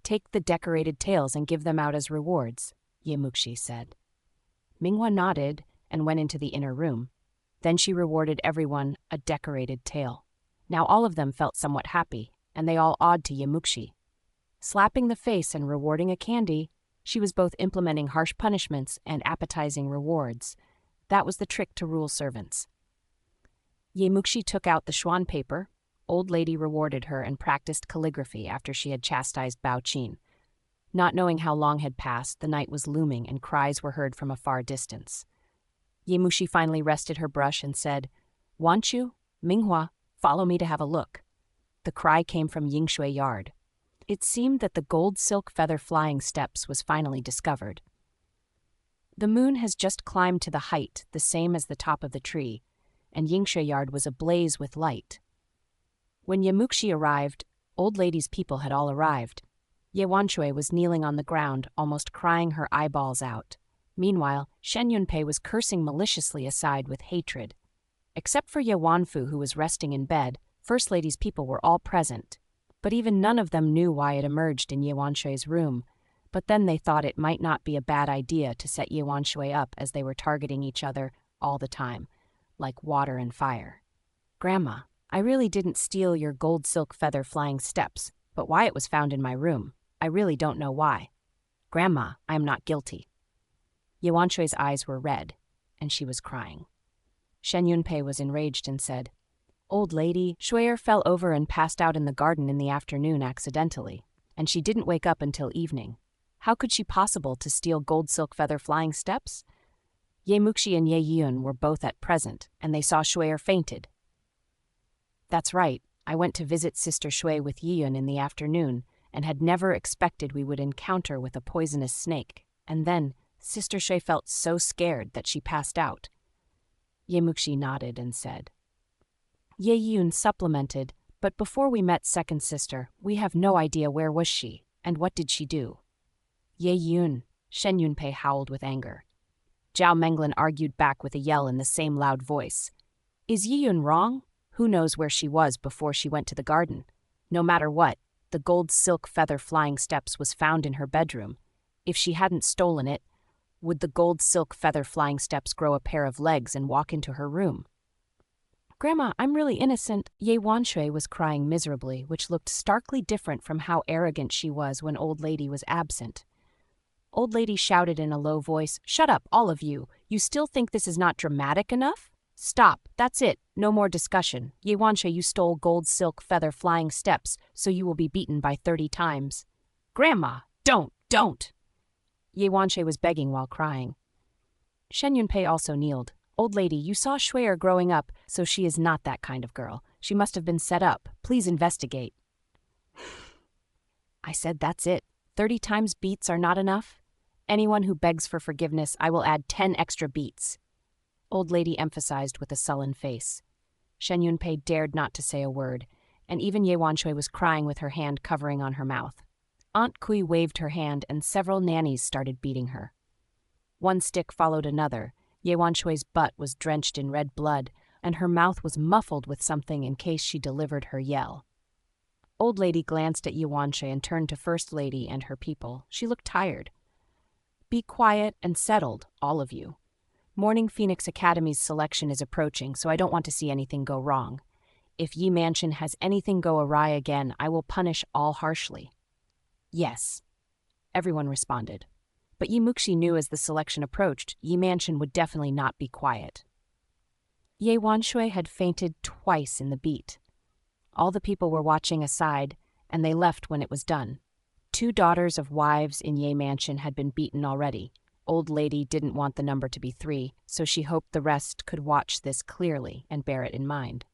take the decorated tails and give them out as rewards, Muxi said. Minghua nodded and went into the inner room. Then she rewarded everyone a decorated tail. Now all of them felt somewhat happy, and they all awed to Muxi. Slapping the face and rewarding a candy, she was both implementing harsh punishments and appetizing rewards. That was the trick to rule servants. Muxi took out the Xuan paper. Old lady rewarded her and practiced calligraphy after she had chastised Baoqin. Not knowing how long had passed, the night was looming and cries were heard from a far distance. Muxi finally rested her brush and said, Wanchu, Minghua, follow me to have a look. The cry came from Yingshui Yard. It seemed that the gold silk feather flying steps was finally discovered. The moon has just climbed to the height, the same as the top of the tree, and Yingshui Yard was ablaze with light. When Muxi arrived, old lady's people had all arrived. Wanchu was kneeling on the ground, almost crying her eyeballs out. Meanwhile, Shen Yunpei was cursing maliciously aside with hatred. Except for Wanfu, who was resting in bed, First Lady's people were all present. But even none of them knew why it emerged in Wanshui's room. But then they thought it might not be a bad idea to set Wanshui up, as they were targeting each other all the time, like water and fire. Grandma, I really didn't steal your gold silk feather flying steps, but why it was found in my room, I really don't know why. Grandma, I am not guilty. Wanshui's eyes were red, and she was crying. Shen Yunpei was enraged and said, Old lady, Shui'er fell over and passed out in the garden in the afternoon accidentally, and she didn't wake up until evening. How could she possible to steal gold silk feather flying steps? Muxi and Yun were both at present, and they saw Shui'er fainted. That's right, I went to visit Sister Shui with Yun in the afternoon, and had never expected we would encounter with a poisonous snake, and then Sister Shui felt so scared that she passed out. Muxi nodded and said, Yun supplemented, but before we met second sister, we have no idea where was she, and what did she do. Yun, Shen Yunpei howled with anger. Zhao Menglin argued back with a yell in the same loud voice. Is Yun wrong? Who knows where she was before she went to the garden? No matter what, the gold silk feather flying steps was found in her bedroom. If she hadn't stolen it, would the gold silk feather flying steps grow a pair of legs and walk into her room? Grandma, I'm really innocent. Wanshui was crying miserably, which looked starkly different from how arrogant she was when Old Lady was absent. Old Lady shouted in a low voice, Shut up, all of you. You still think this is not dramatic enough? Stop, that's it. No more discussion. Wanshui, you stole gold silk feather flying steps, so you will be beaten by 30 times. Grandma, don't! Wanshui was begging while crying. Shen Yunpei also kneeled. Old lady, you saw Shui'er growing up, so she is not that kind of girl. She must have been set up. Please investigate. I said that's it. 30 times beats are not enough? Anyone who begs for forgiveness, I will add 10 extra beats. Old lady emphasized with a sullen face. Shen Yunpei dared not to say a word. and even Ye Wanshui was crying with her hand covering on her mouth. Aunt Kui waved her hand and several nannies started beating her. One stick followed another. Ye Wanshui's butt was drenched in red blood, and her mouth was muffled with something in case she delivered her yell. Old Lady glanced at Ye Wanshui and turned to First Lady and her people. She looked tired. Be quiet and settled, all of you. Morning Phoenix Academy's selection is approaching, so I don't want to see anything go wrong. If Yi Mansion has anything go awry again, I will punish all harshly. Yes, everyone responded. But Yi Muxi knew as the selection approached, Yi Mansion would definitely not be quiet. Ye Wanshui had fainted twice in the beat. All the people were watching aside, and they left when it was done. 2 daughters of wives in Ye Mansion had been beaten already. Old Lady didn't want the number to be 3, so she hoped the rest could watch this clearly and bear it in mind.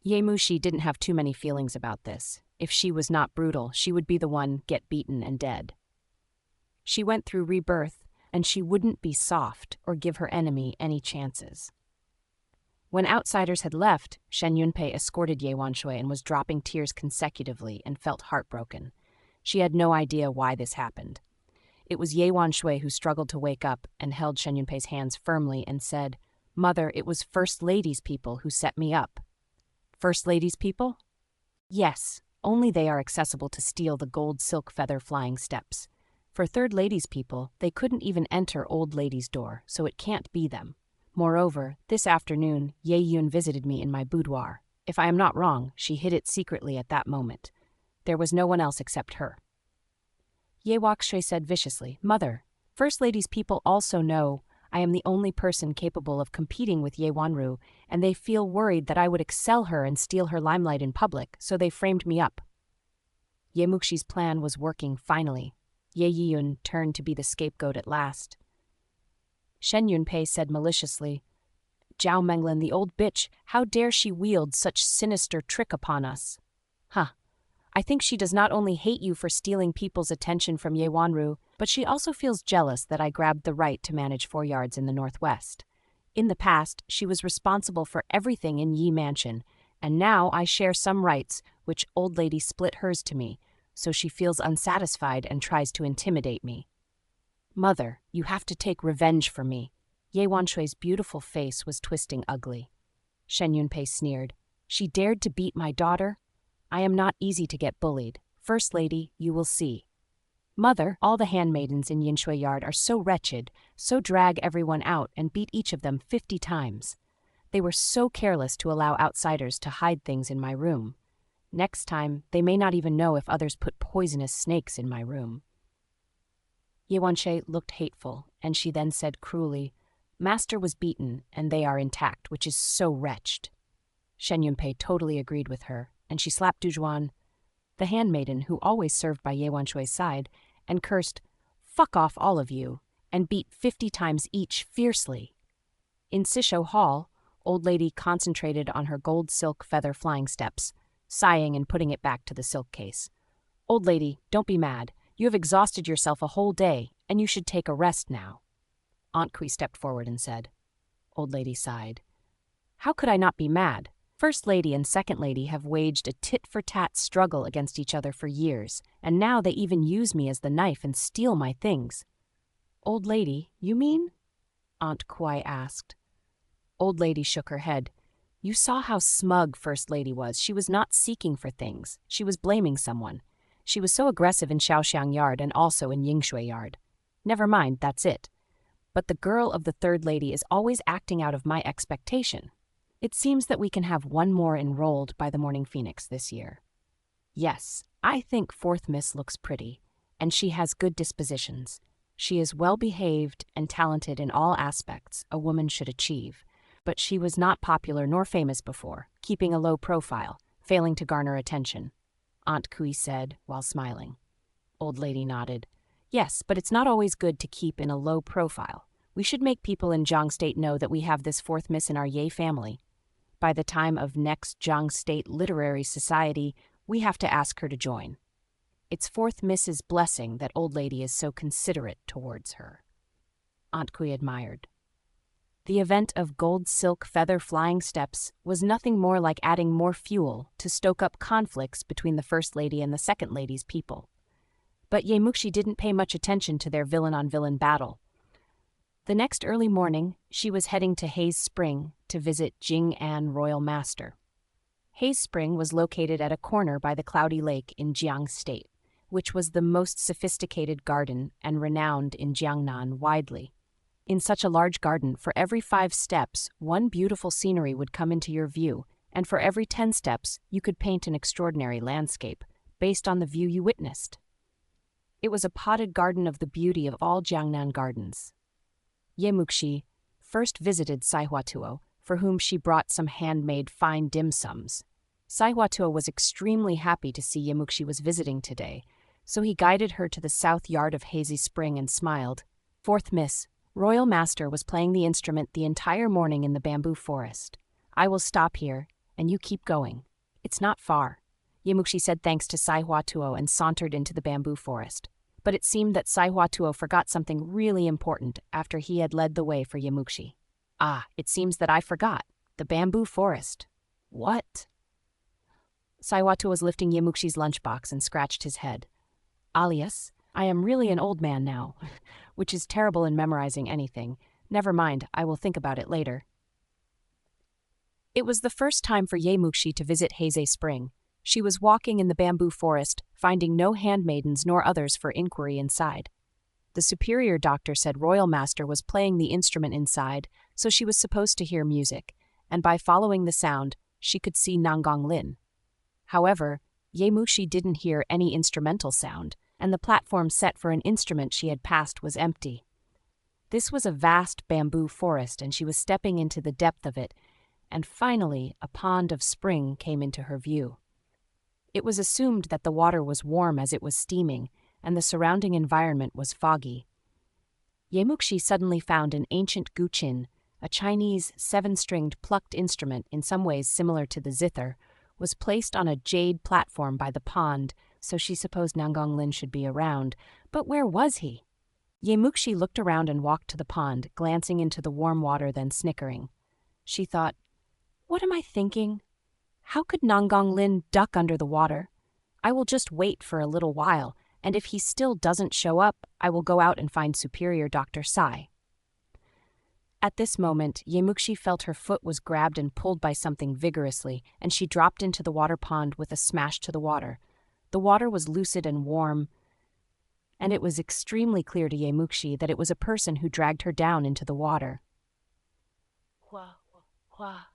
Ye Muxi didn't have too many feelings about this. If she was not brutal, she would be the one get beaten and dead. She went through rebirth, and she wouldn't be soft or give her enemy any chances. When outsiders had left, Shen Yunpei escorted Ye Wanshui and was dropping tears consecutively and felt heartbroken. She had no idea why this happened. It was Ye Wanshui who struggled to wake up and held Shen Yunpei's hands firmly and said, "Mother, it was First Lady's people who set me up." First Lady's people? Yes, only they are accessible to steal the gold silk feather flying steps. For Third Lady's people, they couldn't even enter Old Lady's door, so it can't be them. Moreover, this afternoon, Ye Yun visited me in my boudoir. If I am not wrong, she hid it secretly at that moment. There was no one else except her. Ye Wanshui said viciously, "Mother, First Lady's people also know I am the only person capable of competing with Ye Wanru, and they feel worried that I would excel her and steal her limelight in public, so they framed me up." Ye Muxi's plan was working finally. Ye Yun turned to be the scapegoat at last. Shen Yunpei said maliciously, "Zhao Menglin, the old bitch, how dare she wield such sinister trick upon us? Huh. I think she does not only hate you for stealing people's attention from Ye Wanru, but she also feels jealous that I grabbed the right to manage 4 yards in the Northwest. In the past, she was responsible for everything in Yi Mansion, and now I share some rights, which Old Lady split hers to me, so she feels unsatisfied and tries to intimidate me. Mother, you have to take revenge for me." Ye Wanshui's beautiful face was twisting ugly. Shen Yunpei sneered, "She dared to beat my daughter? I am not easy to get bullied. First Lady, you will see." "Mother, all the handmaidens in Yinshui Yard are so wretched, so drag everyone out and beat each of them 50 times. They were so careless to allow outsiders to hide things in my room. Next time, they may not even know if others put poisonous snakes in my room." Ye Wanshui looked hateful, and she then said cruelly, "Master was beaten, and they are intact, which is so wretched." Shen Yunpei totally agreed with her, and she slapped Duzhuan, the handmaiden who always served by Ye Wanshui's side, and cursed, "Fuck off, all of you," and beat 50 times each fiercely. In Sisho Hall, Old Lady concentrated on her gold silk feather flying steps, sighing and putting it back to the silk case. "Old Lady, don't be mad. You have exhausted yourself a whole day, and you should take a rest now." Aunt Kui stepped forward and said. Old Lady sighed. "How could I not be mad? First Lady and Second Lady have waged a tit-for-tat struggle against each other for years, and now they even use me as the knife and steal my things." "Old Lady, you mean?" Aunt Kui asked. Old Lady shook her head. "You saw how smug First Lady was. She was not seeking for things. She was blaming someone. She was so aggressive in Shaoxiang Yard and also in Yingshui Yard. Never mind, that's it. But the girl of the Third Lady is always acting out of my expectation. It seems that we can have one more enrolled by the Morning Phoenix this year. Yes, I think Fourth Miss looks pretty, and she has good dispositions. She is well-behaved and talented in all aspects a woman should achieve. But she was not popular nor famous before, keeping a low profile, failing to garner attention," Aunt Kui said, while smiling. Old Lady nodded. "Yes, but it's not always good to keep in a low profile. We should make people in Jiang State know that we have this Fourth Miss in our Ye family. By the time of next Jiang State Literary Society, we have to ask her to join. It's Fourth Miss's blessing that Old Lady is so considerate towards her." Aunt Kui admired. The event of gold silk feather flying steps was nothing more like adding more fuel to stoke up conflicts between the First Lady and the Second Lady's people. But Muxi didn't pay much attention to their villain-on-villain battle. The next early morning, she was heading to Hayes Spring to visit Jing An Royal Master. Hayes Spring was located at a corner by the Cloudy Lake in Jiang State, which was the most sophisticated garden and renowned in Jiangnan widely. In such a large garden, for every 5 steps, one beautiful scenery would come into your view, and for every 10 steps, you could paint an extraordinary landscape, based on the view you witnessed. It was a potted garden of the beauty of all Jiangnan gardens. Muxi first visited Saihuatuo, for whom she brought some handmade fine dim sums. Saihuatuo was extremely happy to see Muxi was visiting today, so he guided her to the south yard of Hazy Spring and smiled. "Fourth Miss, Royal Master was playing the instrument the entire morning in the bamboo forest. I will stop here, and you keep going. It's not far." Muxi said thanks to Saihuatuo and sauntered into the bamboo forest. But it seemed that Saihuatuo forgot something really important after he had led the way for Muxi. "Ah, it seems that I forgot. The bamboo forest. What?" Saihuatuo was lifting Muxi's lunchbox and scratched his head. "Alias, I am really an old man now, which is terrible in memorizing anything. Never mind, I will think about it later." It was the first time for Muxi to visit Haze Spring. She was walking in the bamboo forest, finding no handmaidens nor others for inquiry inside. The superior doctor said Royal Master was playing the instrument inside, so she was supposed to hear music, and by following the sound, she could see Nanggong Lin. However, Muxi didn't hear any instrumental sound, and the platform set for an instrument she had passed was empty. This was a vast bamboo forest, and she was stepping into the depth of it, and finally a pond of spring came into her view. It was assumed that the water was warm as it was steaming, and the surrounding environment was foggy. Muxi suddenly found an ancient guqin, a Chinese 7-stringed plucked instrument in some ways similar to the zither, was placed on a jade platform by the pond, so she supposed Nanggong Lin should be around. But where was he? Muxi looked around and walked to the pond, glancing into the warm water, then snickering. She thought, "What am I thinking? How could Nanggong Lin duck under the water? I will just wait for a little while, and if he still doesn't show up, I will go out and find Superior Dr. Sai." At this moment, Muxi felt her foot was grabbed and pulled by something vigorously, and she dropped into the water pond with a smash to the water. The water was lucid and warm, and it was extremely clear to Muxi that it was a person who dragged her down into the water. Hua, hua.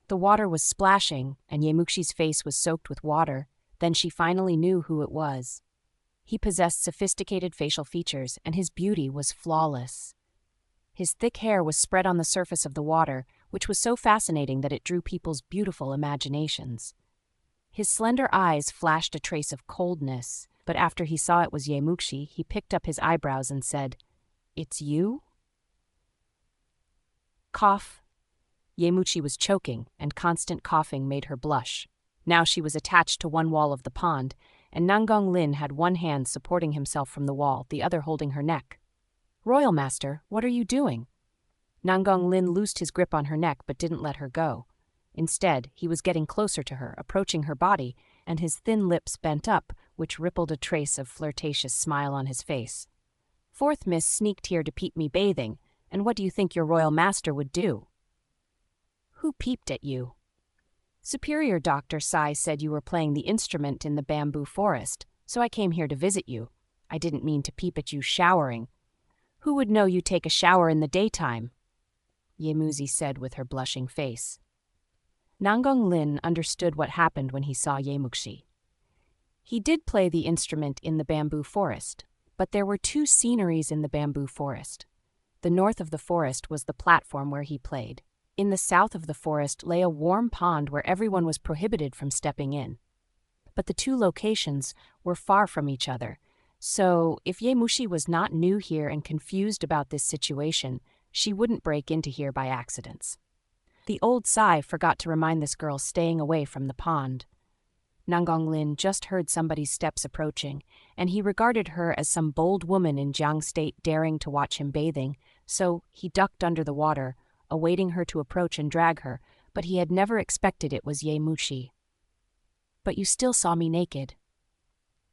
The water was splashing, and Muxi's face was soaked with water. Then she finally knew who it was. He possessed sophisticated facial features, and his beauty was flawless. His thick hair was spread on the surface of the water, which was so fascinating that it drew people's beautiful imaginations. His slender eyes flashed a trace of coldness, but after he saw it was Muxi, he picked up his eyebrows and said, "It's you?" Cough. Muxi was choking, and constant coughing made her blush. Now she was attached to one wall of the pond, and Nanggong Lin had one hand supporting himself from the wall, the other holding her neck. "Royal Master, what are you doing?" Nanggong Lin loosed his grip on her neck but didn't let her go. Instead, he was getting closer to her, approaching her body, and his thin lips bent up, which rippled a trace of flirtatious smile on his face. "Fourth Miss sneaked here to peep me bathing, and what do you think your Royal Master would do?" "Who peeped at you?" "Superior Dr. Sai said you were playing the instrument in the bamboo forest, so I came here to visit you. I didn't mean to peep at you showering. Who would know you take a shower in the daytime?" Muxi said with her blushing face. Nanggong Lin understood what happened when he saw Muxi. He did play the instrument in the bamboo forest, but there were 2 sceneries in the bamboo forest. The north of the forest was the platform where he played. In the south of the forest lay a warm pond where everyone was prohibited from stepping in. But the 2 locations were far from each other, so if Muxi was not new here and confused about this situation, she wouldn't break into here by accidents. The old Sai forgot to remind this girl staying away from the pond. Nanggong Lin just heard somebody's steps approaching, and he regarded her as some bold woman in Jiang State daring to watch him bathing, so he ducked under the water, awaiting her to approach and drag her, but he had never expected it was Ye Muxi. "But you still saw me naked."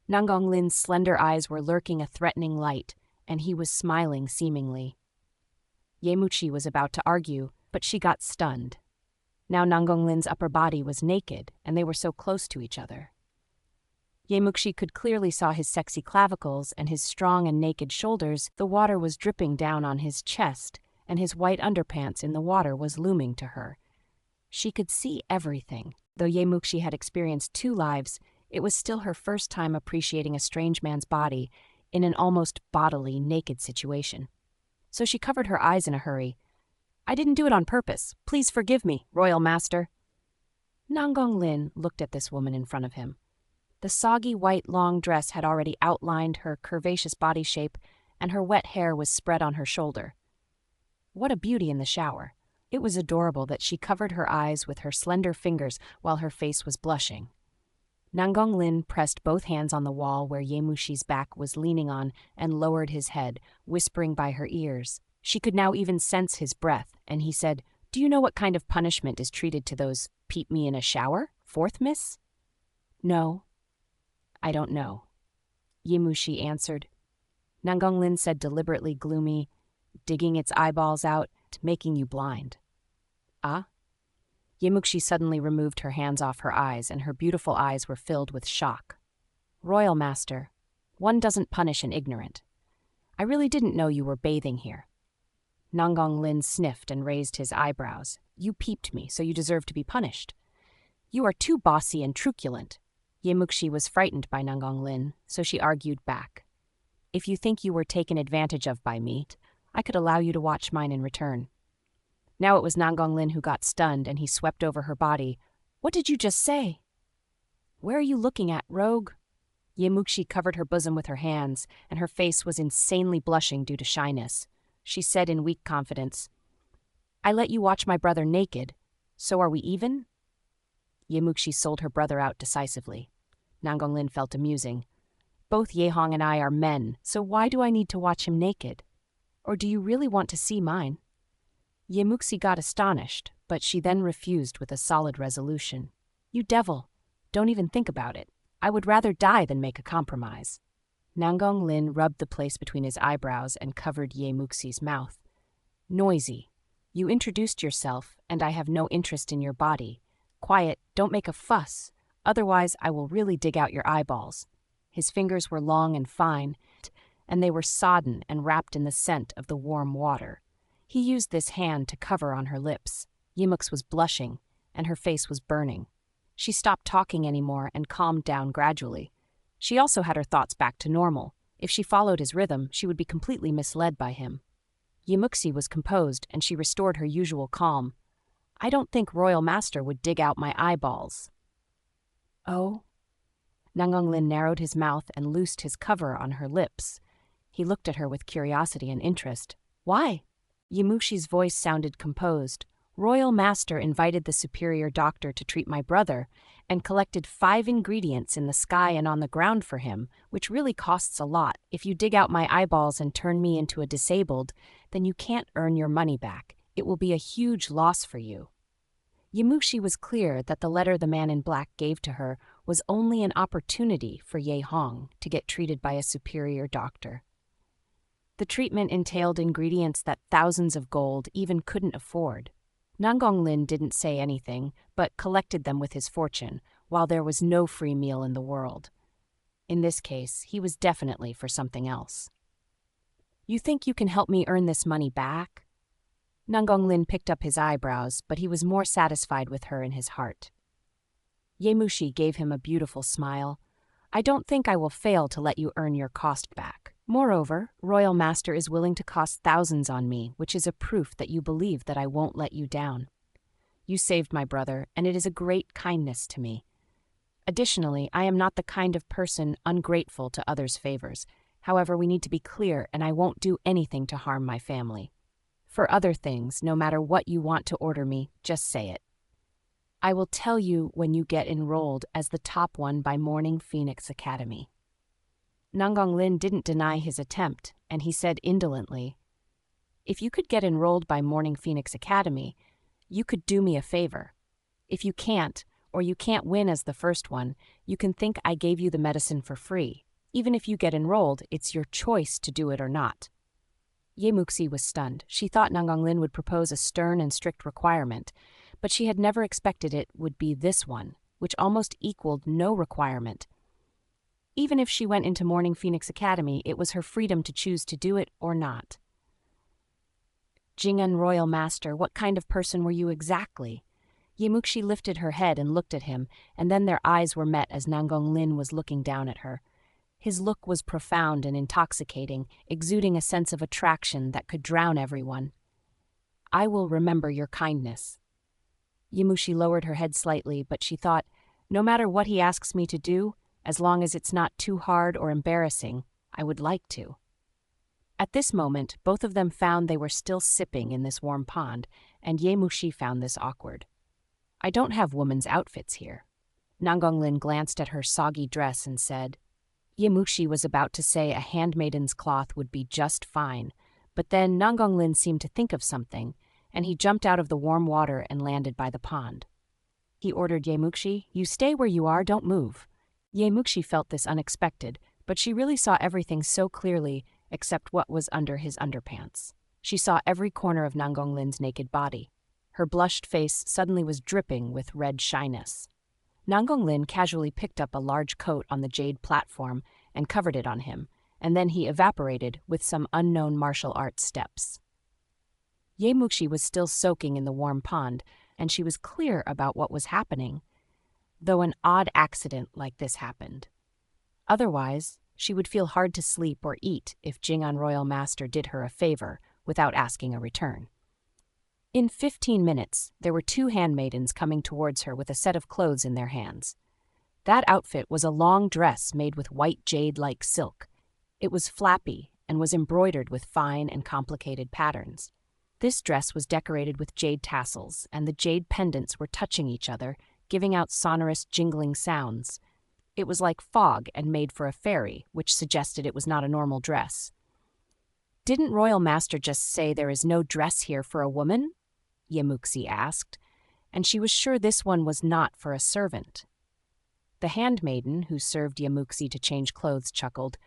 Nanggong Lin's slender eyes were lurking a threatening light, and he was smiling seemingly. Ye Muxi was about to argue, but she got stunned. Now Nanggong Lin's upper body was naked, and they were so close to each other. Ye Muxi could clearly saw his sexy clavicles and his strong and naked shoulders. The water was dripping down on his chest, and his white underpants in the water was looming to her. She could see everything. Though Ye Muxi had experienced 2 lives, it was still her first time appreciating a strange man's body in an almost bodily naked situation. So she covered her eyes in a hurry. "I didn't do it on purpose. Please forgive me, royal master." Nanggong Lin looked at this woman in front of him. The soggy white long dress had already outlined her curvaceous body shape, and her wet hair was spread on her shoulder. What a beauty in the shower. It was adorable that she covered her eyes with her slender fingers while her face was blushing. Nanggong Lin pressed both hands on the wall where Ye Muxi's back was leaning on and lowered his head, whispering by her ears. She could now even sense his breath, and he said, "Do you know what kind of punishment is treated to those peep me in a shower, 4th miss?" "No, I don't know," Ye Muxi answered. Nanggong Lin said deliberately gloomy, "Digging its eyeballs out, making you blind." "Ah?" Ye Muxi suddenly removed her hands off her eyes, and her beautiful eyes were filled with shock. "Royal master, one doesn't punish an ignorant. I really didn't know you were bathing here." Nanggong Lin sniffed and raised his eyebrows. "You peeped me, so you deserve to be punished. You are too bossy and truculent." Ye Muxi was frightened by Nanggong Lin, so she argued back. "If you think you were taken advantage of by me, I could allow you to watch mine in return." Now it was Nanggong Lin who got stunned, and he swept over her body. "What did you just say?" "Where are you looking at, rogue?" Ye Muxi covered her bosom with her hands, and her face was insanely blushing due to shyness. She said in weak confidence, "I let you watch my brother naked, so are we even?" Ye Muxi sold her brother out decisively. Nanggong Lin felt amusing. "Both Ye Hong and I are men, so why do I need to watch him naked? Or do you really want to see mine?" Ye Muxi got astonished, but she then refused with a solid resolution. "You devil, don't even think about it. I would rather die than make a compromise." Nanggong Lin rubbed the place between his eyebrows and covered Ye Muxi's mouth. "Noisy. You introduced yourself, and I have no interest in your body. Quiet, don't make a fuss, otherwise I will really dig out your eyeballs." His fingers were long and fine, and they were sodden and wrapped in the scent of the warm water. He used this hand to cover on her lips. Ye Mux was blushing, and her face was burning. She stopped talking anymore and calmed down gradually. She also had her thoughts back to normal. If she followed his rhythm, she would be completely misled by him. Ye Muxi was composed, and she restored her usual calm. "I don't think Royal Master would dig out my eyeballs." "Oh?" Nanggong Lin narrowed his mouth and loosed his cover on her lips. He looked at her with curiosity and interest. "Why?" Ye Muxi's voice sounded composed. "Royal Master invited the superior doctor to treat my brother and collected 5 ingredients in the sky and on the ground for him, which really costs a lot. If you dig out my eyeballs and turn me into a disabled, then you can't earn your money back. It will be a huge loss for you." Ye Muxi was clear that the letter the man in black gave to her was only an opportunity for Ye Hong to get treated by a superior doctor. The treatment entailed ingredients that thousands of gold even couldn't afford. Nanggong Lin didn't say anything, but collected them with his fortune, while there was no free meal in the world. In this case, he was definitely for something else. "You think you can help me earn this money back?" Nanggong Lin picked up his eyebrows, but he was more satisfied with her in his heart. Ye Muxi gave him a beautiful smile. "I don't think I will fail to let you earn your cost back. Moreover, Royal Master is willing to cost thousands on me, which is a proof that you believe that I won't let you down. You saved my brother, and it is a great kindness to me. Additionally, I am not the kind of person ungrateful to others' favors. However, we need to be clear, and I won't do anything to harm my family. For other things, no matter what you want to order me, just say it. I will tell you when you get enrolled as the top one by Morning Phoenix Academy." Nanggong Lin didn't deny his attempt, and he said indolently, If you could get enrolled by Morning Phoenix Academy, you could do me a favor. If you can't, or you can't win as the first one, you can think I gave you the medicine for free. Even if you get enrolled, it's your choice to do it or not. Ye Muxi was stunned. She thought Nangonglin would propose a stern and strict requirement, but she had never expected it would be this one, which almost equaled no requirement. Even if she went into Morning Phoenix Academy, it was her freedom to choose to do it or not. Jingan Royal Master, what kind of person were you exactly? Ye Muxi lifted her head and looked at him, and then their eyes were met as Nangonglin was looking down at her. His look was profound and intoxicating, exuding a sense of attraction that could drown everyone. I will remember your kindness. Ye Muxi lowered her head slightly, but she thought, no matter what he asks me to do, as long as it's not too hard or embarrassing, I would like to. At this moment, both of them found they were still sipping in this warm pond, and Ye Muxi found this awkward. I don't have women's outfits here. Nangonglin glanced at her soggy dress and said, Ye Muxi was about to say a handmaiden's cloth would be just fine, but then Nangonglin seemed to think of something, and he jumped out of the warm water and landed by the pond. He ordered Ye Muxi, you stay where you are, don't move. Ye Muxi felt this unexpected, but she really saw everything so clearly except what was under his underpants. She saw every corner of Nangonglin's naked body. Her blushed face suddenly was dripping with red shyness. Nangonglin casually picked up a large coat on the jade platform and covered it on him, and then he evaporated with some unknown martial arts steps. Ye Muxi was still soaking in the warm pond, and she was clear about what was happening, though an odd accident like this happened. Otherwise, she would feel hard to sleep or eat if Jingan Royal Master did her a favor without asking a return. In 15 minutes, there were 2 handmaidens coming towards her with a set of clothes in their hands. That outfit was a long dress made with white jade-like silk. It was flappy and was embroidered with fine and complicated patterns. This dress was decorated with jade tassels, and the jade pendants were touching each other, giving out sonorous, jingling sounds. It was like fog and made for a fairy, which suggested it was not a normal dress. Didn't Royal Master just say there is no dress here for a woman? Ye Muxi asked, and she was sure this one was not for a servant. The handmaiden, who served Ye Muxi to change clothes, chuckled,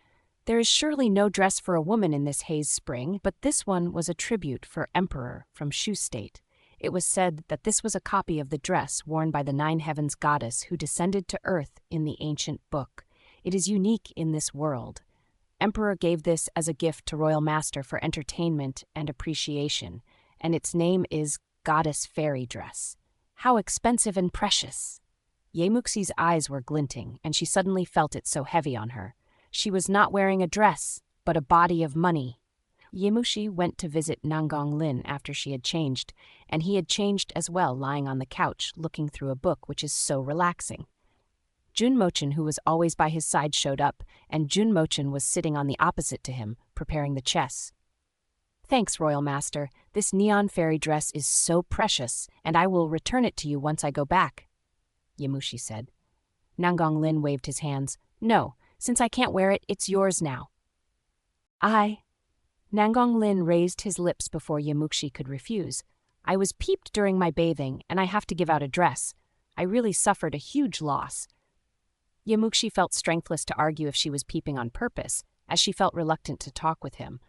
there is surely no dress for a woman in this haze spring, but this one was a tribute for Emperor from Shu State. It was said that this was a copy of the dress worn by the 9 Heavens goddess who descended to earth in the ancient book. It is unique in this world. Emperor gave this as a gift to Royal Master for entertainment and appreciation, and its name is Goddess Fairy Dress. How expensive and precious! Ye Muxi's eyes were glinting, and she suddenly felt it so heavy on her. She was not wearing a dress, but a body of money. Ye Muxi went to visit Nangonglin after she had changed, and he had changed as well, lying on the couch, looking through a book, which is so relaxing. Jun Mochen, who was always by his side, showed up, and Jun Mochen was sitting on the opposite to him, preparing the chess. Thanks, Royal Master. This neon fairy dress is so precious, and I will return it to you once I go back, Ye Muxi said. Nangonglin waved his hands. No, since I can't wear it, it's yours now. Nangonglin raised his lips before Ye Muxi could refuse. I was peeped during my bathing, and I have to give out a dress. I really suffered a huge loss. Ye Muxi felt strengthless to argue if she was peeping on purpose, as she felt reluctant to talk with him.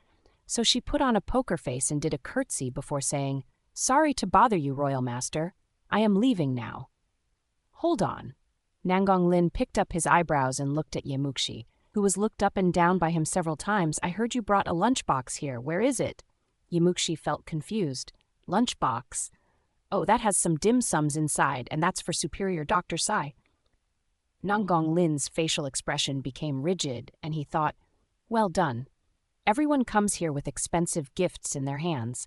So she put on a poker face and did a curtsy before saying, Sorry to bother you, Royal Master. I am leaving now. Hold on. Nangonglin picked up his eyebrows and looked at Ye Muxi, who was looked up and down by him several times. I heard you brought a lunchbox here. Where is it? Ye Muxi felt confused. Lunchbox? Oh, that has some dim sums inside, and that's for Superior Dr. Sai. Nangonglin's facial expression became rigid, and he thought, well done. Everyone comes here with expensive gifts in their hands.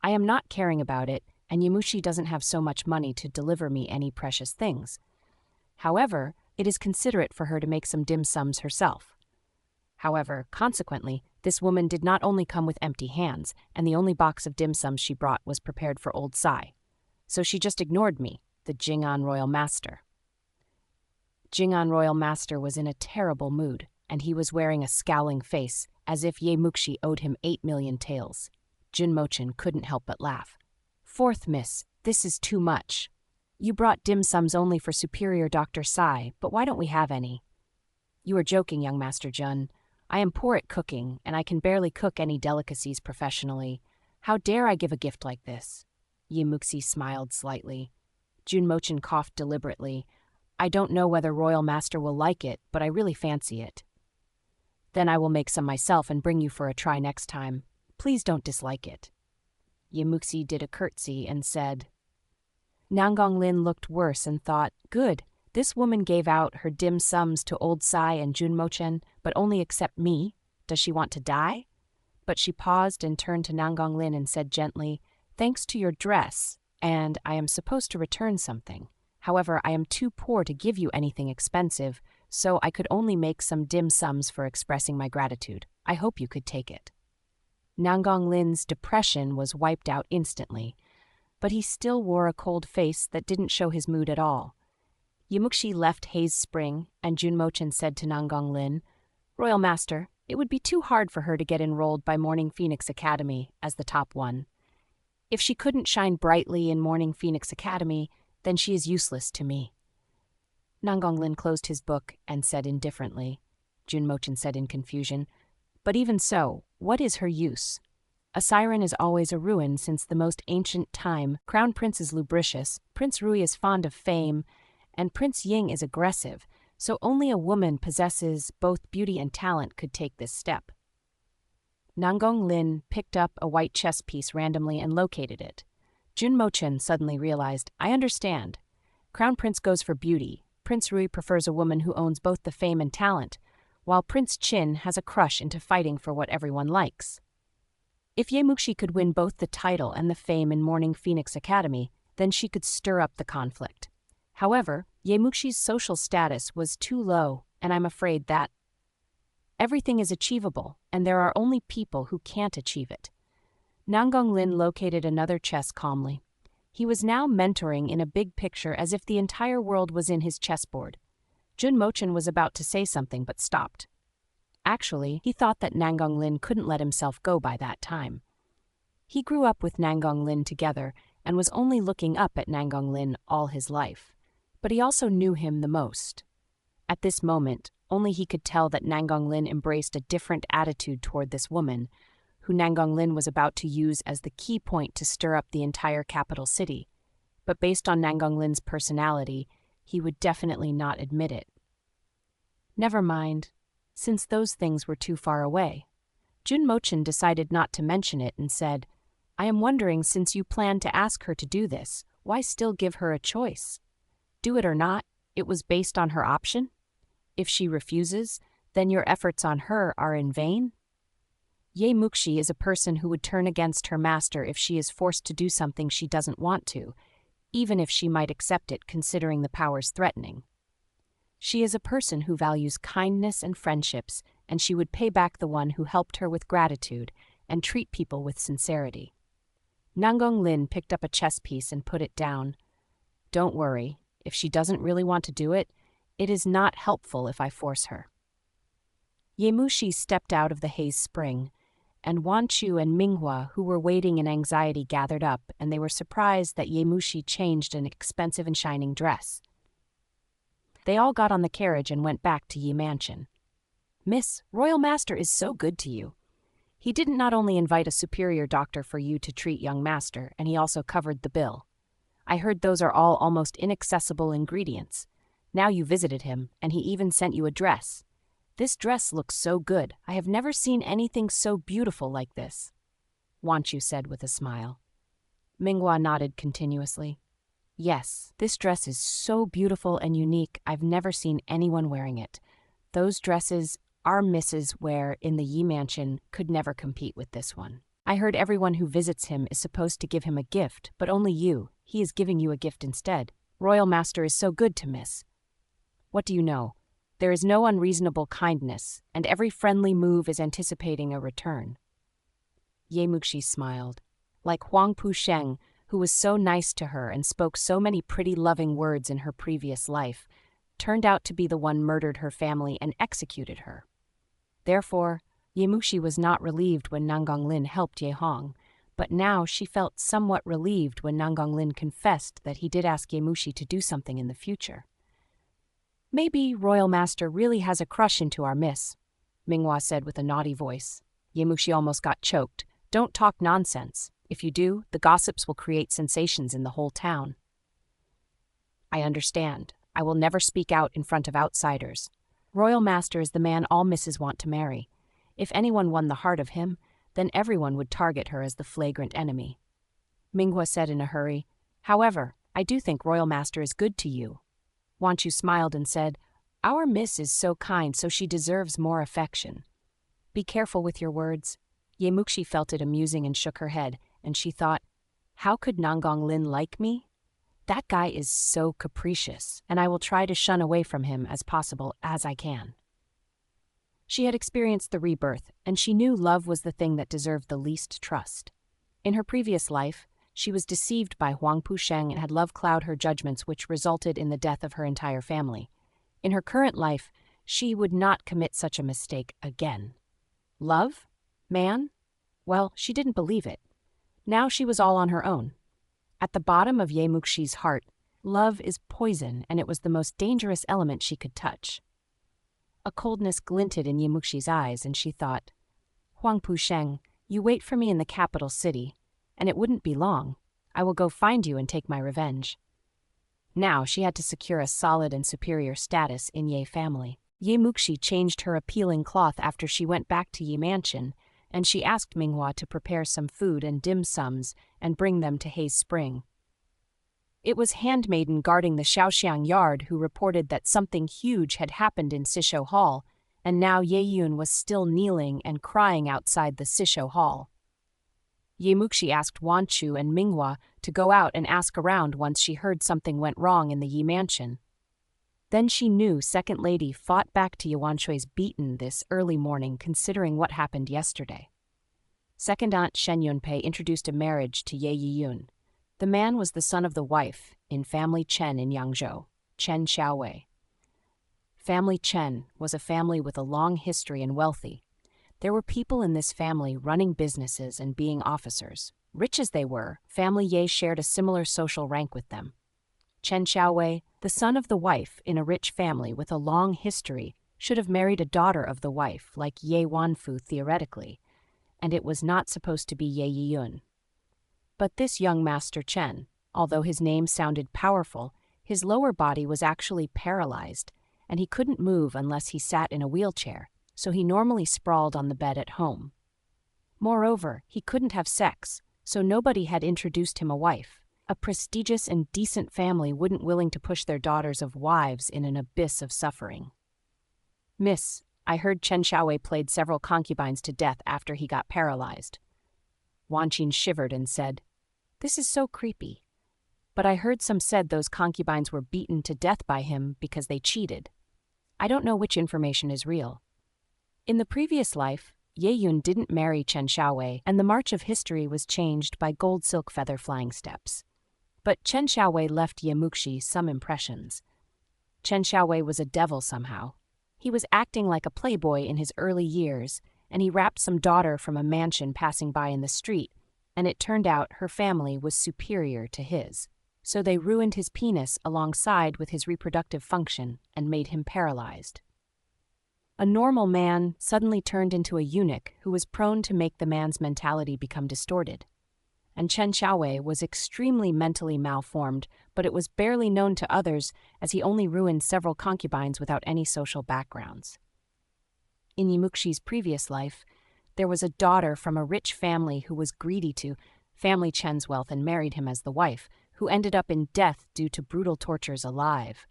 I am not caring about it, and Ye Muxi doesn't have so much money to deliver me any precious things. However, it is considerate for her to make some dim sums herself. However, consequently, this woman did not only come with empty hands, and the only box of dim sums she brought was prepared for old Sai. So she just ignored me, the Jingan Royal Master. Jingan Royal Master was in a terrible mood, and he was wearing a scowling face, as if Ye Muxi owed him 8 million taels. Junmochen couldn't help but laugh. "Fourth miss, this is too much. You brought dim sums only for Superior Dr. Sai, but why don't we have any?" "You are joking, young Master Jun. I am poor at cooking, and I can barely cook any delicacies professionally. How dare I give a gift like this?" Ye Muxi smiled slightly. Junmochen coughed deliberately. "I don't know whether Royal Master will like it, but I really fancy it." "Then I will make some myself and bring you for a try next time. Please don't dislike it." Ye Muxi did a curtsy and said. Nangang Lin looked worse and thought, "Good, this woman gave out her dim sums to old Sai and Junmochen, but only accept me. Does she want to die?" But she paused and turned to Nangang Lin and said gently, "Thanks to your dress, and I am supposed to return something. However, I am too poor to give you anything expensive, so I could only make some dim sums for expressing my gratitude. I hope you could take it." Nangang Lin's depression was wiped out instantly, but he still wore a cold face that didn't show his mood at all. Yemuxi left Hayes Spring, and Junmochen said to Nangang Lin, "Royal Master, it would be too hard for her to get enrolled by Morning Phoenix Academy as the top one. If she couldn't shine brightly in Morning Phoenix Academy, then she is useless to me." Nangang Lin closed his book and said indifferently. Junmochen said in confusion, "But even so, what is her use? A siren is always a ruin since the most ancient time. Crown Prince is lubricious, Prince Rui is fond of fame, and Prince Ying is aggressive, so only a woman possesses both beauty and talent could take this step." Nangang Lin picked up a white chess piece randomly and located it. Junmochen suddenly realized, "I understand. Crown Prince goes for beauty. Prince Rui prefers a woman who owns both the fame and talent, while Prince Qin has a crush into fighting for what everyone likes. If Yemuxi could win both the title and the fame in Morning Phoenix Academy, then she could stir up the conflict. However, Yemuxi's social status was too low, and I'm afraid that everything is achievable, and there are only people who can't achieve it." Nangang Lin located another chess calmly. He was now mentoring in a big picture as if the entire world was in his chessboard. Junmochen was about to say something but stopped. Actually, he thought that Nangang Lin couldn't let himself go by that time. He grew up with Nangang Lin together and was only looking up at Nangang Lin all his life. But he also knew him the most. At this moment, only he could tell that Nangang Lin embraced a different attitude toward this woman, who Nangang Lin was about to use as the key point to stir up the entire capital city. But based on Nangang Lin's personality, he would definitely not admit it. Never mind, since those things were too far away. Junmochen decided not to mention it and said, "I am wondering, since you plan to ask her to do this, why still give her a choice? Do it or not, it was based on her option. If she refuses, then your efforts on her are in vain." Ye Muxi is a person who would turn against her master if she is forced to do something she doesn't want to, even if she might accept it considering the powers threatening. She is a person who values kindness and friendships, and she would pay back the one who helped her with gratitude and treat people with sincerity. Nangang Lin picked up a chess piece and put it down. "Don't worry, if she doesn't really want to do it, it is not helpful if I force her." Yemushi stepped out of the Hayes Spring, and Wanchu and Minghua, who were waiting in anxiety, gathered up, and they were surprised that Yemushi changed an expensive and shining dress. They all got on the carriage and went back to Yi Mansion. "Miss, Royal Master is so good to you. He didn't not only invite a superior doctor for you to treat young Master, and he also covered the bill. I heard those are all almost inaccessible ingredients. Now you visited him, and he even sent you a dress. This dress looks so good. I have never seen anything so beautiful like this," Wanchu said with a smile. Minghua nodded continuously. "Yes, this dress is so beautiful and unique, I've never seen anyone wearing it. Those dresses our misses wear in the Yi Mansion could never compete with this one. I heard everyone who visits him is supposed to give him a gift, but only you. He is giving you a gift instead. Royal Master is so good to Miss. What do you know? There is no unreasonable kindness, and every friendly move is anticipating a return." Ye Muxi smiled. Like Huang Pusheng, who was so nice to her and spoke so many pretty loving words in her previous life, turned out to be the one murdered her family and executed her. Therefore, Ye Muxi was not relieved when Nangang Lin helped Ye Hong, but now she felt somewhat relieved when Nangonglin confessed that he did ask Yemushi to do something in the future. "Maybe Royal Master really has a crush into our miss," Minghua said with a naughty voice. Yemushi almost got choked. "Don't talk nonsense. If you do, the gossips will create sensations in the whole town." "I understand. I will never speak out in front of outsiders. Royal Master is the man all misses want to marry. If anyone won the heart of him, then everyone would target her as the flagrant enemy," Minghua said in a hurry. "However, I do think Royal Master is good to you." Wanchu smiled and said, "Our miss is so kind, so she deserves more affection. Be careful with your words." Yemuxi felt it amusing and shook her head, and she thought, "How could Nangonglin like me? That guy is so capricious, and I will try to shun away from him as possible as I can." She had experienced the rebirth, and she knew love was the thing that deserved the least trust. In her previous life, she was deceived by Huang Pusheng and had love cloud her judgments, which resulted in the death of her entire family. In her current life, she would not commit such a mistake again. Love? Man? Well, she didn't believe it. Now she was all on her own. At the bottom of Yemuxi's heart, love is poison, and it was the most dangerous element she could touch. A coldness glinted in Yemuxi's eyes, and she thought, "Huang Pusheng, you wait for me in the capital city, and it wouldn't be long. I will go find you and take my revenge." Now she had to secure a solid and superior status in Ye family. Yemuxi changed her appealing cloth after she went back to Ye mansion, and she asked Minghua to prepare some food and dim sums and bring them to Hayes Spring. It was handmaiden guarding the Shaoxiang yard who reported that something huge had happened in Sisho Hall, and now Ye Yun was still kneeling and crying outside the Sisho Hall. Yemuxi asked Wanchu and Minghua to go out and ask around once she heard something went wrong in the Yi mansion. Then she knew Second Lady fought back to Yuanshui's beaten this early morning considering what happened yesterday. Second Aunt Shen Yunpei introduced a marriage to Ye Yiyun. The man was the son of the wife in family Chen in Yangzhou, Chen Xiaowei. Family Chen was a family with a long history and wealthy. There were people in this family running businesses and being officers. Rich as they were, family Ye shared a similar social rank with them. Chen Xiaowei, the son of the wife in a rich family with a long history, should have married a daughter of the wife like Ye Wanfu theoretically, and it was not supposed to be Ye Yiyun. But this young Master Chen, although his name sounded powerful, his lower body was actually paralyzed, and he couldn't move unless he sat in a wheelchair, so he normally sprawled on the bed at home. Moreover, he couldn't have sex, so nobody had introduced him a wife. A prestigious and decent family wouldn't willing to push their daughters of wives in an abyss of suffering. "Miss, I heard Chen Xiaowei played several concubines to death after he got paralyzed." Wanqin shivered and said, "This is so creepy. But I heard some said those concubines were beaten to death by him because they cheated. I don't know which information is real." In the previous life, Ye Yun didn't marry Chen Xiaowei, and the march of history was changed by gold silk feather flying steps. But Chen Xiaowei left Yemuxi some impressions. Chen Xiaowei was a devil somehow. He was acting like a playboy in his early years, and he rapped some daughter from a mansion passing by in the street, and it turned out her family was superior to his. So they ruined his penis alongside with his reproductive function and made him paralyzed. A normal man suddenly turned into a eunuch who was prone to make the man's mentality become distorted. And Chen Xiaowei was extremely mentally malformed, but it was barely known to others as he only ruined several concubines without any social backgrounds. In Yemuxi's previous life, there was a daughter from a rich family who was greedy to family Chen's wealth and married him as the wife, who ended up in death due to brutal tortures alive.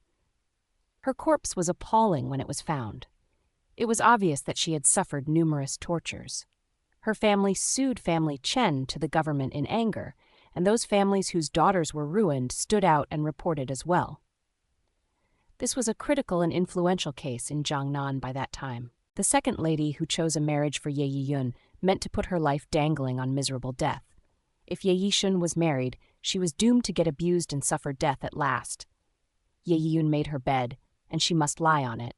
Her corpse was appalling when it was found. It was obvious that she had suffered numerous tortures. Her family sued family Chen to the government in anger, and those families whose daughters were ruined stood out and reported as well. This was a critical and influential case in Jiangnan by that time. The second lady who chose a marriage for Ye Yiyun meant to put her life dangling on miserable death. If Ye Yishun was married, she was doomed to get abused and suffer death at last. Ye Yiyun made her bed, and she must lie on it.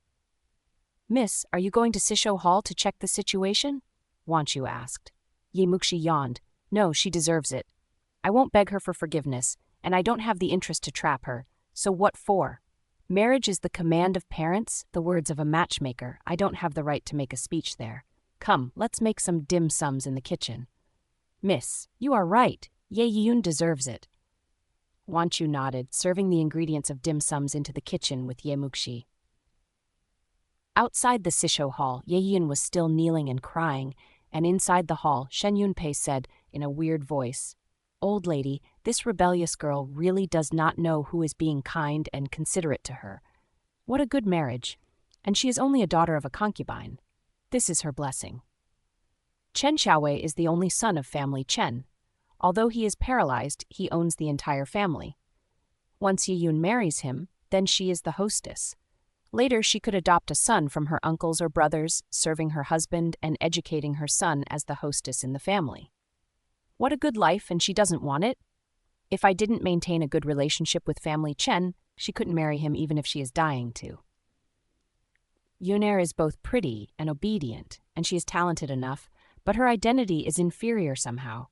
"Miss, are you going to Sisho Hall to check the situation?" Wanchu asked. Yemuxi yawned. No, she deserves it. I won't beg her for forgiveness, and I don't have the interest to trap her, so what for? Marriage is the command of parents, the words of a matchmaker. I don't have the right to make a speech there. Come, let's make some dim sums in the kitchen. Miss, you are right. Ye Yun deserves it. Wanchu nodded, serving the ingredients of dim sums into the kitchen with Ye Muxi. Outside the Sisho hall, Ye Yun was still kneeling and crying, and inside the hall, Shen Yunpei said, in a weird voice, "Old lady, this rebellious girl really does not know who is being kind and considerate to her. What a good marriage. And she is only a daughter of a concubine. This is her blessing." Chen Xiaowei is the only son of family Chen. Although he is paralyzed, he owns the entire family. Once Ye Yun marries him, then she is the hostess. Later, she could adopt a son from her uncles or brothers, serving her husband and educating her son as the hostess in the family. What a good life, and she doesn't want it? If I didn't maintain a good relationship with family Chen, she couldn't marry him even if she is dying to. Yuner is both pretty and obedient, and she is talented enough, but her identity is inferior somehow.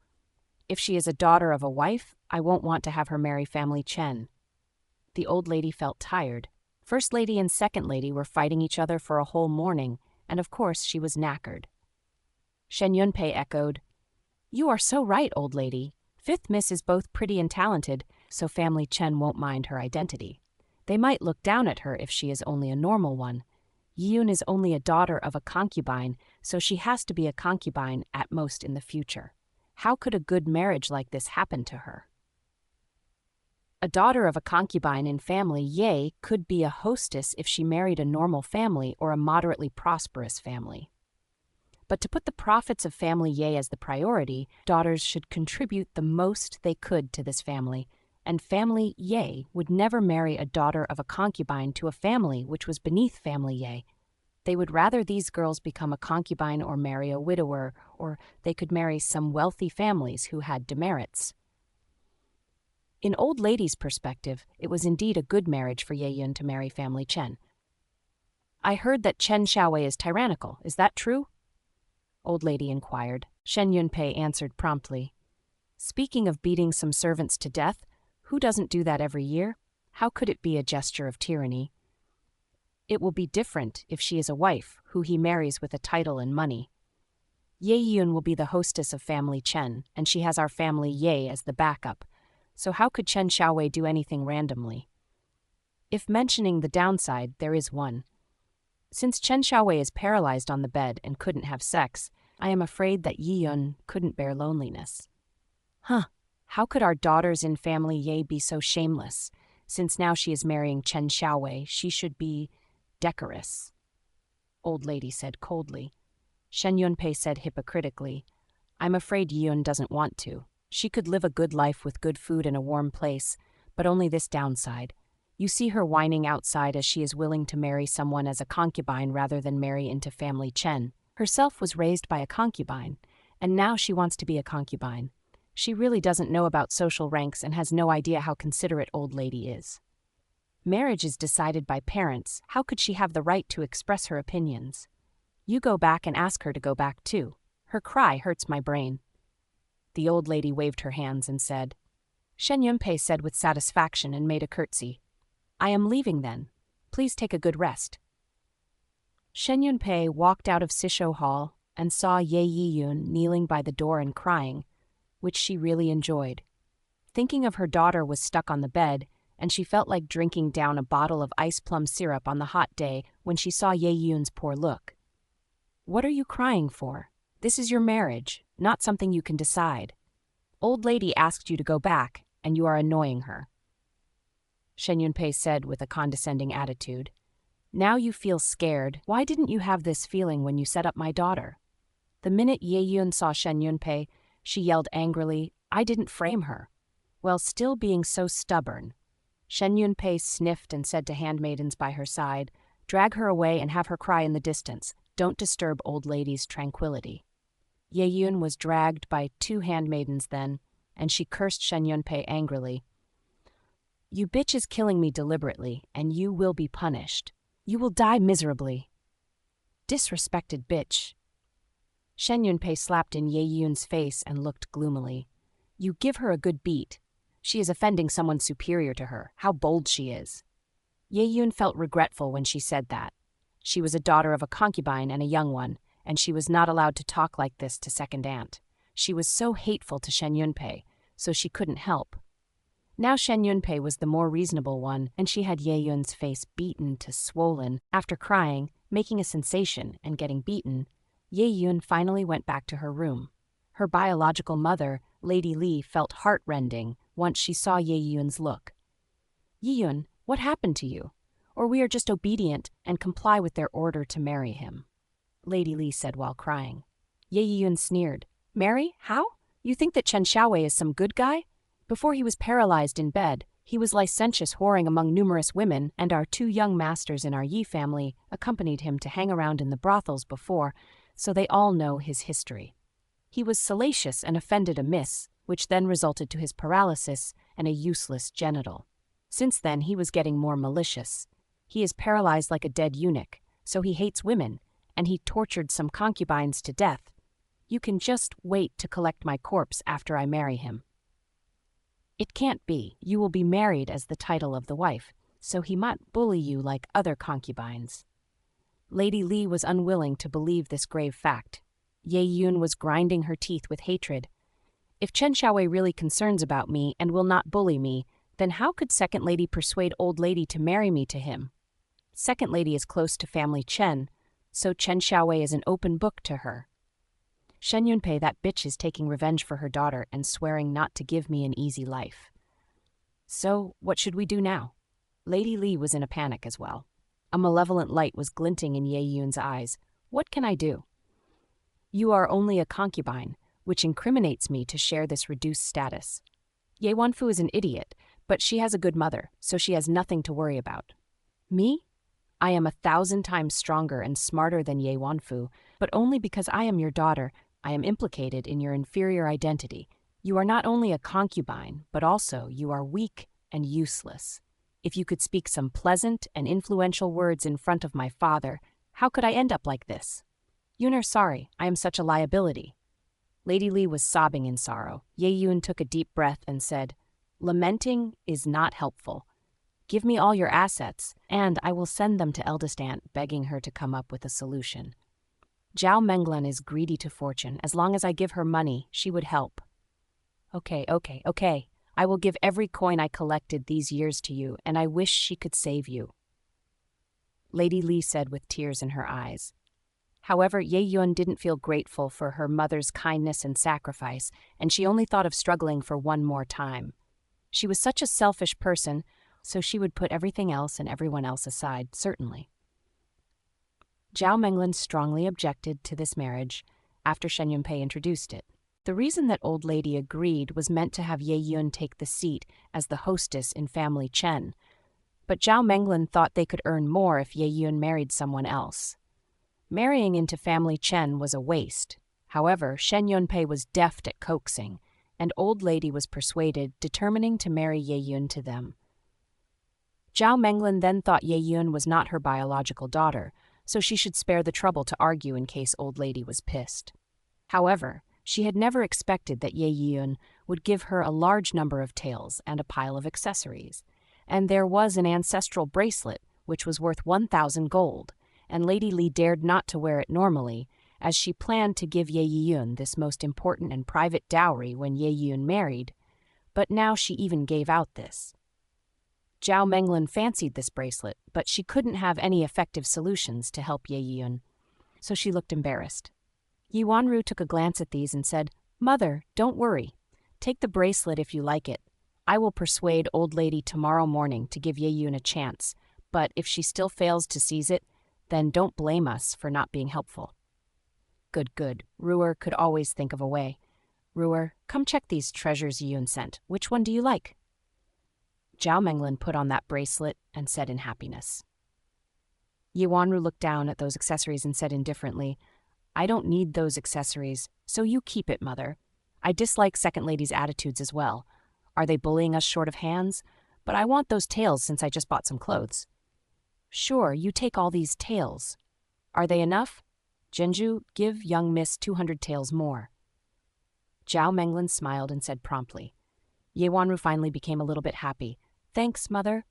If she is a daughter of a wife, I won't want to have her marry family Chen. The old lady felt tired. First lady and second lady were fighting each other for a whole morning, and of course she was knackered. Shen Yunpei echoed, "You are so right, old lady. Fifth Miss is both pretty and talented, so family Chen won't mind her identity. They might look down at her if she is only a normal one. Yun is only a daughter of a concubine, so she has to be a concubine at most in the future. How could a good marriage like this happen to her?" A daughter of a concubine in family Ye could be a hostess if she married a normal family or a moderately prosperous family. But to put the profits of family Ye as the priority, daughters should contribute the most they could to this family, and family Ye would never marry a daughter of a concubine to a family which was beneath family Ye. They would rather these girls become a concubine or marry a widower, or they could marry some wealthy families who had demerits. In old lady's perspective, it was indeed a good marriage for Ye Yun to marry family Chen. "I heard that Chen Xiaowei is tyrannical. Is that true?" Old lady inquired. Shen Yunpei answered promptly, "Speaking of beating some servants to death, who doesn't do that every year? How could it be a gesture of tyranny? It will be different if she is a wife, who he marries with a title and money. Ye Yun will be the hostess of family Chen, and she has our family Ye as the backup, so how could Chen Xiaowei do anything randomly? If mentioning the downside, there is one. Since Chen Xiaowei is paralyzed on the bed and couldn't have sex, I am afraid that Yi Yun couldn't bear loneliness." How could our daughters in family Ye be so shameless? Since now she is marrying Chen Xiaowei, she should be decorous. Old lady said coldly. Shen Yunpei said hypocritically, "I'm afraid Yi Yun doesn't want to. She could live a good life with good food and a warm place, but only this downside. You see her whining outside as she is willing to marry someone as a concubine rather than marry into family Chen. Herself was raised by a concubine, and now she wants to be a concubine. She really doesn't know about social ranks and has no idea how considerate old lady is. Marriage is decided by parents. How could she have the right to express her opinions? You go back and ask her to go back too. Her cry hurts my brain." The old lady waved her hands and said, Shen Yunpei said with satisfaction and made a curtsy, "I am leaving then. Please take a good rest." Shen Yunpei walked out of Sisho Hall and saw Ye Yiyun kneeling by the door and crying, which she really enjoyed. Thinking of her daughter was stuck on the bed, and she felt like drinking down a bottle of ice plum syrup on the hot day when she saw Ye Yiyun's poor look. "What are you crying for? This is your marriage, not something you can decide. Old lady asked you to go back, and you are annoying her," Shen Yunpei said with a condescending attitude. "Now you feel scared. Why didn't you have this feeling when you set up my daughter?" The minute Ye Yun saw Shen Yunpei, she yelled angrily, "I didn't frame her," while still being so stubborn. Shen Yunpei sniffed and said to handmaidens by her side, "Drag her away and have her cry in the distance. Don't disturb old lady's tranquility." Ye Yun was dragged by 2 handmaidens then, and she cursed Shen Yunpei angrily. "You bitch is killing me deliberately, and you will be punished. You will die miserably." "Disrespected bitch." Shen Yunpei slapped in Ye Yun's face and looked gloomily. You give her a good beat. She is offending someone superior to her. How bold she is. Ye Yun felt regretful when she said that. She was a daughter of a concubine and a young one, and she was not allowed to talk like this to second aunt. She was so hateful to Shen Yunpei, so she couldn't help. Now Shen Yunpei was the more reasonable one, and she had Ye Yun's face beaten to swollen. After crying, making a sensation, and getting beaten, Ye Yun finally went back to her room. Her biological mother, Lady Li, felt heart-rending once she saw Ye Yun's look. Ye Yun, what happened to you? Or we are just obedient and comply with their order to marry him, Lady Li said while crying. Ye Yun sneered. Marry? How? You think that Chen Xiaowei is some good guy? Before he was paralyzed in bed, he was licentious whoring among numerous women, and our 2 young masters in our Yi family accompanied him to hang around in the brothels before, so they all know his history. He was salacious and offended a miss, which then resulted to his paralysis and a useless genital. Since then, he was getting more malicious. He is paralyzed like a dead eunuch, so he hates women, and he tortured some concubines to death. You can just wait to collect my corpse after I marry him. It can't be. You will be married as the title of the wife, so he might bully you like other concubines. Lady Li was unwilling to believe this grave fact. Ye Yun was grinding her teeth with hatred. If Chen Xiaowei really concerns about me and will not bully me, then how could Second Lady persuade Old Lady to marry me to him? Second Lady is close to family Chen, so Chen Xiaowei is an open book to her. Shen Yunpei, that bitch, is taking revenge for her daughter and swearing not to give me an easy life. So, what should we do now? Lady Li was in a panic as well. A malevolent light was glinting in Ye Yun's eyes. What can I do? You are only a concubine, which incriminates me to share this reduced status. Ye Wanfu is an idiot, but she has a good mother, so she has nothing to worry about. Me? I am 1,000 times stronger and smarter than Ye Wanfu, but only because I am your daughter, I am implicated in your inferior identity. You are not only a concubine, but also you are weak and useless. If you could speak some pleasant and influential words in front of my father, how could I end up like this? Yun are sorry, I am such a liability. Lady Li was sobbing in sorrow. Ye Yun took a deep breath and said, Lamenting is not helpful. Give me all your assets, and I will send them to eldest aunt, begging her to come up with a solution. Zhao Menglan is greedy to fortune. As long as I give her money, she would help. Okay. I will give every coin I collected these years to you, and I wish she could save you, Lady Li said with tears in her eyes. However, Ye Yun didn't feel grateful for her mother's kindness and sacrifice, and she only thought of struggling for one more time. She was such a selfish person, so she would put everything else and everyone else aside, certainly. Zhao Menglan strongly objected to this marriage after Shen Yunpei introduced it. The reason that Old Lady agreed was meant to have Ye Yun take the seat as the hostess in family Chen, but Zhao Menglan thought they could earn more if Ye Yun married someone else. Marrying into family Chen was a waste. However, Shen Yunpei was deft at coaxing, and Old Lady was persuaded, determining to marry Ye Yun to them. Zhao Menglan then thought Ye Yun was not her biological daughter, so she should spare the trouble to argue in case Old Lady was pissed. However, she had never expected that Ye Yun would give her a large number of tails and a pile of accessories, and there was an ancestral bracelet which was worth 1,000 gold, and Lady Li dared not to wear it normally, as she planned to give Ye Yun this most important and private dowry when Ye Yun married, but now she even gave out this. Zhao Menglan fancied this bracelet, but she couldn't have any effective solutions to help Ye Yun, so she looked embarrassed. Yi Wanru took a glance at these and said, Mother, don't worry. Take the bracelet if you like it. I will persuade Old Lady tomorrow morning to give Ye Yun a chance, but if she still fails to seize it, then don't blame us for not being helpful. Good. Ruer could always think of a way. Ruer, come check these treasures Ye Yun sent. Which one do you like? Zhao Menglan put on that bracelet and said in happiness. Yi Wanru looked down at those accessories and said indifferently, I don't need those accessories, so you keep it, Mother. I dislike Second Lady's attitudes as well. Are they bullying us short of hands? But I want those tails since I just bought some clothes. Sure, you take all these tails. Are they enough? Genju, give young miss 200 taels more. Zhao Menglin smiled and said promptly. Ye Wanru finally became a little bit happy. Thanks, mother.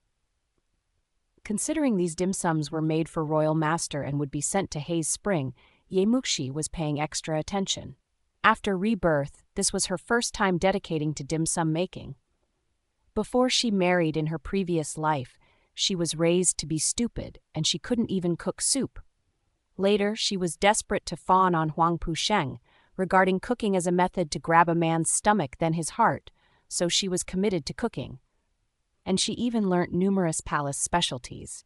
Considering these dim sums were made for royal master and would be sent to Hayes Spring, Ye Muxi was paying extra attention. After rebirth, this was her first time dedicating to dim sum making. Before she married in her previous life, she was raised to be stupid and she couldn't even cook soup. Later, she was desperate to fawn on Huang Pusheng, regarding cooking as a method to grab a man's stomach then his heart, so she was committed to cooking. And she even learnt numerous palace specialties.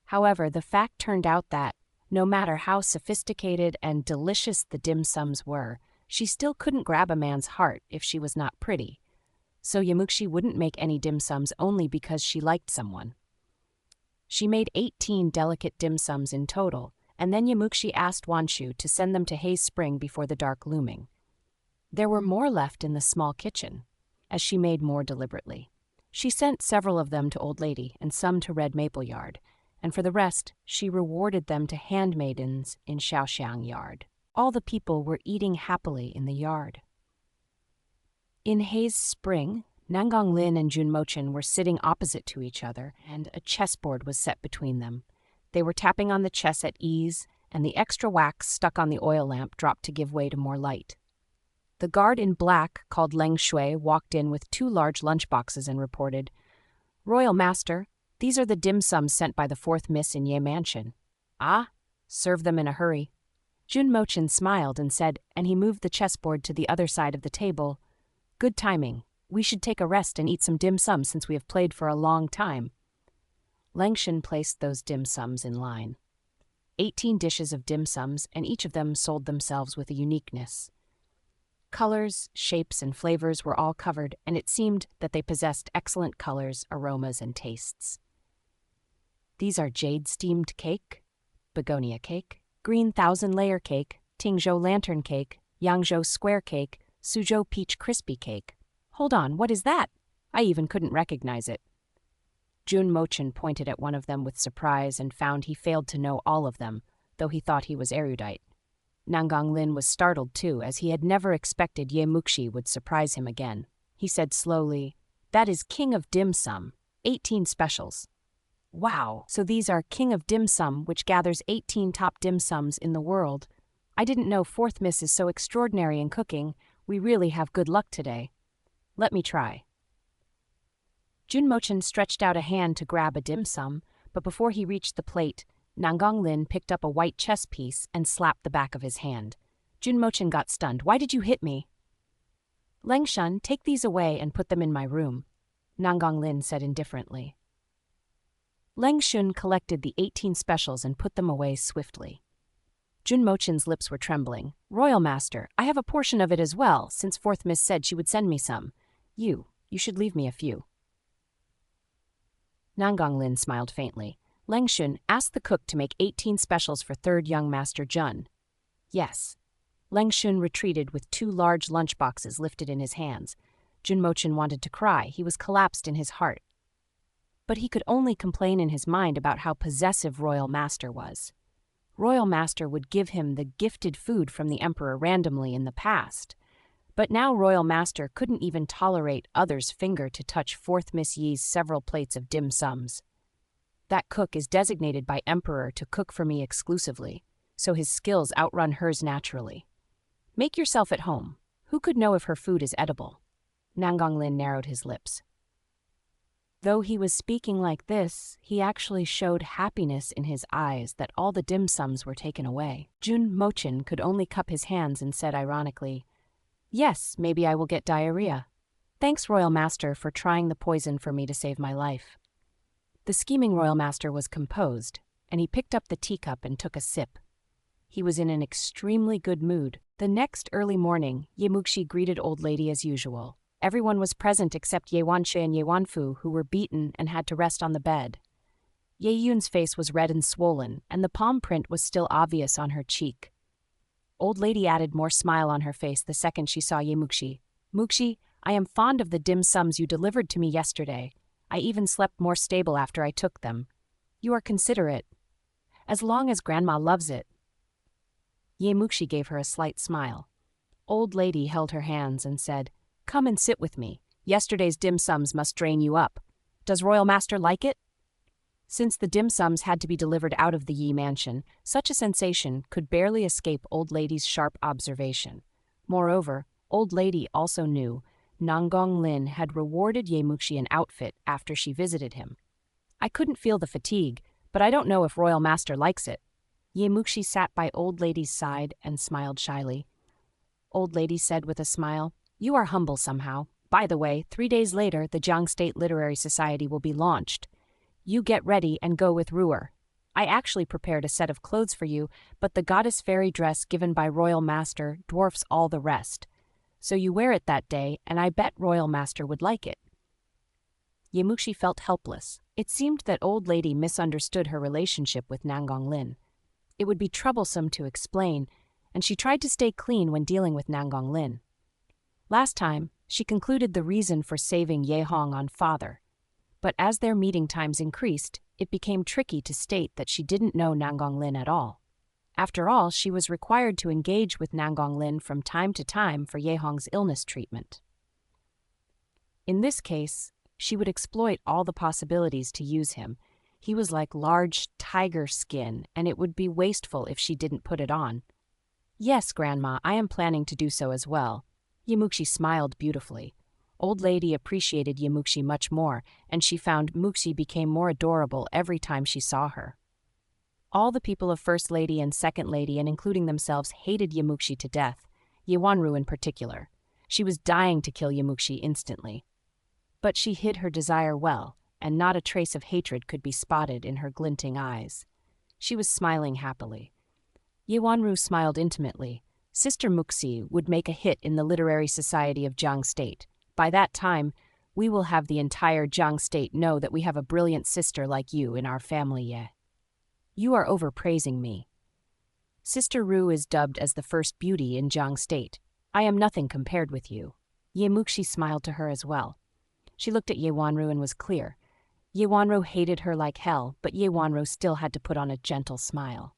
However, the fact turned out that, no matter how sophisticated and delicious the dim sums were, she still couldn't grab a man's heart if she was not pretty. So Yemuxi wouldn't make any dim sums only because she liked someone. She made 18 delicate dim sums in total, and then Yemuxi asked Wanshu to send them to Hayes Spring before the dark looming. There were more left in the small kitchen, as she made more deliberately. She sent several of them to Old Lady and some to Red Maple Yard, and for the rest, she rewarded them to handmaidens in Shaoxiang Yard. All the people were eating happily in the yard. In Hayes Spring, Nangang Lin and Jun Mochen were sitting opposite to each other, and a chessboard was set between them. They were tapping on the chess at ease, and the extra wax stuck on the oil lamp dropped to give way to more light. The guard in black, called Leng Shui, walked in with 2 large lunchboxes and reported, "Royal Master, these are the dim sums sent by the 4th Miss in Ye Mansion." "Ah, serve them in a hurry." Jun Mochen smiled and said, and he moved the chessboard to the other side of the table, "Good timing. We should take a rest and eat some dim sums since we have played for a long time." Lengshan placed those dim sums in line. 18 dishes of dim sums, and each of them sold themselves with a uniqueness. Colors, shapes, and flavors were all covered, and it seemed that they possessed excellent colors, aromas, and tastes. These are jade steamed cake, begonia cake, green 1,000-layer cake, Tingzhou lantern cake, Yangzhou square cake, Suzhou peach crispy cake. Hold on, what is that? I even couldn't recognize it. Jun Mochen pointed at one of them with surprise and found he failed to know all of them, though he thought he was erudite. Nangang Lin was startled too, as he had never expected Ye Muxi would surprise him again. He said slowly, "That is King of Dim Sum, 18 specials." "Wow, so these are King of Dim Sum, which gathers 18 top dim sums in the world. I didn't know 4th Miss is so extraordinary in cooking. We really have good luck today. Let me try." Jun Mochen stretched out a hand to grab a dim sum, but before he reached the plate, Nangang Lin picked up a white chess piece and slapped the back of his hand. Jun Mochen got stunned. "Why did you hit me?" "Lengshan, take these away and put them in my room," Nangang Lin said indifferently. Leng Shun collected the 18 specials and put them away swiftly. Jun Mochen's lips were trembling. "Royal Master, I have a portion of it as well, since 4th Miss said she would send me some. You should leave me a few." Nangang Lin smiled faintly. Leng Shun asked the cook to make 18 specials for 3rd young Master Jun. "Yes." Leng Shun retreated with 2 large lunchboxes lifted in his hands. Jun Mochen wanted to cry. He was collapsed in his heart. But he could only complain in his mind about how possessive Royal Master was. Royal Master would give him the gifted food from the Emperor randomly in the past. But now Royal Master couldn't even tolerate others' finger to touch 4th Miss Yi's several plates of dim sums. "That cook is designated by Emperor to cook for me exclusively, so his skills outrun hers naturally. Make yourself at home. Who could know if her food is edible?" Nangang Lin narrowed his lips. Though he was speaking like this, he actually showed happiness in his eyes that all the dim sums were taken away. Jun Mochen could only cup his hands and said ironically, "Yes, maybe I will get diarrhea. Thanks, Royal Master, for trying the poison for me to save my life." The scheming Royal Master was composed, and he picked up the teacup and took a sip. He was in an extremely good mood. The next early morning, Ye Muxi greeted Old Lady as usual. Everyone was present except Ye Wanshui and Ye Wanfu, who were beaten and had to rest on the bed. Ye Yun's face was red and swollen, and the palm print was still obvious on her cheek. Old Lady added more smile on her face the second she saw Ye Muxi. "Muxi, I am fond of the dim sums you delivered to me yesterday. I even slept more stable after I took them. You are considerate. As long as Grandma loves it." Ye Muxi gave her a slight smile. Old lady held her hands and said, "Come and sit with me. Yesterday's dim sums must drain you up. Does Royal Master like it?" Since the dim sums had to be delivered out of the Yi mansion, such a sensation could barely escape Old Lady's sharp observation. Moreover, Old Lady also knew Nanggong Lin had rewarded Ye Muxi an outfit after she visited him. "I couldn't feel the fatigue, but I don't know if Royal Master likes it." Ye Muxi sat by Old Lady's side and smiled shyly. Old Lady said with a smile, "You are humble somehow. By the way, 3 days later, the Jiang State Literary Society will be launched. You get ready and go with Ruer. I actually prepared a set of clothes for you, but the goddess fairy dress given by Royal Master dwarfs all the rest. So you wear it that day, and I bet Royal Master would like it." Ye Muxi felt helpless. It seemed that Old Lady misunderstood her relationship with Nanggong Lin. It would be troublesome to explain, and she tried to stay clean when dealing with Nanggong Lin. Last time, she concluded the reason for saving Ye Hong on father. But as their meeting times increased, it became tricky to state that she didn't know Nanggong Lin at all. After all, she was required to engage with Nanggong Lin from time to time for Ye Hong's illness treatment. In this case, she would exploit all the possibilities to use him. He was like large tiger skin, and it would be wasteful if she didn't put it on. "Yes, Grandma, I am planning to do so as well." Ye Muxi smiled beautifully. Old Lady appreciated Ye Muxi much more, and she found Muxi became more adorable every time she saw her. All the people of First Lady and Second Lady, and including themselves, hated Ye Muxi to death, Ye Wanru in particular. She was dying to kill Ye Muxi instantly. But she hid her desire well, and not a trace of hatred could be spotted in her glinting eyes. She was smiling happily. Ye Wanru smiled intimately. Sister Muxi would make a hit in the Literary Society of Jiang State. By that time, we will have the entire Jiang State know that we have a brilliant sister like you in our family, Ye. You are overpraising me. Sister Ru is dubbed as the first beauty in Jiang State. I am nothing compared with you. Ye Muxi smiled to her as well. She looked at Ye Wanru and was clear. Ye Wanru hated her like hell, but Ye Wanru still had to put on a gentle smile.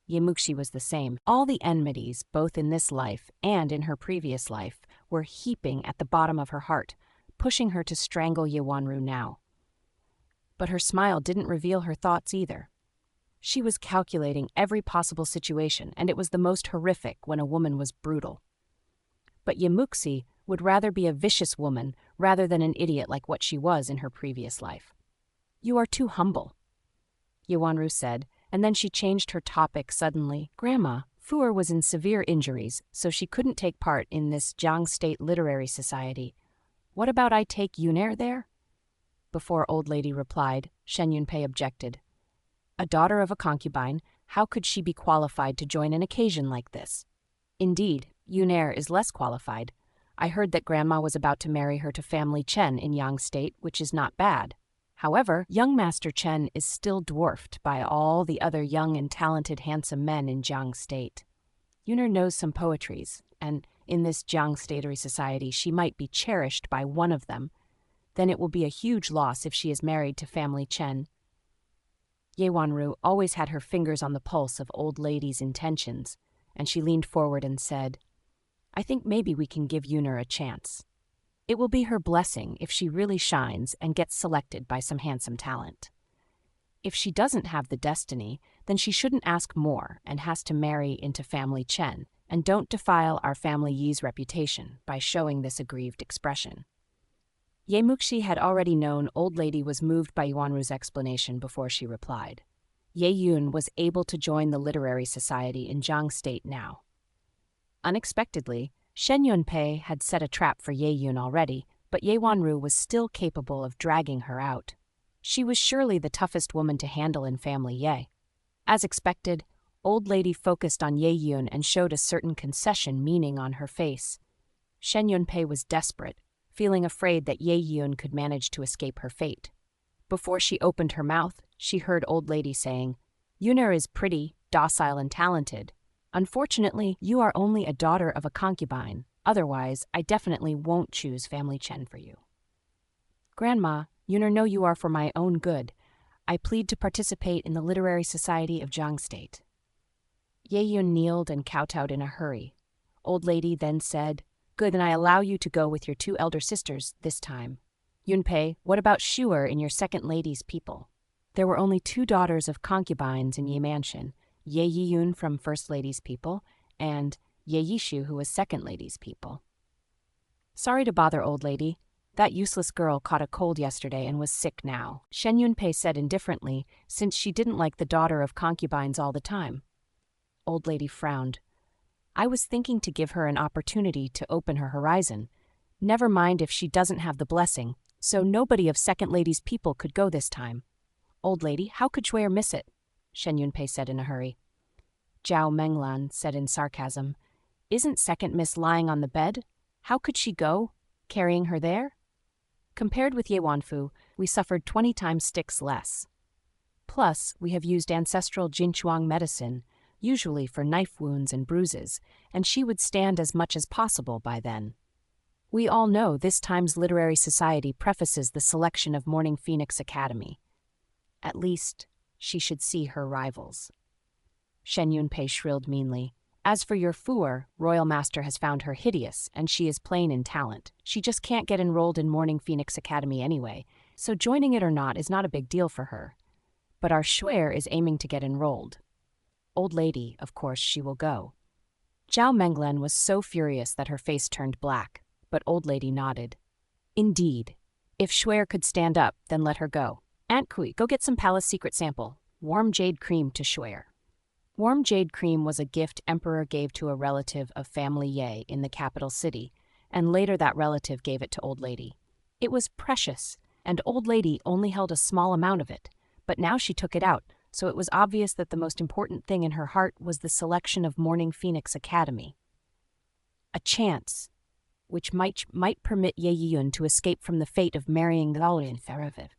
Ye Muxi was the same. All the enmities, both in this life and in her previous life, were heaping at the bottom of her heart, pushing her to strangle Ye Wanru now. But her smile didn't reveal her thoughts either. She was calculating every possible situation, and it was the most horrific when a woman was brutal. But Ye Muxi would rather be a vicious woman rather than an idiot like what she was in her previous life. "You are too humble," Ye Wanru said, and then she changed her topic suddenly. "Grandma, Fuer was in severe injuries, so she couldn't take part in this Jiang State Literary Society. What about I take Yunair there?" Before Old Lady replied, Shen Yunpei objected. A daughter of a concubine, how could she be qualified to join an occasion like this? Indeed, Yunair is less qualified. I heard that Grandma was about to marry her to family Chen in Yang State, which is not bad. However, young Master Chen is still dwarfed by all the other young and talented handsome men in Jiang State. Yunair knows some poetries, and in this Jiang Statery Society she might be cherished by one of them. Then it will be a huge loss if she is married to family Chen. Ye Wanru always had her fingers on the pulse of Old Lady's intentions, and she leaned forward and said, "I think maybe we can give Yunair a chance. It will be her blessing if she really shines and gets selected by some handsome talent. If she doesn't have the destiny, then she shouldn't ask more and has to marry into family Chen, and don't defile our family Yi's reputation by showing this aggrieved expression." Ye Muxi had already known Old Lady was moved by Yuanru's explanation before she replied. Ye Yun was able to join the Literary Society in Jiang State now. Unexpectedly, Shen Yunpei had set a trap for Ye Yun already, but Ye Wanru was still capable of dragging her out. She was surely the toughest woman to handle in family Ye. As expected, Old Lady focused on Ye Yun and showed a certain concession meaning on her face. Shen Yunpei was desperate, feeling afraid that Ye Yun could manage to escape her fate. Before she opened her mouth, she heard Old Lady saying, "Yunair is pretty, docile, and talented. Unfortunately, you are only a daughter of a concubine. Otherwise, I definitely won't choose family Chen for you." "Grandma, Yunair know you are for my own good. I plead to participate in the Literary Society of Jiang State." Ye Yun kneeled and kowtowed in a hurry. Old lady then said, "Good, then I allow you to go with your 2 elder sisters this time. Yunpei, what about Shuer in your second lady's people?" There were only 2 daughters of concubines in Ye Mansion, Ye Yun from first lady's people, and Ye Yishu, who was second lady's people. "Sorry to bother, old lady. That useless girl caught a cold yesterday and was sick now," Shen Yunpei said indifferently, since she didn't like the daughter of concubines all the time. Old lady frowned. "I was thinking to give her an opportunity to open her horizon. Never mind if she doesn't have the blessing, so nobody of second lady's people could go this time." "Old lady, how could Shuer miss it?" Shen Yunpei said in a hurry. Zhao Menglan said in sarcasm, "Isn't second miss lying on the bed? How could she go, carrying her there?" Compared with Ye Wanfu, we suffered 20 times sticks less. Plus, we have used ancestral Jinchuang medicine, usually for knife wounds and bruises, and she would stand as much as possible by then. We all know this time's literary society prefaces the selection of Morning Phoenix Academy. At least, she should see her rivals. Shen Yunpei shrilled meanly. "As for your Fuer, Royal Master has found her hideous, and she is plain in talent. She just can't get enrolled in Morning Phoenix Academy anyway, so joining it or not is not a big deal for her. But our Shuer is aiming to get enrolled. Old lady, of course, she will go." Zhao Menglen was so furious that her face turned black, but old lady nodded. "Indeed. If Shuer could stand up, then let her go. Aunt Kui, go get some palace secret sample. Warm jade cream to Shuer." Warm jade cream was a gift Emperor gave to a relative of family Ye in the capital city, and later that relative gave it to old lady. It was precious, and old lady only held a small amount of it, but now she took it out, so it was obvious that the most important thing in her heart was the selection of Morning Phoenix Academy. A chance, which might permit Ye Yun to escape from the fate of marrying Galin Theraviv.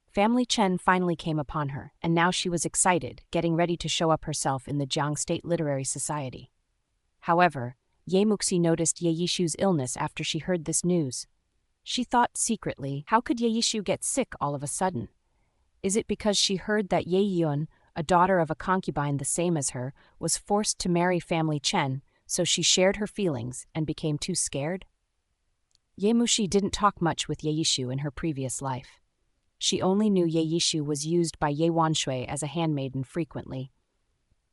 Family Chen finally came upon her, and now she was excited, getting ready to show up herself in the Jiang State Literary Society. However, Ye Muxi noticed Ye Yishu's illness after she heard this news. She thought secretly, how could Ye Yishu get sick all of a sudden? Is it because she heard that Ye Yun, a daughter of a concubine the same as her, was forced to marry family Chen, so she shared her feelings and became too scared? Ye Muxi didn't talk much with Ye Yishu in her previous life. She only knew Ye Yishu was used by Ye Wanshui as a handmaiden frequently.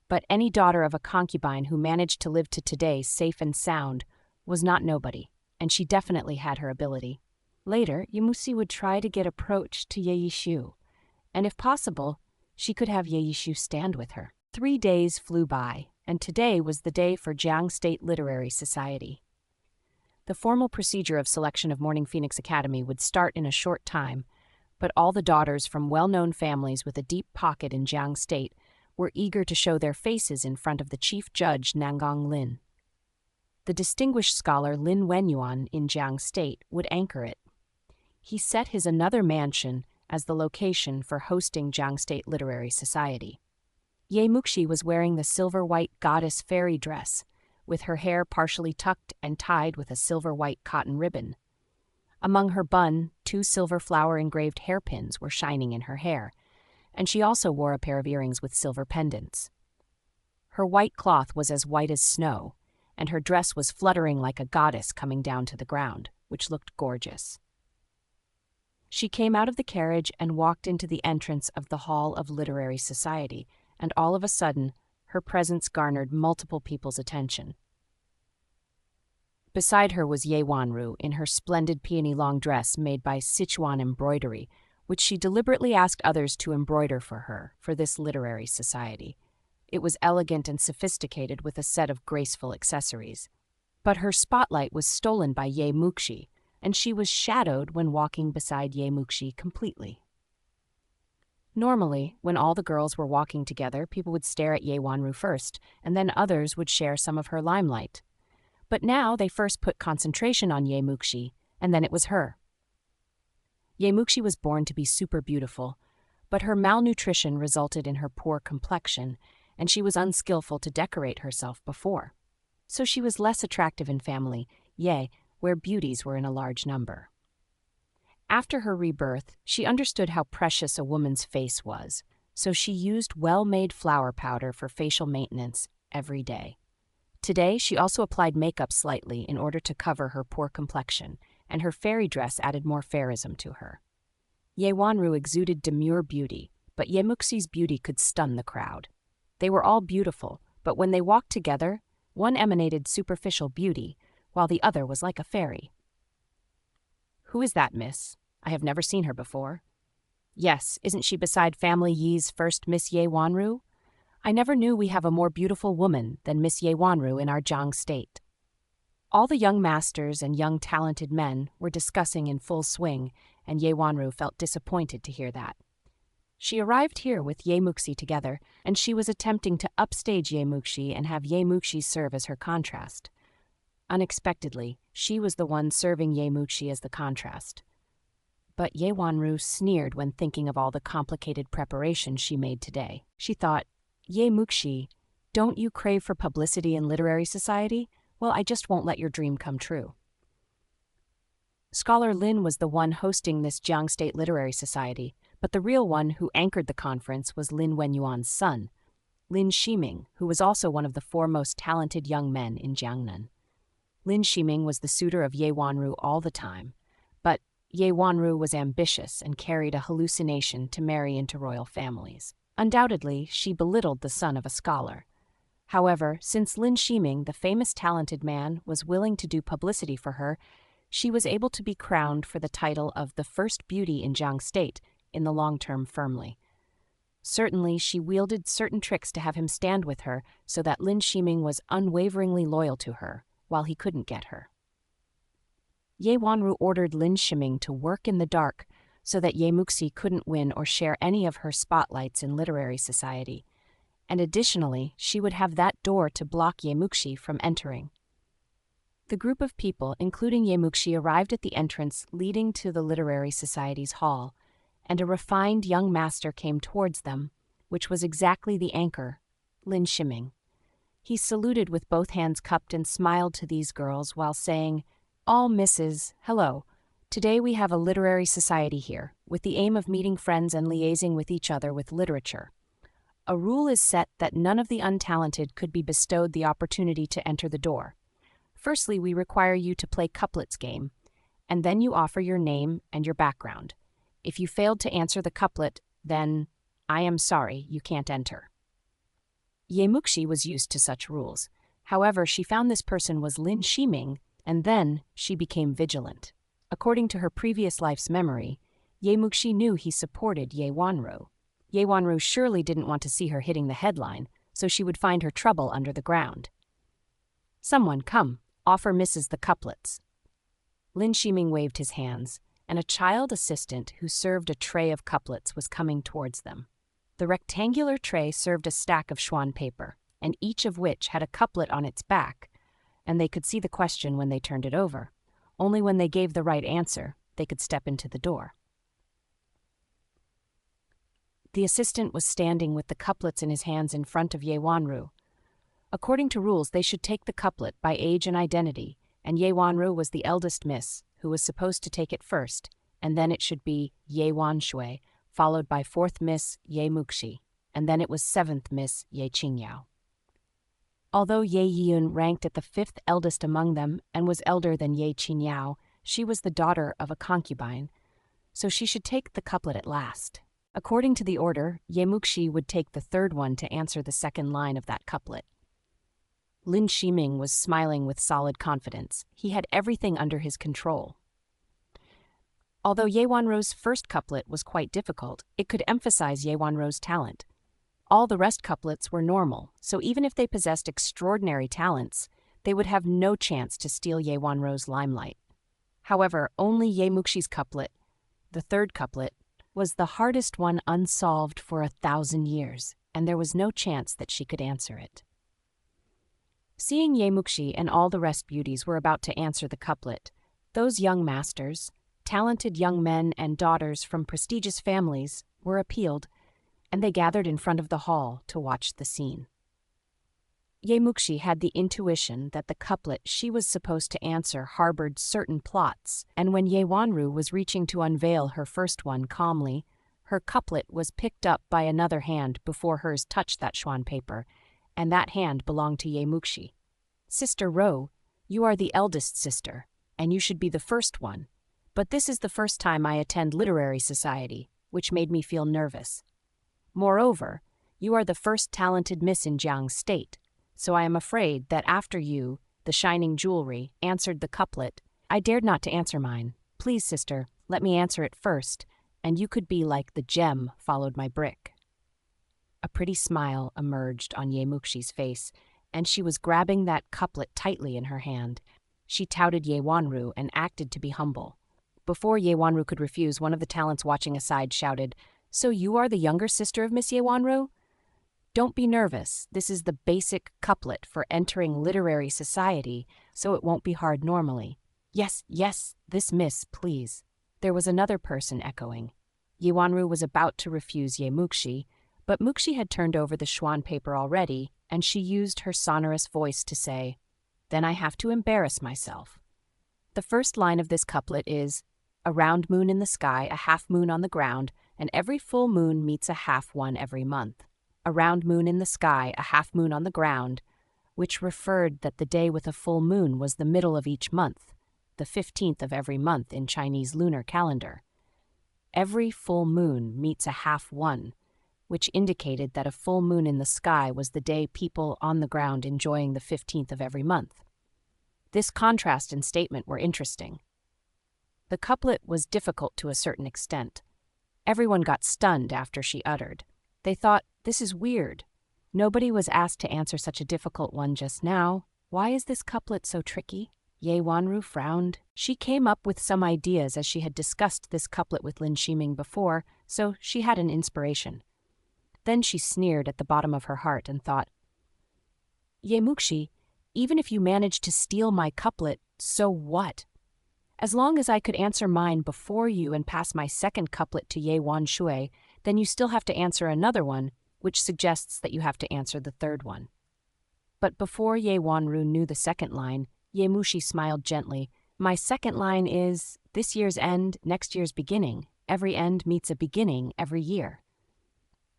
But any daughter of a concubine who managed to live to today safe and sound was not nobody, and she definitely had her ability. Later, Ye Muxi would try to get approach to Ye Yishu, and if possible, she could have Ye Yishu stand with her. 3 days flew by, and today was the day for Jiang State Literary Society. The formal procedure of selection of Morning Phoenix Academy would start in a short time, but all the daughters from well-known families with a deep pocket in Jiang State were eager to show their faces in front of the chief judge Nangong Lin. The distinguished scholar Lin Wenyuan in Jiang State would anchor it. He set his another mansion as the location for hosting Jiang State Literary Society. Ye Muxi was wearing the silver-white goddess fairy dress, with her hair partially tucked and tied with a silver-white cotton ribbon. Among her bun, 2 silver flower-engraved hairpins were shining in her hair, and she also wore a pair of earrings with silver pendants. Her white cloth was as white as snow, and her dress was fluttering like a goddess coming down to the ground, which looked gorgeous. She came out of the carriage and walked into the entrance of the Hall of Literary Society, and all of a sudden, her presence garnered multiple people's attention. Beside her was Ye Wanru in her splendid peony-long dress made by Sichuan embroidery, which she deliberately asked others to embroider for her for this literary society. It was elegant and sophisticated with a set of graceful accessories. But her spotlight was stolen by Ye Muxi, and she was shadowed when walking beside Ye Muxi completely. Normally, when all the girls were walking together, people would stare at Ye Wanru first, and then others would share some of her limelight. But now they first put concentration on Ye Muxi, and then it was her. Ye Muxi was born to be super beautiful, but her malnutrition resulted in her poor complexion, and she was unskillful to decorate herself before. So she was less attractive in family, Ye, where beauties were in a large number. After her rebirth, she understood how precious a woman's face was, so she used well-made flower powder for facial maintenance every day. Today, she also applied makeup slightly in order to cover her poor complexion, and her fairy dress added more fairism to her. Ye Wanru exuded demure beauty, but Ye Muxi's beauty could stun the crowd. They were all beautiful, but when they walked together, one emanated superficial beauty, while the other was like a fairy. "Who is that, miss? I have never seen her before." "Yes, isn't she beside family Yi's first Miss Ye Wanru? I never knew we have a more beautiful woman than Miss Ye Wanru in our Jiang state." All the young masters and young talented men were discussing in full swing, and Ye Wanru felt disappointed to hear that. She arrived here with Ye Muxi together, and she was attempting to upstage Ye Muxi and have Ye Muxi serve as her contrast. Unexpectedly, she was the one serving Ye Muxi as the contrast. But Ye Wanru sneered when thinking of all the complicated preparations she made today. She thought, "Ye Muxi, don't you crave for publicity in literary society? Well, I just won't let your dream come true." Scholar Lin was the one hosting this Jiang State Literary Society, but the real one who anchored the conference was Lin Wenyuan's son, Lin Shiming, who was also one of the foremost talented young men in Jiangnan. Lin Shiming was the suitor of Ye Wanru all the time, but Ye Wanru was ambitious and carried a hallucination to marry into royal families. Undoubtedly, she belittled the son of a scholar. However, since Lin Shiming, the famous talented man, was willing to do publicity for her, she was able to be crowned for the title of the first beauty in Jiang State in the long term firmly. Certainly, she wielded certain tricks to have him stand with her so that Lin Shiming was unwaveringly loyal to her, while he couldn't get her. Ye Wanru ordered Lin Shiming to work in the dark so that Ye Muxi couldn't win or share any of her spotlights in literary society, and additionally, she would have that door to block Ye Muxi from entering. The group of people, including Ye Muxi, arrived at the entrance leading to the Literary Society's hall, and a refined young master came towards them, which was exactly the anchor, Lin Shiming. He saluted with both hands cupped and smiled to these girls while saying, "All misses, hello. Today we have a literary society here, with the aim of meeting friends and liaising with each other with literature. A rule is set that none of the untalented could be bestowed the opportunity to enter the door. Firstly, we require you to play couplets game, and then you offer your name and your background. If you failed to answer the couplet, then, I am sorry, you can't enter." Ye Muxi was used to such rules. However, she found this person was Lin Shiming, and then she became vigilant. According to her previous life's memory, Ye Muxi knew he supported Ye Wanru. Ye Wanru surely didn't want to see her hitting the headline, so she would find her trouble under the ground. "Someone, come, offer Mrs. the couplets." Lin Shiming waved his hands, and a child assistant who served a tray of couplets was coming towards them. The rectangular tray served a stack of Schwan paper, and each of which had a couplet on its back, and they could see the question when they turned it over. Only when they gave the right answer, they could step into the door. The assistant was standing with the couplets in his hands in front of Ye Wanru. According to rules, they should take the couplet by age and identity, and Ye Wanru was the eldest miss, who was supposed to take it first, and then it should be Ye Wanshui, followed by fourth miss Ye Muxi, and then it was seventh miss Ye Qingyao. Although Ye Yiyun ranked at the fifth eldest among them and was elder than Ye Qingyao, she was the daughter of a concubine, so she should take the couplet at last. According to the order, Ye Muxi would take the third one to answer the second line of that couplet. Lin Shiming was smiling with solid confidence. He had everything under his control. Although Ye Wanru's first couplet was quite difficult, it could emphasize Ye Wanru's talent. All the rest couplets were normal, so even if they possessed extraordinary talents, they would have no chance to steal Ye Wanru's limelight. However, only Ye Muxi's couplet, the third couplet, was the hardest one unsolved for 1,000 years, and there was no chance that she could answer it. Seeing Ye Muxi and all the rest beauties were about to answer the couplet, those young masters, talented young men and daughters from prestigious families, were appealed, and they gathered in front of the hall to watch the scene. Ye Muxi had the intuition that the couplet she was supposed to answer harbored certain plots, and when Ye Wanru was reaching to unveil her first one calmly, her couplet was picked up by another hand before hers touched that Schwan paper, and that hand belonged to Ye Muxi. Sister Ro, you are the eldest sister, and you should be the first one. But this is the first time I attend literary society, which made me feel nervous. Moreover, you are the first talented miss in Jiang State, so I am afraid that after you, the shining jewelry, answered the couplet, I dared not to answer mine. Please, sister, let me answer it first, and you could be like the gem followed my brick. A pretty smile emerged on Ye Muxi's face, and she was grabbing that couplet tightly in her hand. She touted Ye Wanru and acted to be humble. Before Ye Wanru could refuse, one of the talents watching aside shouted, So you are the younger sister of Miss Ye Wanru? Don't be nervous. This is the basic couplet for entering literary society, so it won't be hard normally. Yes, this miss, please. There was another person echoing. Ye Wanru was about to refuse Ye Muxi, but Muxi had turned over the Schwan paper already, and she used her sonorous voice to say, Then I have to embarrass myself. The first line of this couplet is, A round moon in the sky, a half moon on the ground, and every full moon meets a half one every month. A round moon in the sky, a half moon on the ground, which referred that the day with a full moon was the middle of each month, the 15th of every month in Chinese lunar calendar. Every full moon meets a half one, which indicated that a full moon in the sky was the day people on the ground enjoying the 15th of every month. This contrast and statement were interesting. The couplet was difficult to a certain extent. Everyone got stunned after she uttered. They thought, this is weird. Nobody was asked to answer such a difficult one just now. Why is this couplet so tricky? Ye Wanru frowned. She came up with some ideas as she had discussed this couplet with Lin Shiming before, so she had an inspiration. Then she sneered at the bottom of her heart and thought, Ye Muxi, even if you managed to steal my couplet, so what? As long as I could answer mine before you and pass my second couplet to Ye Wan Shui, then you still have to answer another one, which suggests that you have to answer the third one. But before Ye Wanru knew the second line, Ye Muxi smiled gently. My second line is, this year's end, next year's beginning. Every end meets a beginning every year.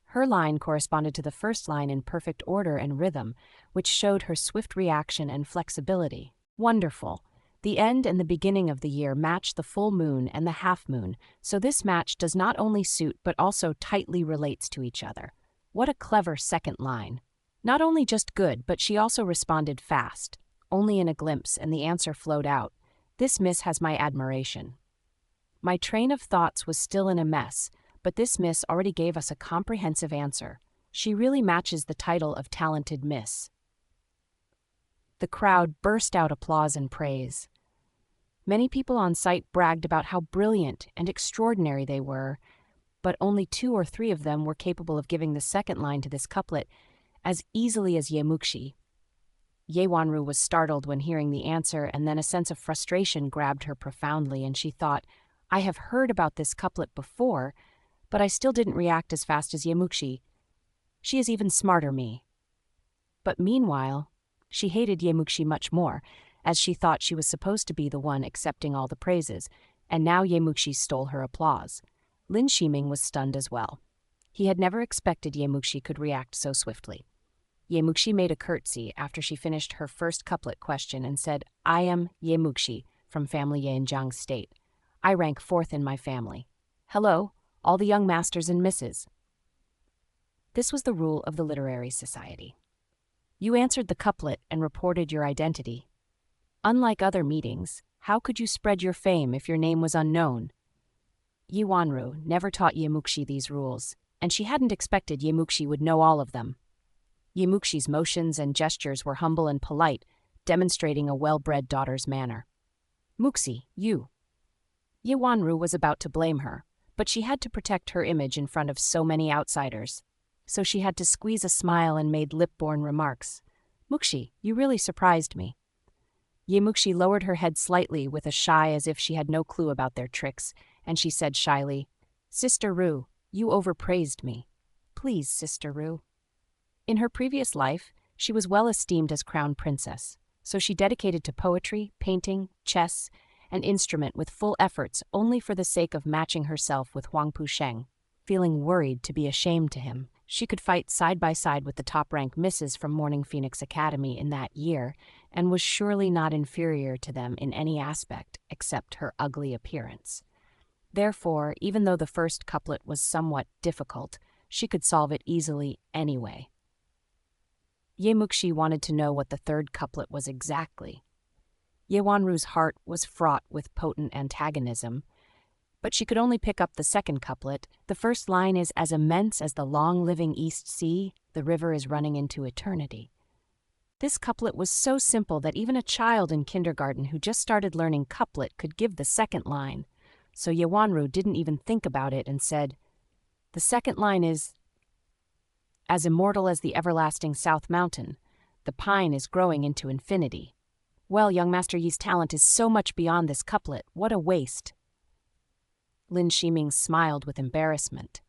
Her line corresponded to the first line in perfect order and rhythm, which showed her swift reaction and flexibility. Wonderful. The end and the beginning of the year match the full moon and the half moon, so this match does not only suit but also tightly relates to each other. What a clever second line. Not only just good, but she also responded fast, only in a glimpse, and the answer flowed out. This miss has my admiration. My train of thoughts was still in a mess, but this miss already gave us a comprehensive answer. She really matches the title of talented miss. The crowd burst out applause and praise. Many people on site bragged about how brilliant and extraordinary they were, but only 2 or 3 of them were capable of giving the second line to this couplet as easily as Ye Muxi. Ye Wanru was startled when hearing the answer, and then a sense of frustration grabbed her profoundly, and she thought, I have heard about this couplet before, but I still didn't react as fast as Ye Muxi. She is even smarter me. But meanwhile, she hated Ye Muxi much more, as she thought she was supposed to be the one accepting all the praises, and now Ye Muxi stole her applause. Lin Shiming was stunned as well. He had never expected Ye Muxi could react so swiftly. Ye Muxi made a curtsy after she finished her first couplet question and said, I am Ye Muxi from family Ye in Jiang State. I rank 4th in my family. Hello, all the young masters and misses. This was the rule of the literary society. You answered the couplet and reported your identity. Unlike other meetings, how could you spread your fame if your name was unknown? Ye Wanru never taught Ye Muxi these rules, and she hadn't expected Ye Muxi would know all of them. Ye Muxi's motions and gestures were humble and polite, demonstrating a well-bred daughter's manner. Muxi, you. Ye Wanru was about to blame her, but she had to protect her image in front of so many outsiders. So she had to squeeze a smile and made lip-born remarks. Muxi, you really surprised me. Ye Muxi lowered her head slightly with a shy as if she had no clue about their tricks, and she said shyly, Sister Ru, you overpraised me. Please, Sister Ru. In her previous life, she was well esteemed as crown princess, so she dedicated to poetry, painting, chess, and instrument with full efforts only for the sake of matching herself with Huang Pusheng, feeling worried to be ashamed to him. She could fight side by side with the top-ranked misses from Morning Phoenix Academy in that year, and was surely not inferior to them in any aspect except her ugly appearance. Therefore, even though the first couplet was somewhat difficult, she could solve it easily anyway. Muxi wanted to know what the third couplet was exactly. Yewanru's heart was fraught with potent antagonism, but she could only pick up the second couplet. The first line is, "As immense as the long-living East Sea, the river is running into eternity." This couplet was so simple that even a child in kindergarten who just started learning couplet could give the second line, so Yewanru didn't even think about it and said, "The second line is, as immortal as the everlasting South Mountain, the pine is growing into infinity." Well, young Master Yi's talent is so much beyond this couplet. What a waste. Lin Shiming smiled with embarrassment.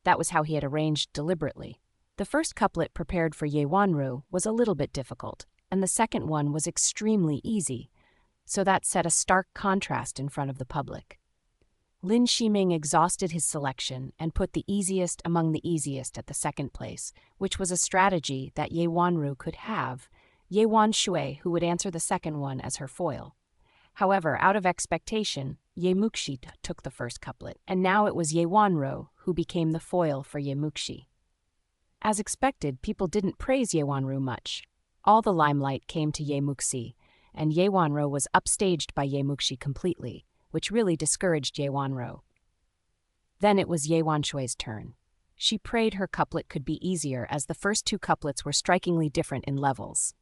That was how he had arranged deliberately. The first couplet prepared for Yewanru was a little bit difficult, and the second one was extremely easy, so that set a stark contrast in front of the public. Lin Shiming exhausted his selection and put the easiest among the easiest at the second place, which was a strategy that Yewanru could have, Yewan Shui, who would answer the second one as her foil. However, out of expectation, Muxi took the first couplet, and now it was Yewanru who became the foil for Muxi. As expected, people didn't praise Yewanru much. All the limelight came to Muxi, and Yewanru was upstaged by Muxi completely, which really discouraged Yewanru. Then it was Yewan Shui's turn. She prayed her couplet could be easier, as the first two couplets were strikingly different in levels.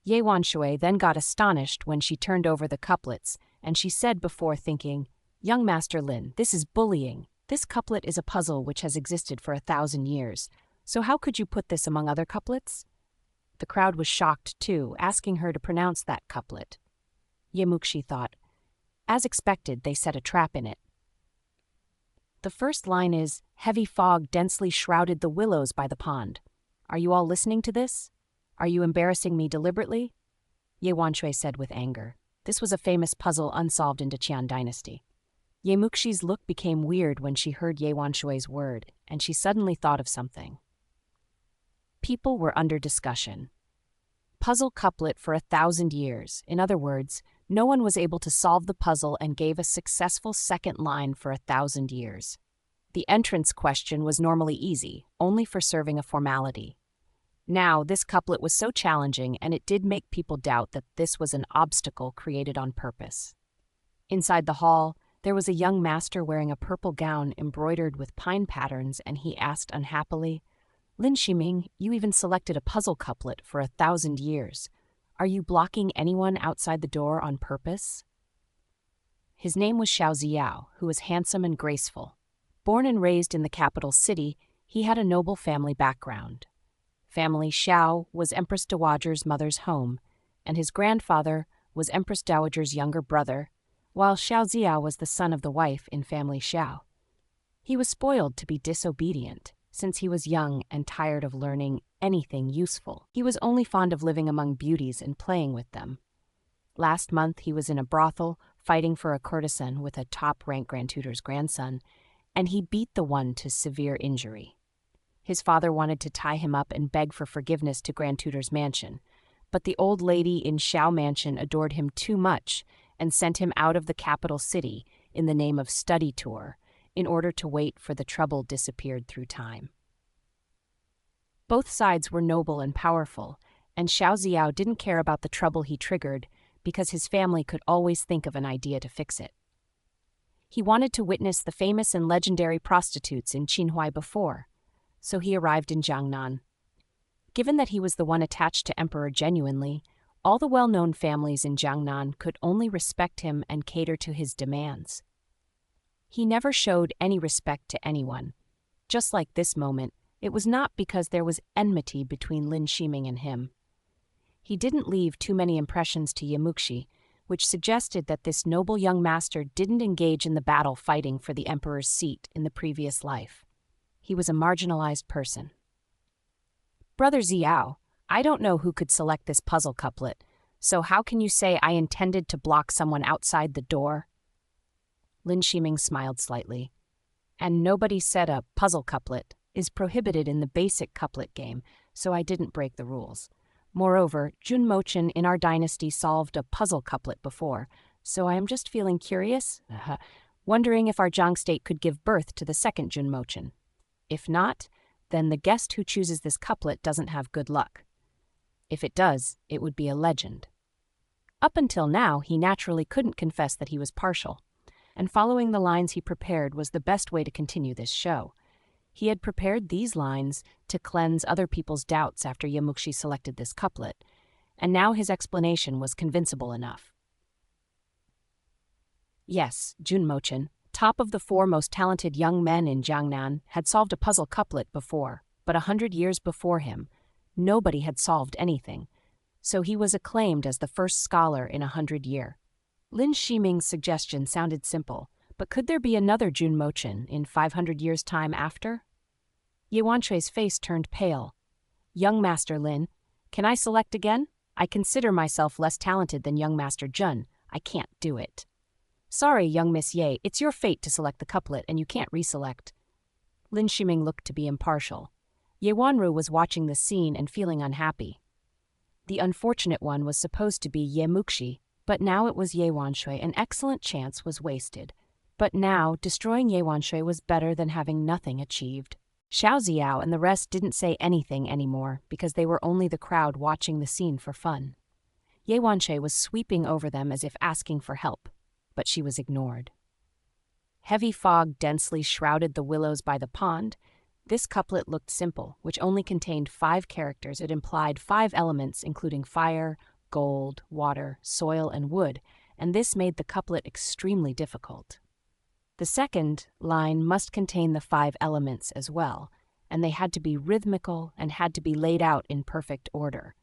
Yewan Shui then got astonished when she turned over the couplets, and she said before thinking, "Young Master Lin, this is bullying. This couplet is a puzzle which has existed for 1,000 years, so how could you put this among other couplets?" The crowd was shocked too, asking her to pronounce that couplet. Muxi thought, as expected, they set a trap in it. The first line is, "Heavy fog densely shrouded the willows by the pond." Are you all listening to this? Are you embarrassing me deliberately? Yewan Shui said with anger. This was a famous puzzle unsolved in the Qian dynasty. Muxi's look became weird when she heard Yewan Shui's word, and she suddenly thought of something. People were under discussion. Puzzle couplet for 1,000 years. In other words, no one was able to solve the puzzle and gave a successful second line for 1,000 years. The entrance question was normally easy, only for serving a formality. Now, this couplet was so challenging, and it did make people doubt that this was an obstacle created on purpose. Inside the hall, there was a young master wearing a purple gown embroidered with pine patterns, and he asked unhappily, "Lin Shiming, you even selected a puzzle couplet for 1,000 years. Are you blocking anyone outside the door on purpose?" His name was Xiao Ziao, who was handsome and graceful. Born and raised in the capital city, he had a noble family background. Family Xiao was Empress Dowager's mother's home, and his grandfather was Empress Dowager's younger brother, while Xiao Ziao was the son of the wife in family Xiao. He was spoiled to be disobedient, since he was young and tired of learning anything useful. He was only fond of living among beauties and playing with them. Last month he was in a brothel, fighting for a courtesan with a top-ranked grand tutor's grandson, and he beat the one to severe injury. His father wanted to tie him up and beg for forgiveness to Grand Tutor's mansion, but the old lady in Xiao Mansion adored him too much and sent him out of the capital city in the name of study tour, in order to wait for the trouble disappeared through time. Both sides were noble and powerful, and Xiao Ziao didn't care about the trouble he triggered because his family could always think of an idea to fix it. He wanted to witness the famous and legendary prostitutes in Qinhuai before, so he arrived in Jiangnan. Given that he was the one attached to Emperor genuinely, all the well-known families in Jiangnan could only respect him and cater to his demands. He never showed any respect to anyone. Just like this moment, it was not because there was enmity between Lin Shiming and him. He didn't leave too many impressions to Muxi, which suggested that this noble young master didn't engage in the battle fighting for the emperor's seat in the previous life. He was a marginalized person. "Brother Ziao, I don't know who could select this puzzle couplet, so how can you say I intended to block someone outside the door?" Lin Shiming smiled slightly. "And nobody said a puzzle couplet. is prohibited in the basic couplet game, so I didn't break the rules. Moreover, Junmochen in our dynasty solved a puzzle couplet before, so I am just feeling curious, wondering if our Jiang state could give birth to the second Junmochen. If not, then the guest who chooses this couplet doesn't have good luck. If it does, it would be a legend. Up until now, he naturally couldn't confess that he was partial, and following the lines he prepared was the best way to continue this show. He had prepared these lines to cleanse other people's doubts after Muxi selected this couplet, and now his explanation was convincible enough. Yes, Junmochen, top of the 4 most talented young men in Jiangnan, had solved a puzzle couplet before, but 100 years before him, nobody had solved anything, so he was acclaimed as the first scholar in 100 years. Lin Shiming's suggestion sounded simple, but could there be another Junmochen in 500 years' time after? Ye Wanshui's face turned pale. Young Master Lin, can I select again? I consider myself less talented than young Master Jun. I can't do it. Sorry, young Miss Ye, it's your fate to select the couplet and you can't reselect. Lin Shiming looked to be impartial. Ye Wanru was watching the scene and feeling unhappy. The unfortunate one was supposed to be Ye Muxi, but now it was Ye Wanshui. An excellent chance was wasted. But now, destroying Ye Wanshui was better than having nothing achieved. Xiao Ziao and the rest didn't say anything anymore because they were only the crowd watching the scene for fun. Ye Wanshui was sweeping over them as if asking for help, but she was ignored. Heavy fog densely shrouded the willows by the pond. This couplet looked simple, which only contained 5 characters. It implied 5 elements including fire, gold, water, soil, and wood, and this made the couplet extremely difficult. The second line must contain the 5 elements as well, and they had to be rhythmical and had to be laid out in perfect order.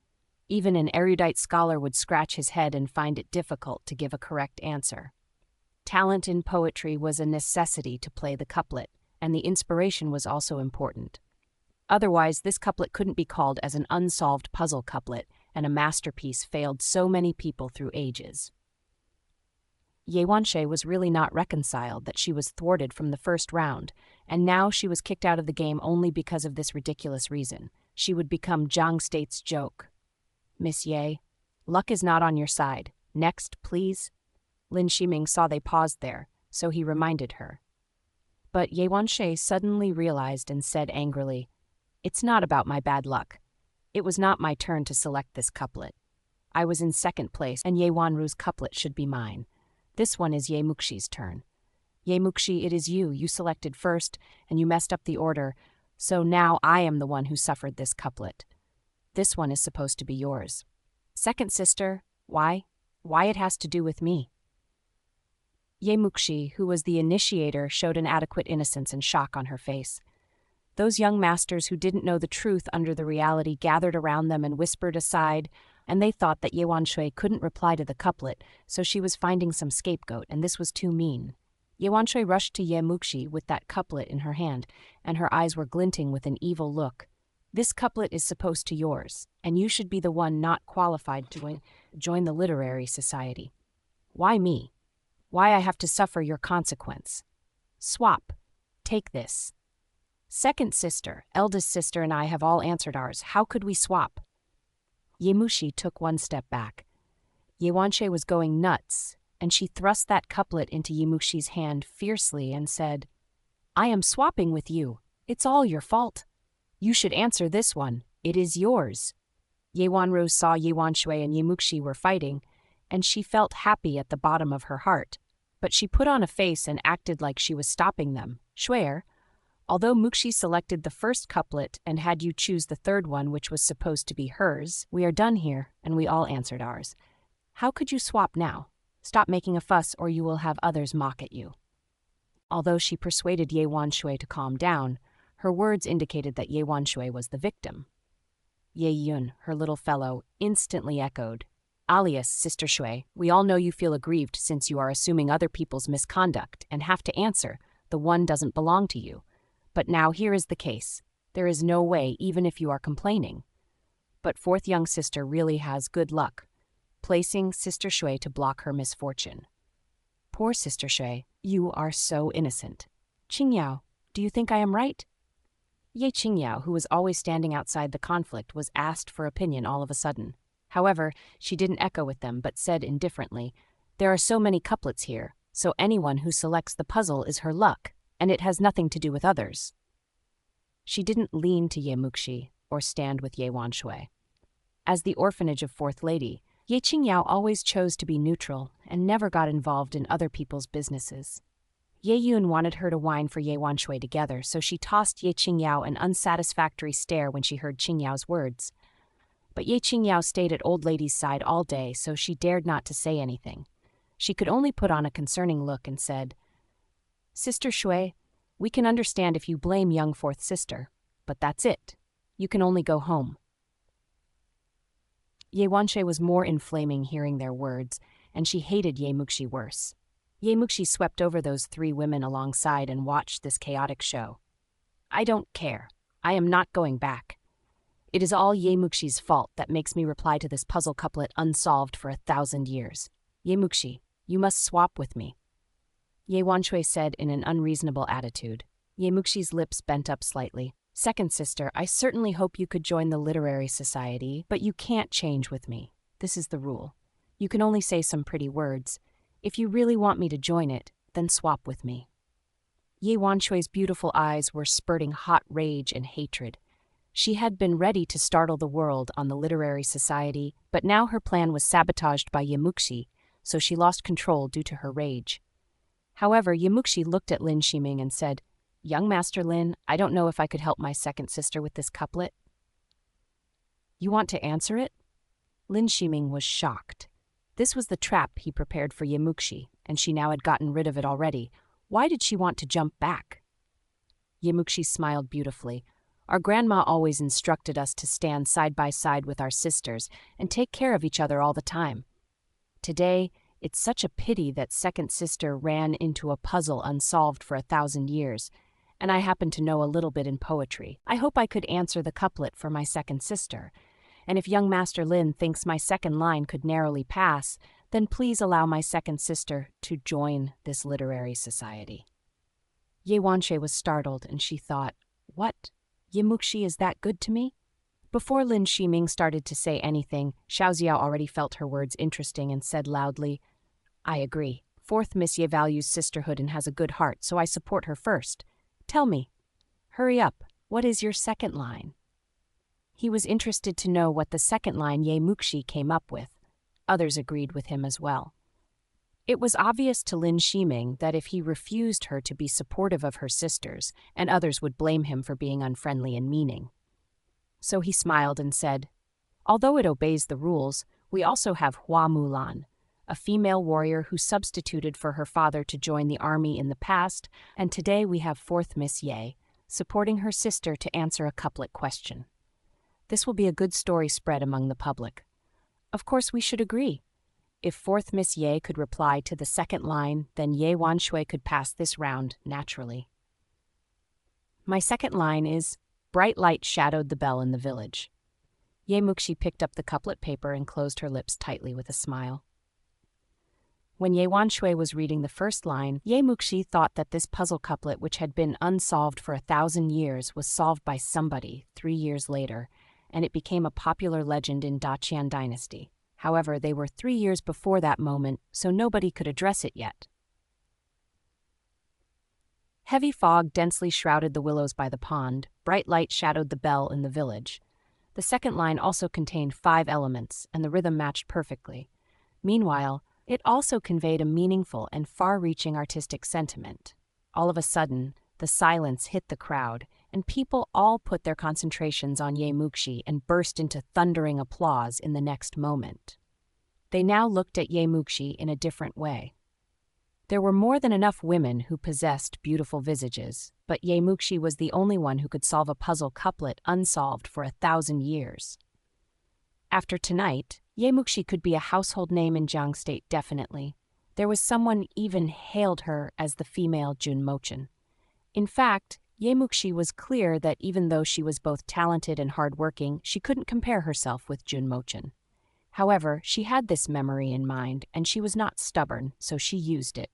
Even an erudite scholar would scratch his head and find it difficult to give a correct answer. Talent in poetry was a necessity to play the couplet, and the inspiration was also important. Otherwise, this couplet couldn't be called as an unsolved puzzle couplet, and a masterpiece failed so many people through ages. Ye Wanshui was really not reconciled that she was thwarted from the first round, and now she was kicked out of the game only because of this ridiculous reason. She would become Jiang State's joke. Miss Ye, luck is not on your side. Next, please. Lin Shiming saw they paused there, so he reminded her. But Ye Wanshui suddenly realized and said angrily, "It's not about my bad luck. It was not my turn to select this couplet. I was in second place, and Ye Wanru's couplet should be mine. This one is Ye Muxi's turn. Ye Muxi, it is you. You selected first, and you messed up the order, so now I am the one who suffered this couplet. This one is supposed to be yours. Second sister, why? Why it has to do with me?" Ye Muxi, who was the initiator, showed an adequate innocence and shock on her face. Those young masters who didn't know the truth under the reality gathered around them and whispered aside, and they thought that Ye Wanshui couldn't reply to the couplet, so she was finding some scapegoat, and this was too mean. Ye Wanshui rushed to Ye Muxi with that couplet in her hand, and her eyes were glinting with an evil look. "This couplet is supposed to yours, and you should be the one not qualified to join the literary society. Why me? Why I have to suffer your consequence? Swap. Take this. Second sister, eldest sister, and I have all answered ours. How could we swap?" Ye Muxi took one step back. Ye Wanshui was going nuts, and she thrust that couplet into Ye Muxi's hand fiercely and said, "I am swapping with you. It's all your fault. You should answer this one. It is yours." Ye Wanru saw Ye Wanshui and Ye Muxi were fighting, and she felt happy at the bottom of her heart, but she put on a face and acted like she was stopping them. "Shuer, although Muxi selected the first couplet and had you choose the third one, which was supposed to be hers, we are done here, and we all answered ours. How could you swap now? Stop making a fuss, or you will have others mock at you." Although she persuaded Ye Wanshui to calm down, her words indicated that Ye Wanshui was the victim. Ye Yun, her little fellow, instantly echoed, "Alias, Sister Shui, we all know you feel aggrieved since you are assuming other people's misconduct and have to answer, the one doesn't belong to you. But now here is the case. There is no way, even if you are complaining. But fourth young sister really has good luck, placing Sister Shui to block her misfortune. Poor Sister Shui, you are so innocent. Qingyao, do you think I am right?" Ye Qingyao, who was always standing outside the conflict, was asked for opinion all of a sudden. However, she didn't echo with them but said indifferently, "There are so many couplets here, so anyone who selects the puzzle is her luck, and it has nothing to do with others." She didn't lean to Ye Muxi or stand with Ye Wanshui. As the orphanage of Fourth Lady, Ye Qingyao always chose to be neutral and never got involved in other people's businesses. Ye Yun wanted her to whine for Ye Wanshui together, so she tossed Ye Qingyao an unsatisfactory stare when she heard Qingyao's words. But Ye Qingyao stayed at Old Lady's side all day, so she dared not to say anything. She could only put on a concerning look and said, "Sister Shui, we can understand if you blame young fourth sister, but that's it. You can only go home." Ye Wanshui was more inflaming hearing their words, and she hated Ye Muxi worse. Ye Muxi swept over those three women alongside and watched this chaotic show. "I don't care. I am not going back. It is all Ye Muxi's fault that makes me reply to this puzzle couplet unsolved for 1,000 years. Ye Muxi, you must swap with me," Ye Wanshui said in an unreasonable attitude. Ye Muxi's lips bent up slightly. "Second sister, I certainly hope you could join the literary society, but you can't change with me. This is the rule. You can only say some pretty words. If you really want me to join it, then swap with me." Ye Wanshui's beautiful eyes were spurting hot rage and hatred. She had been ready to startle the world on the literary society, but now her plan was sabotaged by Ye Muxi, so she lost control due to her rage. However, Ye Muxi looked at Lin Shiming and said, "Young Master Lin, I don't know if I could help my second sister with this couplet." "You want to answer it?" Lin Shiming was shocked. This was the trap he prepared for Ye Muxi, and she now had gotten rid of it already. Why did she want to jump back? Ye Muxi smiled beautifully. "Our grandma always instructed us to stand side by side with our sisters and take care of each other all the time. Today, it's such a pity that second sister ran into a puzzle unsolved for 1,000 years, and I happen to know a little bit in poetry. I hope I could answer the couplet for my second sister, and if young Master Lin thinks my second line could narrowly pass, then please allow my second sister to join this literary society." Ye Wanshui was startled, and she thought, "What? Ye Muxi is that good to me?" Before Lin Shiming started to say anything, Xiaoxiao already felt her words interesting and said loudly, "I agree. Fourth Miss Ye values sisterhood and has a good heart, so I support her first. Tell me, hurry up, what is your second line?" He was interested to know what the second line Ye Muxi came up with. Others agreed with him as well. It was obvious to Lin Shiming that if he refused her to be supportive of her sisters, and others would blame him for being unfriendly and meaning. So he smiled and said, "Although it obeys the rules, we also have Hua Mulan, a female warrior who substituted for her father to join the army in the past, and today we have fourth Miss Ye, supporting her sister to answer a couplet question. This will be a good story spread among the public. Of course, we should agree. If fourth Miss Ye could reply to the second line, then Ye Wanshui could pass this round naturally. My second line is, 'Bright light shadowed the bell in the village.'" Ye Muxi picked up the couplet paper and closed her lips tightly with a smile. When Ye Wanshui was reading the first line, Ye Muxi thought that this puzzle couplet, which had been unsolved for 1,000 years, was solved by somebody 3 years later, and it became a popular legend in Daqian dynasty. However, they were 3 years before that moment, so nobody could address it yet. Heavy fog densely shrouded the willows by the pond. Bright light shadowed the bell in the village. The second line also contained 5 elements, and the rhythm matched perfectly. Meanwhile, it also conveyed a meaningful and far-reaching artistic sentiment. All of a sudden, the silence hit the crowd, and people all put their concentrations on Ye Muxi and burst into thundering applause in the next moment. They now looked at Ye Muxi in a different way. There were more than enough women who possessed beautiful visages, but Ye Muxi was the only one who could solve a puzzle couplet unsolved for 1,000 years. After tonight, Ye Muxi could be a household name in Jiang State definitely. There was someone even hailed her as the female Jun Mochen. In fact, Ye Muxi was clear that even though she was both talented and hardworking, she couldn't compare herself with Jun Mochen. However, she had this memory in mind, and she was not stubborn, so she used it.